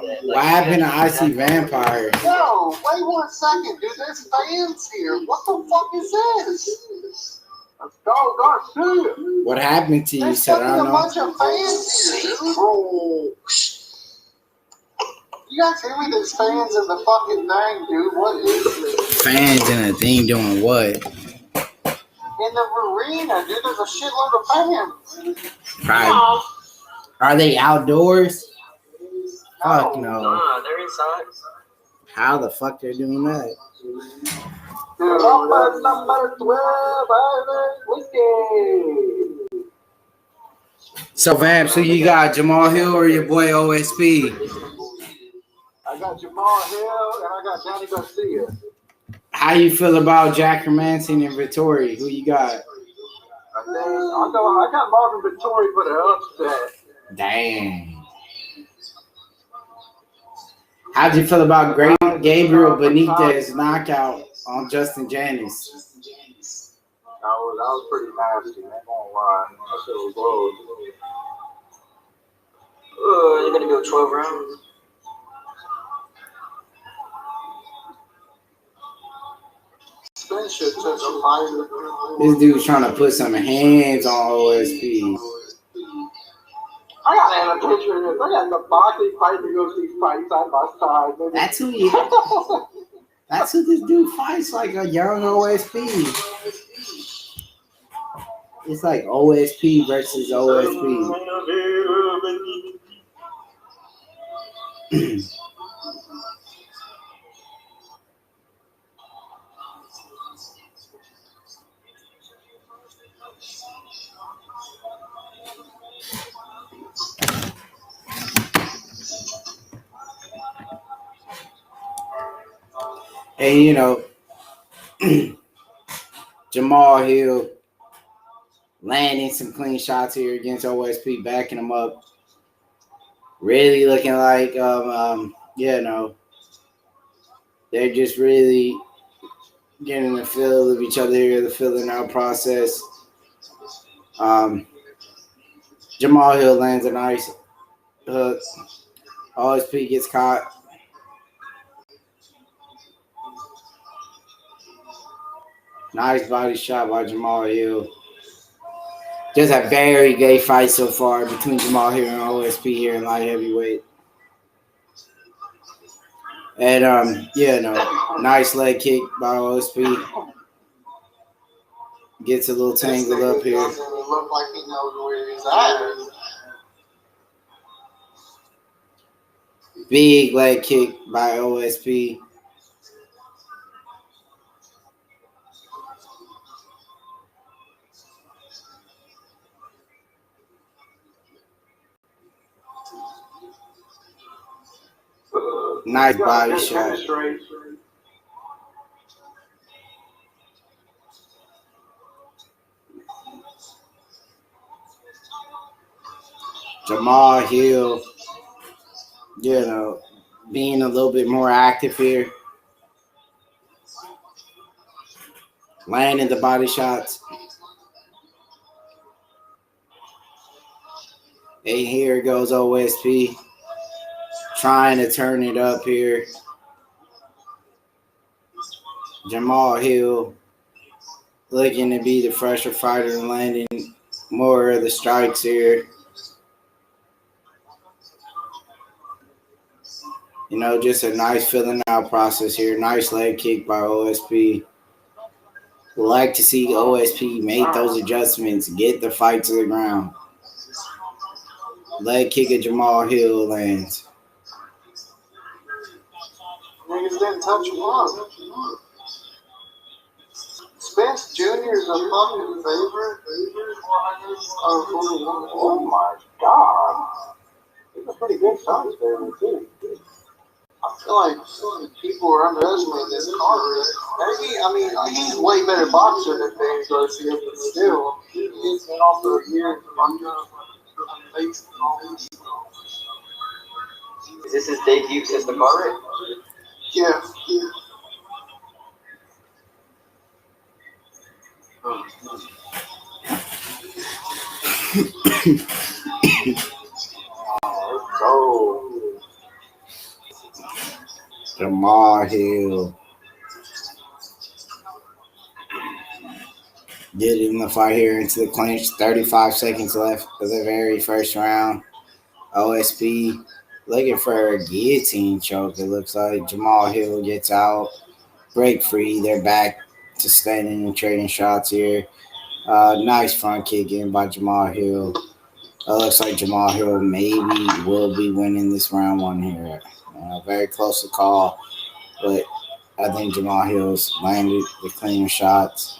did that? What happened to I see vampires? Yo, wait 1 second, dude. There's fans here. What the fuck is this? Let's go, Garcia. What happened to you, There's fucking a Serrano? bunch of fans here, dude. You guys hear me? There's fans in the fucking thing, dude. What is this? Fans in a thing doing what? In the arena, dude. There's a shitload of fans. Probably. Are they outdoors? Fuck no. They're inside. How the fuck they're doing that? Number 12, whiskey. So, Vamp, so you got Jamal Hill or your boy OSP? I got Jamal Hill and I got Johnny Garcia. How you feel about Jack Hermansson and Vettori? Who you got? I got Marvin Vettori for the upset. Damn. How'd you feel about Gabriel Benitez knockout on Justin Janis? That was pretty nasty. I ain't gonna lie. That shit was low. They're gonna go 12 rounds. Spin shit took a minor. This dude's trying to put some hands on OSP. I got a picture of this. I got the boxing fight to go see fight side by side. Baby. That's who he. That's who this dude fights, like a young OSP. It's like OSP versus OSP. And you know, Jamal Hill landing some clean shots here against OSP, backing him up. Really looking like, they're just really getting the feel of each other here, the filling out process. Jamal Hill lands a nice hook. OSP gets caught. Nice body shot by Jamal Hill. Just a very gay fight so far between Jamal Hill and OSP here in light heavyweight. And nice leg kick by OSP. Gets a little tangled up here. Doesn't look like he knows where he's at. Big leg kick by OSP. Nice body shot. Jamal Hill, being a little bit more active here. Landing the body shots. And here goes OSP. Trying to turn it up here. Jamal Hill looking to be the fresher fighter and landing more of the strikes here. Just a nice filling out process here. Nice leg kick by OSP. Would like to see OSP make those adjustments, get the fight to the ground. Leg kick of Jamal Hill lands. Niggas didn't touch him up. Spence Jr. is a fucking favorite. Oh my god. He's a pretty good size favorite too. I feel like people are underestimating this Carter. Maybe, I mean, he's a way better boxer than Danny Garcia, but still, he's been off for a year and fucked up. Unfaced and all this. Is this his debut since the Carter? Yeah. Oh, Jamal Hill. Getting the fight here into the clinch. 35 seconds left of the very first round. OSP looking for a guillotine choke. It looks like Jamal Hill gets out. Break free. They're back to standing and trading shots here. Nice front kick in by Jamal Hill. Looks like Jamal Hill maybe will be winning this round one here. Very close to call, but I think Jamal Hill's landed the cleaner shots.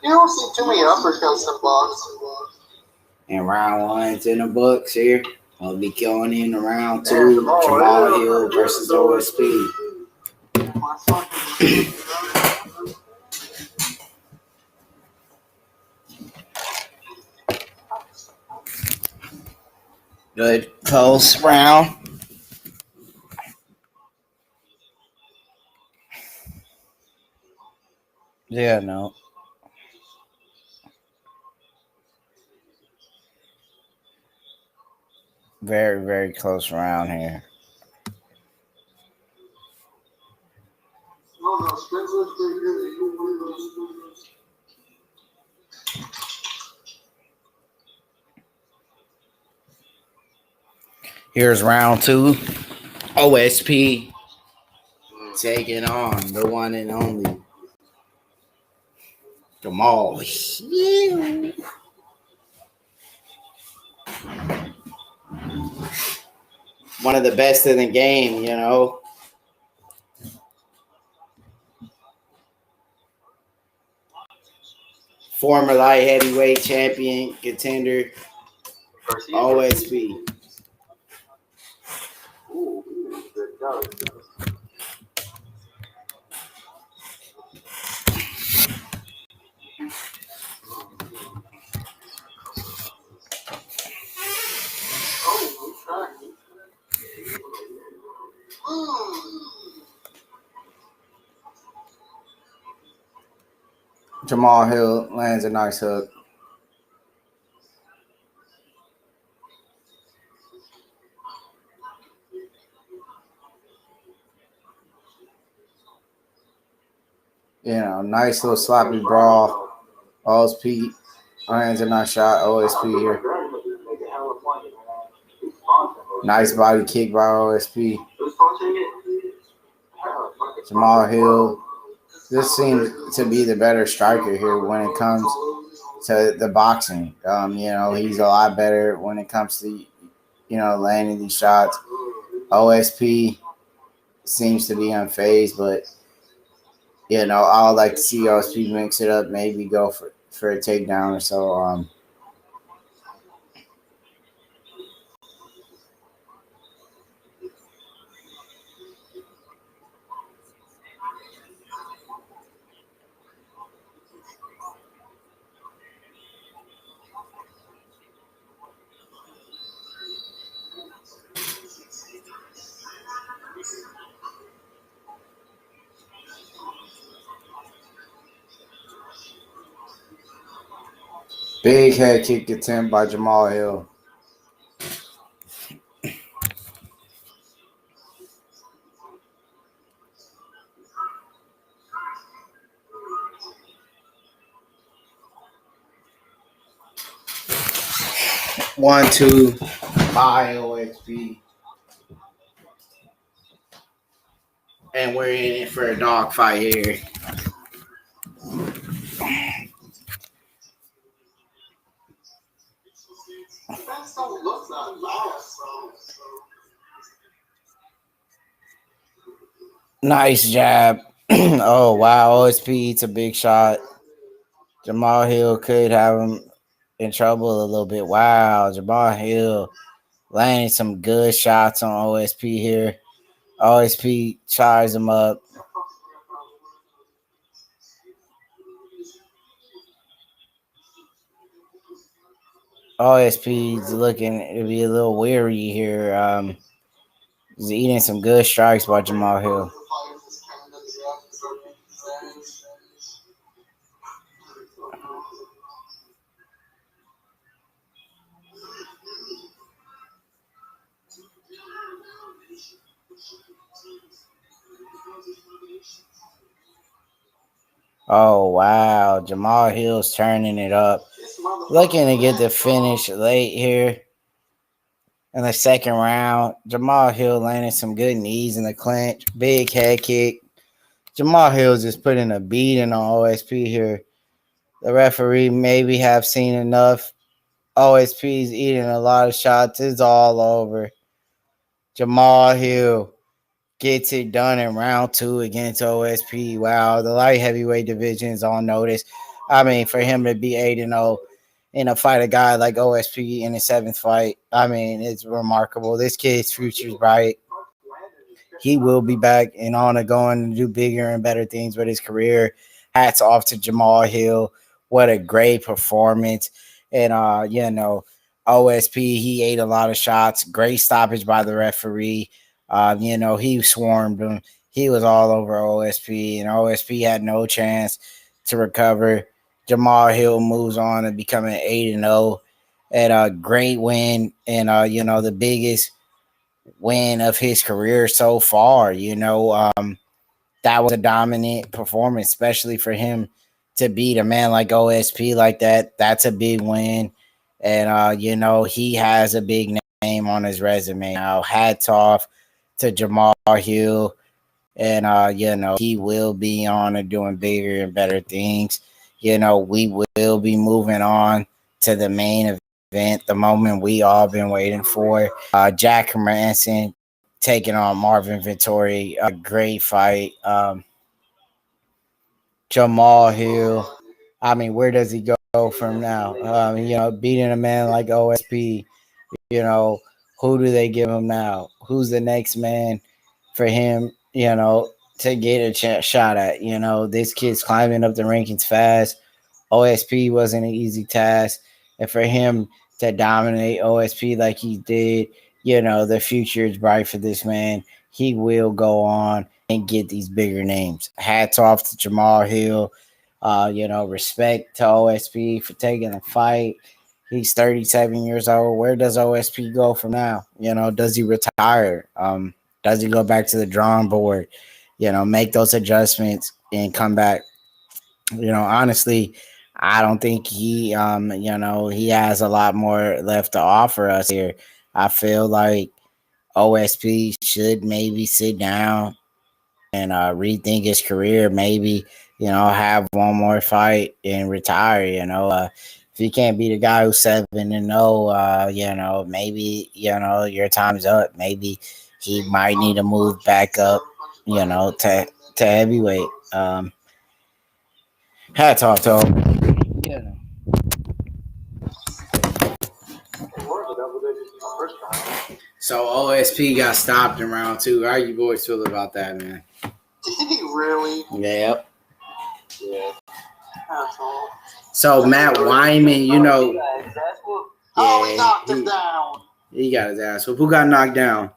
You don't see too many uppercuts in boxing. And round one's in the books here. We'll be going into round two. Jamal Hill versus OSP. Good close round. Yeah, no. Very, very close round here. Here's round two. OSP taking on the one and only Jamal Hill. One of the best in the game, you know. Former light heavyweight champion, contender, OSP. Jamal Hill lands a nice hook. You know, nice little sloppy brawl. OSP lands a nice shot. OSP here. Nice body kick by OSP. Jamal Hill. This seems to be the better striker here when it comes to the boxing. You know, he's a lot better when it comes to, you know, landing these shots. OSP seems to be unfazed, but, you know, I would like to see OSP mix it up, maybe go for a takedown or so. Big head kick attempt by Jamal Hill. One, two, by OSP. And we're in it for a dog fight here. Nice jab. Oh, wow. OSP eats a big shot. Jamal Hill could have him in trouble a little bit. Wow, Jamal Hill landing some good shots on OSP here. OSP tries him up. OSP's looking to be a little weary here. He's eating some good strikes by Jamal Hill. Oh, wow. Jamal Hill's turning it up. Looking to get the finish late here in the second round. Jamal Hill landing some good knees in the clinch. Big head kick. Jamal Hill just putting a beating on OSP here. The referee maybe have seen enough. OSP's eating a lot of shots. It's all over. Jamal Hill gets it done in round 2 against OSP. Wow, the light heavyweight division is on notice. I mean, for him to be 8-0 in a fight a guy like OSP in his 7th fight, I mean, it's remarkable. This kid's future's bright. He will be back and on to going to do bigger and better things with his career. Hats off to Jamal Hill. What a great performance. And, OSP, he ate a lot of shots. Great stoppage by the referee. He swarmed him. He was all over OSP, and OSP had no chance to recover. Jamal Hill moves on and becoming 8-0 at a great win and, the biggest win of his career so far. That was a dominant performance, especially for him to beat a man like OSP like that. That's a big win. And, he has a big name on his resume now. Hats off to Jamal Hill. And, he will be on and doing bigger and better things. We will be moving on to the main event, the moment we all been waiting for. Jack Hermansson taking on Marvin Vettori. A great fight. Jamal Hill. I mean, where does he go from now? Beating a man like OSP, who do they give him now? Who's the next man for him, to get a shot at? This kid's climbing up the rankings fast. OSP wasn't an easy task. And for him to dominate OSP like he did, the future is bright for this man. He will go on and get these bigger names. Hats off to Jamal Hill. Respect to OSP for taking the fight. He's 37 years old. Where does OSP go from now? Does he retire? Does he go back to the drawing board? Make those adjustments and come back. Honestly, I don't think he has a lot more left to offer us here. I feel like OSP should maybe sit down and rethink his career. Maybe, have one more fight and retire. If you can't be the guy who's 7-0, maybe, your time's up. Maybe he might need to move back up, to heavyweight. Hats off to him. So OSP got stopped in round 2. How you boys feel about that, man? Did he really? Yep. Yeah. That's all. So Matt Wyman, he knocked him down. He got his ass. Who got knocked down?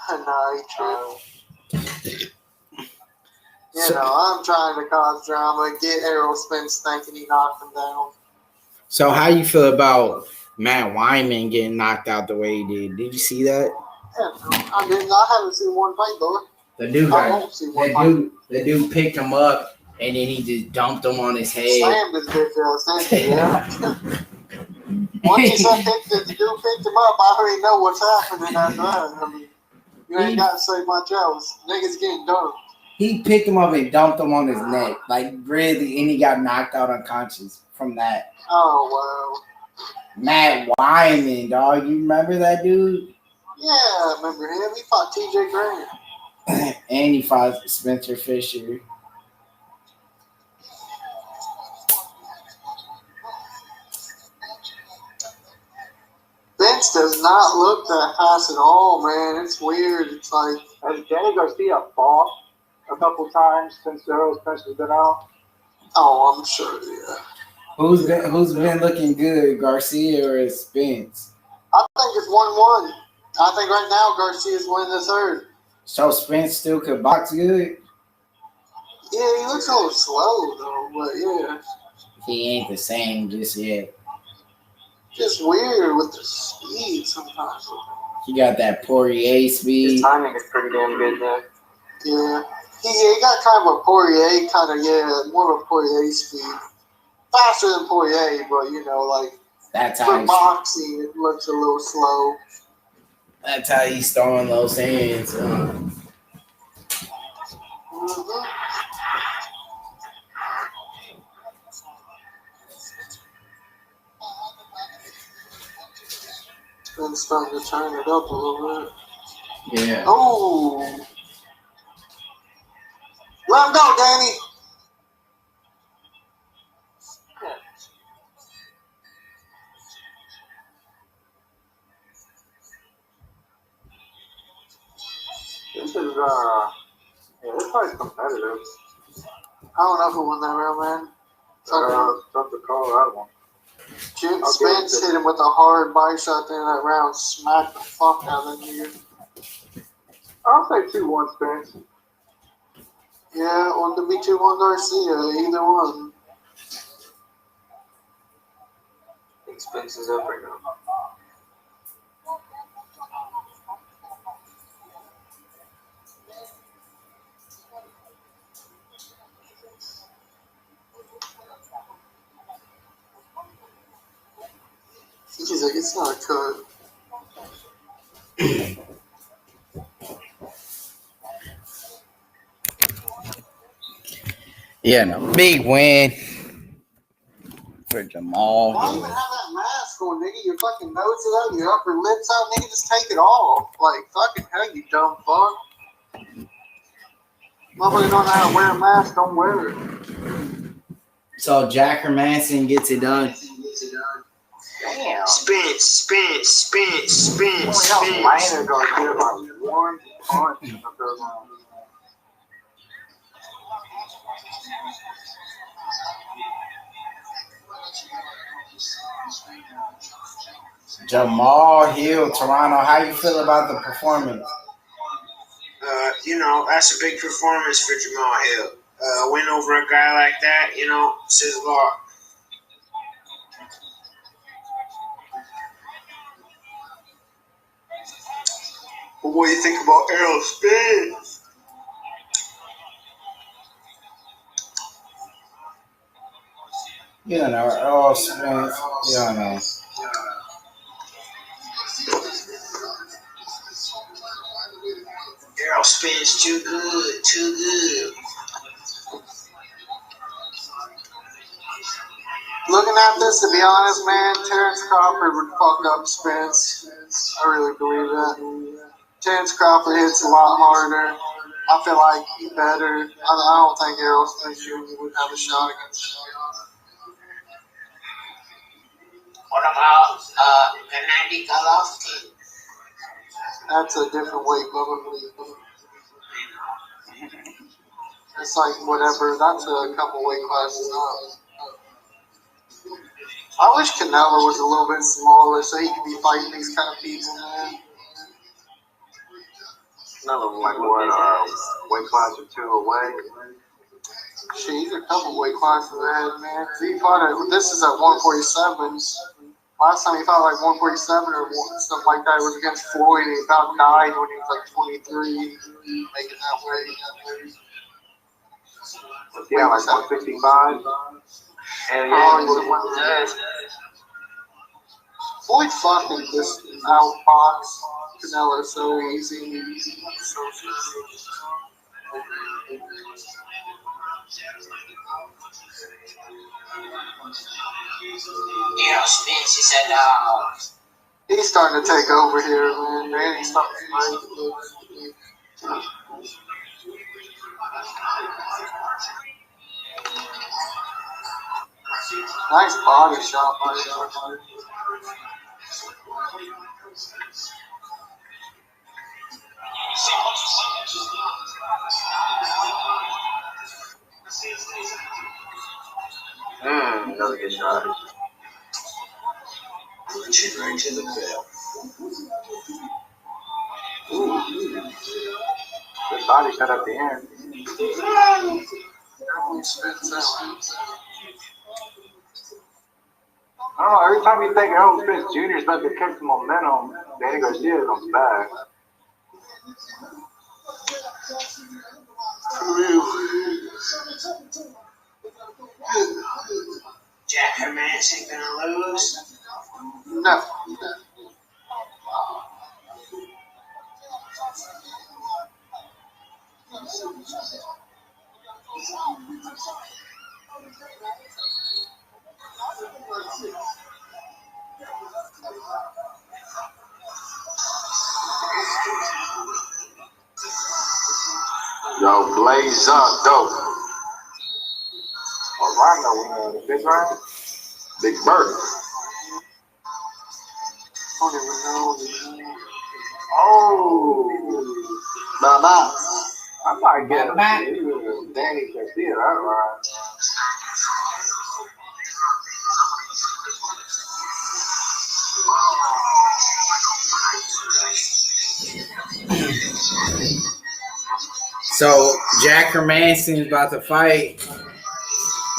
No, he tripped. I'm trying to cause drama, get Errol Spence thinking he knocked him down. So how you feel about Matt Wyman getting knocked out the way he did? Did you see that? Yeah, I haven't seen one fight though. The dude picked him up and then he just dumped him on his head. Slammed his bitch ass, yeah. Once the dude picked him up, I already know what's happening after that. I mean, you ain't got to say much else. Niggas getting dumped. He picked him up and dumped him on his neck, like really, and he got knocked out unconscious from that. Oh wow. Matt Wyman, dog, you remember that dude? Yeah, I remember him. He fought TJ Graham. And he fought Spencer Fisher. Spence does not look that fast at all, man. It's weird. It's like, Has Danny Garcia fought a couple times since Errol Spence has been out? oh, I'm sure, yeah. Who's been looking good, Garcia or Spence? I think it's 1-1. I think right now Garcia's winning the third. So Spence still could box good? Yeah, he looks a little slow, though, but yeah. He ain't the same just yet. Just weird with the speed sometimes. He got that Poirier His speed. timing is pretty damn good there. Yeah. He got kind of a Poirier, more of a Poirier speed. Faster than Poirier, but, like, That's for how boxing, it looks a little slow. he's throwing those hands. Mm-hmm. Been starting to turn it up a little bit. Yeah. Oh! Let him go, Danny! This is this fight's competitive. I don't know who won that round, man. Tough to call that one. Jim I'll Spence give it hit him with a hard body shot at the end of that round, smacked the fuck out of that nigga. I'll say 2-1 Spence. Yeah, or to be 2-1 Garcia, either one. I think Spence is up right now. He's like, it's not a cut. Yeah, no. Big win for Jamal. Why even have that mask on, nigga? Your fucking nose is out, your upper lips out, nigga. Just take it off. Like, fucking hell, you dumb fuck. Nobody don't know how to wear a mask, don't wear it. So Jack Hermansson gets it done. Damn. Spence. Only how minor Garcia by 1 punch in the third round. Jamal Hill, Toronto. How you feel about the performance? That's a big performance for Jamal Hill. Win over a guy like that, says a lot. But what do you think about Errol Spence? You know, Earl Spence. You know. Errol Spence, too good. Looking at this, to be honest, man, Terrence Crawford would fuck up Spence. I really believe that. Terrence Crawford hits a lot harder. I feel like he better. I don't think Errol Spence Jr. would have a shot against him. What about Gennady Golovkin? That's a different weight, Bubba. It's like whatever. That's a couple weight classes up. I wish Canelo was a little bit smaller so he could be fighting these kind of people, man. Another like what? Weight class or 2 away. Shit, he's a couple weight classes ahead, man. He fought this is at 147. Last time he fought like 147 or something like that, it was against Floyd, and he about died when he was like 23, making that weight. Yeah, like 165. Hell yeah. Floyd fucking just outboxed Canelo so easy. Yeah, Spence is a dog. He's starting to take over here, man. He's starting to nice body shot by him. about to get shot. Reaching right to the bell. The body cut at the end. I don't know, every time you think Errol Spence Jr. is about to catch the momentum, Danny Garcia comes back. Jack Hermansson gonna lose? No. Yo, blaze up, dope. Oh, Rhino, big Rhino? Big Bird. I don't even know his name. Oh, Bye-bye. I might get him. Danny Garcia, that right. So Jack Hermansson is about to fight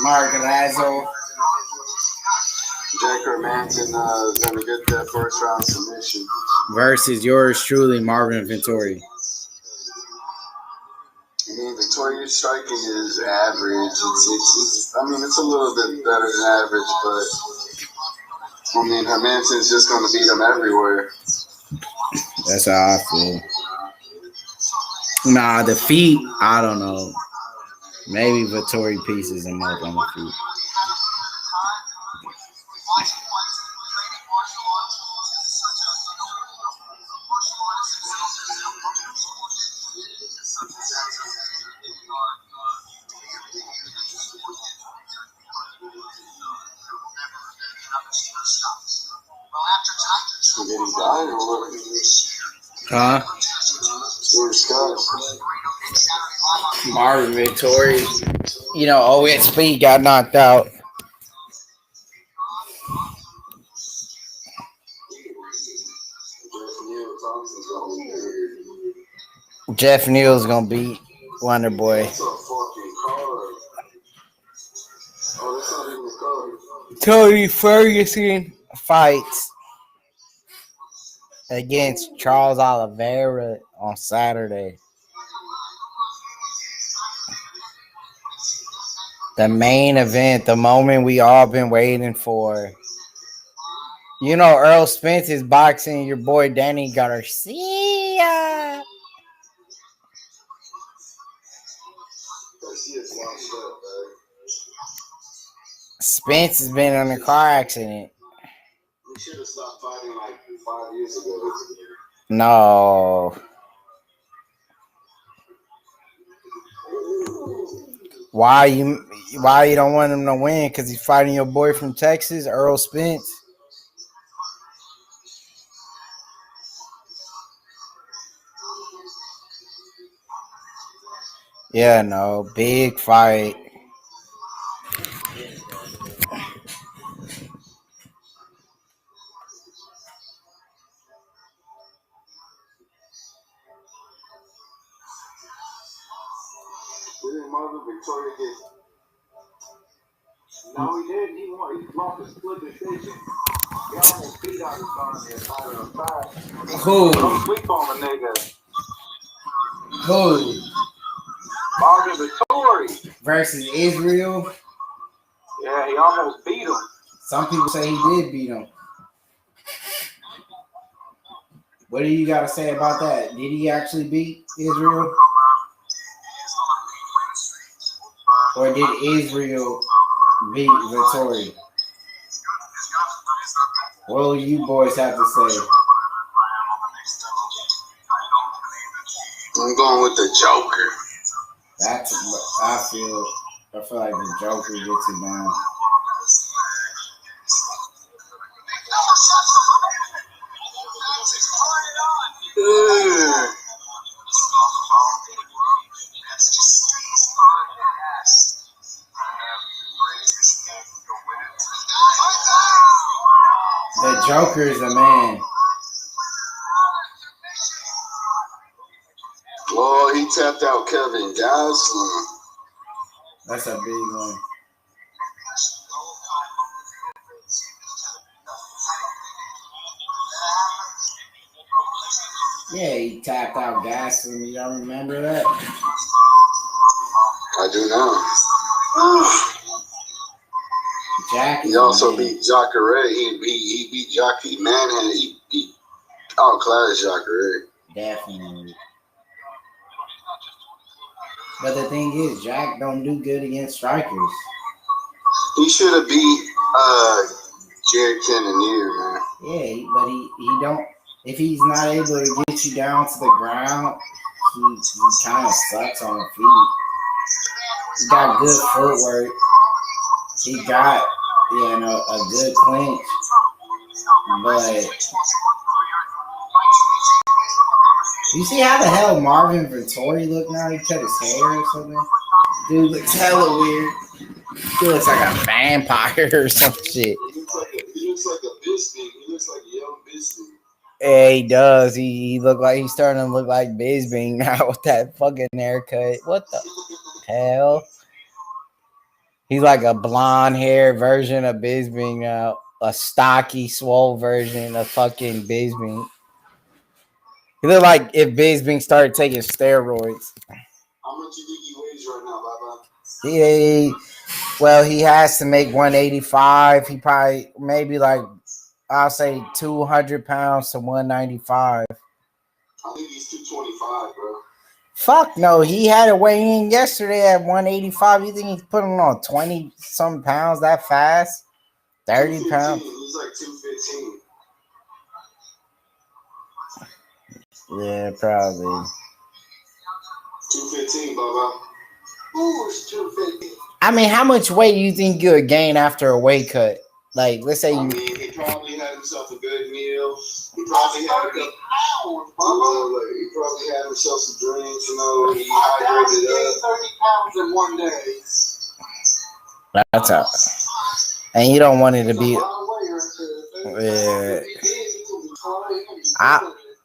Margarazzo Jack Hermansson is going to get that first round submission. versus yours truly, Marvin Vettori. I mean, Victoria's striking is average. It's I mean, it's a little bit better than average, but I mean, Hermansson's just going to beat him everywhere. That's how I feel. Nah, the feet, I don't know. Maybe Vettori pieces him up on the feet. Did he die or what? Huh? Or Scott? Marvin Vettori. You know, OSP got knocked out. Jeff Neal's gonna beat Wonder Boy. That's a fucking card. Oh, that's not even a card. Tony Ferguson fights against Charles Oliveira on Saturday. The main event, the moment we all been waiting for. You know, Earl Spence is boxing your boy Danny Garcia. Garcia's washed up, man. Spence has been in a car accident. We should have stopped fighting like 5 years ago. No. Why you don't want him to win? Because he's fighting your boy from Texas, Earl Spence. Yeah, no, big fight. Didn't Marvin Victoria get? No, he didn't. He lost a split decision. He almost beat out his son in the final fight. Who? Don't sleep on the nigga. Who? Marvin Vettori. Versus Israel? Yeah, he almost beat him. Some people say he did beat him. What do you got to say about that? Did he actually beat Israel? Or did Israel beat Vettori? What do you boys have to say? I'm going with the Joker. That's I feel like the Joker gets it down. Joker is a man. Oh, he tapped out Kevin Gastelum. That's a big one. Yeah, he tapped out Gastelum. Y'all remember that? I do now. Jack. He also beat Jacare. He beat Jockey Manhead. He outclassed Jacare. Definitely. But the thing is, Jack don't do good against strikers. He should have beat Jared Cannonier, man. Yeah, but he don't. If he's not able to get you down to the ground, he kind of sucks on the feet. He got good footwork. He got a good clinch, but you see how the hell Marvin Vettori look now? He cut his hair or something. Dude looks hella weird. He looks like a vampire or some shit. He looks like a Bisping. He looks like a young Bisping. Yeah, he does. He look like he's starting to look like Bisbing now with that fucking haircut. What the hell? He's like a blonde hair version of Bisbing now. A stocky, swole version of fucking Bisbing. He look like if Bisbing started taking steroids. How much you think he weighs right now, Baba? He has to make 185. He probably maybe like I'll say 200 pounds to 195. I think he's 225, bro. Fuck no, he had a weigh in yesterday at 185. You think he's putting on 20 some pounds that fast? 30 pounds? He's like 215. Yeah, probably. 215, Baba. Who's 215? I mean, how much weight do you think you would gain after a weight cut? Like, let's say I mean, he probably had himself a good meal. He probably had he probably had himself some drinks, He hydrated up. 30 pounds in one day. That's up. And you don't want it to be.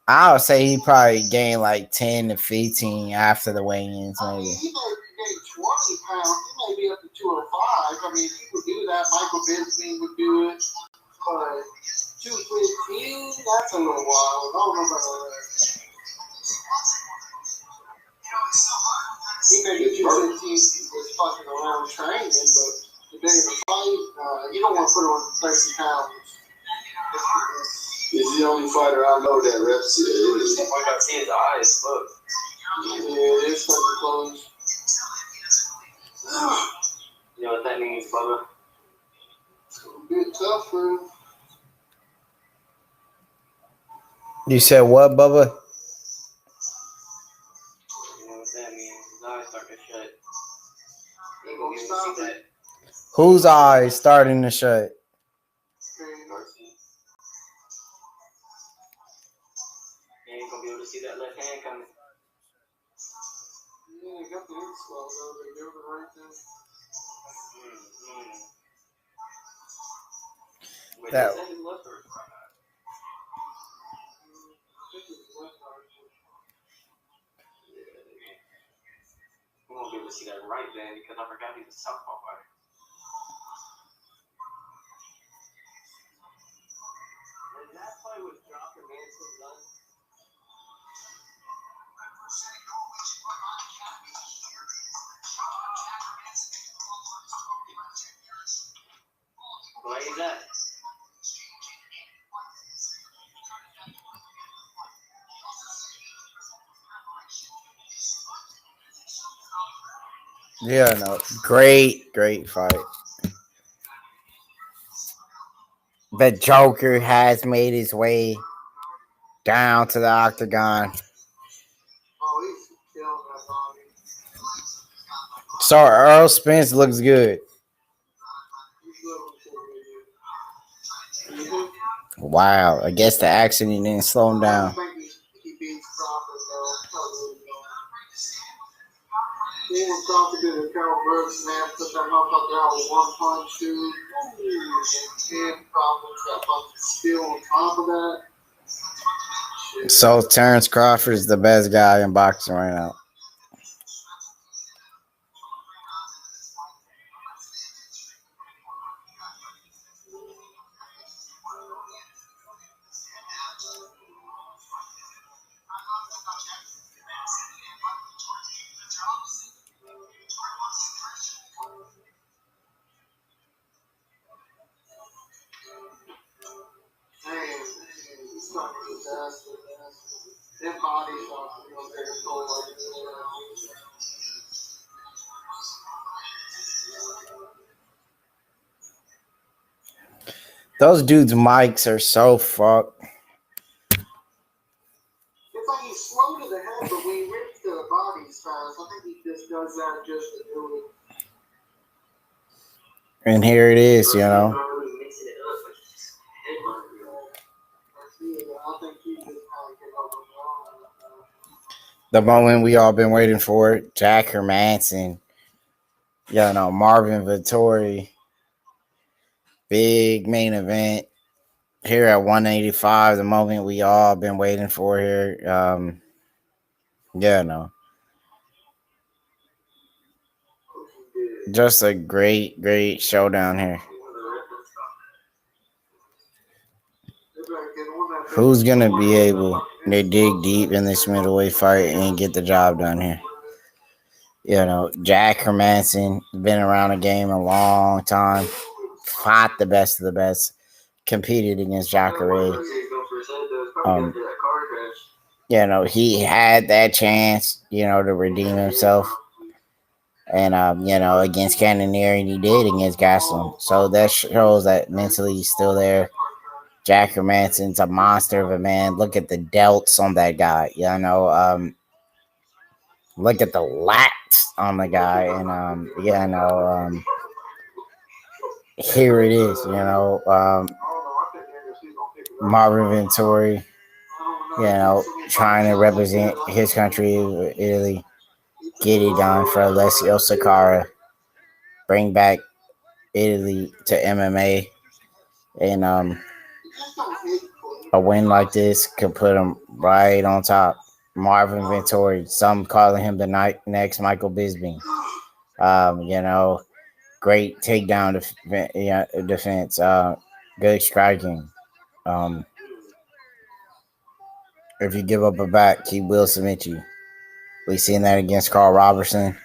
I would say he probably gained like 10 to 15 after the weigh-ins, maybe. He may gain 20 pounds. He may be up to 205. I mean, if you would do that, Michael Bisping would do it. But 215, that's a little wild. I don't know about that. He may be 215 was fucking around training, but the day of the fight, you don't want to put on 30 pounds. He's the only fighter I know that reps it. I got to see his eyes. Look. Yeah, it's fucking close. You know what that means, brother? It's a bit tough for him. You said what, Bubba? You know what that means? His eyes start to shut. You ain't gonna be able to see that. Whose eyes starting to shut? You ain't gonna be able to see that left hand coming. Yeah, they got the ink swell though. They do it right there. Wait, That- is that his left or his right eye? We won't be able to see that right then because I forgot he's a southpaw fighter. Did that play with Jock Hermansson done? Why is that? Yeah, no. Great fight. The Joker has made his way down to the octagon. Oh, he's killing that body. So Earl Spence looks good. He's looking for you. Wow, I guess the accident didn't slow him I down. don't think he beats Crawford though. Anyone confident that Carol Brooks, man, put that motherfucker out with one punch, dude. And 10 problems, that fucking skill on top of that. Shit. So Terrence Crawford is the best guy in boxing right now. Man, it's fucking disaster, man. Their bodies are real very cool like this. Those dudes' mics are so fucked. It's like he's slow to the head, but when he rips the bodies fast, I think he just does that just to do it. And here it is, you know. I think he just kind of get overwhelmed. The moment we all been waiting for, Jack Hermansson, you know, Marvin Vettori, big main event here at 185. The moment we all been waiting for here. Yeah, no, just a great showdown here. Who's gonna be able to dig deep in this middleweight fight and get the job done here? You know, Jack Hermansson been around the game a long time, fought the best of the best, competed against Jacare. You know, he had that chance, you know, to redeem himself. And, you know, against Cannonier, and he did against Gastelum. So that shows that mentally he's still there. Jack Hermansson's a monster of a man. Look at the delts on that guy. You know, look at the lats on the guy. And, you know, here it is, you know. Marvin Vettori, you know, trying to represent his country, Italy. Get it done for Alessio Sakara. Bring back Italy to MMA. And a win like this could put him right on top. Marvin Vettori, some calling him the next Michael Bisping. You know, great takedown defense. Good striking. If you give up a back, he will submit you. We've seen that against Carl Robertson.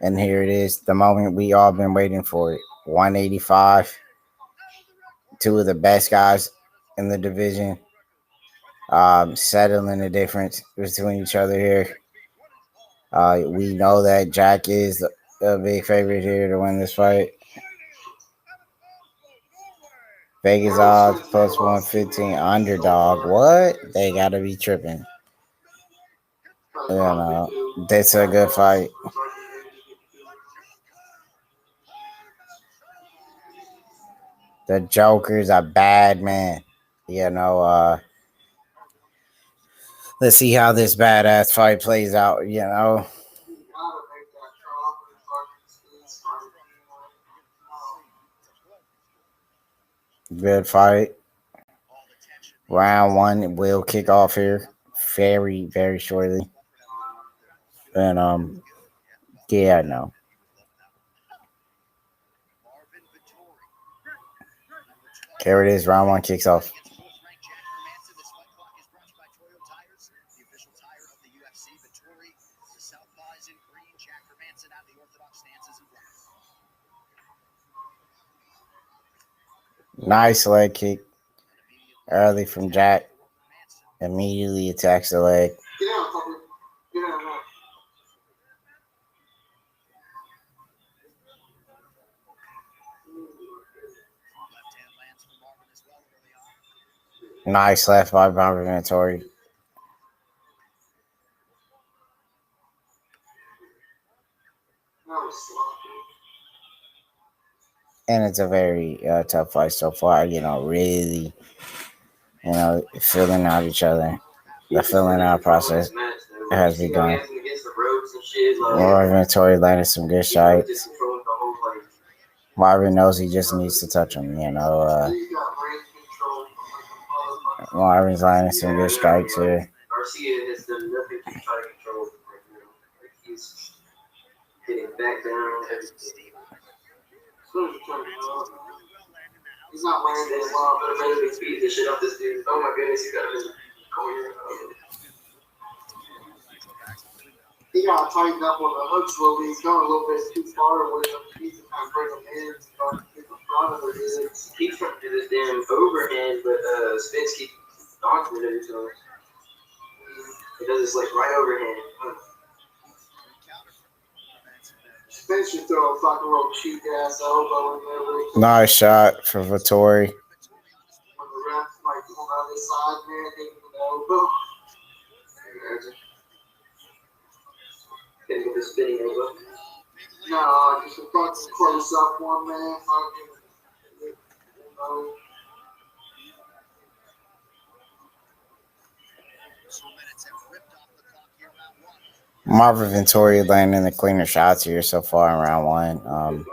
And here it is, the moment we all been waiting for it. 185. Two of the best guys in the division. Settling the difference between each other here. We know that Jack is the big favorite here to win this fight. Vegas odds plus 115 underdog. What? They gotta be tripping. You know, that's a good fight. The Joker's a bad man. You know, let's see how this badass fight plays out, you know. Good fight. Round one will kick off here very shortly. And yeah, no. Here it is, round one kicks off. Nice leg kick early from Jack. Immediately attacks the leg. Nice left by Marvin Vettori. And it's a very tough fight so far. You know, really, you know, filling out each other. The filling out process has begun. Marvin Vettori landed some good shots. Marvin knows he just needs to touch him, Marvin's landing some good strikes here. Garcia has done nothing to try to control him right now. Like, he's getting back down, everything. He's not wearing this long, but eventually speeds the shit off this dude. Oh my goodness, he got him in the corner. He got tightened up on the hooks a little bit. He's going a little bit too far with him. He needs to kind of bring him in and start to get in front of it. He's trying to do this damn overhand, but Spence keeps dodging it every time. He does this like right overhand. Spence should throw a fucking little cheap ass elbow in there. Nice shot for Vettori. When the ref's like on the other side, man, hitting the elbow. Hit with the spinning elbow. No, just a fucking close up one, man. Marvin Vettori landing the cleaner shots here so far in round one.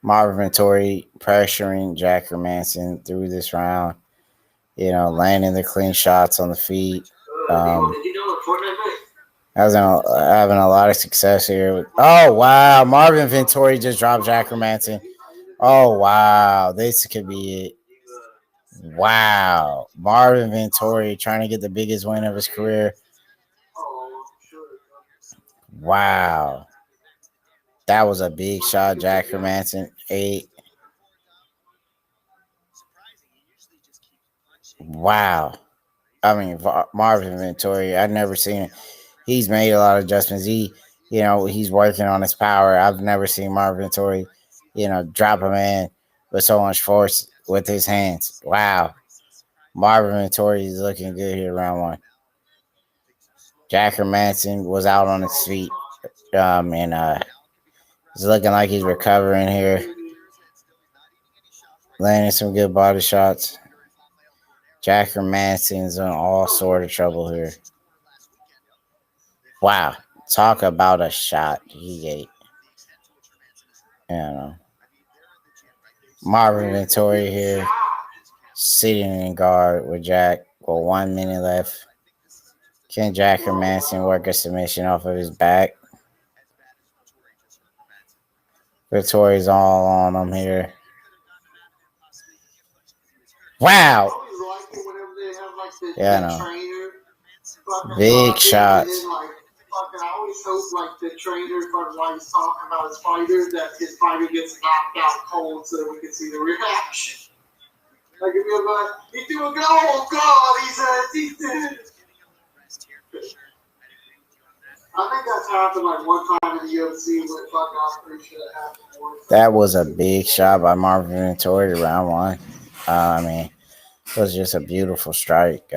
Marvin Vettori pressuring Jack Hermansson through this round. Landing the clean shots on the feet. Having a lot of success here. Oh, wow. Marvin Vettori just dropped Jack Hermansson. Oh, wow. This could be it. Wow. Marvin Vettori trying to get the biggest win of his career. Wow. That was a big shot, Jack Hermansson. 8. Wow. I mean, Marvin Vettori, I've never seen it. He's made a lot of adjustments. He's working on his power. I've never seen Marvin Vettori, drop a man with so much force with his hands. Wow. Marvin Vettori is looking good here round one. Jack Hermansson was out on his feet. It's looking like he's recovering here. Landing some good body shots. Jack Hermansson's in all sort of trouble here. Wow. Talk about a shot he ate. Marvin Vettori here. Sitting in guard with Jack with 1 minute left. Can Jack Hermansson work a submission off of his back? Vettori's all on him here. Wow. Big shots. I always hope the trainer, while he's talking about his fighter, that his fighter gets knocked out cold so that we can see the reaction. Like if you're like, he threw a goal, oh God, he did. I think that's happened one time in the UFC with I'm pretty sure that happened more. That was a big shot by Marvin Vettori round one. It was just a beautiful strike.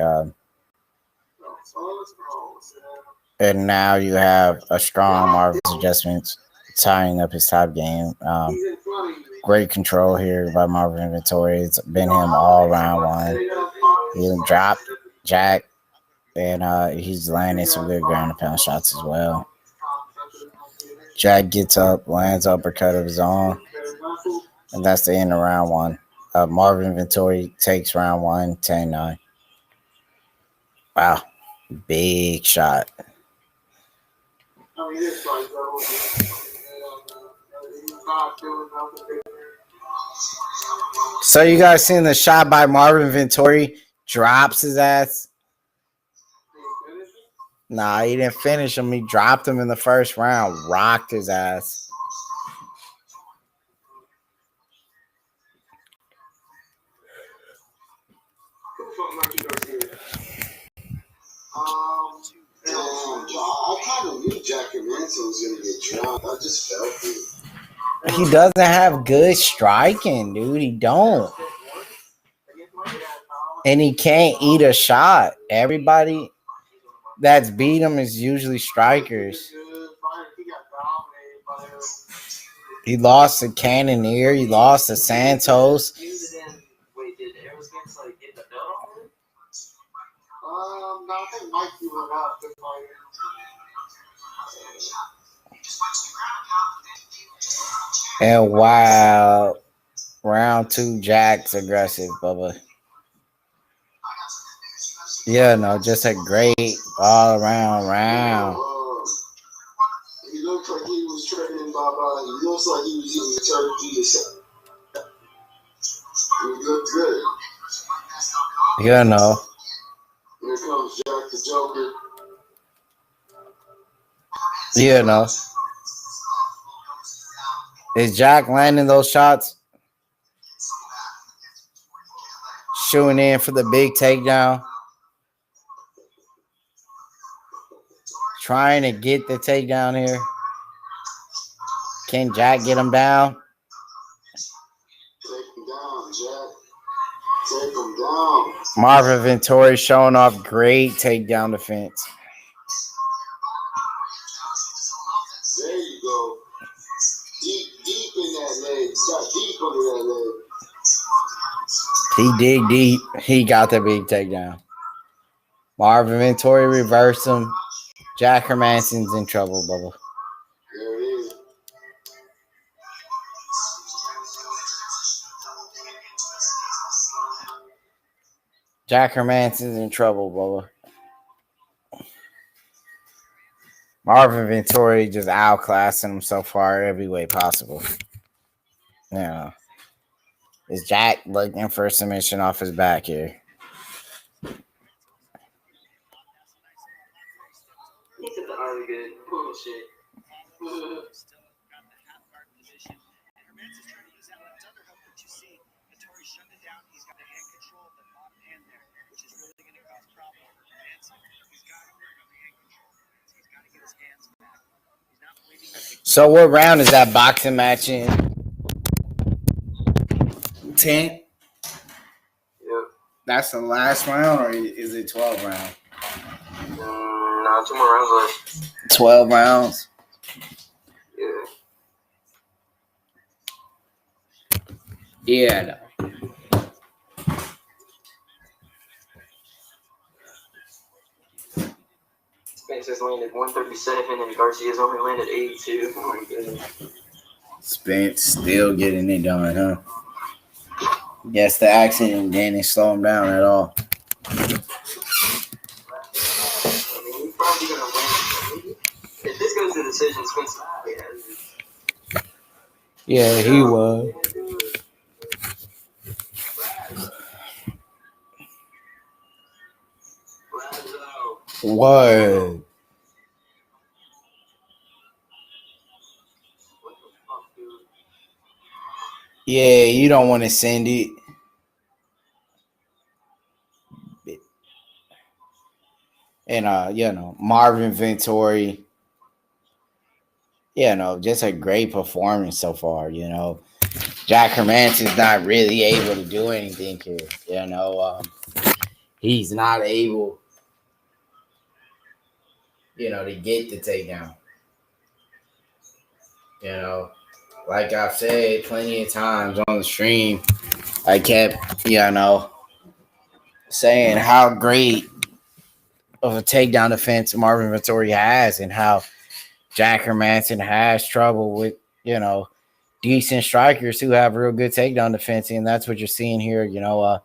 And now you have a strong Marvin's adjustments tying up his top game. Great control here by Marvin Vettori. It's been him all round one. He dropped Jack, and he's landing some good ground and pound shots as well. Jack gets up, lands uppercut of his own, and that's the end of round one. Marvin Vettori takes round one, 10-9. Wow, big shot. So you guys seen the shot by Marvin Vettori? Drops his ass. Nah, he didn't finish him. He dropped him in the first round. Rocked his ass. I kind of knew Jack Hermansson was going to get dropped. I just felt it. He doesn't have good striking, dude. He don't. And he can't eat a shot. Everybody that's beat him is usually strikers. He lost to Cannonier. He lost to Santos. No, I think Mikey would have to fight him. And wow, round 2, Jack's aggressive, Bubba. Yeah, no, just a great all around round. He looked like he was training Baba. He looks like he was eating turkey or something. He looked good. Yeah, no. Here comes Jack the Joker. Yeah, no. Is Jack landing those shots? Shooting in for the big takedown. Trying to get the takedown here. Can Jack get him down? Take him down, Jack. Take him down. Marvin Vettori showing off great takedown defense. There you go. Deep in that leg. Got deep under that leg. He dig deep. He got the big takedown. Marvin Vettori reversed him. Jack Hermansson's in trouble, Bubba. There it is. Jack Hermansson's in trouble, Bubba. Marvin Vettori just outclassing him so far every way possible. Yeah. Is Jack looking for a submission off his back here? He said the highly good. Bullshit. Still got the half guard position. And Hermansson's trying to use that left underhook, but you see Vettori shut it down. He's got the hand control, the bottom hand there, which is really going to cause problems for Hermansson. He's got to work on the hand control. He's got to get his hands back. He's not waiting. So what round is that boxing match in? 10? Yep. That's the last round, or is it 12 round? Nah, 2 more rounds left. 12 rounds. Yeah. Yeah. Spence has landed 137 and Garcia's only landed 82. Oh my goodness. Spence still getting it done, huh? Guess the accident didn't slow him down at all. I mean, he's probably going to win. If this goes to decision, Spence has. Yeah, he was. What? Yeah, you don't want to send it. And Marvin Vettori, just a great performance so far. Jack Hermansson's not really able to do anything here. He's not able, to get the takedown. Like I've said plenty of times on the stream, I kept, saying how great of a takedown defense Marvin Vettori has and how Jack Hermansson has trouble with, decent strikers who have real good takedown defense. And that's what you're seeing here. Feel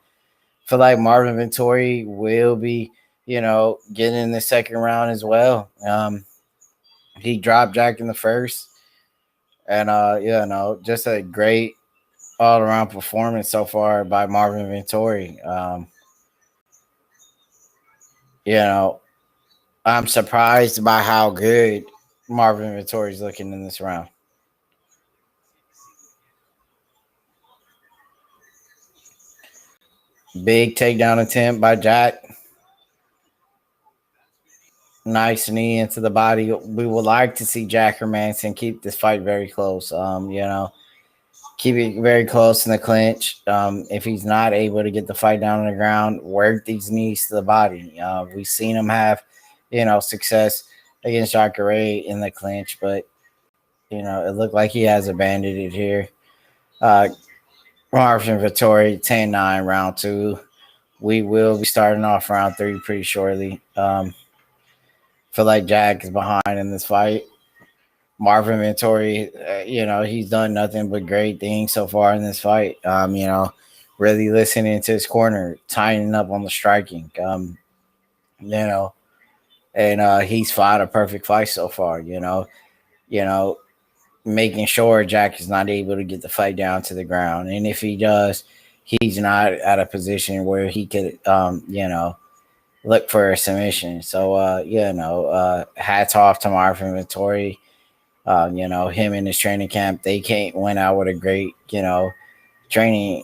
like Marvin Vettori will be, getting in the second round as well. He dropped Jack in the first. And, just a great all-around performance so far by Marvin Vettori. I'm surprised by how good Marvin Vettori is looking in this round. Big takedown attempt by Jack. Nice knee into the body. We would like to see Jack Hermansson keep this fight very close. Keep it very close in the clinch. If he's not able to get the fight down on the ground, work these knees to the body. We've seen him have, success against Jacare in the clinch, but, it looked like he has abandoned it here. Marvin Vettori, 10-9, round 2. we will be starting off round 3 pretty shortly. Feel like Jack is behind in this fight. Marvin Vettori, he's done nothing but great things so far in this fight. Really listening to his corner, tightening up on the striking. And he's fought a perfect fight so far. Making sure Jack is not able to get the fight down to the ground, and if he does, he's not at a position where he could, look for a submission. So, hats off to Marvin Vettori. Him in his training camp, went out with a great, training,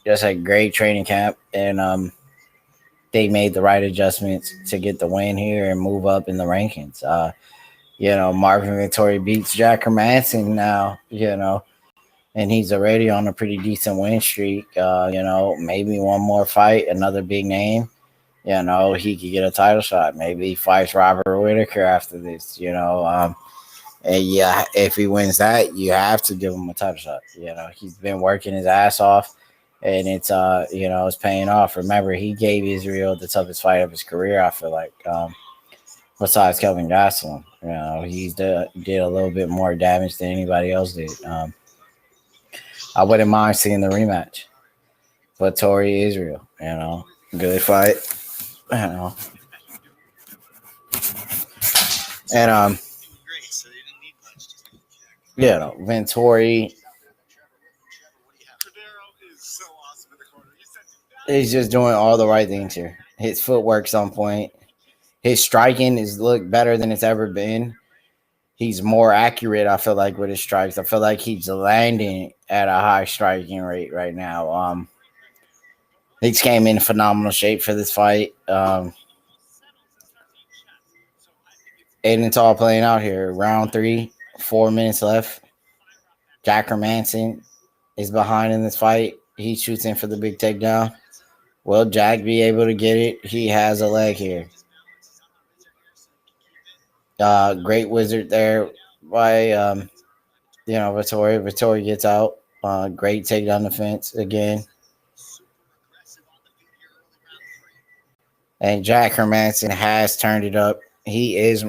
just a great training camp. And they made the right adjustments to get the win here and move up in the rankings. Marvin Vettori beats Jack Hermansson now, and he's already on a pretty decent win streak. Maybe one more fight, another big name. He could get a title shot. Maybe he fights Robert Whitaker after this, and yeah, if he wins that, you have to give him a title shot. He's been working his ass off, and it's paying off. Remember, he gave Israel the toughest fight of his career, I feel like. Besides Kelvin Gastelum, he did a little bit more damage than anybody else did. I wouldn't mind seeing the rematch. Vettori Israel, good fight. And Vettori, he's just doing all the right things here. His footwork's on point. His striking is look better than it's ever been. He's more accurate, I feel like, with his strikes. I feel like he's landing at a high striking rate right now. He came in phenomenal shape for this fight. And it's all playing out here. Round 3, 4 minutes left. Jack Hermansson is behind in this fight. He shoots in for the big takedown. Will Jack be able to get it? He has a leg here. Great wizard there by Vettori. Vettori gets out. Great takedown defense again. And Jack Hermansson has turned it up. He is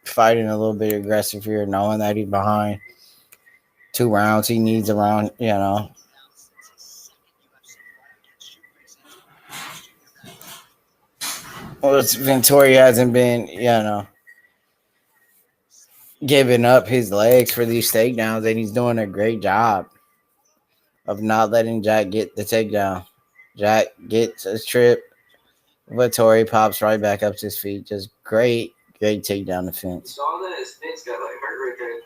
fighting a little bit aggressive here, knowing that he's behind. 2 rounds. He needs a round, Well, Vettori hasn't been, giving up his legs for these takedowns, and he's doing a great job of not letting Jack get the takedown. Jack gets a trip. Vettori pops right back up to his feet. Just great takedown defense. Saw that his face got like hurt right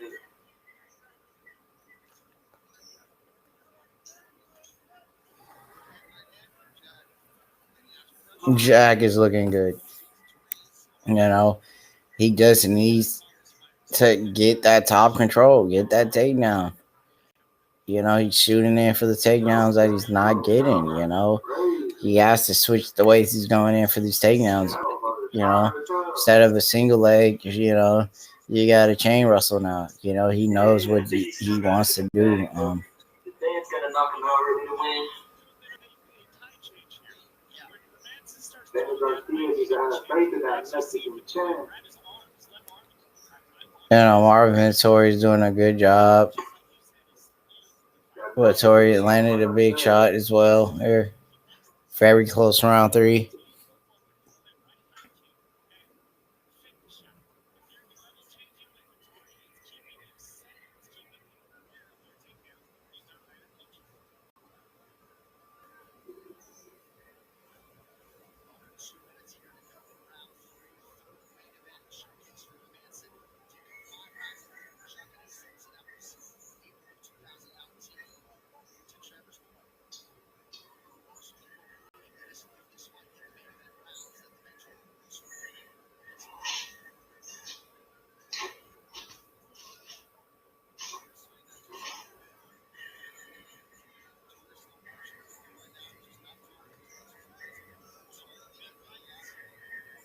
there. Jack is looking good. He just needs to get that top control, get that takedown. He's shooting in for the takedowns that he's not getting. He has to switch the ways he's going in for these takedowns. Instead of a single leg, you got a chain wrestle now. He knows what he wants to do. The Dan's gonna knock him out early to win. Marvin Vettori is doing a good job. Vettori landed a big shot as well. They're very close round 3.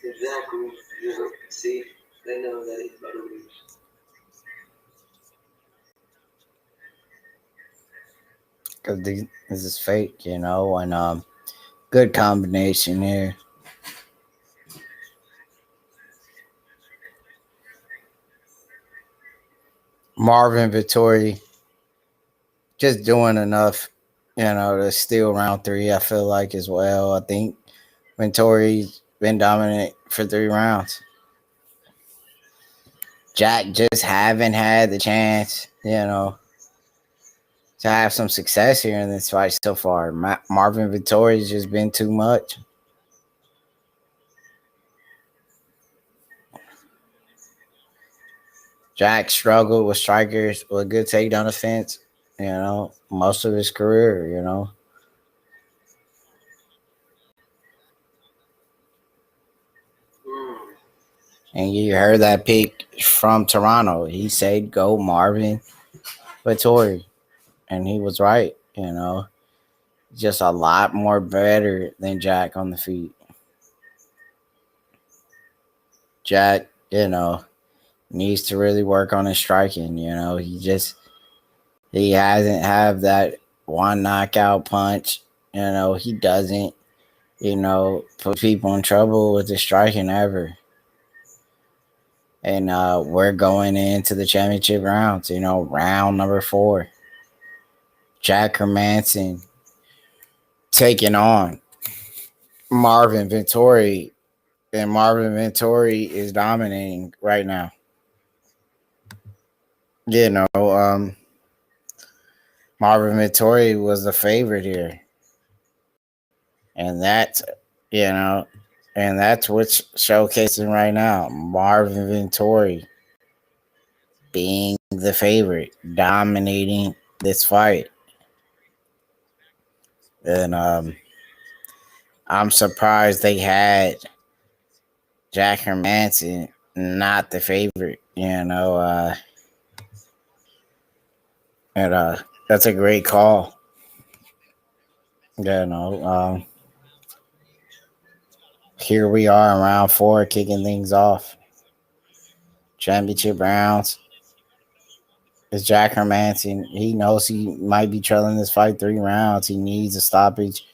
Exactly. Yeah. See, they know that he's about to lose. Because this is fake, and Good combination here. Marvin Vettori just doing enough, to steal round 3, I feel like, as well. I think Vettori's been dominant for 3 rounds. Jack just haven't had the chance, to have some success here in this fight so far. Marvin Vettori's just been too much. Jack struggled with strikers with good takedown defense, most of his career, And you heard that pick from Toronto. He said go Marvin Vettori. And he was right, Just a lot more better than Jack on the feet. Jack, needs to really work on his striking, he hasn't have that one knockout punch. He doesn't, put people in trouble with his striking ever. And we're going into the championship rounds, round number 4. Jack Hermansson taking on Marvin Vettori. And Marvin Vettori is dominating right now. Marvin Vettori was the favorite here. And that's, and that's what's showcasing right now. Marvin Vettori being the favorite, dominating this fight. And I'm surprised they had Jack Hermansson not the favorite, and that's a great call. Here we are in round 4, kicking things off. Championship rounds. It's Jack Hermansson. He knows he might be trailing this fight 3 rounds. He needs a stoppage.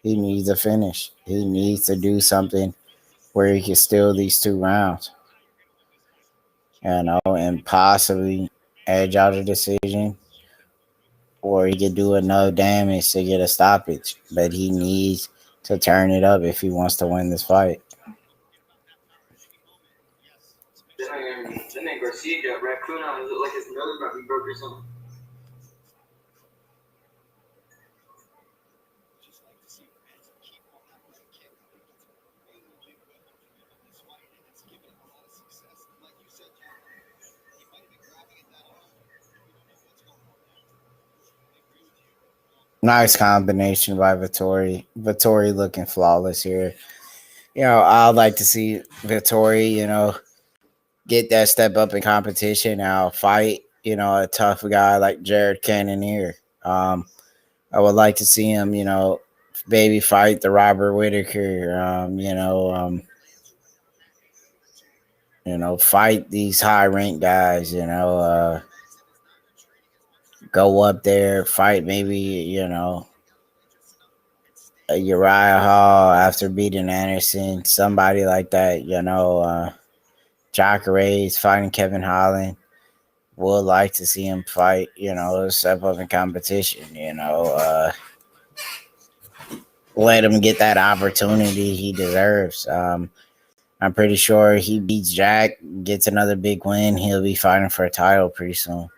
He needs a finish. He needs to do something where he can steal these 2 rounds. And possibly edge out a decision. Or he could do enough damage to get a stoppage. But he needs to turn it up if he wants to win this fight. Then Garcia got raccoon on. It looked like his nose might be broke or something. Nice combination by Vettori. Vettori looking flawless here. I'd like to see Vettori, get that step up in competition. Now fight, a tough guy like Jared Cannonier. I would like to see him, maybe fight the Robert Whittaker. Fight these high ranked guys. Go up there, fight maybe, a Uriah Hall after beating Anderson, somebody like that, Jacare's fighting Kevin Holland. Would like to see him fight, step up in competition, let him get that opportunity he deserves. I'm pretty sure he beats Jack, gets another big win, he'll be fighting for a title pretty soon.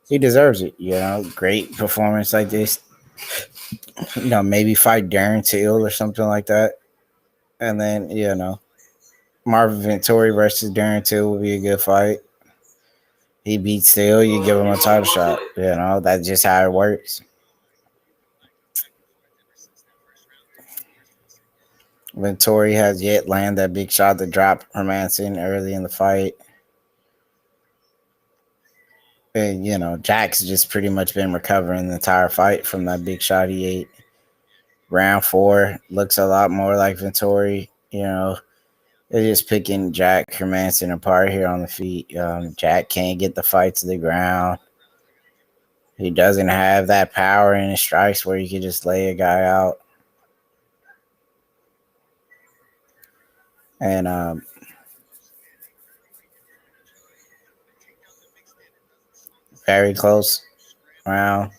He deserves it, great performance like this. Maybe fight Darren Till or something like that. And then, Marvin Vettori versus Darren Till will be a good fight. He beats Till, you give him a title shot. That's just how it works. Vettori has yet landed that big shot to drop Hermansson early in the fight. And, Jack's just pretty much been recovering the entire fight from that big shot he ate. Round 4 looks a lot more like Vettori. They're just picking Jack Hermansson apart here on the feet. Jack can't get the fight to the ground. He doesn't have that power in his strikes where he can just lay a guy out. And very close round.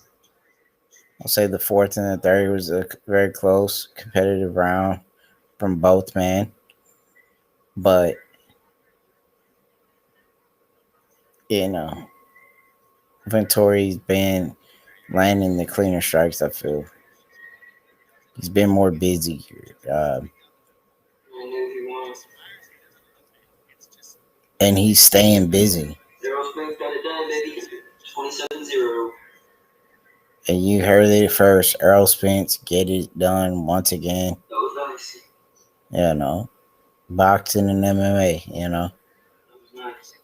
I'll say the fourth and the third was a very close, competitive round from both men. But, Vettori's been landing the cleaner strikes, I feel. He's been more busy. And he's staying busy. 27-0. And you heard it first. Errol Spence get it done once again. That was nice. Boxing and MMA, That was nice.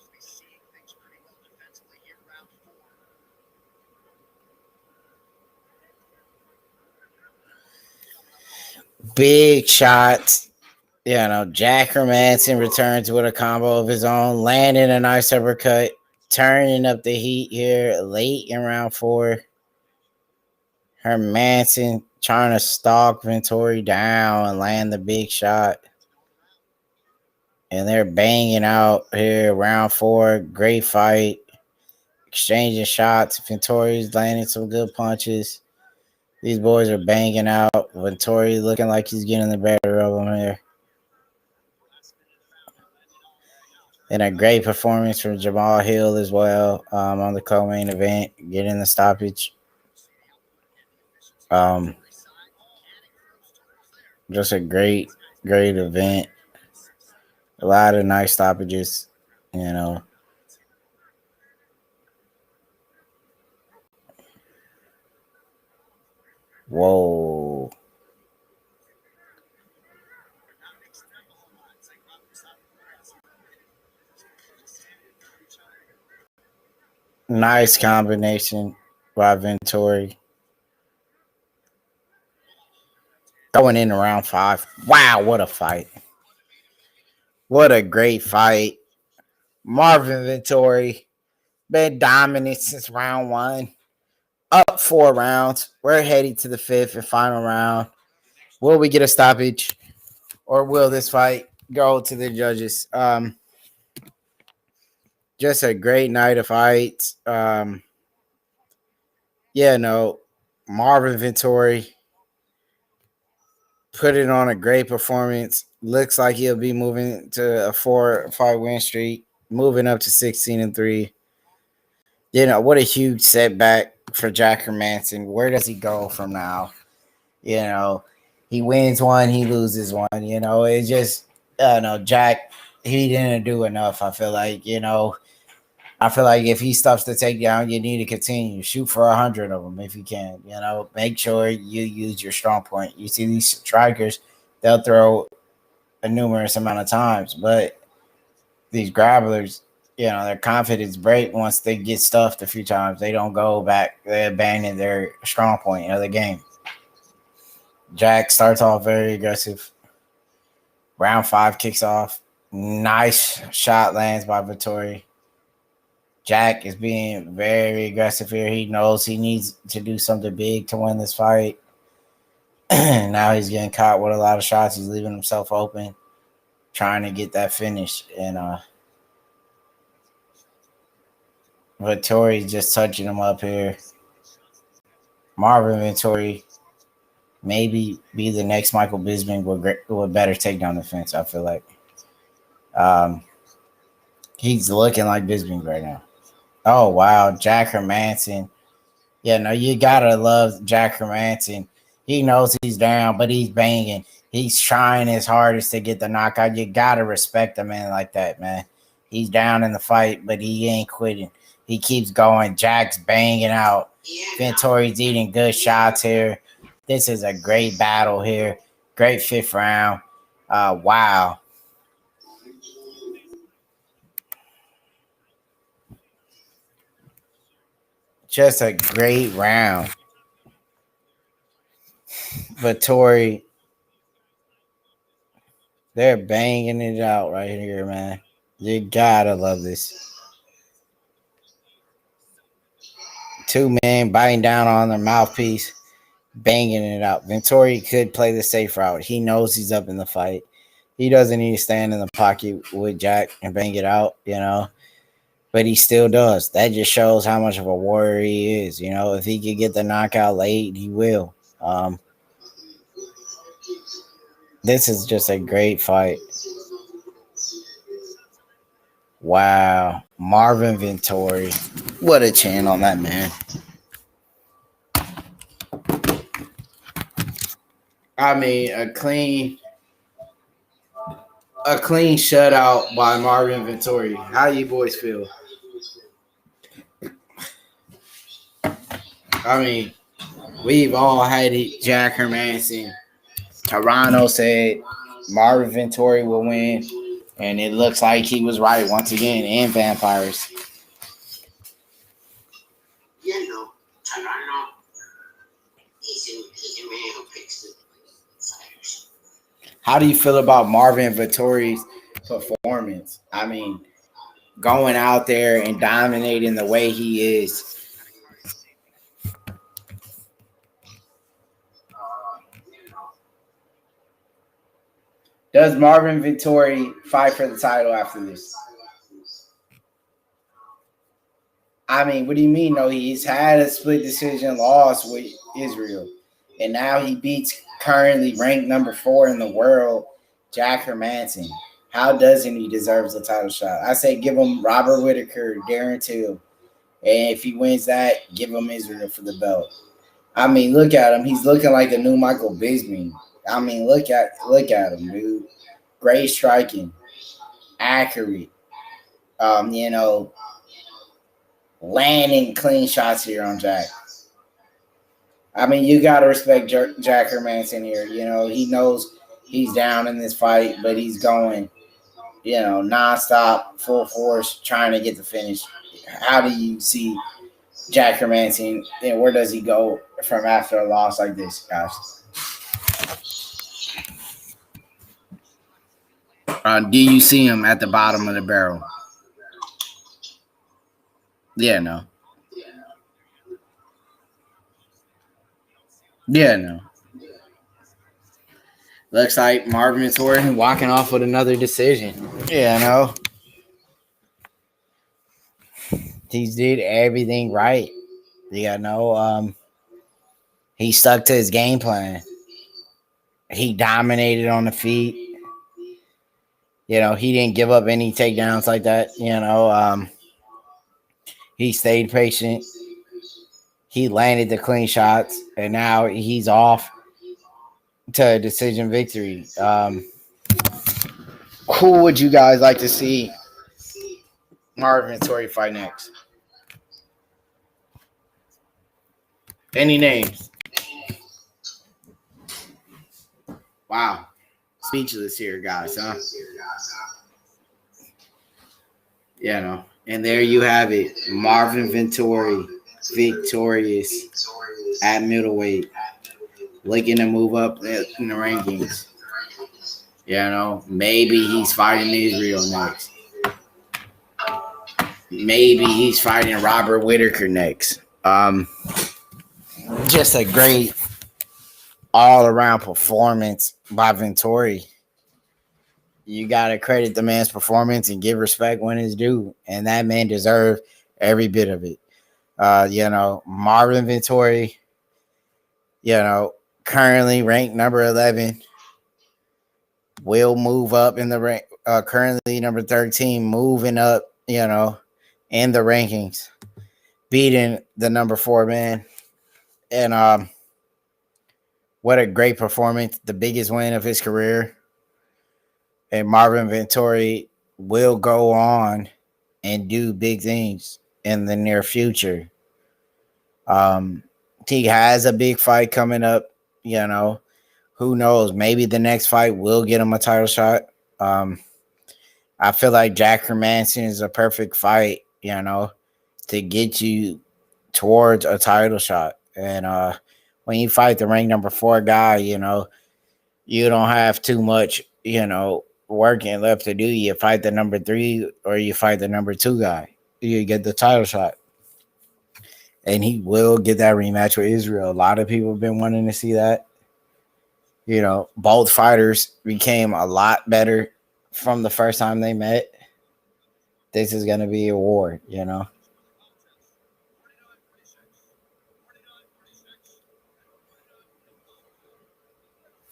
Big shots. Jack Hermansson returns with a combo of his own, landing a nice uppercut, turning up the heat here late in round 4. Hermansson trying to stalk Vettori down and land the big shot. And they're banging out here, round 4. Great fight. Exchanging shots. Vettori's landing some good punches. These boys are banging out. Vettori looking like he's getting the better of them here. And a great performance from Jamal Hill as well on the co-main event, getting the stoppage. Just a great event. A lot of nice stoppages, Whoa. Nice combination by Vettori. Going into round 5. Wow, what a fight. What a great fight. Marvin Vettori been dominant since round 1. Up 4 rounds. We're heading to the 5th and final round. Will we get a stoppage? Or will this fight go to the judges? Just a great night of fights. Marvin Vettori put it on a great performance. Looks like he'll be moving to a 4-fight win streak, moving up to 16-3. What a huge setback for Jack Hermansson. Where does he go from now? He wins one, he loses one. It's just, Jack, he didn't do enough. I feel like, if he stuffs the takedown, you need to continue. Shoot for 100 of them if you can. Make sure you use your strong point. You see these strikers, they'll throw a numerous amount of times, but these grapplers, their confidence break once they get stuffed a few times. They don't go back. They abandon their strong point of the game. Jack starts off very aggressive. Round 5 kicks off. Nice shot lands by Vettori. Jack is being very aggressive here. He knows he needs to do something big to win this fight. Now he's getting caught with a lot of shots. He's leaving himself open, trying to get that finish. And Vettori's just touching him up here. Marvin Vettori maybe be the next Michael Bisping with better takedown defense, I feel like. He's looking like Bisping right now. Oh, wow. Jack Hermansson. You got to love Jack Hermansson. He knows he's down, but he's banging. He's trying his hardest to get the knockout. You got to respect a man like that, man. He's down in the fight, but he ain't quitting. He keeps going. Jack's banging out. Vettori's eating good shots here. This is a great battle here. Great 5th round. Wow. Just a great round. Vettori, they're banging it out right here, man. You gotta love this. 2 men biting down on their mouthpiece, banging it out. Vettori could play the safe route. He knows he's up in the fight. He doesn't need to stand in the pocket with Jack and bang it out, but he still does. That just shows how much of a warrior he is. If he could get the knockout late, he will. This is just a great fight. Wow. Marvin Vettori. What a chin on that man. I mean, a clean shutout by Marvin Vettori. How you boys feel? I mean, we've all had it. Jack Hermansson. Toronto said Marvin Vettori will win, and it looks like he was right once again. And Vampires. Toronto. He's a man who picks the fighters. How do you feel about Marvin Vettori's performance? I mean, going out there and dominating the way he is. Does Marvin Vettori fight for the title after this? I mean, what do you mean? No, he's had a split decision loss with Israel, and now he beats currently ranked number 4 in the world, Jack Hermansson. How doesn't he deserve the title shot? I say give him Robert Whittaker, Darren Till, and if he wins that, give him Israel for the belt. I mean, look at him. He's looking like the new Michael Bisping. I mean, look at him, dude. Great striking, accurate. Landing clean shots here on Jack. I mean, you got to respect Jack Hermansson here. He knows he's down in this fight, but he's going, nonstop, full force, trying to get the finish. How do you see Jack Hermansson, and where does he go from after a loss like this, guys? Do you see him at the bottom of the barrel? Yeah, no. Yeah, no. Looks like Marvin Vettori walking off with another decision. Yeah, no. He did everything right. He stuck to his game plan. He dominated on the feet. He didn't give up any takedowns like that. He stayed patient. He landed the clean shots, and now he's off to a decision victory. Who would you guys like to see Marvin Vettori fight next? Any names? Wow. Speechless here, guys, huh? And there you have it. Marvin Vettori victorious at middleweight, looking to move up in the rankings. Maybe he's fighting Israel next. Maybe he's fighting Robert Whittaker next. Just a great all-around performance by Vettori. You got to credit the man's performance and give respect when it's due. And that man deserved every bit of it. Marvin Vettori, currently ranked number 11, will move up in the rank. Currently number 13, moving up, in the rankings, beating the number 4 man. And what a great performance. The biggest win of his career. And Marvin Vettori will go on and do big things in the near future. He has a big fight coming up. Who knows? Maybe the next fight will get him a title shot. I feel like Jack Hermansson is a perfect fight, to get you towards a title shot. And when you fight the ranked number 4 guy, you don't have too much, working left to do. You fight the number 3 or you fight the number 2 guy. You get the title shot. And he will get that rematch with Israel. A lot of people have been wanting to see that. both fighters became a lot better from the first time they met. This is going to be a war,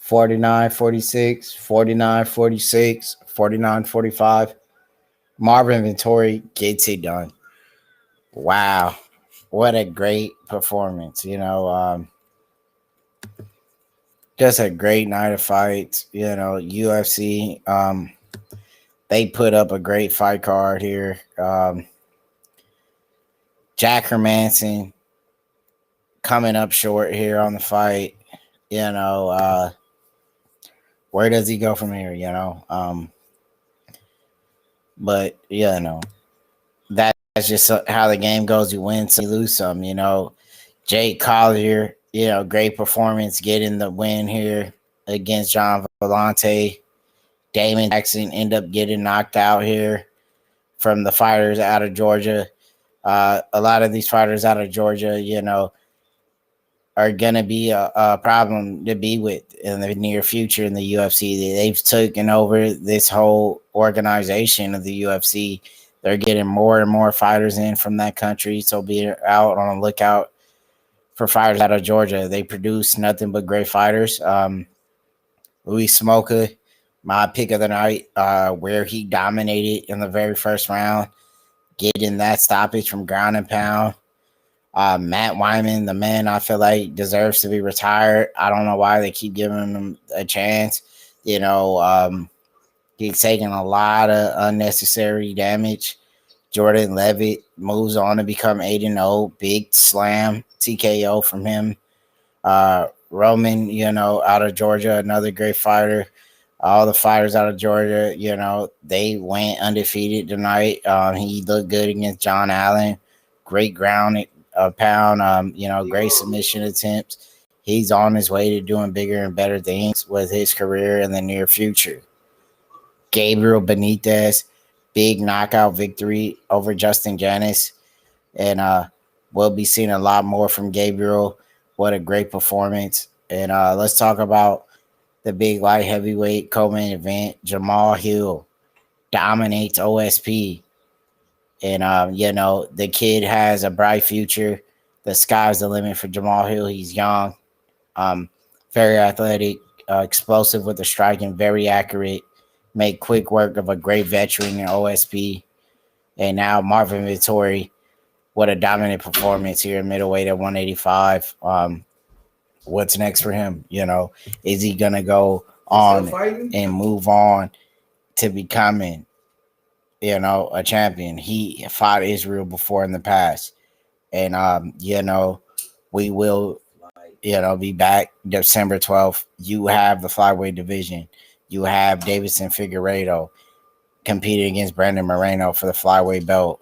49-46, 49-46, 49-45. Marvin Vettori gets it done. Wow. What a great performance. Just a great night of fights. UFC, they put up a great fight card here. Jack Hermansson coming up short here on the fight. Where does he go from here? But that's just how the game goes. You win some, you lose some. Jake Collier, great performance, getting the win here against John Vellante. Damon Jackson end up getting knocked out here from the fighters out of Georgia. A lot of these fighters out of Georgia, are going to be a problem to be with in the near future in the UFC. They've taken over this whole organization of the UFC. They're getting more and more fighters in from that country. So be out on the lookout for fighters out of Georgia. They produce nothing but great fighters. Luis Smoka, my pick of the night, where he dominated in the very first round, getting that stoppage from ground and pound. Matt Wyman, the man I feel like deserves to be retired. I don't know why they keep giving him a chance. He's taking a lot of unnecessary damage. Jordan Levitt moves on to become 8-0. Big slam TKO from him. Roman, out of Georgia, another great fighter. All the fighters out of Georgia, they went undefeated tonight. He looked good against John Allen. Great ground pound, great submission attempts. He's on his way to doing bigger and better things with his career in the near future. Gabriel Benitez, big knockout victory over Justin Janis. And we'll be seeing a lot more from Gabriel. What a great performance. And let's talk about the big light heavyweight co-main event. Jamal Hill dominates OSP. And, the kid has a bright future. The sky's the limit for Jamal Hill. He's young, very athletic, explosive with the striking, very accurate, make quick work of a great veteran in OSP. And now Marvin Vettori, what a dominant performance here in middleweight at 185. What's next for him? Is he going to go on and move on to becoming a champion? He fought Israel before in the past. And, we will, be back December 12th. You have the flyweight division. You have Davidson Figueiredo competing against Brandon Moreno for the flyweight belt.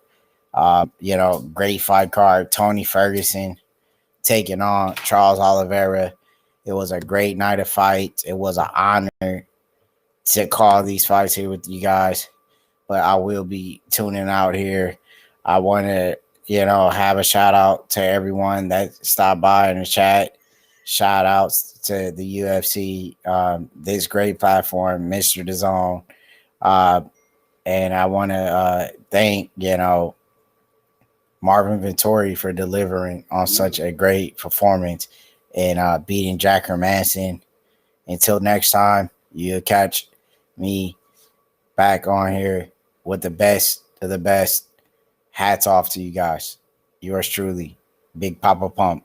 Great fight card. Tony Ferguson taking on Charles Oliveira. It was a great night of fights. It was an honor to call these fights here with you guys. But I will be tuning out here. I want to, have a shout out to everyone that stopped by in the chat. Shout outs to the UFC, this great platform, Mr. DAZN. And I want to thank, Marvin Vettori for delivering on such a great performance and beating Jack Hermansson. Until next time, you'll catch me back on here with the best of the best. Hats off to you guys. Yours truly, Big Papa Pump.